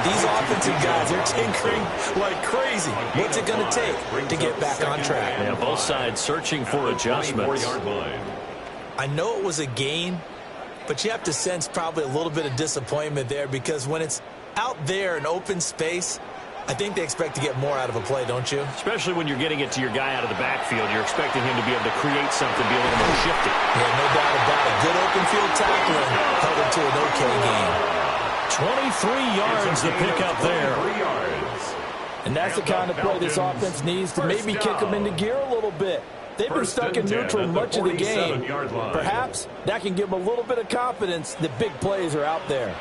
Speaker 7: These offensive guys are tinkering like crazy. What's it going to take to get back on track?
Speaker 6: Yeah, both sides searching for adjustments.
Speaker 7: I know it was a gain, but you have to sense probably a little bit of disappointment there, because when it's out there in open space, I think they expect to get more out of a play, don't you?
Speaker 6: Especially when you're getting it to your guy out of the backfield. You're expecting him to be able to create something, be a little more shifty.
Speaker 7: Yeah, no doubt about it. Good open field tackling held him to an okay game.
Speaker 6: 23 yards to pick up there.
Speaker 8: And that's the kind of play this offense needs to maybe kick them into gear a little bit. They've been stuck in neutral much of the game. Perhaps that can give them a little bit of confidence that big plays are out there.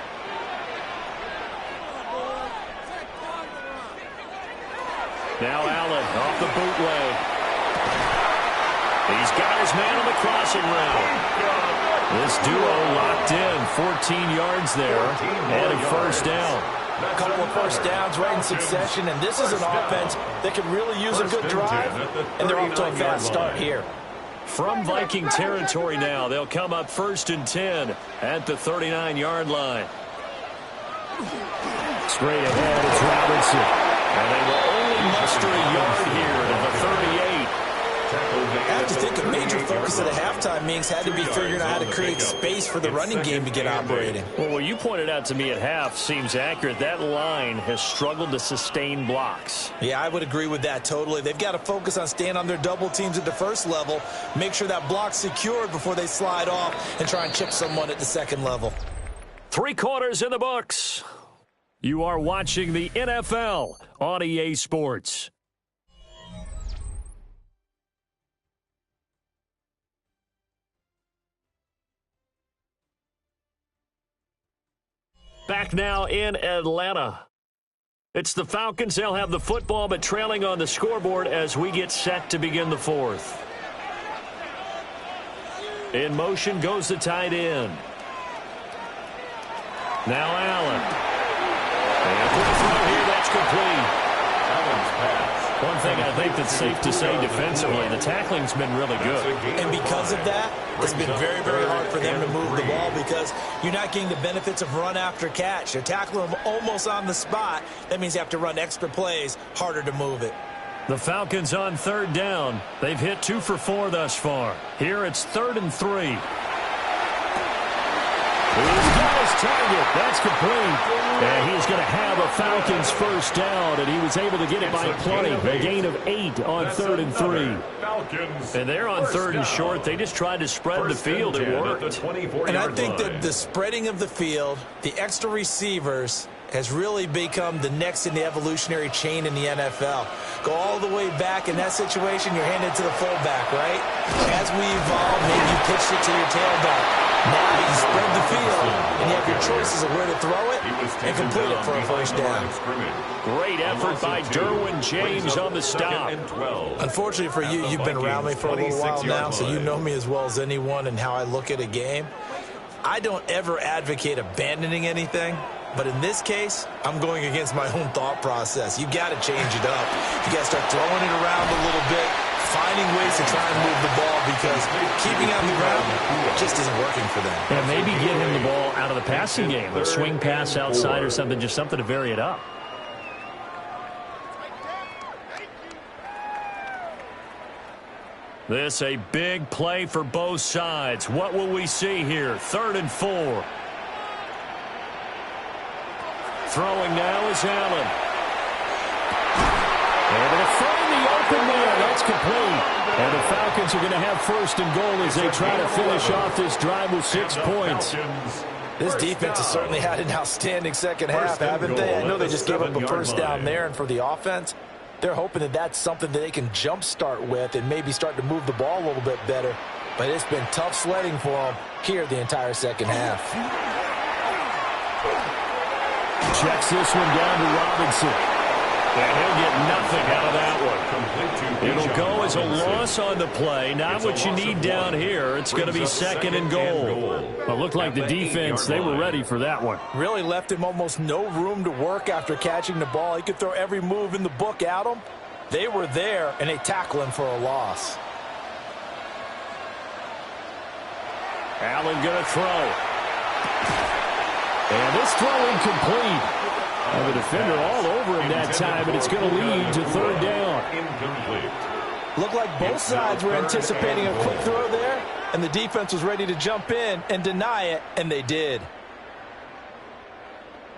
Speaker 6: Now Allen off the bootleg. He's got his man on the crossing route. This duo locked in, 14 yards there, and a first down.
Speaker 8: A couple of first downs right in succession, and this is an offense that could really use a good drive, and they're off to a fast start here.
Speaker 6: From Viking territory now, they'll come up 1st and 10 at the 39-yard line. Straight ahead, it's Robinson. And they will only muster a yard here to the 38.
Speaker 7: I have to think a major focus of the halftime meetings had to be figuring out how to create space for the running game to get operating.
Speaker 6: Well, what you pointed out to me at half seems accurate. That line has struggled to sustain blocks.
Speaker 7: Yeah, I would agree with that totally. They've got to focus on staying on their double teams at the first level, make sure that block's secured before they slide off and try and chip someone at the second level.
Speaker 6: 3 quarters in the books. You are watching the NFL on EA Sports. Back now in Atlanta. It's the Falcons. They'll have the football, but trailing on the scoreboard as we get set to begin the fourth. In motion goes the tight end. Now Allen. And for the throw here, that's complete. One thing I think that's safe to say defensively, the tackling's been really good.
Speaker 7: And because of that, it's been very, very hard for them to move the ball because you're not getting the benefits of run after catch. You're tackling them almost on the spot. That means you have to run extra plays, harder to move it.
Speaker 6: The Falcons on 3rd down. They've hit 2 for 4 thus far. Here it's 3rd and 3. He's got his target. That's complete. And he's going to have a Falcons first down, and he was able to get it by plenty. A gain of 8 on 3rd and 3. And they're on 3rd and short. They just tried to spread the field. It worked.
Speaker 7: And I think that the spreading of the field, the extra receivers, has really become the next in the evolutionary chain in the NFL. Go all the way back in that situation, you're handed to the fullback, right? As we evolve, maybe you pitched it to your tailback. Now you spread the field, and you have your choices of where to throw it and complete it for a first down.
Speaker 6: Great effort by Derwin James on the stop.
Speaker 7: Unfortunately for you, you've been around me for a little while now, so you know me as well as anyone and how I look at a game. I don't ever advocate abandoning anything. But in this case, I'm going against my own thought process. You got to change it up. You got to start throwing it around a little bit, finding ways to try and move the ball because keeping it on the ground just isn't working for them.
Speaker 6: And maybe get him the ball out of the passing game, a swing pass outside or something, just something to vary it up. This a big play for both sides. What will we see here? 3rd and 4. Throwing now is Allen. And they're throwing the open man. That's complete. And the Falcons are going to have 1st and goal as they try to finish off this drive with 6 points.
Speaker 7: This defense has certainly had an outstanding second half, haven't they? I know they just gave up a first down there, and for the offense, they're hoping that that's something that they can jumpstart with and maybe start to move the ball a little bit better. But it's been tough sledding for them here the entire second half.
Speaker 6: Checks this one down to Robinson. And he'll get nothing out of that one. It'll go as a loss on the play. Not what you need down here. It's going to be 2nd and goal. It looked like the defense, they were ready for that one.
Speaker 7: Really left him almost no room to work after catching the ball. He could throw every move in the book at him. They were there, and they tackle him for a loss.
Speaker 6: Allen going to throw. And this throw incomplete. And the defender all over him that time, and it's going to lead to 3rd down.
Speaker 2: Incomplete.
Speaker 7: Looked like both sides were anticipating a quick throw there, and the defense was ready to jump in and deny it, and they did.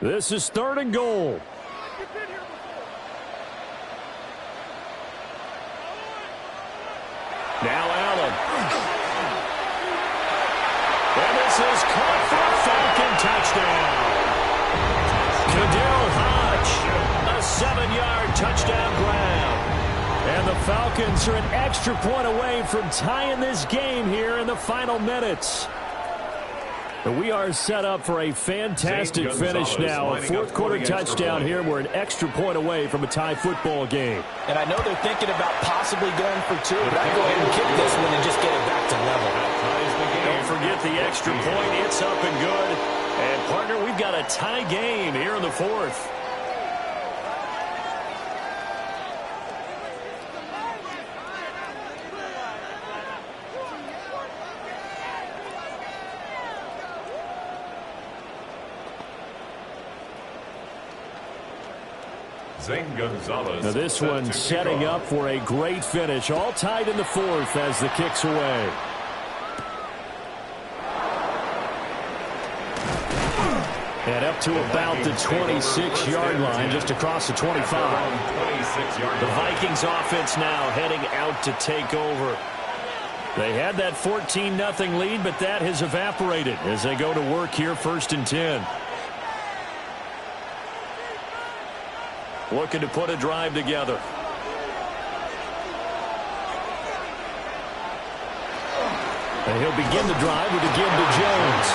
Speaker 6: This is 3rd and goal. Now Allen. And this is caught for a Falcon touchdown. Kadil Hodge, a 7-yard touchdown grab. And the Falcons are an extra point away from tying this game here in the final minutes. But we are set up for a fantastic finish now. A 4th quarter touchdown here. We're an extra point away from a tie football game.
Speaker 7: And I know they're thinking about possibly going for 2, but I go ahead and kick this one and just get it back to level.
Speaker 6: Don't forget the extra point. It's up and good. And, partner, we've got a tie game here in the 4th.
Speaker 2: Zane Gonzalez.
Speaker 9: Now this one setting up for a great finish. All tied in the fourth as the kick's away. And up to about the 26-yard line, just across the 25. The Vikings offense now heading out to take over. They had that 14-0 lead, but that has evaporated as they go to work here, 1st and 10. Looking to put a drive together. And he'll begin the drive with a give to Jones.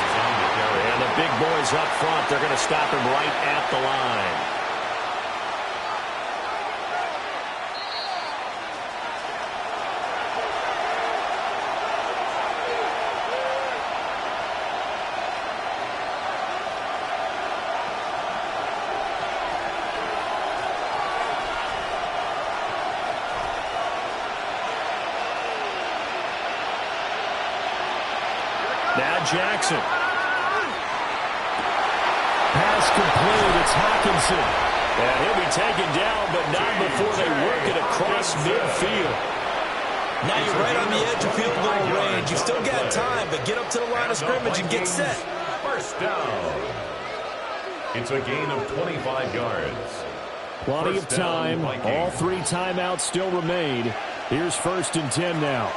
Speaker 9: And the big boys up front, they're going to stop him right at the line. Now Jackson. Pass complete. It's Hockenson. And he'll be taken down, but not before they work it across midfield.
Speaker 8: Now you're right on the edge of field goal range. You've still got time, but get up to the line of scrimmage and get set.
Speaker 2: First down. It's a gain of 25 yards.
Speaker 9: Plenty of time. All 3 timeouts still remain. Here's 1st and 10 now.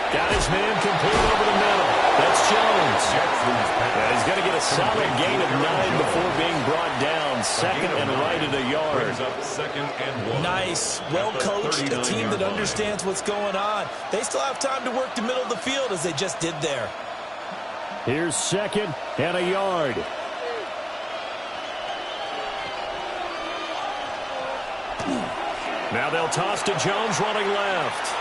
Speaker 9: Got his man complete over the middle. That's Jones. And he's going to get a solid gain of 9 before being brought down. 2nd and right at a yard.
Speaker 2: Second and 1.
Speaker 8: Nice. Well coached. A team that understands what's going on. They still have time to work the middle of the field as they just did there.
Speaker 9: Here's 2nd and a yard. Now they'll toss to Jones running left.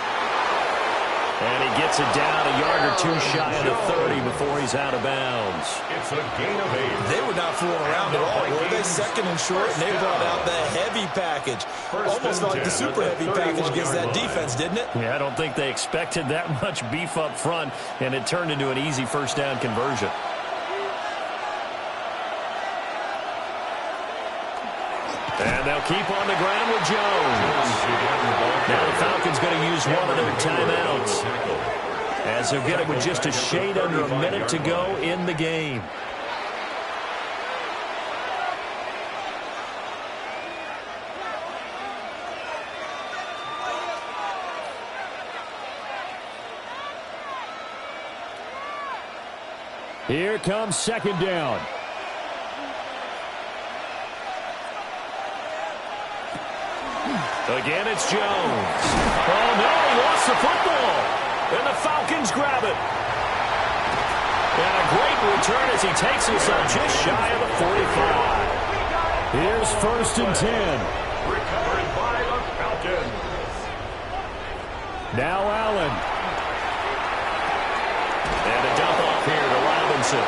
Speaker 9: And he gets it down a yard or 2 shy of the 30 before he's out of bounds.
Speaker 2: It's a gain of 8.
Speaker 8: They were not fooling around at all, were they? 2nd and short, and they brought out the heavy package. Almost felt like the super heavy package against that defense, didn't it?
Speaker 9: Yeah, I don't think they expected that much beef up front, and it turned into an easy 1st down conversion. And they'll keep on the ground with Jones. Now the Falcons going to use one of their timeouts, as they'll get it with just a shade under a minute to go in the game. Here comes 2nd down. Again, it's Jones. Oh, no, he lost the football. And the Falcons grab it. And a great return as he takes this up just shy of the 45. Here's 1st and 10.
Speaker 2: Recovered by the Falcons.
Speaker 9: Now Allen. And a dump off here to Robinson.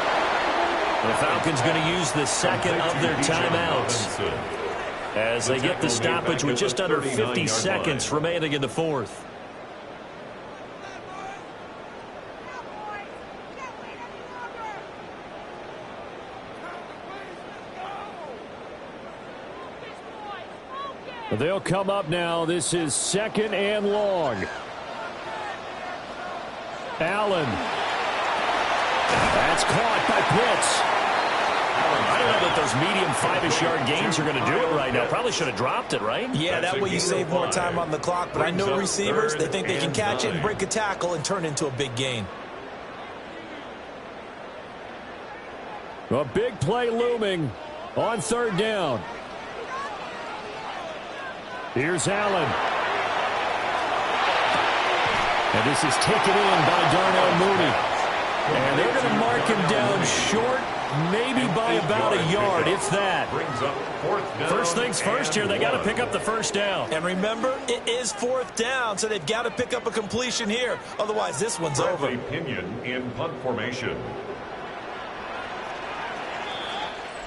Speaker 9: The Falcons going to use the 2nd of their timeouts, as they get the stoppage with just under 50 seconds remaining in the 4th. They'll come up now. This is 2nd and long. Allen. That's caught by Pitts. I don't know that those medium 5-ish yard gains are going to do it right now. Probably should have dropped it, right?
Speaker 8: Yeah, that way you save more time on the clock. But I know receivers, they think they can catch it and break a tackle and turn into a big gain.
Speaker 9: A big play looming on 3rd down. Here's Allen. And this is taken in by Darnell Mooney. And they're going to mark him down short, maybe by about a yard, if that. First things first here, they got to pick up the 1st down.
Speaker 8: And remember, it is 4th down, so they've got to pick up a completion here. Otherwise, this one's over.
Speaker 2: Pinion in punt formation.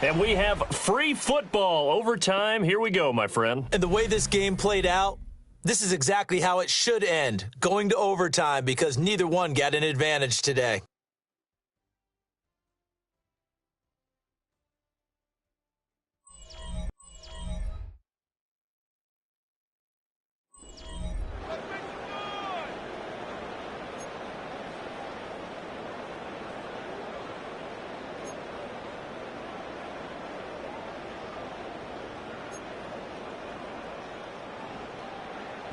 Speaker 9: And we have free football overtime. Here we go, my friend.
Speaker 8: And the way this game played out, this is exactly how it should end, going to overtime, because neither one got an advantage today.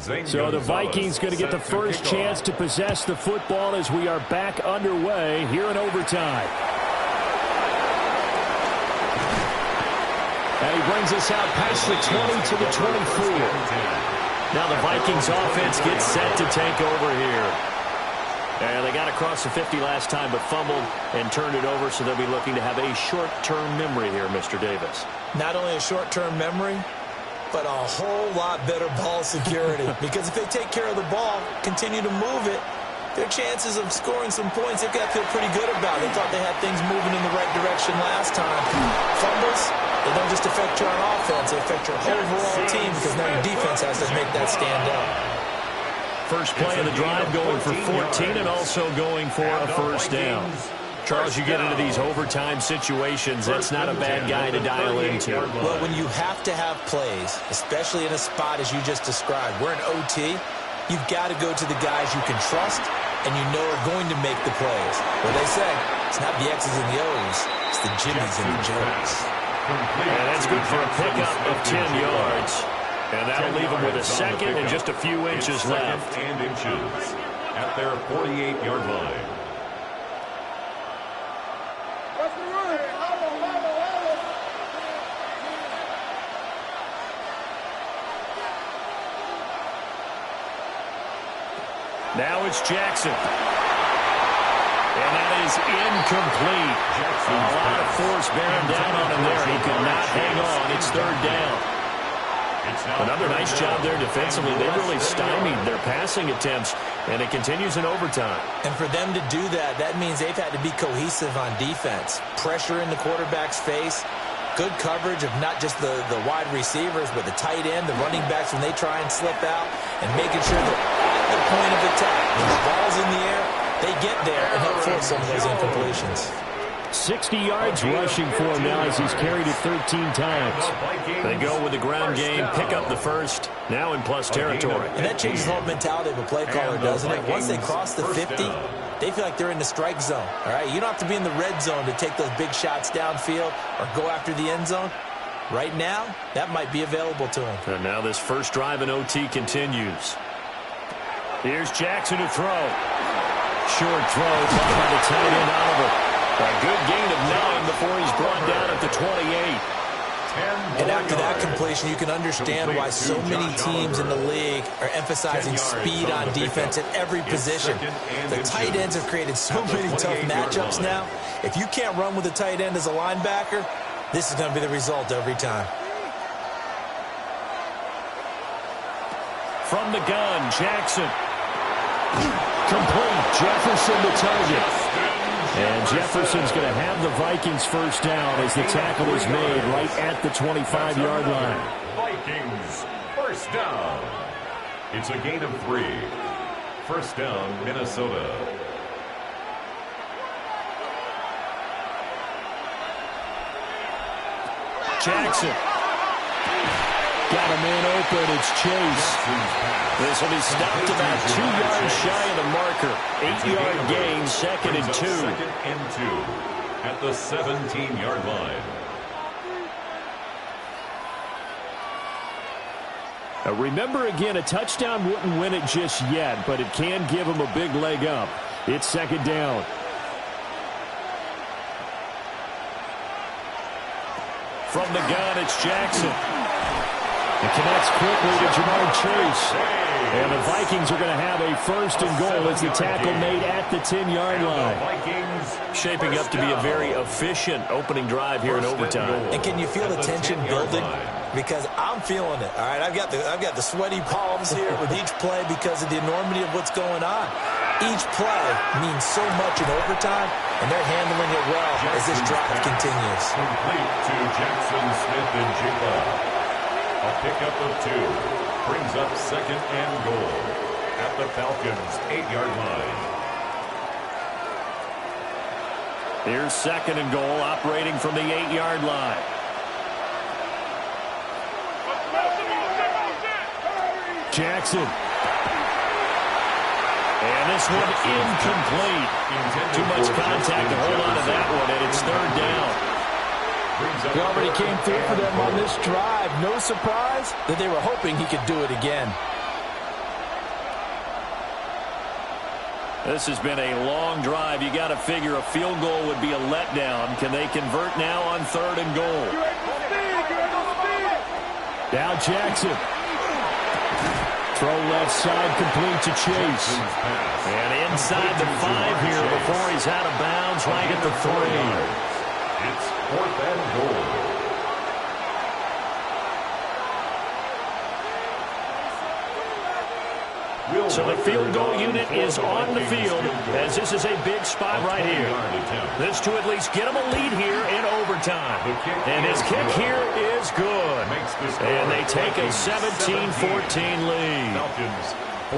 Speaker 9: So the Vikings going to get the first chance to possess the football as we are back underway here in overtime. And he brings us out past the 20 to the 24. Now the Vikings offense gets set to take over here. And they got across the 50 last time, but fumbled and turned it over, so they'll be looking to have a short-term memory here, Mr. Davis.
Speaker 7: Not only a short-term memory, but a whole lot better ball security. Because if they take care of the ball, continue to move it, their chances of scoring some points, they've got to feel pretty good about it. They thought they had things moving in the right direction last time. Fumbles, they don't just affect you on offense, they affect your whole overall team because now your defense has to make that stand up.
Speaker 9: First play of the drive going for 14 and also going for a first down. Charles, you get into these overtime situations, that's not a bad guy to dial into.
Speaker 7: Well, when you have to have plays, especially in a spot as you just described, we're in OT, you've got to go to the guys you can trust and you know are going to make the plays. Well, they say it's not the X's and the O's, it's the Jimmys and the Joes.
Speaker 9: And that's good for a pickup of 10 yards. And that'll leave them with a second and just a few inches left.
Speaker 2: And inches at their 48-yard line.
Speaker 9: Now it's Jackson. And that is incomplete. A lot of force bearing down on him there. He could not hang on. It's third down. Another nice job there defensively. They really stymied their passing attempts, and it continues in overtime.
Speaker 7: And for them to do that, that means they've had to be cohesive on defense. Pressure in the quarterback's face, good coverage of not just the wide receivers, but the tight end, the running backs when they try and slip out, and making sure that at the point of attack, when the ball's in the air, they get there and help force some of those incompletions.
Speaker 9: 60 yards rushing for him now as he's carried it 13 times. They go with the ground game, pick up the first, now in plus territory.
Speaker 7: And that changes the whole mentality of a play caller, doesn't it? Once they cross the 50, they feel like they're in the strike zone. All right, you don't have to be in the red zone to take those big shots downfield or go after the end zone. Right now, that might be available to them.
Speaker 9: And now this first drive in OT continues. Here's Jackson to throw. Short throw, caught by the tight end Oliver. A good gain of 9 before he's brought down at the 28.
Speaker 7: And after that completion, you can understand why so many teams in the league are emphasizing speed on defense at every position. The tight ends have created so many tough matchups now. If you can't run with a tight end as a linebacker, this is going to be the result every time.
Speaker 9: From the gun, Jackson. Complete. Jefferson the target. And Jefferson's going to have the Vikings first down as the tackle is made right at the 25-yard line.
Speaker 2: Vikings first down. It's a gain of 3. First down, Minnesota.
Speaker 9: Jackson. Got a man open. It's Chase. This will be stopped about 2 yards shy of the marker. 8-yard gain, second and 2.
Speaker 2: Second and 2 at the 17-yard line.
Speaker 9: Now remember again, a touchdown wouldn't win it just yet, but it can give them a big leg up. It's second down. From the gun, it's Jackson. It connects quickly to Jamar Chase. And the Vikings are going to have a first and goal as the tackle made at the 10-yard line. Shaping up to be a very efficient opening drive here in overtime.
Speaker 7: And can you feel the tension building? Because I'm feeling it. All right, I've got the sweaty palms here with each play because of the enormity of what's going on. Each play means so much in overtime, and they're handling it well as this drive continues.
Speaker 2: Complete to Jackson, Smith, and Jigba. A pickup of 2 brings up second and goal at the Falcons' 8-yard line.
Speaker 9: Here's second and goal, operating from the 8-yard line. Jackson. And this one incomplete. Too much contact to hold on to that one, and it's third down.
Speaker 7: He already came through for them on this drive. No surprise that they were hoping he could do it again.
Speaker 9: This has been a long drive. You got to figure a field goal would be a letdown. Can they convert now on 3rd and goal? Now Jackson. Throw left side complete to Chase. And inside the 5 here before he's out of bounds right at the 3.
Speaker 2: It's 4th and goal.
Speaker 9: So the field goal unit is on the field as this is a big spot right here. This to at least get him a lead here in overtime. And his kick here is good. And they take a 17-14 lead.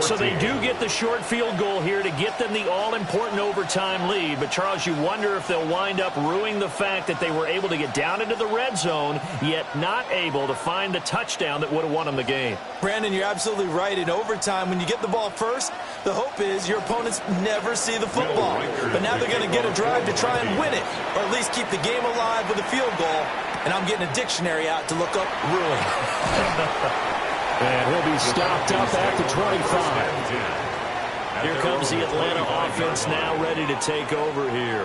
Speaker 9: So they do get the short field goal here to get them the all-important overtime lead. But, Charles, you wonder if they'll wind up ruining the fact that they were able to get down into the red zone, yet not able to find the touchdown that would have won them the game.
Speaker 7: Brandon, you're absolutely right. In overtime, when you get the ball first, the hope is your opponents never see the football. But now they're going to get a drive to try and win it, or at least keep the game alive with a field goal. And I'm getting a dictionary out to look up ruin.
Speaker 9: And he'll be stopped up at the 25. Here comes the Atlanta offense now ready to take over here.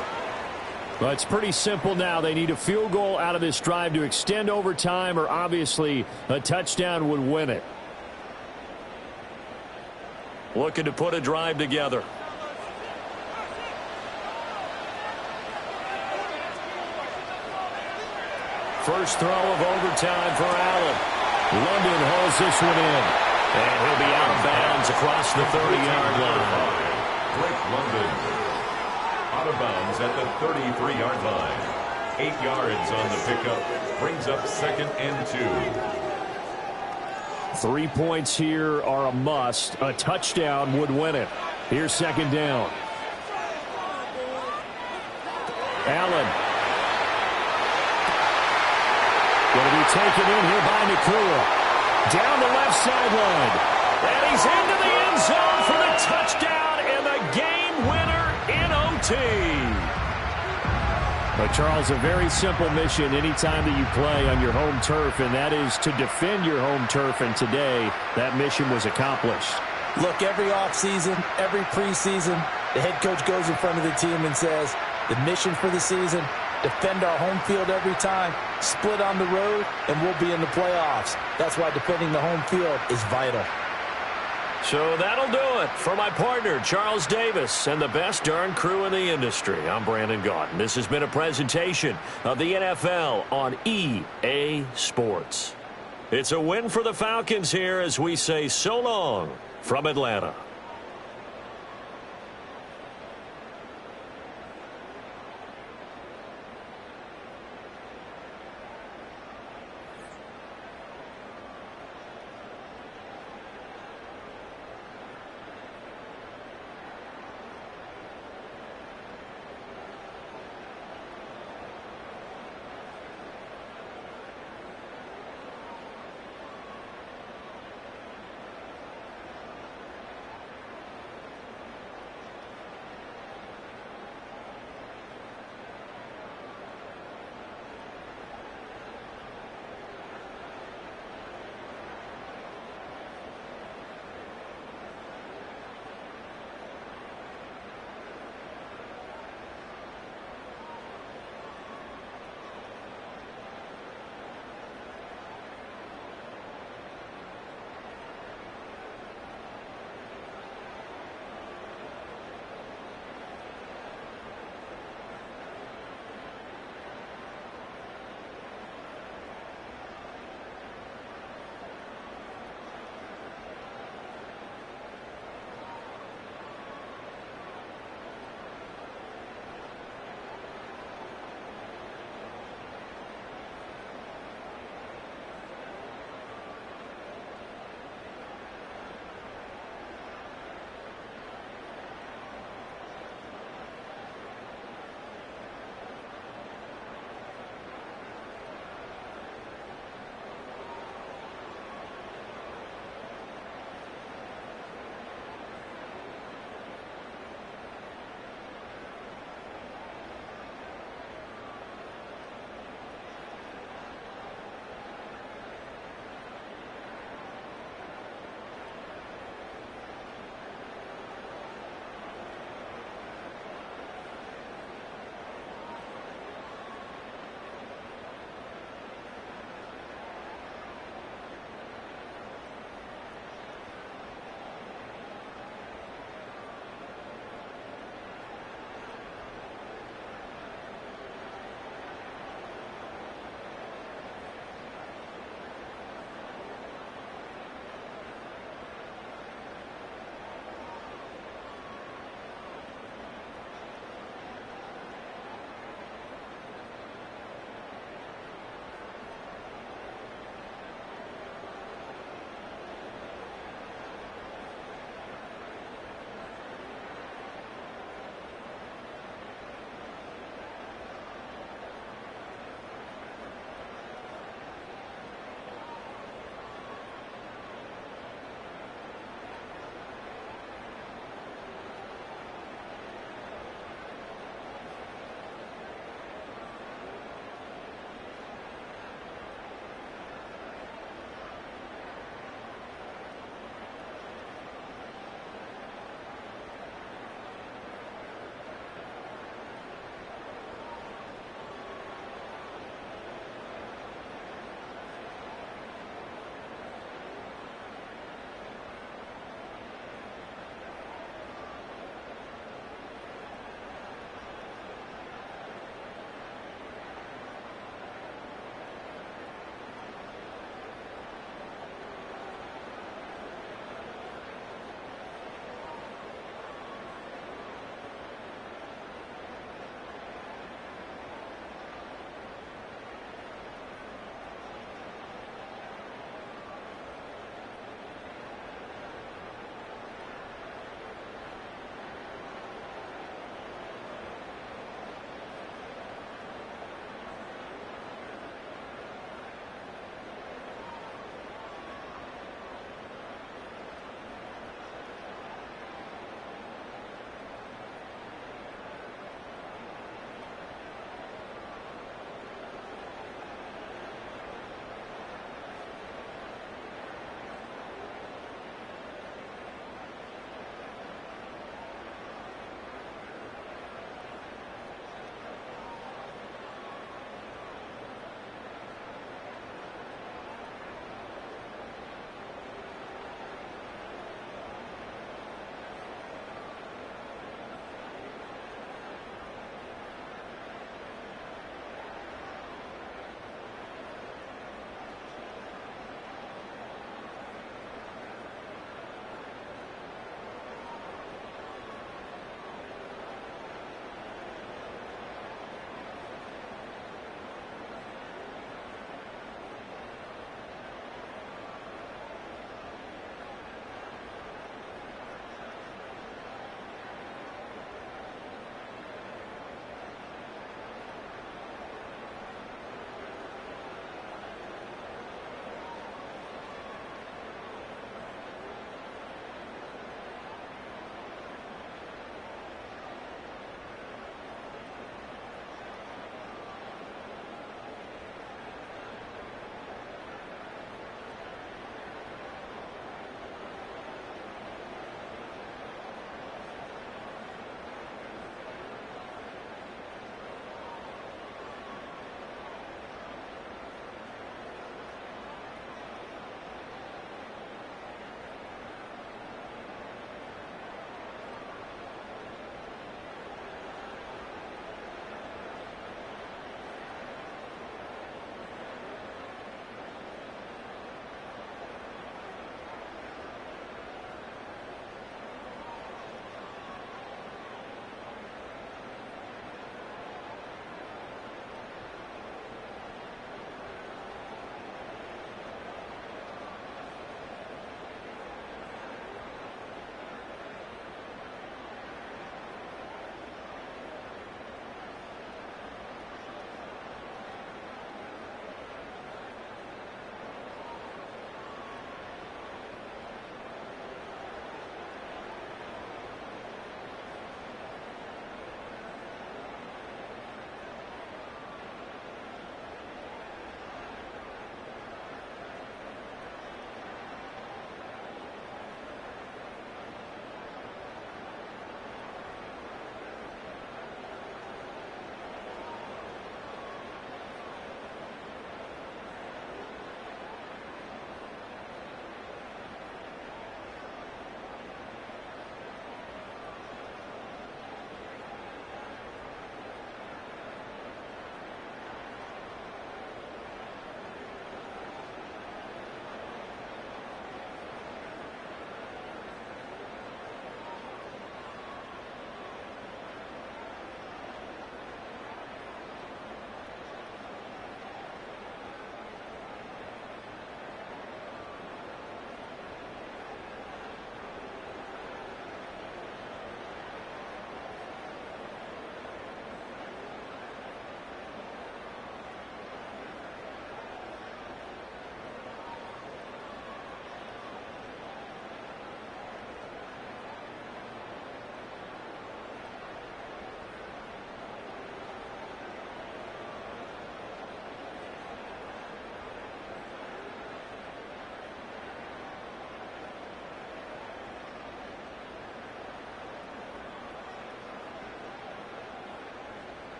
Speaker 9: Well, it's pretty simple now. They need a field goal out of this drive to extend overtime, or obviously a touchdown would win it. Looking to put a drive together. First throw of overtime for Allen. London hauls this one in. And he'll be out of bounds across the 30-yard line.
Speaker 2: Drake London out of bounds at the 33-yard line. 8 yards on the pickup. Brings up 2nd and 2.
Speaker 9: 3 points here are a must. A touchdown would win it. Here's 2nd down. Allen. Going to be taken in here by Nakua. Down the left sideline. And he's into the end zone for the touchdown and the game winner in OT. But, Charles, a very simple mission anytime that you play on your home turf, and that is to defend your home turf. And today, that mission was accomplished.
Speaker 7: Look, every offseason, every preseason, the head coach goes in front of the team and says, the mission for the season, defend our home field every time, split on the road, and we'll be in the playoffs. That's why defending the home field is vital.
Speaker 9: So that'll do it for my partner, Charles Davis, and the best darn crew in the industry. I'm Brandon Gaudin. This has been a presentation of the NFL on EA Sports. It's a win for the Falcons here as we say so long from Atlanta.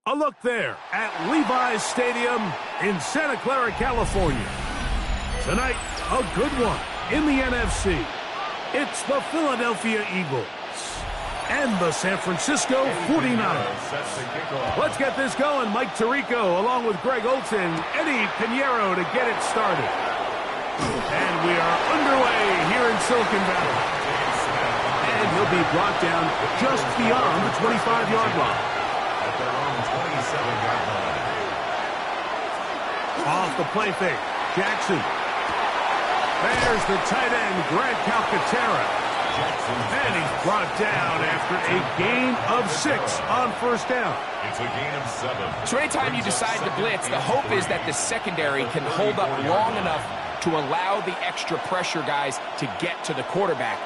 Speaker 1: A look there at Levi's Stadium in Santa Clara, California. Tonight, a good one in the NFC. It's the Philadelphia Eagles and the San Francisco 49ers. Let's get this going. Mike Tirico along with Greg Olson, Eddie Pinheiro to get it started. And we are underway here in Silicon Valley. And he'll be brought down just beyond the 25-yard line.
Speaker 2: At their own 27-yard line.
Speaker 1: Off the play fake, Jackson. There's the tight end, Grant Calcaterra. And he's brought down after a gain of 6 on first down.
Speaker 2: It's a gain of 7.
Speaker 3: So anytime you decide to blitz, the hope is that the secondary can hold up long enough to allow the extra pressure guys to get to the quarterback.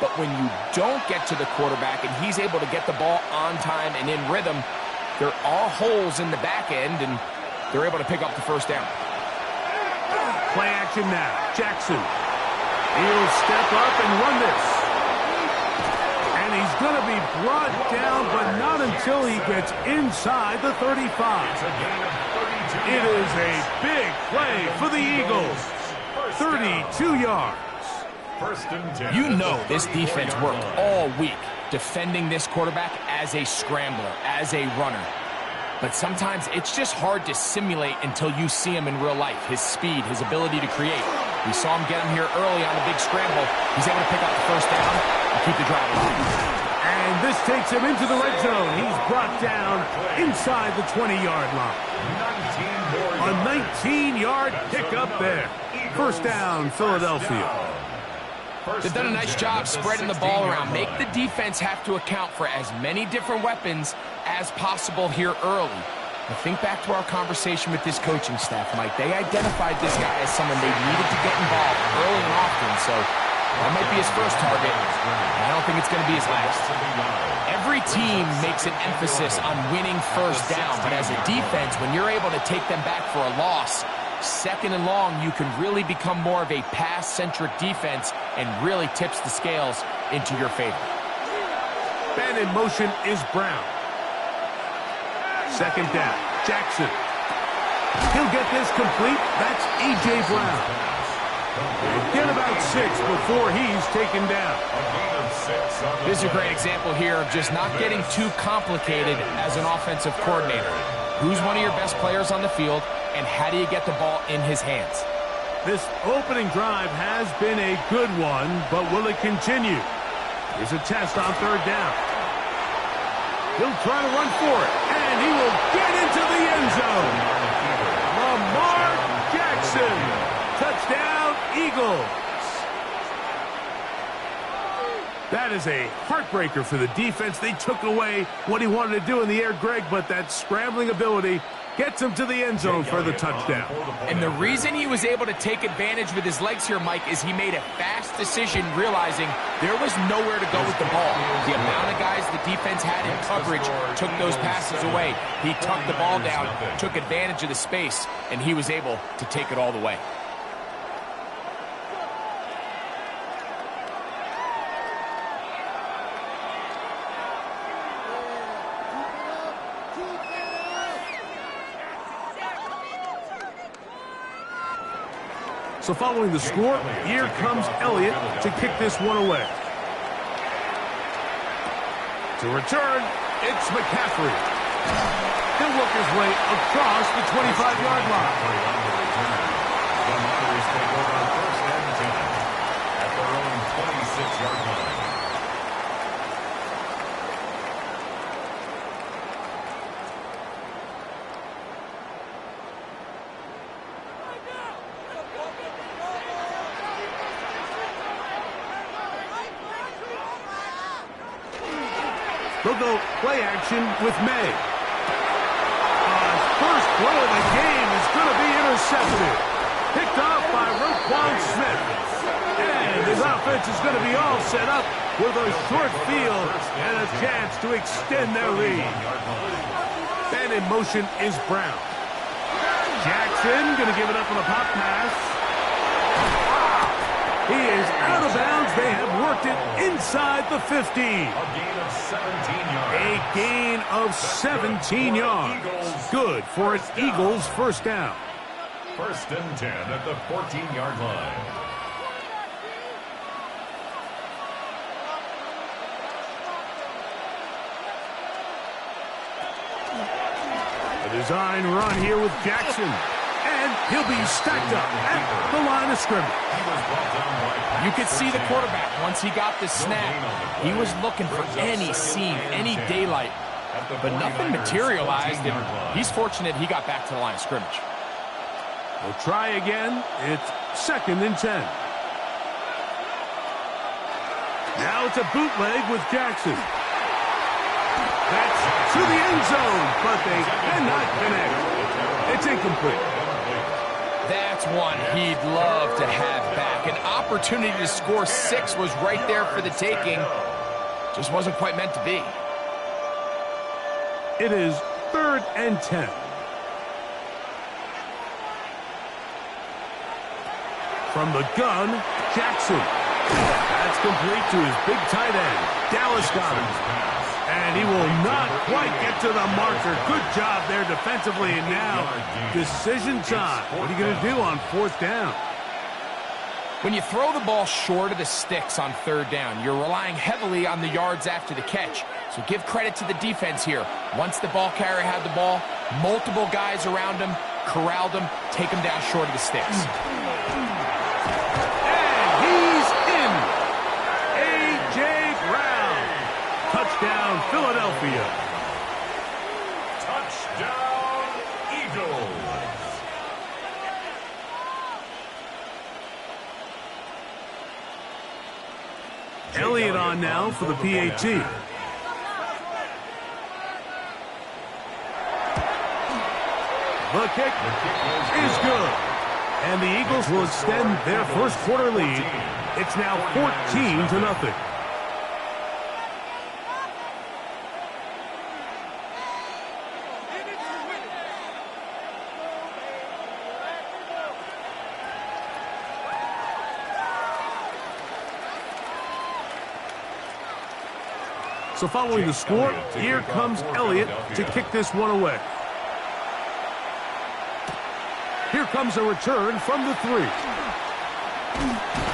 Speaker 3: But when you don't get to the quarterback and he's able to get the ball on time and in rhythm, there are holes in the back end, and they're able to pick up the first down.
Speaker 1: Play action now. Jackson. He'll step up and run this. And he's going to be brought down, but not until he gets inside the 35. It is a big play for the Eagles. 32 yards.
Speaker 3: You know this defense worked all week defending this quarterback as a scrambler, as a runner. But sometimes it's just hard to simulate until you see him in real life. His speed, his ability to create. We saw him get him here early on a big scramble. He's able to pick up the first down and keep the drive alive.
Speaker 1: And this takes him into the red zone. He's brought down inside the 20-yard line. A 19-yard pickup there. First down, Philadelphia.
Speaker 3: They've done a nice job spreading the ball around. Make the defense have to account for as many different weapons as possible here early. But think back to our conversation with this coaching staff, Mike. They identified this guy as someone they needed to get involved early and often, so that might be his first target. I don't think it's going to be his last. Every team makes an emphasis on winning first down, but as a defense, when you're able to take them back for a loss, second and long, you can really become more of a pass-centric defense and really tips the scales into your favor.
Speaker 1: And in motion is Brown. Second down, Jackson. He'll get this complete. That's A.J. Brown. Get about 6 before he's taken down.
Speaker 3: This is a great example here of just not getting too complicated as an offensive coordinator. Who's one of your best players on the field, and how do you get the ball in his hands?
Speaker 1: This opening drive has been a good one, but will it continue? Here's a test on third down. He'll try to run for it, and he will get into the end zone. Lamar Jackson. Touchdown, Eagles. That That is a heartbreaker for the defense. They took away what he wanted to do in the air, Greg, but that scrambling ability gets him to the end zone for the touchdown.
Speaker 3: And the reason he was able to take advantage with his legs here, Mike, is he made a fast decision realizing there was nowhere to go with the ball. The amount of guys the defense had in coverage took those passes away. He tucked the ball down, took advantage of the space, and he was able to take it all the way.
Speaker 1: So following the score, here comes Elliott to kick this one away. To return, it's McCaffrey. He'll work his way across the 25-yard line.
Speaker 2: The Monarchs take over on 1st and 10 at their own 26-yard line.
Speaker 1: They'll go play action with May. First throw of the game is going to be intercepted. Picked off by Roquan Smith. And his offense is going to be all set up with a short field and a chance to extend their lead. And in motion is Brown. Jackson going to give it up on a pop pass. He is out of bounds. They have worked it inside the 15. A gain of 17 yards. Good for an Eagles first down.
Speaker 2: 1st and 10 at the 14-yard line.
Speaker 1: A design run here with Jackson. And he'll be stacked up at the line of scrimmage.
Speaker 3: You could see the quarterback, once he got the snap, he was looking for any seam, any daylight. But nothing materialized, and he's fortunate he got back to the line of scrimmage.
Speaker 1: We'll try again. It's 2nd and 10. Now it's a bootleg with Jackson. That's to the end zone, but they cannot connect. It's incomplete.
Speaker 3: That's one he'd love to have back. An opportunity to score 6 was right there for the taking. Just wasn't quite meant to be.
Speaker 1: It is 3rd and 10. From the gun, Jackson. That's complete to his big tight end, Dallas Goedert. And he will not quite get to the marker. Good job there defensively. And now, decision time. What are you going to do on 4th down?
Speaker 3: When you throw the ball short of the sticks on 3rd down, you're relying heavily on the yards after the catch. So give credit to the defense here. Once the ball carrier had the ball, multiple guys around him, corralled him, take him down short of the sticks.
Speaker 1: And he's in. A.J. Brown. Touchdown, Philadelphia.
Speaker 2: Touchdown, Eagles.
Speaker 1: Elliott on now for the PAT. The kick is good. And the Eagles will extend their first quarter lead. It's now 14-0. So following the score, here comes Elliott to kick this one away. Here comes a return from the 3.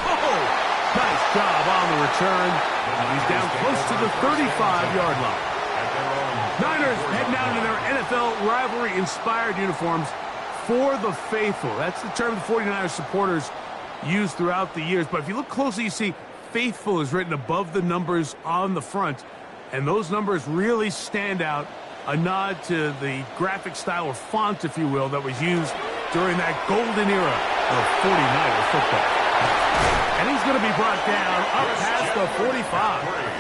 Speaker 1: Oh, nice job on the return. He's down close to the 35-yard line. Niners heading out in their NFL rivalry-inspired uniforms for the faithful. That's the term the 49ers supporters use throughout the years. But if you look closely, you see faithful is written above the numbers on the front. And those numbers really stand out, a nod to the graphic style or font, if you will, that was used during that golden era of 49er football. And he's going to be brought down up past the 45.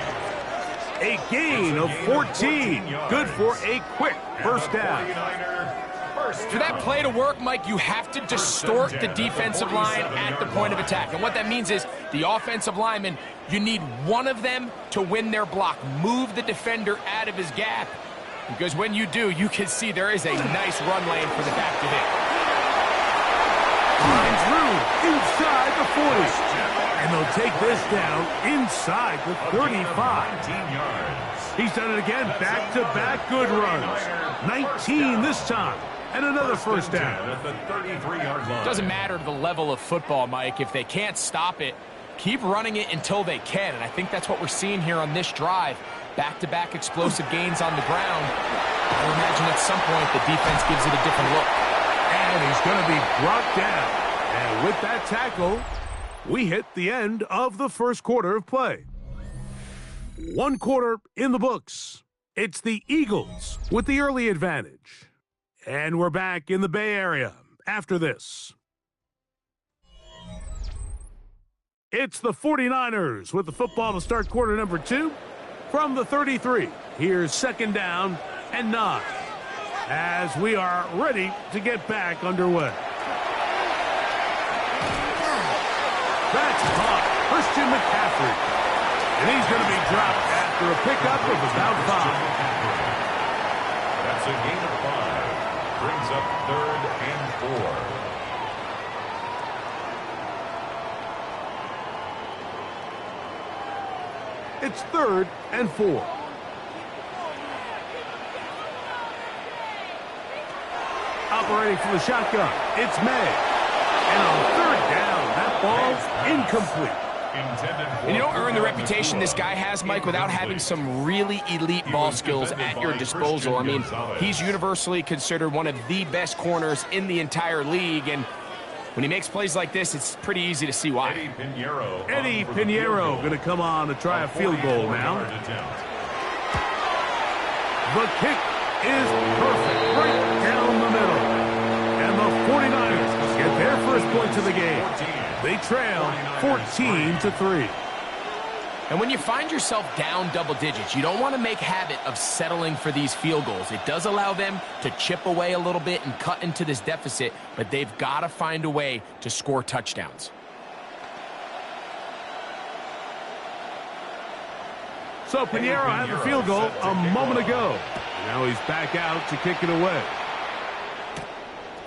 Speaker 1: A gain of 14. Good for a quick first down.
Speaker 3: For that play to work, Mike, you have to distort the defensive line at the point of attack. And what that means is the offensive lineman, you need one of them to win their block. Move the defender out of his gap. Because when you do, you can see there is a nice run lane for the back to hit.
Speaker 1: Finds room inside the 40. And they'll take this down inside the 35. He's done it again. Back-to-back good runs. 19 this time. And another first down.
Speaker 3: Doesn't matter the level of football, Mike. If they can't stop it, keep running it until they can. And I think that's what we're seeing here on this drive. Back-to-back explosive gains on the ground. I imagine at some point the defense gives it a different look.
Speaker 1: And he's going to be brought down. And with that tackle, we hit the end of the first quarter of play. One quarter in the books. It's the Eagles with the early advantage. And we're back in the Bay Area after this. It's the 49ers with the football to start quarter number 2 from the 33. Here's second down and 9 as we are ready to get back underway. That's caught. Christian McCaffrey. And he's going to be dropped after a pickup of about 5.
Speaker 2: That's a gain of 5. Brings up 3rd and 4.
Speaker 1: It's 3rd and 4. Operating from the shotgun, it's May. And on 3rd down, that ball's incomplete.
Speaker 3: And you don't earn the reputation this guy has, Mike, without having some really elite ball skills at your disposal. I mean, he's universally considered one of the best corners in the entire league, and when he makes plays like this, it's pretty easy to see why.
Speaker 1: Eddie Pinheiro going to come on to try a field goal now. The kick is perfect, right down the middle. And the 49ers get their first points of the game. They trail 14-3.
Speaker 3: And when you find yourself down double digits, you don't want to make habit of settling for these field goals. It does allow them to chip away a little bit and cut into this deficit, but they've got to find a way to score touchdowns.
Speaker 1: So Pinheiro had the field goal a moment ago. Now he's back out to kick it away.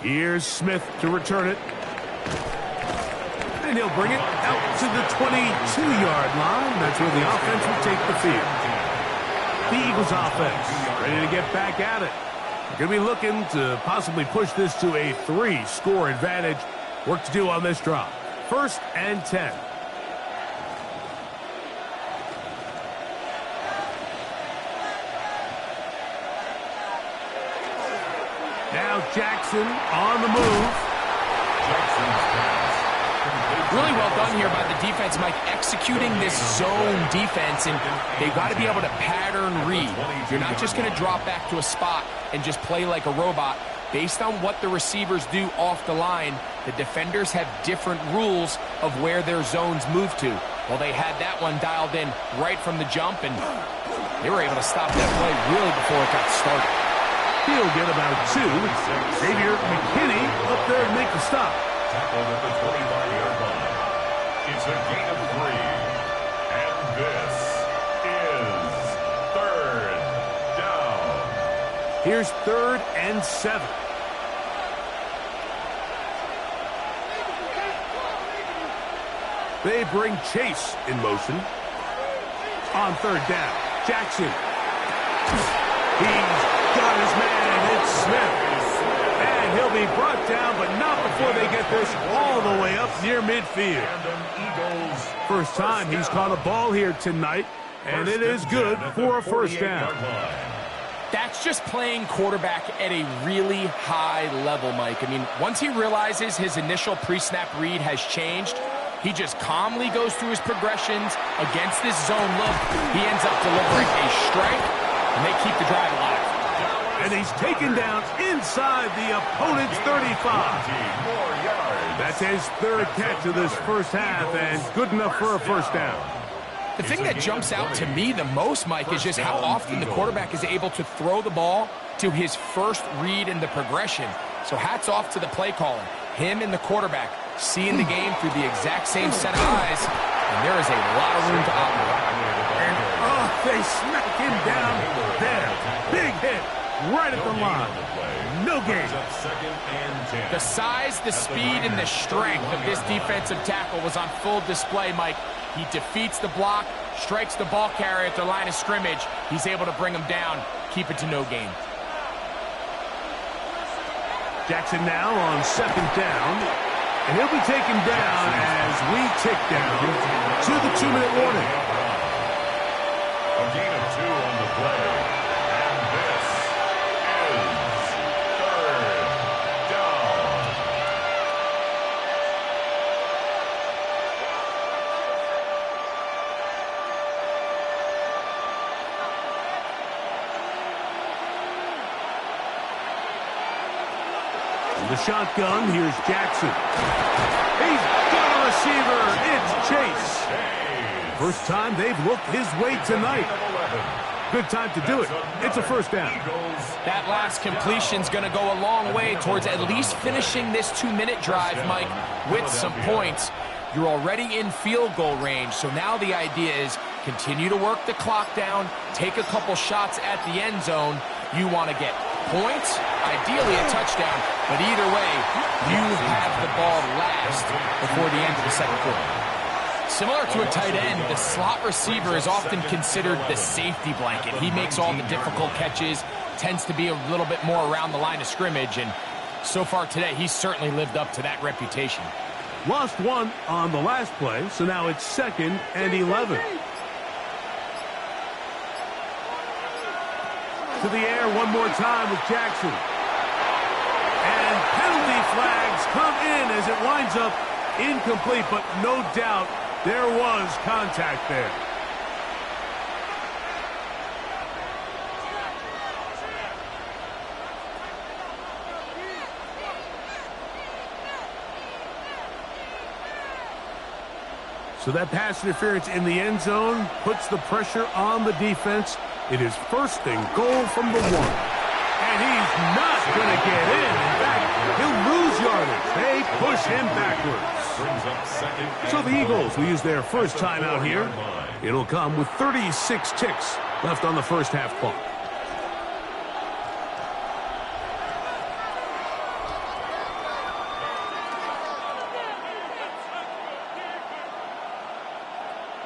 Speaker 1: Here's Smith to return it. And he'll bring it out to the 22-yard line. That's where the offense will take the field. The Eagles offense ready to get back at it. Going to be looking to possibly push this to a 3-score advantage. Work to do on this drive. 1st and 10. Now Jackson on the move.
Speaker 3: Really well done here by the defense, Mike, executing this zone defense, and they've got to be able to pattern read. You're not just going to drop back to a spot and just play like a robot. Based on what the receivers do off the line, the defenders have different rules of where their zones move to. Well, they had that one dialed in right from the jump, and they were able to stop that play really before it got started.
Speaker 1: He'll get about 2. Xavier McKinney up there to make the stop.
Speaker 2: Tackled at the 25-yard line. It's a gain of 3. And this is 3rd down.
Speaker 1: Here's 3rd and 7. They bring Chase in motion. On 3rd down, Jackson. He's got his man. It's Smith. And he'll be brought down, but not before they get this all the way up near midfield. First time he's caught a ball here tonight, and it is good for a first down.
Speaker 3: That's just playing quarterback at a really high level, Mike. I mean, once he realizes his initial pre-snap read has changed, he just calmly goes through his progressions against this zone look. He ends up delivering a strike, and they keep the drive alive.
Speaker 1: And he's taken down inside the opponent's 35. That's his third catch of this first half, and good enough for a first down.
Speaker 3: The thing that jumps out to me the most, Mike, is just how often the quarterback is able to throw the ball to his first read in the progression. So hats off to the play caller. Him and the quarterback seeing the game through the exact same set of eyes, and there is a lot of room to operate.
Speaker 1: And, they smack him down there. Big hit right at the line. No gain.
Speaker 3: The size, the speed, and the strength of this defensive tackle was on full display, Mike. He defeats the block, strikes the ball carrier at the line of scrimmage. He's able to bring him down, keep it to no gain.
Speaker 1: Jackson now on second down, and he'll be taken down as we tick down to the 2-minute warning.
Speaker 2: A gain of 2 on the play, and this is third down.
Speaker 1: The shotgun, here's Jackson. He's got a receiver. It's Chase. First time they've looked his way tonight. Good time to do it. It's a first down.
Speaker 3: That last completion's going to go a long way towards at least finishing this 2-minute drive, Mike, with some points. You're already in field goal range, so now the idea is continue to work the clock down, take a couple shots at the end zone. You want to get points, ideally a touchdown, but either way, you have the ball last before the end of the second quarter. Similar to a tight end, the slot receiver is often considered the safety blanket. He makes all the difficult catches, tends to be a little bit more around the line of scrimmage, and so far today, he's certainly lived up to that reputation.
Speaker 1: Lost one on the last play, so now it's 2nd and 11. To the air one more time with Jackson. And penalty flags come in as it winds up incomplete, but no doubt there was contact there. So that pass interference in the end zone puts the pressure on the defense. It is 1st and goal from the 1. And he's not going to get in. In fact, he'll lose yardage. They push him backwards. So the Eagles will use their first timeout here. It'll come with 36 ticks left on the first half clock.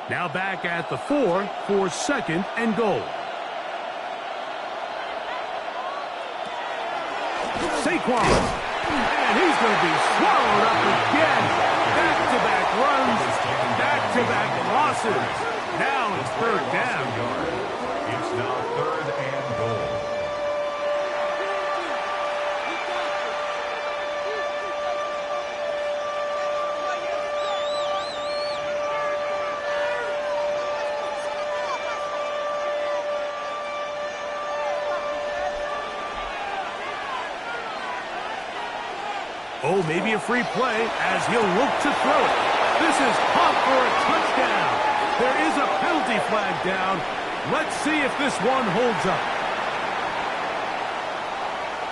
Speaker 1: Now back at the 4 for 2nd and goal. Saquon, and he's going to be swallowed up again. Back-to-back runs, back-to-back losses. Now it's 3rd down.
Speaker 2: It's now 3rd and goal.
Speaker 1: Oh, maybe a free play as he'll look to throw it. This is caught for a touchdown. There is a penalty flag down. Let's see if this one holds up.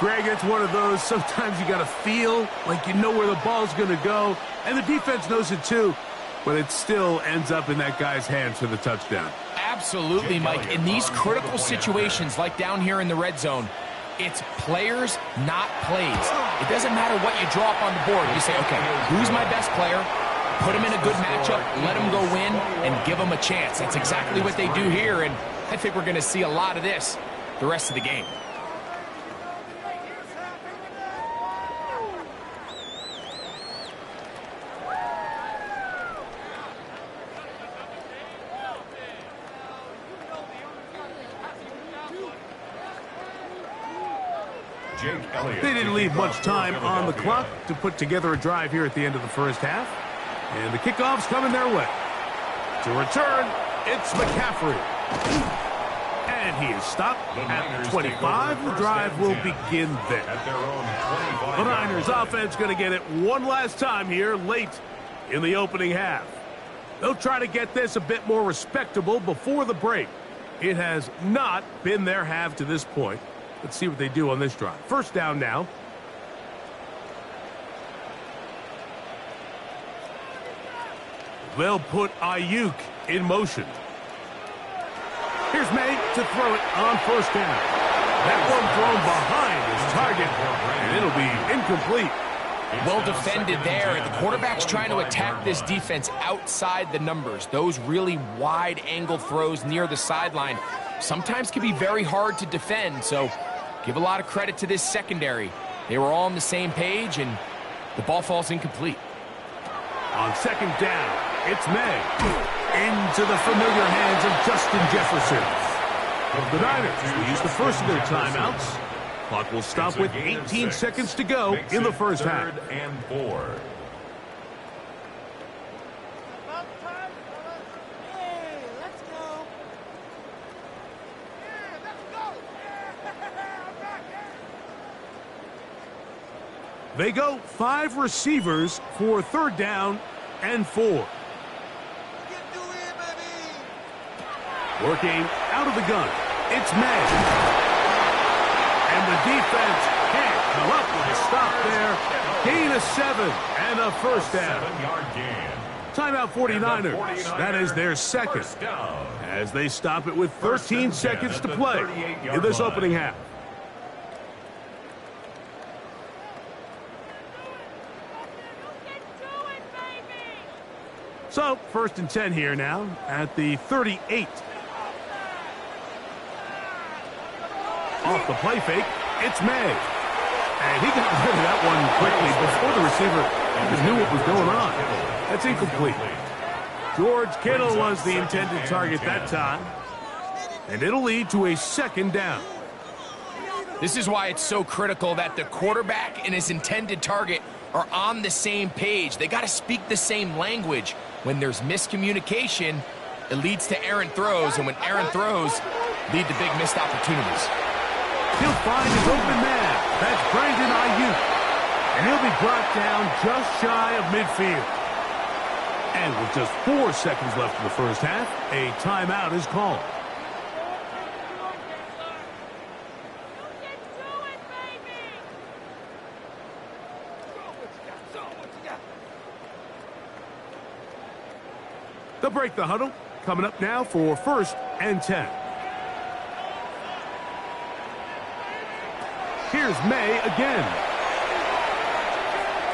Speaker 1: Greg, it's one of those, sometimes you got to feel like you know where the ball's going to go, and the defense knows it too, but it still ends up in that guy's hands for the touchdown.
Speaker 3: Absolutely, Mike. In these critical situations, like down here in the red zone, it's players, not plays. It doesn't matter what you draw up on the board. You say, okay, who's my best player? Put him in a good matchup, let him go win, and give him a chance. That's exactly what they do here, and I think we're going to see a lot of this the rest of the game.
Speaker 1: They didn't leave much time on the clock to put together a drive here at the end of the first half. And the kickoff's coming their way. To return, it's McCaffrey. And he is stopped at the 25. The drive will begin there. The Niners offense going to get it one last time here late in the opening half. They'll try to get this a bit more respectable before the break. It has not been their half to this point. Let's see what they do on this drive. First down now. They'll put Ayuk in motion. Here's May to throw it on first down. That one thrown behind his target, and it'll be incomplete.
Speaker 3: Well defended there. The quarterback's trying to attack this defense outside the numbers. Those really wide angle throws near the sideline sometimes can be very hard to defend, so give a lot of credit to this secondary. They were all on the same page, and the ball falls incomplete.
Speaker 1: On second down, it's May. Into the familiar hands of Justin Jefferson. The Niners will use the first of their timeouts. Clock will stop with 18 seconds to go in the first half.
Speaker 2: Third and 4.
Speaker 1: They go 5 receivers for third down and 4. Working out of the gun, it's May. And the defense can't come up with a stop there. Gain of 7 and a first down.
Speaker 2: 7-yard gain.
Speaker 1: Timeout 49ers. That is their second. As they stop it with 13 seconds to play in this opening half. So, first and 10 here now at the 38. Off the play fake, it's May. And he got rid of that one quickly before the receiver even knew what was going on. That's incomplete. George Kittle was the intended target that time. And it'll lead to a second down.
Speaker 3: This is why it's so critical that the quarterback and his intended target are on the same page. They got to speak the same language. When there's miscommunication, it leads to errant throws, and when errant throws lead to big missed opportunities.
Speaker 1: He'll find his open man. That's Brandon Ayuk. And he'll be brought down just shy of midfield. And with just 4 seconds left in the first half, a timeout is called. They'll break the huddle. Coming up now for first and 10. Here's May again.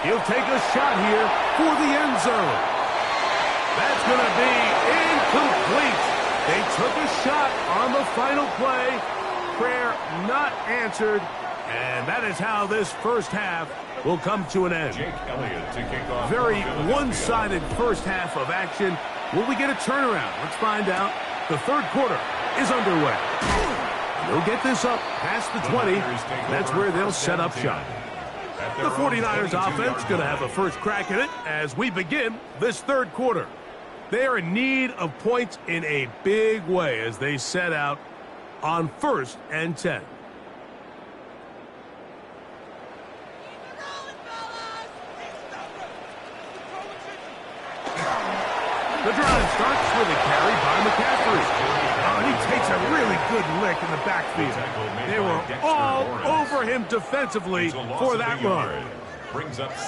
Speaker 1: He'll take a shot here for the end zone. That's going to be incomplete. They took a shot on the final play. Prayer not answered. And that is how this first half will come to an end.
Speaker 2: Jake Elliott to kick off.
Speaker 1: Very one-sided first half of action. Will we get a turnaround? Let's find out. The third quarter is underway. They'll get this up past the 20. That's where they'll set up shop. The 49ers offense going to have a first crack at it as we begin this third quarter. They are in need of points in a big way as they set out on first and 10. The drive starts with a carry by McCaffrey. Oh, and he takes a really good lick in the backfield. They were all over him defensively for that run.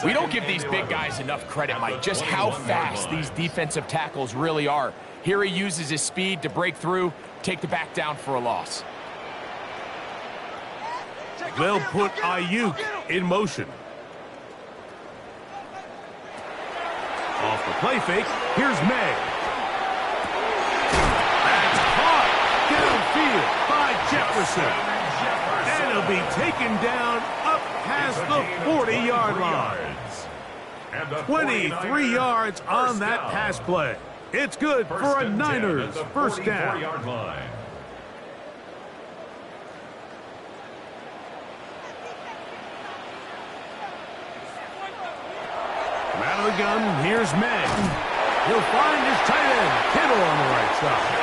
Speaker 3: We don't give these big guys enough credit, Mike, just how fast these defensive tackles really are. Here he uses his speed to break through, take the back down for a loss.
Speaker 1: They'll put Ayuk in motion. Off the play fake, here's May. That's caught downfield by Jefferson. And he'll be taken down up past the 40-yard line. 23 yards on that pass play. It's good for a Niners first down. Out of the gun, here's May. He'll find his tight end, Kittle, on the right side.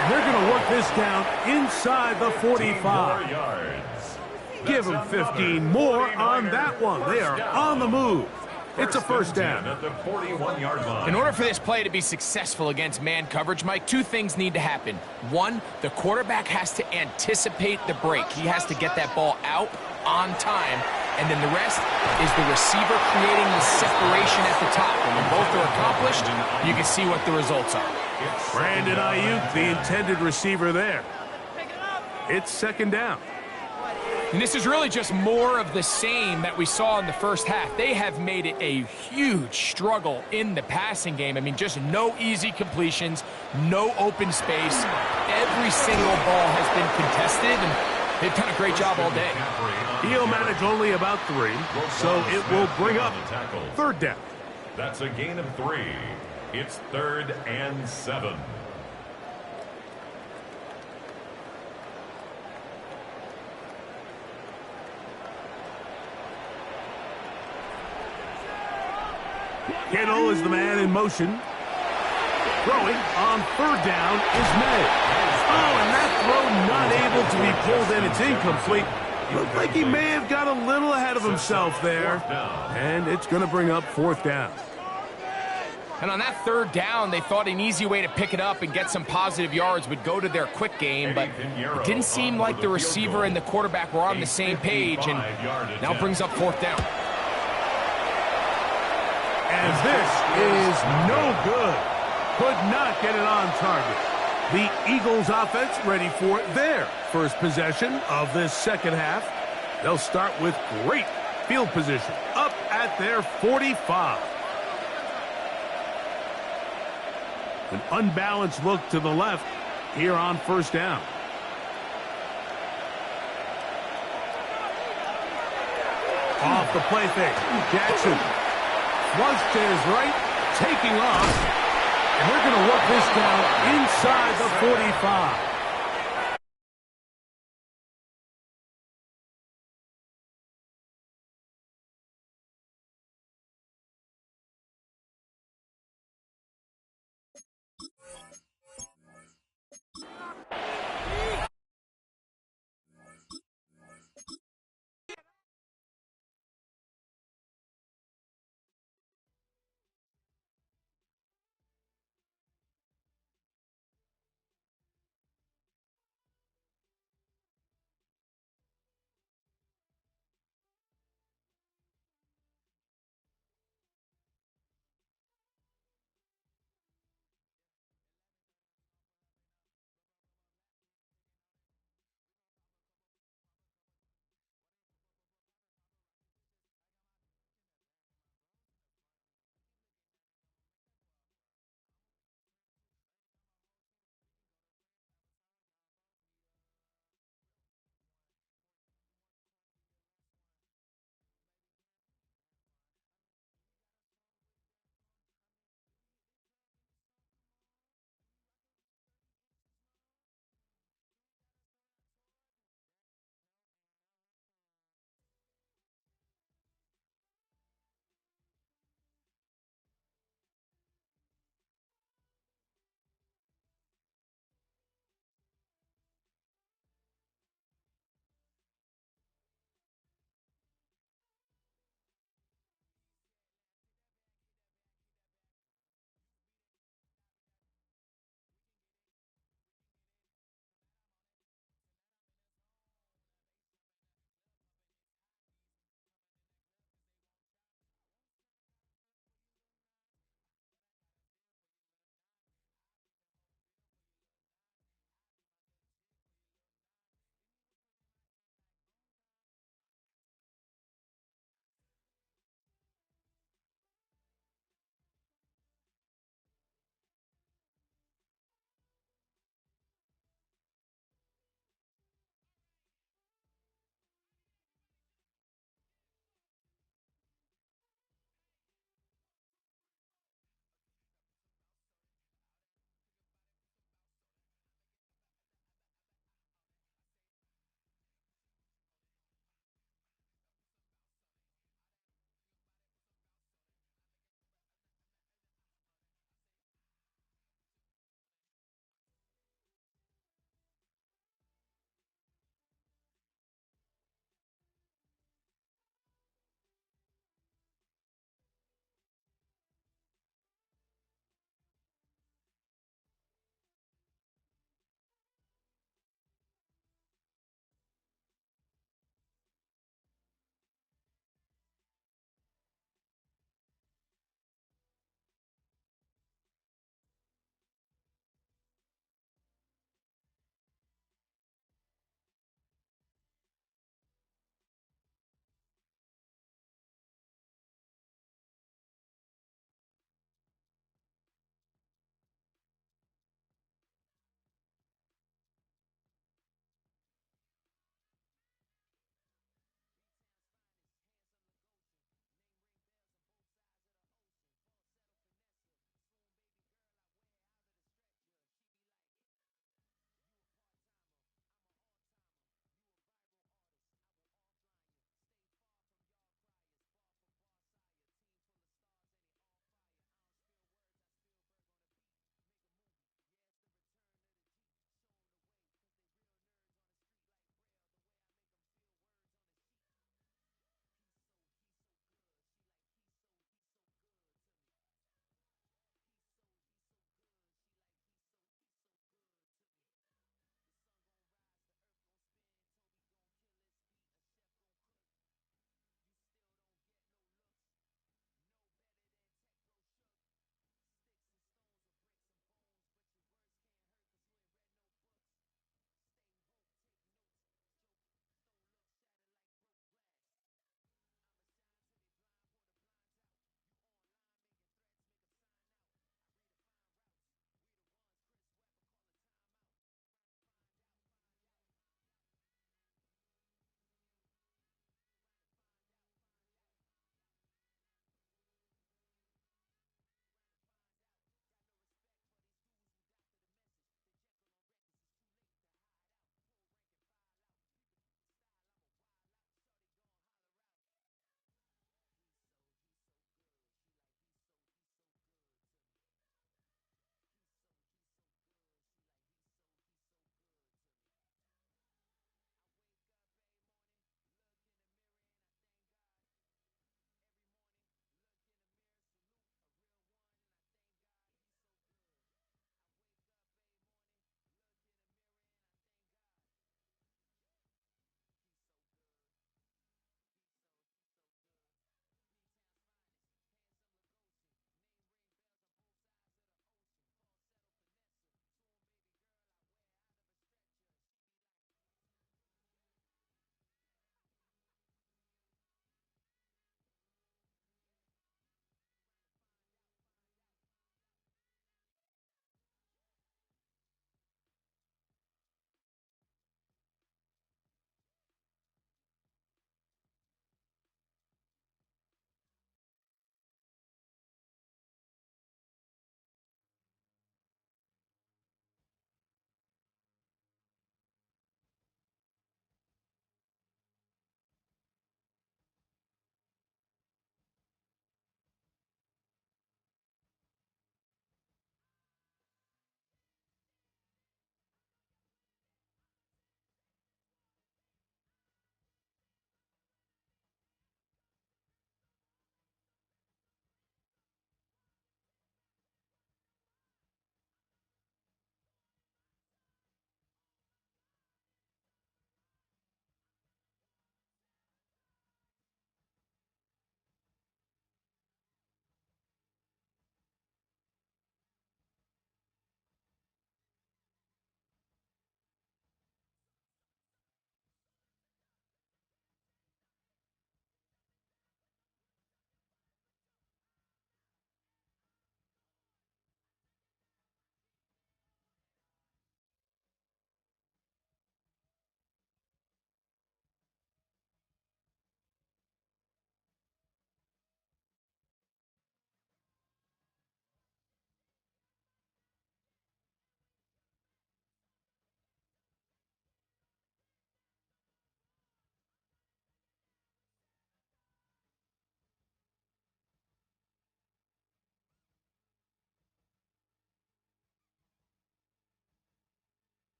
Speaker 1: And they're going to work this down inside the 45. Give them 15 more on that one. They are on the move. It's a first down.
Speaker 2: At the 41-yard line.
Speaker 3: In order for this play to be successful against man coverage, Mike, two things need to happen. One, the quarterback has to anticipate the break. He has to get that ball out on time. And then the rest is the receiver creating the separation at the top. And when both are accomplished, you can see what the results are.
Speaker 1: Brandon Ayuk, the intended receiver there. It's second down.
Speaker 3: And this is really just more of the same that we saw in the first half. They have made it a huge struggle in the passing game. I mean, just no easy completions, no open space. Every single ball has been contested, and they've done a great job all day.
Speaker 1: He'll manage only about 3, so it will bring up third down.
Speaker 2: That's a gain of 3. It's 3rd and 7.
Speaker 1: Kittle is the man in motion. Throwing on third down is May. Oh, and that throw not able to be pulled in. It's incomplete. Looked like he may have got a little ahead of himself there. And it's going to bring up fourth down.
Speaker 3: And on that third down, they thought an easy way to pick it up and get some positive yards would go to their quick game, but it didn't seem like the receiver and the quarterback were on the same page, and now brings up fourth down.
Speaker 1: And this is no good. Could not get it on target. The Eagles offense ready for their first possession of this second half. They'll start with great field position up at their 45. An unbalanced look to the left here on first down. Off the play fake. Jackson flush to his right, taking off. And they're going to work this down inside the 45.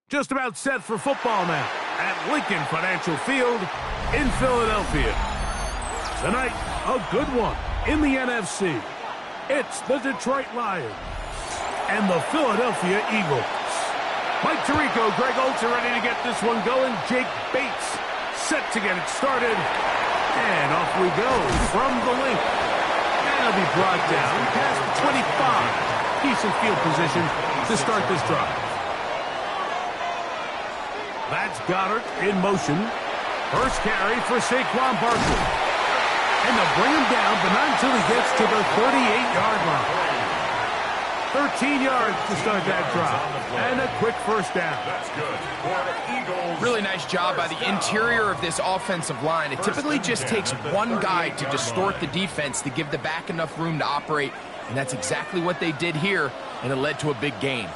Speaker 1: Just about set for football now at Lincoln Financial Field in Philadelphia. Tonight, a good one in the NFC. It's the Detroit Lions and the Philadelphia Eagles. Mike Tirico, Greg Olds are ready to get this one going. Jake Bates set to get it started. And off we go from the link. And it'll be brought down past the 25. Decent field position to start this drive. That's Goddard in motion. First carry for Saquon Barkley. And they'll bring him down, but not until he gets to the 38-yard line. 13 yards to start that drive. And a quick first down.
Speaker 2: That's good for Eagles.
Speaker 3: Really nice job by the interior of this offensive line. It typically just takes one guy to distort the defense to give the back enough room to operate. And that's exactly what they did here, and it led to a big gain.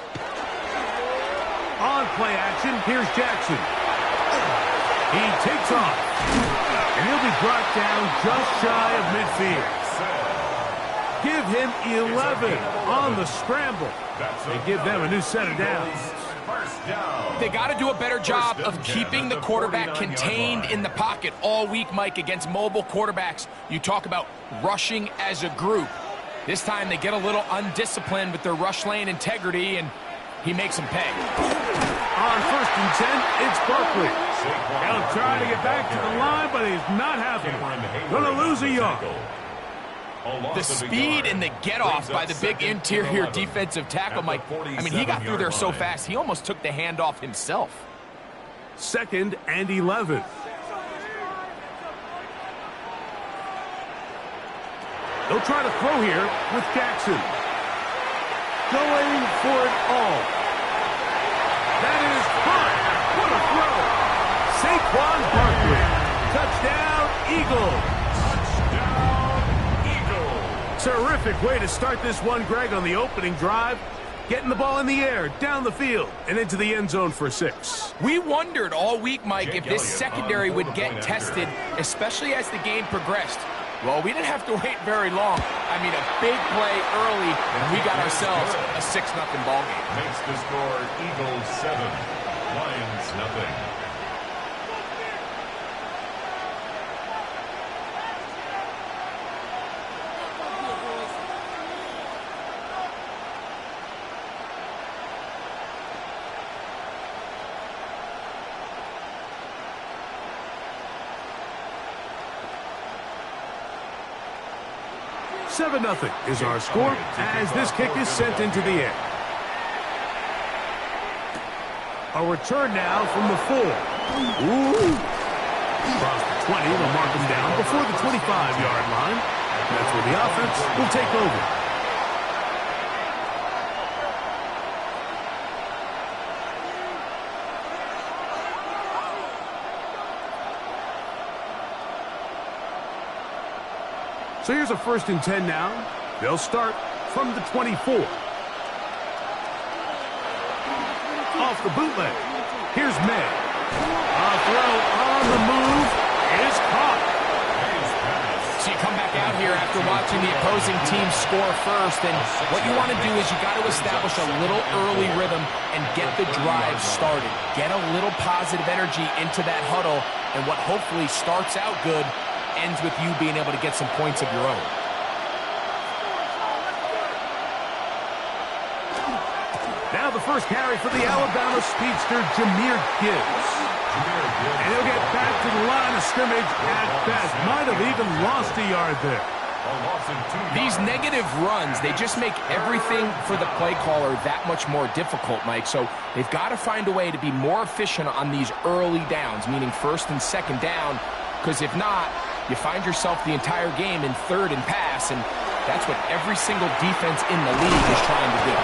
Speaker 1: On play action, here's Jackson. He takes off. And he'll be brought down just shy of midfield. Give him 11 on the scramble. They give them a new set of downs.
Speaker 3: They got to do a better job of keeping the quarterback contained in the pocket all week, Mike, against mobile quarterbacks. You talk about rushing as a group. This time they get a little undisciplined with their rush lane integrity, and he makes them pay.
Speaker 1: On 1st and 10, it's Barkley. He'll try to get back to the line, but he's not having it. Gonna lose a yard.
Speaker 3: The speed and the get-off by the big interior defensive tackle, Mike. I mean, he got through there so fast, he almost took the handoff himself.
Speaker 1: 2nd and 11. They'll try to throw here with Jackson. Going for it all. That is hot. What a throw. Saquon Barkley. Touchdown, Eagles. Terrific way to start this one, Greg, on the opening drive. Getting the ball in the air, down the field, and into the end zone for 6.
Speaker 3: We wondered all week, Mike, if this secondary would get tested, especially as the game progressed. Well, we didn't have to wait very long. I mean, a big play early, and we got ourselves a 6-0 ball game.
Speaker 2: Makes the score Eagles 7, Lions nothing.
Speaker 1: Seven 0 is our score as this kick is sent into the air. A return now from the 4. Ooh. Across the 20, they'll mark him down before the 25-yard line. That's where the offense will take over. So here's a 1st and 10 now. They'll start from the 24. Off the bootleg. Here's May. A throw on the move is caught.
Speaker 3: So you come back out here after watching the opposing team score first, and what you want to do is you got to establish a little early rhythm and get the drive started. Get a little positive energy into that huddle, and what hopefully starts out good ends with you being able to get some points of your own.
Speaker 1: the first carry for the Alabama speedster, Jahmyr Gibbs. And he'll get back to the line of scrimmage at best. Might have even lost a yard there.
Speaker 3: These negative runs, they just make everything for the play caller that much more difficult, Mike. So they've got to find a way to be more efficient on these early downs, meaning first and second down, because if not, you find yourself the entire game in third and pass, and that's what every single defense in the league is trying to do.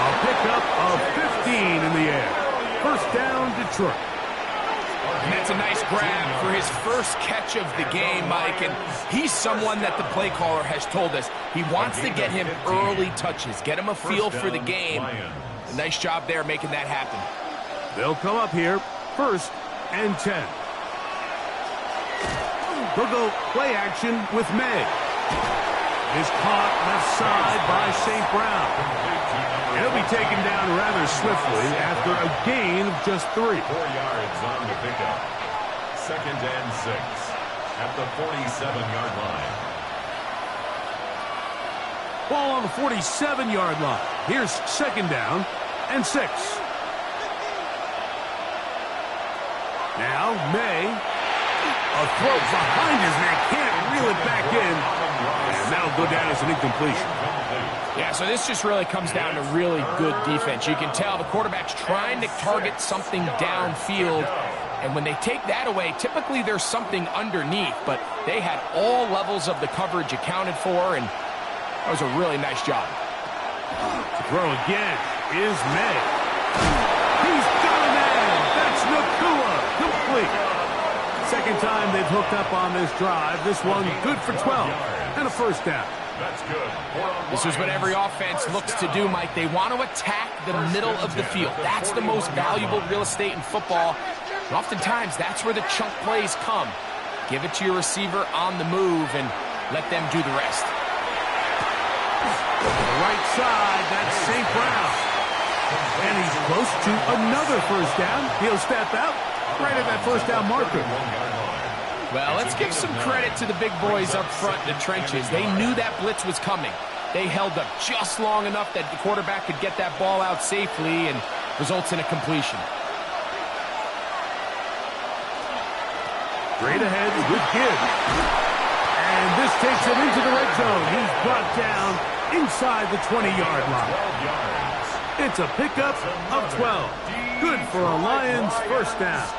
Speaker 1: A pickup of 15 in the air. First down, Detroit.
Speaker 3: And that's a nice grab for his first catch of the game, Mike. And he's someone that the play caller has told us he wants to get him early touches, get him a feel for the game. A nice job there making that happen.
Speaker 1: They'll come up here, first and 10. They'll go play action with May. Is caught left side by St. Brown. He'll be taken down rather swiftly after a gain of just 3.
Speaker 2: 4 yards on the pickup. Second and 6 at the 47-yard line.
Speaker 1: Ball on the 47-yard line. Here's second down and 6. Now May. A throw behind his man. Can't reel it back in. And that'll go down as an incompletion.
Speaker 3: Yeah, so this just really comes down to really good defense. You can tell the quarterback's trying to target something downfield, and when they take that away, typically there's something underneath, but they had all levels of the coverage accounted for, and that was a really nice job.
Speaker 1: To throw again is May. He's got a man. That's Nacua. Complete. Second time they've hooked up on this drive. This one good for 12 and a first down.
Speaker 2: That's good.
Speaker 3: This is what every offense looks to do, Mike. They want to attack the middle of the field. That's the most valuable real estate in football. And oftentimes, that's where the chunk plays come. Give it to your receiver on the move and let them do the rest.
Speaker 1: To the right side, that's St. Brown. And he's close to another first down. He'll step out right at that first down marker.
Speaker 3: Well, let's give some credit to the big boys up front in the trenches. They knew that blitz was coming. They held up just long enough that the quarterback could get that ball out safely and results in a completion.
Speaker 1: Straight ahead with Gibbs. And this takes him into the red zone. He's brought down inside the 20-yard line. It's a pickup of 12. Good for a Lions first down.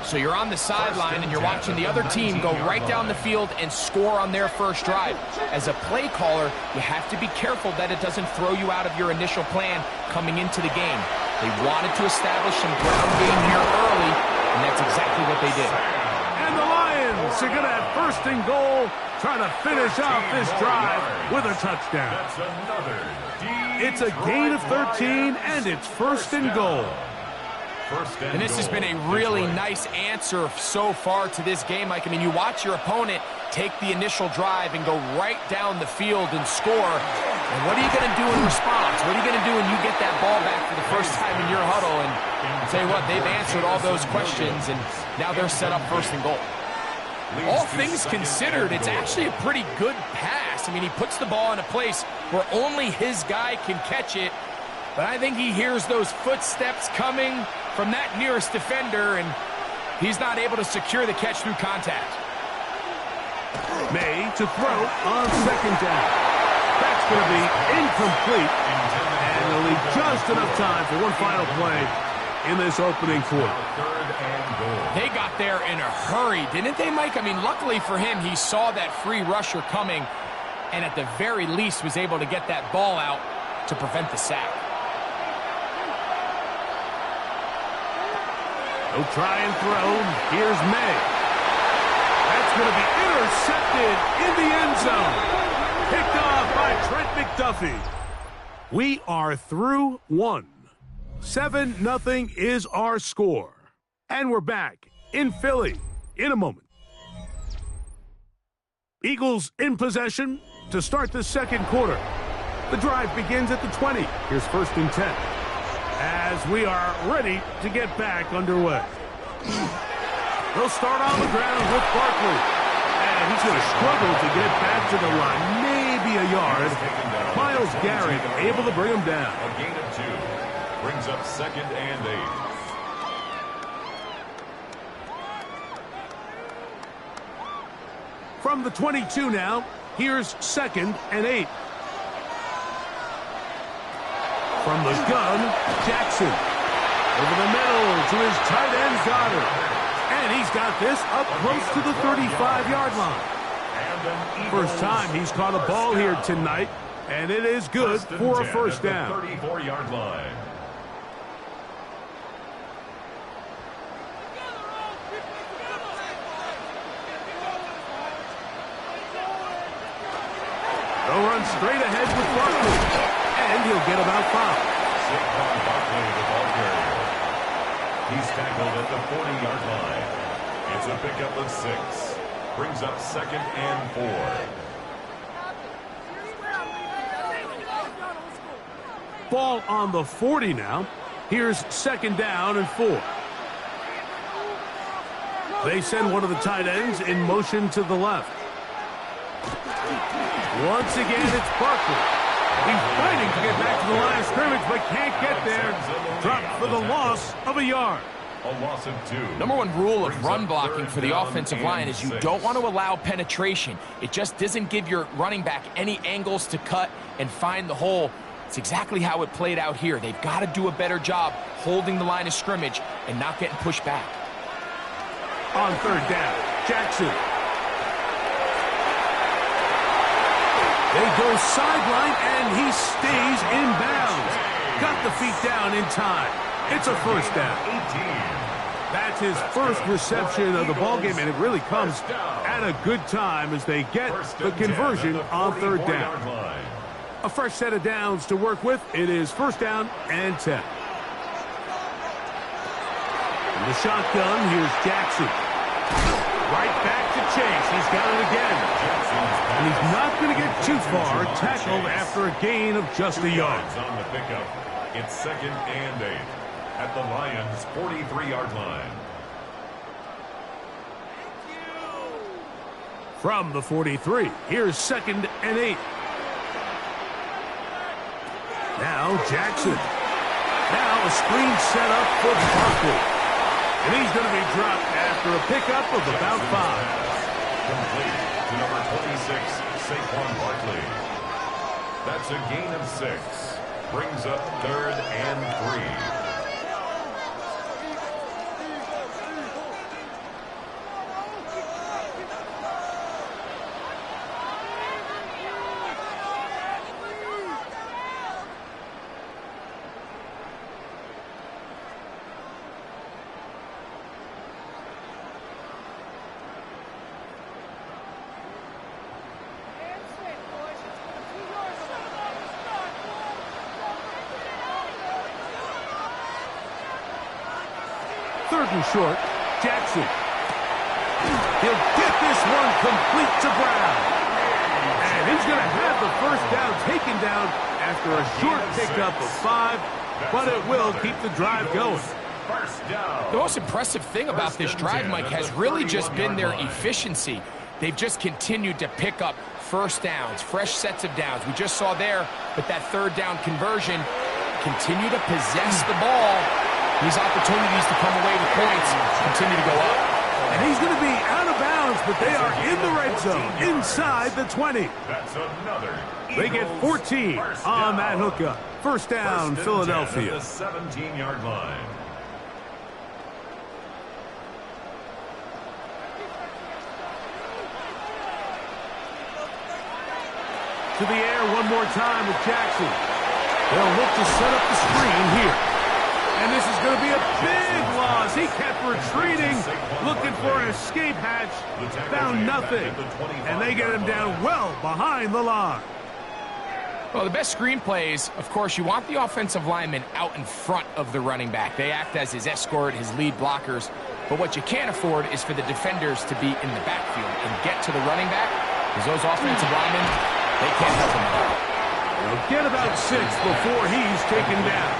Speaker 3: So you're on the sideline and you're watching the other team go right down the field and score on their first drive. As a play caller, you have to be careful that it doesn't throw you out of your initial plan coming into the game. They wanted to establish some ground game here early, and that's exactly what they did.
Speaker 1: And the Lions are going to have first and goal, trying to finish off this drive with a touchdown. It's a gain of 13, and it's first and goal.
Speaker 3: And this has been a really nice answer so far to this game, Mike. I mean, you watch your opponent take the initial drive and go right down the field and score. And what are you going to do in response? What are you going to do when you get that ball back for the first time in your huddle? And I'll tell you what, they've answered all those questions, and now they're set up first and goal. All things considered, it's actually a pretty good pass. I mean, he puts the ball in a place where only his guy can catch it. But I think he hears those footsteps coming from that nearest defender, and he's not able to secure the catch through contact.
Speaker 1: May to throw on second down. That's going to be incomplete. And they'll leave just enough time for one final play in this opening quarter.
Speaker 3: They got there in a hurry, didn't they, Mike? I mean, luckily for him, he saw that free rusher coming, and at the very least was able to get that ball out to prevent the sack.
Speaker 1: He'll try and throw. Here's May. That's going to be intercepted in the end zone. Picked off by Trent McDuffie. We are through one. 7-0 is our score. And we're back in Philly in a moment. Eagles in possession to start the second quarter. The drive begins at the 20. Here's first and 10. As we are ready to get back underway. They'll start on the ground with Barkley. And he's going to struggle to get back to the line. Maybe maybe a yard. Myles Garrett able to bring him down.
Speaker 2: A gain of 2. Brings up 2nd and 8.
Speaker 1: From the 22 now, here's 2nd and 8. From the gun, Jackson. Over the middle to his tight end, Goddard. And he's got this up close to the 35-yard line. First time he's caught a ball here tonight, and it is good for a first down.
Speaker 2: 34-yard line.
Speaker 1: They'll run straight ahead with Barkley, and he'll get about 5.
Speaker 2: Saquon Barkley, the ball carrier. He's tackled at the 40-yard line. It's a pickup of 6. Brings up 2nd and 4.
Speaker 1: Ball on the 40 now. Here's 2nd down and 4. They send one of the tight ends in motion to the left. Once again, it's Barkley. He's fighting to get back to the line of scrimmage, but can't get there. Dropped for the loss of a yard.
Speaker 2: A loss of 2.
Speaker 3: Number one rule of run blocking for the offensive line is you don't want to allow penetration. It just doesn't give your running back any angles to cut and find the hole. It's exactly how it played out here. They've got to do a better job holding the line of scrimmage and not getting pushed back.
Speaker 1: On 3rd down, Jackson. They go sideline, and he stays in bounds. Got the feet down in time. It's a first down. That's his first reception of the ballgame, and it really comes at a good time as they get the conversion on 3rd down. A fresh set of downs to work with. It is 1st down and 10. In the shotgun, here's Jackson. Right back to Chase. He's got it again. And he's not going to get too far. Tackled after a gain of just a yard.
Speaker 2: On the pickup. It's 2nd and 8 at the Lions' 43-yard line.
Speaker 1: From the 43, here's 2nd and 8. Now Jackson. Now a screen set up for Barkley. And he's going to be dropped after a pickup of about 5.
Speaker 2: Complete to number 26, Saquon Barkley. That's a gain of 6. Brings up 3rd and 3.
Speaker 1: Third and short, Jackson. He'll get this one complete to Brown. And he's going to have the first down taken down after a short pickup of 5, but it will keep the drive going.
Speaker 3: The most impressive thing about this drive, Mike, has really just been their efficiency. They've just continued to pick up first downs, fresh sets of downs. We just saw there, but that 3rd down conversion, continue to possess the ball. These opportunities to come away with points continue to go up.
Speaker 1: And he's going to be out of bounds, but they are in the red zone, inside the 20.
Speaker 2: That's another.
Speaker 1: They get 14 on that hookup. First down, Philadelphia.
Speaker 2: The 17-yard line.
Speaker 1: To the air one more time with Jackson. They'll look to set up the screen here. And this is going to be a big loss. He kept retreating, looking for an escape hatch. Found nothing. And they get him down well behind the line.
Speaker 3: Well, the best screen plays, of course, you want the offensive lineman out in front of the running back. They act as his escort, his lead blockers. But what you can't afford is for the defenders to be in the backfield and get to the running back, because those offensive linemen, they can't help him at all.
Speaker 1: They'll get about 6 before he's taken down.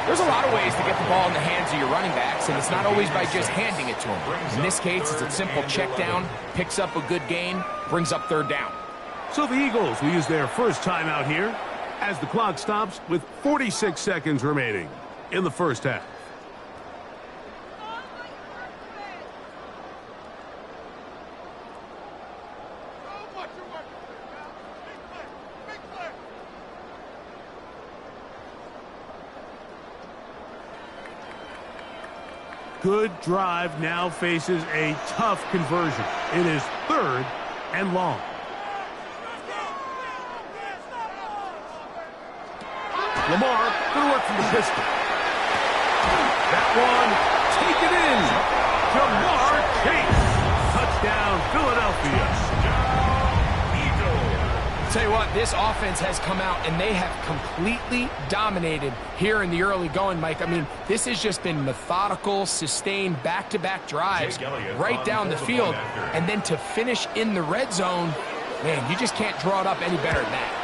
Speaker 3: There's a lot of ways to get the ball in the hands of your running backs, and it's not always by just handing it to them. In this case, it's a simple check down, picks up a good gain, brings up 3rd down.
Speaker 1: So the Eagles will use their first timeout here as the clock stops with 46 seconds remaining in the first half. Good drive now faces a tough conversion. It is 3rd and long. Lamar going to work from the pistol. That one, taken in. Jamar Chase. Touchdown, Philadelphia.
Speaker 3: Tell you what, this offense has come out and they have completely dominated here in the early going, Mike. I mean, this has just been methodical, sustained, back-to-back drives right down the field. And then to finish in the red zone, man, you just can't draw it up any better than that.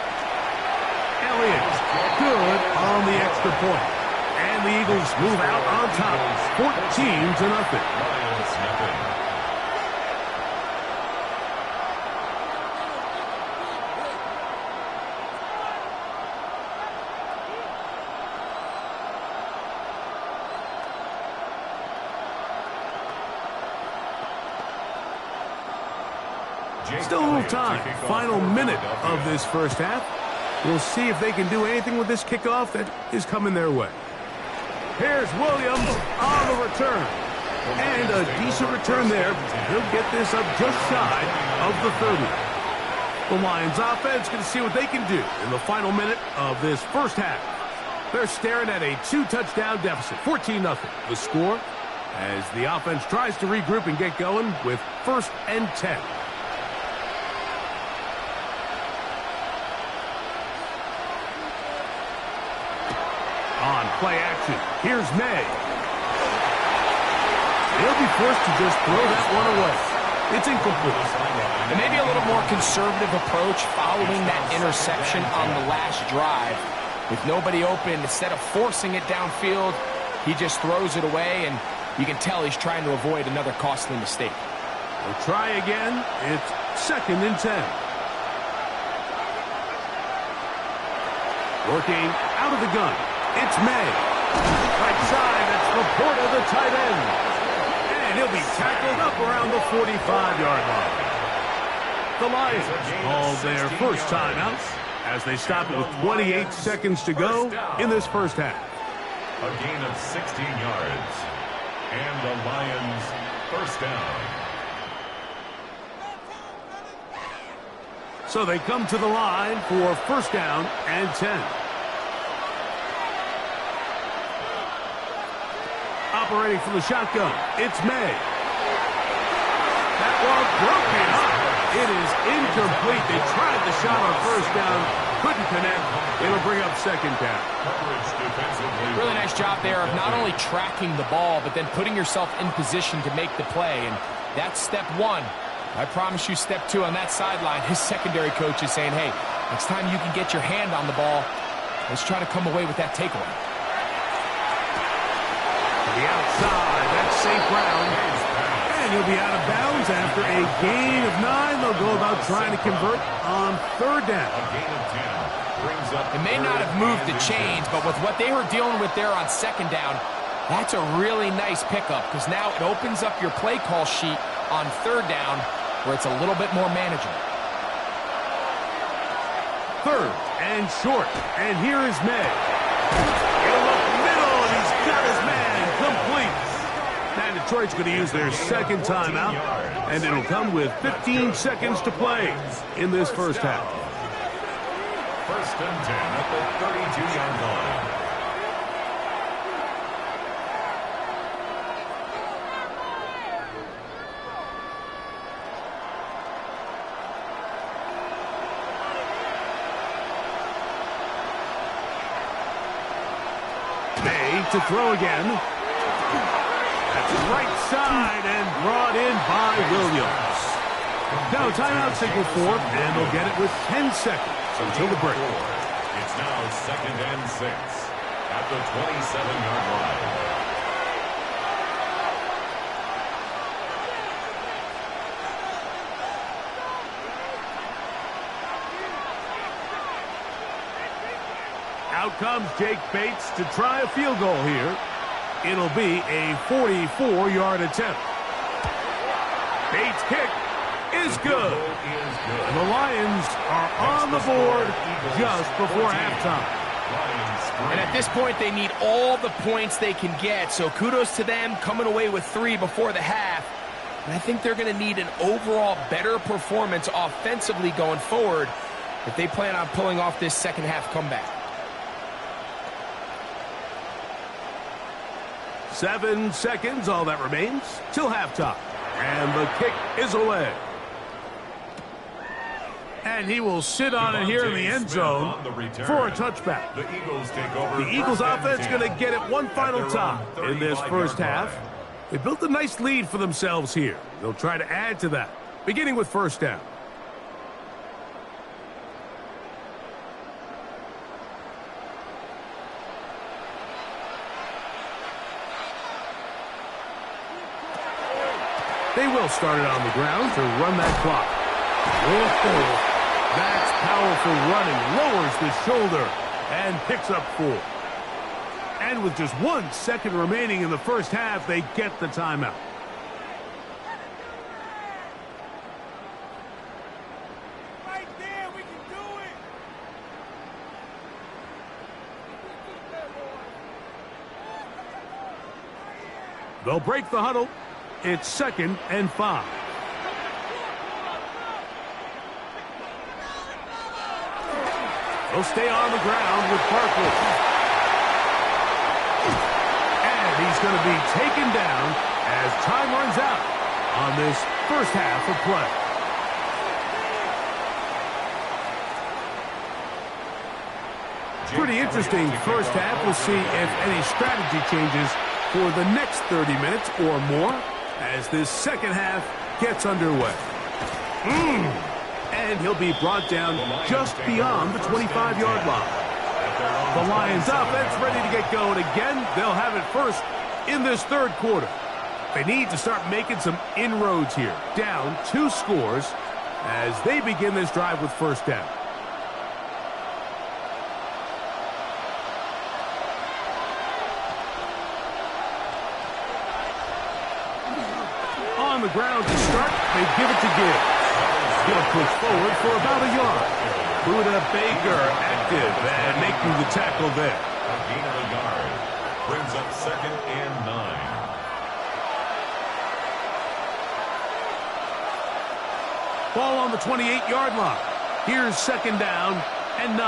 Speaker 1: Elliott, good on the extra point. And the Eagles move out on top, 14-0. Still a little time. Final minute of this first half. We'll see if they can do anything with this kickoff that is coming their way. Here's Williams on the return. And a decent return there. He'll get this up just shy of the 30. The Lions offense going to see what they can do in the final minute of this first half. They're staring at a 2-touchdown deficit, 14-0. The score as the offense tries to regroup and get going with 1st and 10. On play action, here's May. He'll be forced to just throw that one away. It's incomplete.
Speaker 3: And maybe a little more conservative approach following that interception on the last drive. With nobody open, instead of forcing it downfield, he just throws it away, and you can tell he's trying to avoid another costly mistake.
Speaker 1: We'll try again. It's 2nd and 10. Working out of the gun. It's May. Right side, that's Laporta, the tight end. And he'll be tackled up around the 45-yard line. The Lions call their first timeout as they stop it with 28 seconds to go in this first half.
Speaker 2: A gain of 16 yards. And the Lions first down.
Speaker 1: So they come to the line for 1st down and 10. Operating from the shotgun, it's May. That one broken up. It is incomplete. They tried the shot on 1st down, couldn't connect. It'll bring up 2nd down.
Speaker 3: Really nice job there of not only tracking the ball, but then putting yourself in position to make the play. And that's step 1. I promise you step 2 on that sideline. His secondary coach is saying, hey, next time you can get your hand on the ball, let's try to come away with that takeaway.
Speaker 1: The outside, that's St. Brown. And he'll be out of bounds after a gain of 9. They'll go about trying to convert on 3rd down.
Speaker 2: A gain of 10 brings up.
Speaker 3: It may not have moved the chains, but with what they were dealing with there on 2nd down, that's a really nice pickup because now it opens up your play call sheet on 3rd down where it's a little bit more manageable.
Speaker 1: 3rd and short. And here is May. In the middle, and he's got his man complete. Now Detroit's going to use their 2nd timeout, and it'll come with 15 seconds to play in this first half.
Speaker 2: 1st and 10 at the 32-yard line.
Speaker 1: May to throw again. That's right side and brought in by Williams. Now timeout signal for, and they'll get it with 10 seconds until the break.
Speaker 2: It's now 2nd and 6 at the 27-yard line.
Speaker 1: Out comes Jake Bates to try a field goal here. It'll be a 44-yard attempt. Bates' kick is good. The Lions are on the board just before halftime.
Speaker 3: And at this point, they need all the points they can get. So kudos to them coming away with 3 before the half. And I think they're going to need an overall better performance offensively going forward if they plan on pulling off this second half comeback.
Speaker 1: 7 seconds, all that remains, till halftime. And the kick is away. And he will sit on it here in the end zone for a touchback. The Eagles offense going to get it one final time in this first half. They built a nice lead for themselves here. They'll try to add to that, beginning with first down. They will start it on the ground to run that clock. Oh, that's powerful running. Lowers the shoulder and picks up 4. And with just 1 second remaining in the first half, they get the timeout.
Speaker 10: Right there, we can do it.
Speaker 1: They'll break the huddle. It's 2nd and 5. They'll stay on the ground with Barkley. And he's going to be taken down as time runs out on this first half of play. Pretty interesting first half. We'll see if any strategy changes for the next 30 minutes or more as this second half gets underway. And he'll be brought down just beyond the 25-yard line. The Lions offense ready to get going again. They'll have it first in this third quarter. They need to start making some inroads here. Down 2 scores as they begin this drive with first down. On the ground to start, they give it to Gibbs. He'll push forward for about a yard. Buda Baker active and making the tackle there.
Speaker 2: A gain of a yard. Brings up 2nd and 9.
Speaker 1: Ball on the 28-yard line. Here's 2nd down and 9.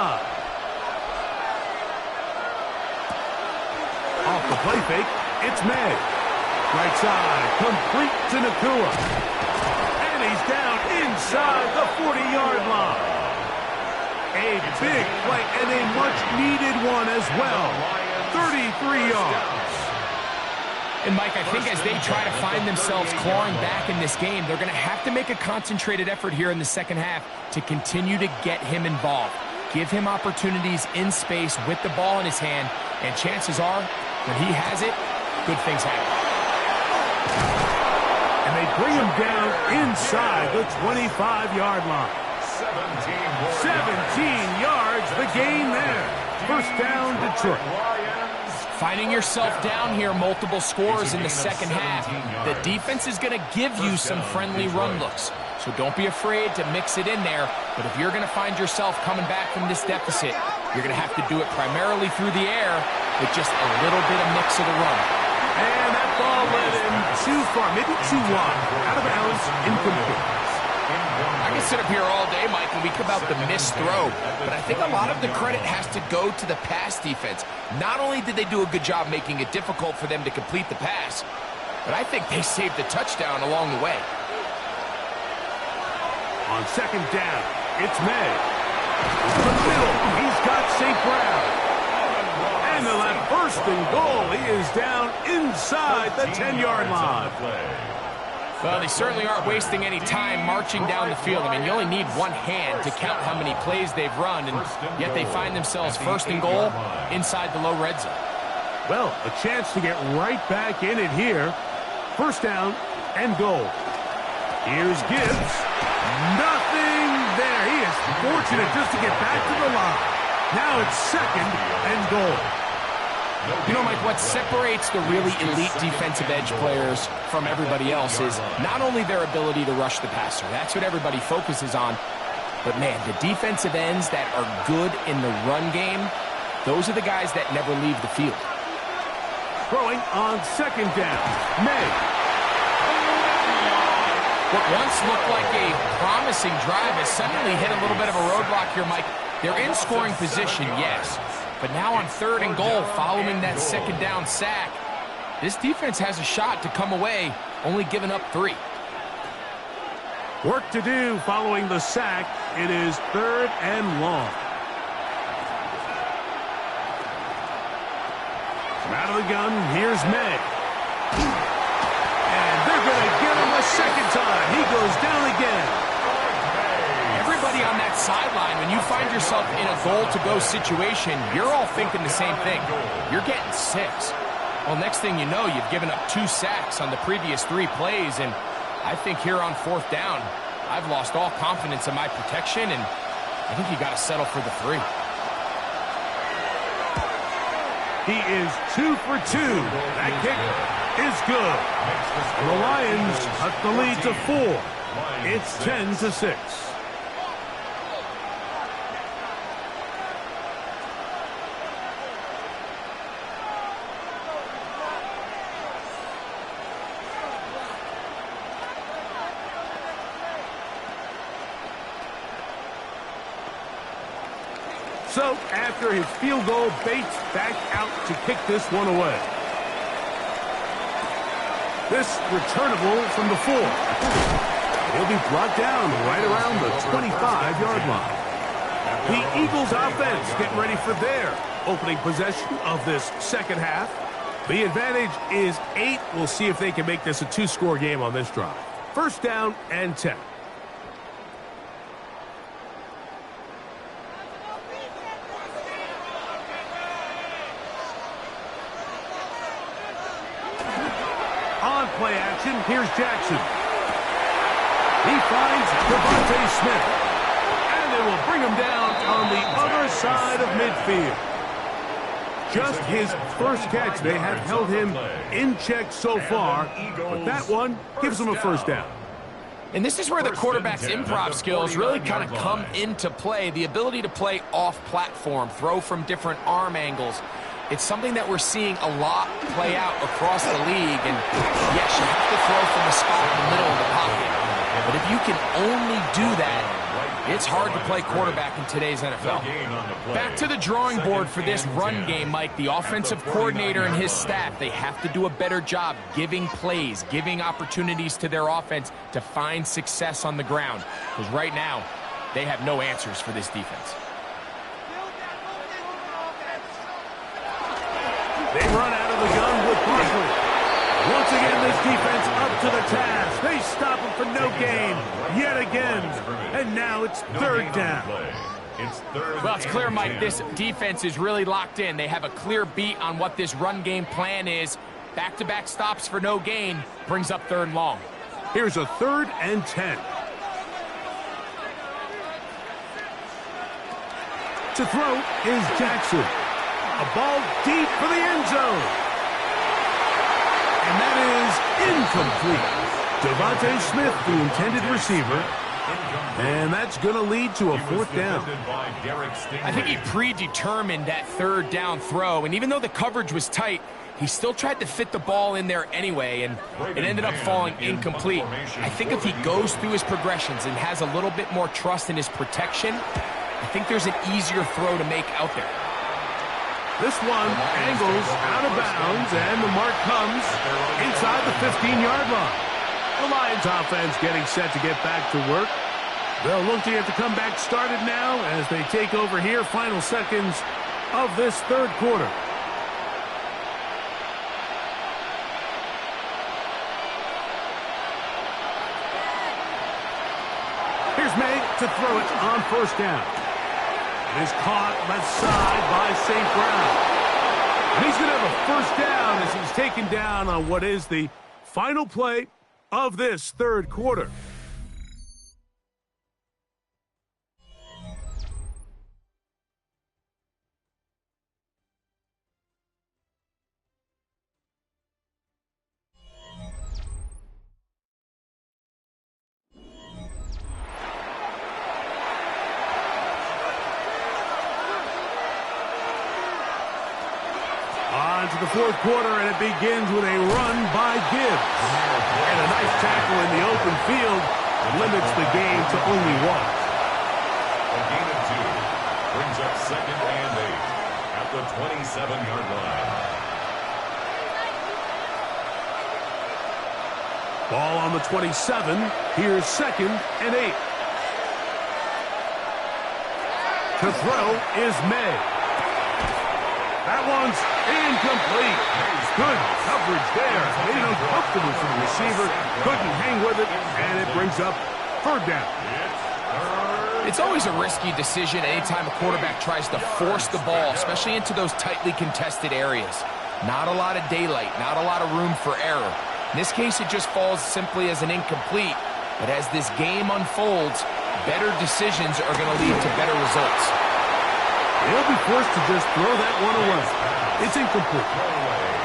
Speaker 1: Off the play fake, it's May. Right side, complete to Nacua. And he's down inside the 40-yard line. A big play and a much-needed one as well. 33 yards.
Speaker 3: And, Mike, I think as they try to find themselves clawing back in this game, they're going to have to make a concentrated effort here in the second half to continue to get him involved. Give him opportunities in space with the ball in his hand, and chances are, when he has it, good things happen.
Speaker 1: And they bring him down inside the 25-yard line. 17 yards, the gain there. First down, Detroit.
Speaker 3: Finding yourself down here, multiple scores in the second half. The defense is going to give you some friendly run looks. So don't be afraid to mix it in there. But if you're going to find yourself coming back from this deficit, you're going to have to do it primarily through the air with just a little bit of mix of the run.
Speaker 1: And that ball led him too far, maybe too wide. Out of bounds, incomplete.
Speaker 3: I can sit up here all day, Mike, and we come about the missed throw. But I think a lot of the credit has to go to the pass defense. Not only did they do a good job making it difficult for them to complete the pass, but I think they saved the touchdown along the way.
Speaker 1: On 2nd down, it's May. To the middle, he's got St. Brown. And they'll have first and goal. He is down inside the 10-yard line.
Speaker 3: Well, they certainly aren't wasting any time marching down the field. I mean, you only need one hand to count how many plays they've run, and yet they find themselves first and goal inside the low red zone.
Speaker 1: Well, a chance to get right back in it here. First down and goal. Here's Gibbs. Nothing there. He is fortunate just to get back to the line. Now it's 2nd and goal.
Speaker 3: You know, Mike, what separates the really elite defensive edge players from everybody else is not only their ability to rush the passer. That's what everybody focuses on. But, man, the defensive ends that are good in the run game, those are the guys that never leave the field.
Speaker 1: Throwing on 2nd down. May.
Speaker 3: What once looked like a promising drive has suddenly hit a little bit of a roadblock here, Mike. They're in scoring position, yes. But now on 3rd and goal, following that 2nd down sack, this defense has a shot to come away, only giving up 3.
Speaker 1: Work to do following the sack. It is 3rd and long. From out of the gun, here's May. And they're going to get him a 2nd time. He goes down again.
Speaker 3: Everybody on that sideline, when you find yourself in a goal-to-go situation, you're all thinking the same thing. You're getting 6. Well, next thing you know, you've given up 2 sacks on the previous 3 plays, and I think here on 4th down, I've lost all confidence in my protection, and I think you got to settle for the 3.
Speaker 1: He is 2 for 2. That kick is good. The Lions cut the lead to 4. It's 10-6. So, after his field goal, Bates back out to kick this one away. This returnable from the 4. He'll be brought down right around the 25-yard line. The Eagles offense getting ready for their opening possession of this 2nd half. The advantage is 8. We'll see if they can make this a 2-score game on this drive. 1st down and 10. On play action, here's Jackson. He finds Devontae Smith. And they will bring him down on the other side of midfield. Just his first catch. They have held him in check so far, but that one gives him a 1st down.
Speaker 3: And this is where the quarterback's improv skills really kind of come into play. The ability to play off-platform, throw from different arm angles. It's something that we're seeing a lot play out across the league. And yes, you have to throw from a spot in the middle of the pocket. But if you can only do that, it's hard to play quarterback in today's NFL. Back to the drawing board for this run game, Mike. The offensive coordinator and his staff, they have to do a better job giving plays, giving opportunities to their offense to find success on the ground. Because right now, they have no answers for this defense.
Speaker 1: They run out of the gun with Barkley. Once again, this defense up to the task. They stop him for no gain yet again. And now it's 3rd down.
Speaker 3: Well, it's clear, Mike, this defense is really locked in. They have a clear beat on what this run game plan is. Back-to-back stops for no gain brings up 3rd and long.
Speaker 1: Here's a 3rd and 10. To throw is Jackson. A ball deep for the end zone. And that is incomplete. Devontae Smith, the intended receiver. And that's going to lead to a 4th down.
Speaker 3: I think he predetermined that 3rd down throw. And even though the coverage was tight, he still tried to fit the ball in there anyway. And it ended up falling incomplete. I think if he goes through his progressions and has a little bit more trust in his protection, I think there's an easier throw to make out there.
Speaker 1: This one angles out of bounds, and the mark comes inside the 15-yard line. The Lions offense getting set to get back to work. They'll look to get the comeback started now as they take over here, final seconds of this 3rd quarter. Here's May to throw it on 1st down. It is caught left side by St. Brown. And he's going to have a 1st down as he's taken down on what is the final play of this 3rd quarter. the fourth quarter, and it begins with a run by Gibbs. And a nice tackle in the open field limits the game to only one.
Speaker 2: A gain of 2 brings up 2nd and 8 at the 27-yard line.
Speaker 1: Ball on the 27. Here's 2nd and 8. To throw is May. That one's incomplete. Good coverage there. Made it uncomfortable for the receiver. Couldn't hang with it, and it brings up 3rd down.
Speaker 3: It's always a risky decision anytime a quarterback tries to force the ball, especially into those tightly contested areas. Not a lot of daylight, not a lot of room for error. In this case, it just falls simply as an incomplete. But as this game unfolds, better decisions are going to lead to better results.
Speaker 1: They'll be forced to just throw that one away. It's incomplete.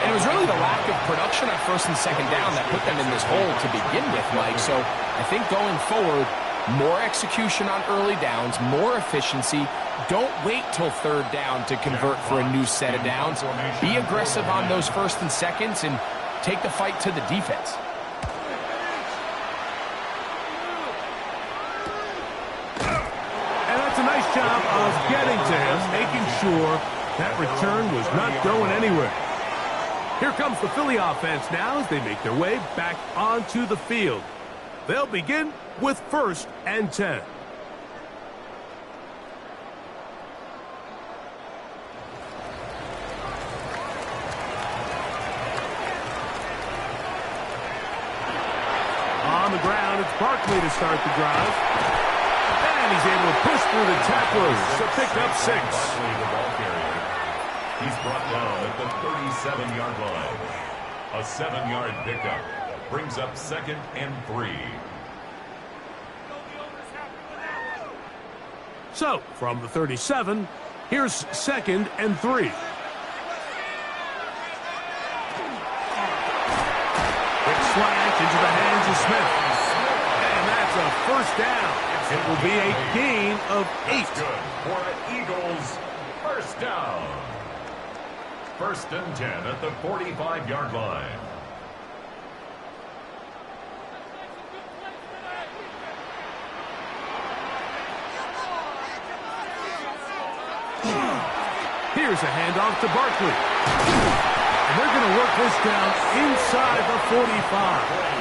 Speaker 3: And it was really the lack of production on 1st and 2nd down that put them in this hole to begin with, Mike. So I think going forward, more execution on early downs, more efficiency. Don't wait till 3rd down to convert for a new set of downs. Be aggressive on those 1st and 2nds and take the fight to the defense.
Speaker 1: And that's a nice job of getting to him, making sure that return was not going anywhere. Here comes the Philly offense now as they make their way back onto the field. They'll begin with 1st and 10. On the ground, it's Barkley to start the drive. And he's able to push through the tacklers to pick up 6.
Speaker 2: Barkley, the ball carrier. He's brought down at the 37-yard line. A 7-yard pickup brings up 2nd and 3.
Speaker 1: So, from the 37, here's 2nd and 3. Quick slant into the hands of Smith. And that's a 1st down. It will be a gain of 8.
Speaker 2: Good for an Eagles 1st down. 1st and 10 at the 45-yard line.
Speaker 1: Here's a handoff to Barkley. And they're going to work this down inside the 45.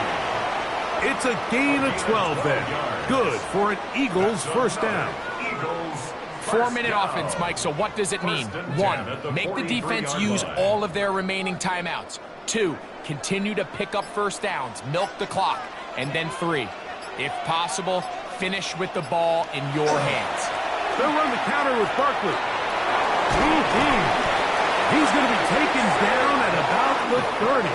Speaker 1: It's a gain of 12 there. Good for an Eagles 1st down.
Speaker 3: 4-minute offense, Mike, so what does it mean? 1, make the defense use all of their remaining timeouts. 2, continue to pick up 1st downs, milk the clock. And then 3, if possible, finish with the ball in your hands.
Speaker 1: They'll run the counter with Barkley. He's going to be taken down at about the 30.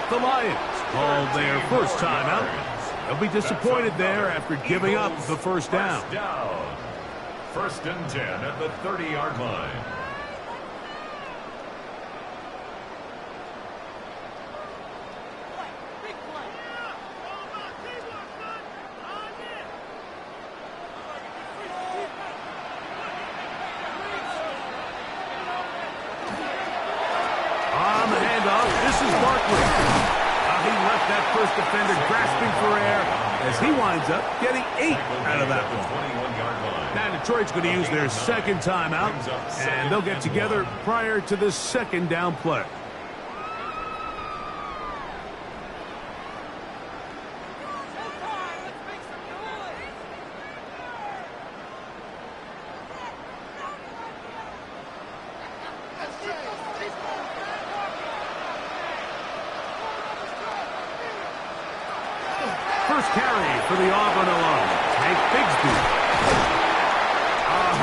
Speaker 1: The Lions called their 1st timeout. They'll be disappointed there after giving up the 1st down.
Speaker 2: 1st and 10 at the 30-yard line.
Speaker 1: On the handoff, this is Barkley. He left that 1st defender grasping for air as he winds up getting 8 out of that one. Now Detroit's going to use their 2nd timeout, and they'll get together prior to this 2nd down play. First carry for the Auburn alum, Tank Bigsby.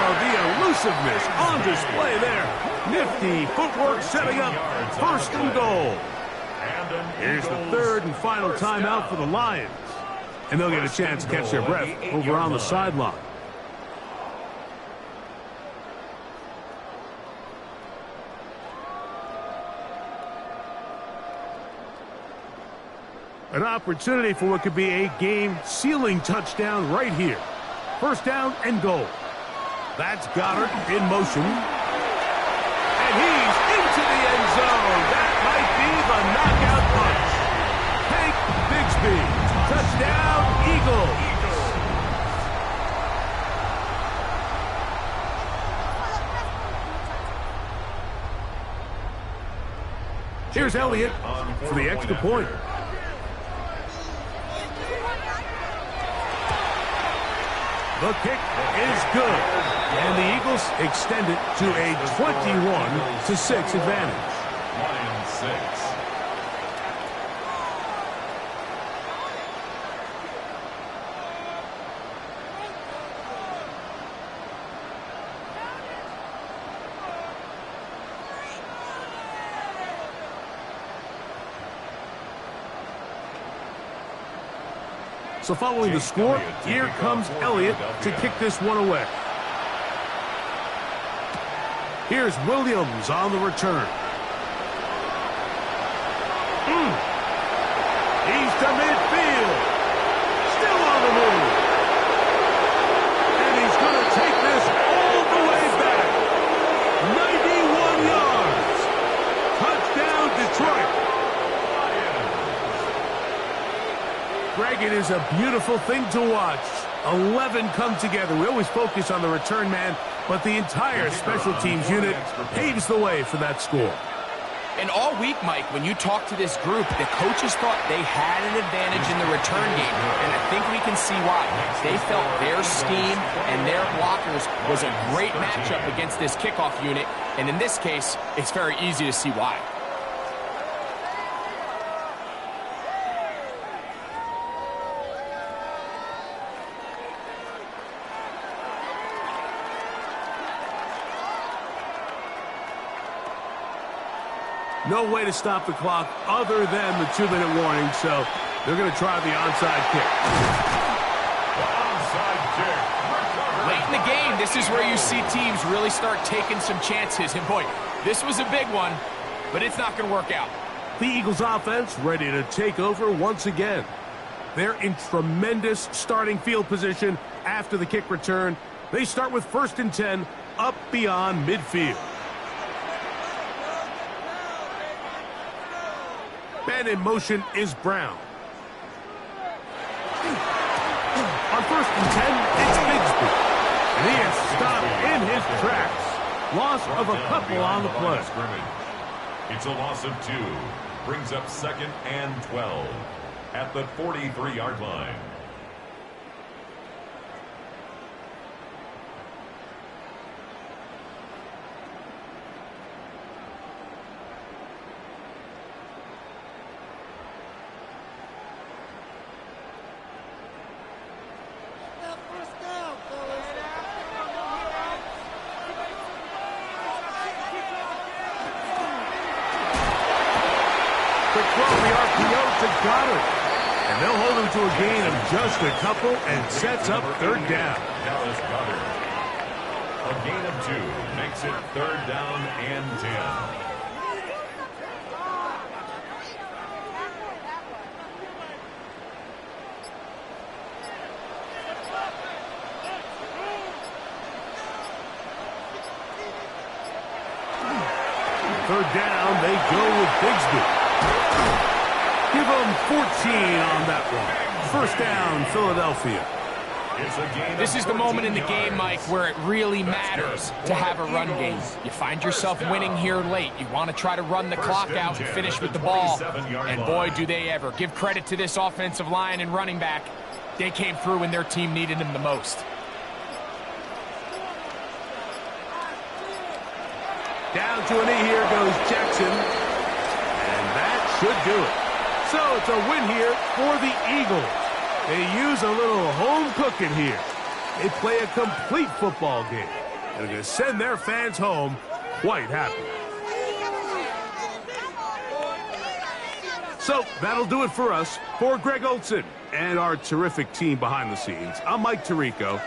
Speaker 1: The elusiveness on display there. Nifty footwork setting up 1st and goal. Here's the 3rd and final timeout for the Lions. And they'll get a chance to catch their breath over on the sideline. An opportunity for what could be a game-sealing touchdown right here. 1st down and goal. That's Goddard in motion. And he's into the end zone. Eagles. Here's Elliott for the extra point. The kick is good, and the Eagles extend it to a 21-6 advantage.
Speaker 2: Lions 6.
Speaker 1: So following the score, here comes Elliott to kick this one away. Here's Williams on the return. He's to midfield. Still on the move. And he's going to take this all the way back. 91 yards. Touchdown, Detroit. Greg, it is a beautiful thing to watch. 11 come together. We always focus on the return man, but the entire special teams unit paves the way for that score.
Speaker 3: And all week, Mike, when you talk to this group, the coaches thought they had an advantage in the return game, and I think we can see why. They felt their scheme and their blockers was a great matchup against this kickoff unit, and in this case, it's very easy to see why.
Speaker 1: No way to stop the clock other than the 2-minute warning, so they're going to try the onside kick.
Speaker 2: Onside kick.
Speaker 3: Late in the game, this is where you see teams really start taking some chances. And boy, this was a big one, but it's not going to work out.
Speaker 1: The Eagles offense ready to take over once again. They're in tremendous starting field position after the kick return. They start with 1st and 10 up beyond midfield. Man in motion is Brown. On 1st and 10, it's Bigsby. And he is stopped in his tracks. Loss of a couple on the play.
Speaker 2: It's a loss of 2. Brings up 2nd and 12 at the 43-yard line.
Speaker 1: And they'll hold him to a gain of just a couple and sets up 3rd down.
Speaker 2: Dallas Goedert. A gain of 2 makes it 3rd down and 10.
Speaker 1: Third down, they go with Bigsby. Give them 14 on that one. 1st down, Philadelphia.
Speaker 3: This is the moment in the game, Mike, where it really matters to have a run game. You find yourself winning here late. You want to try to run the clock out and finish with the ball. And boy, do they ever. Give credit to this offensive line and running back. They came through when their team needed them the most.
Speaker 1: Down to a knee, here goes Jackson. And that should do it. So it's a win here for the Eagles. They use a little home cooking here. They play a complete football game. And they're going to send their fans home quite happy. So that'll do it for us. For Greg Olsen and our terrific team behind the scenes, I'm Mike Tirico.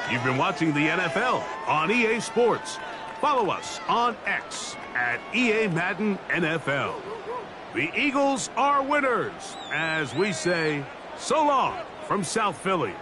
Speaker 1: You've been watching the NFL on EA Sports. Follow us on X at EA Madden NFL. The Eagles are winners, as we say, so long from South Philly.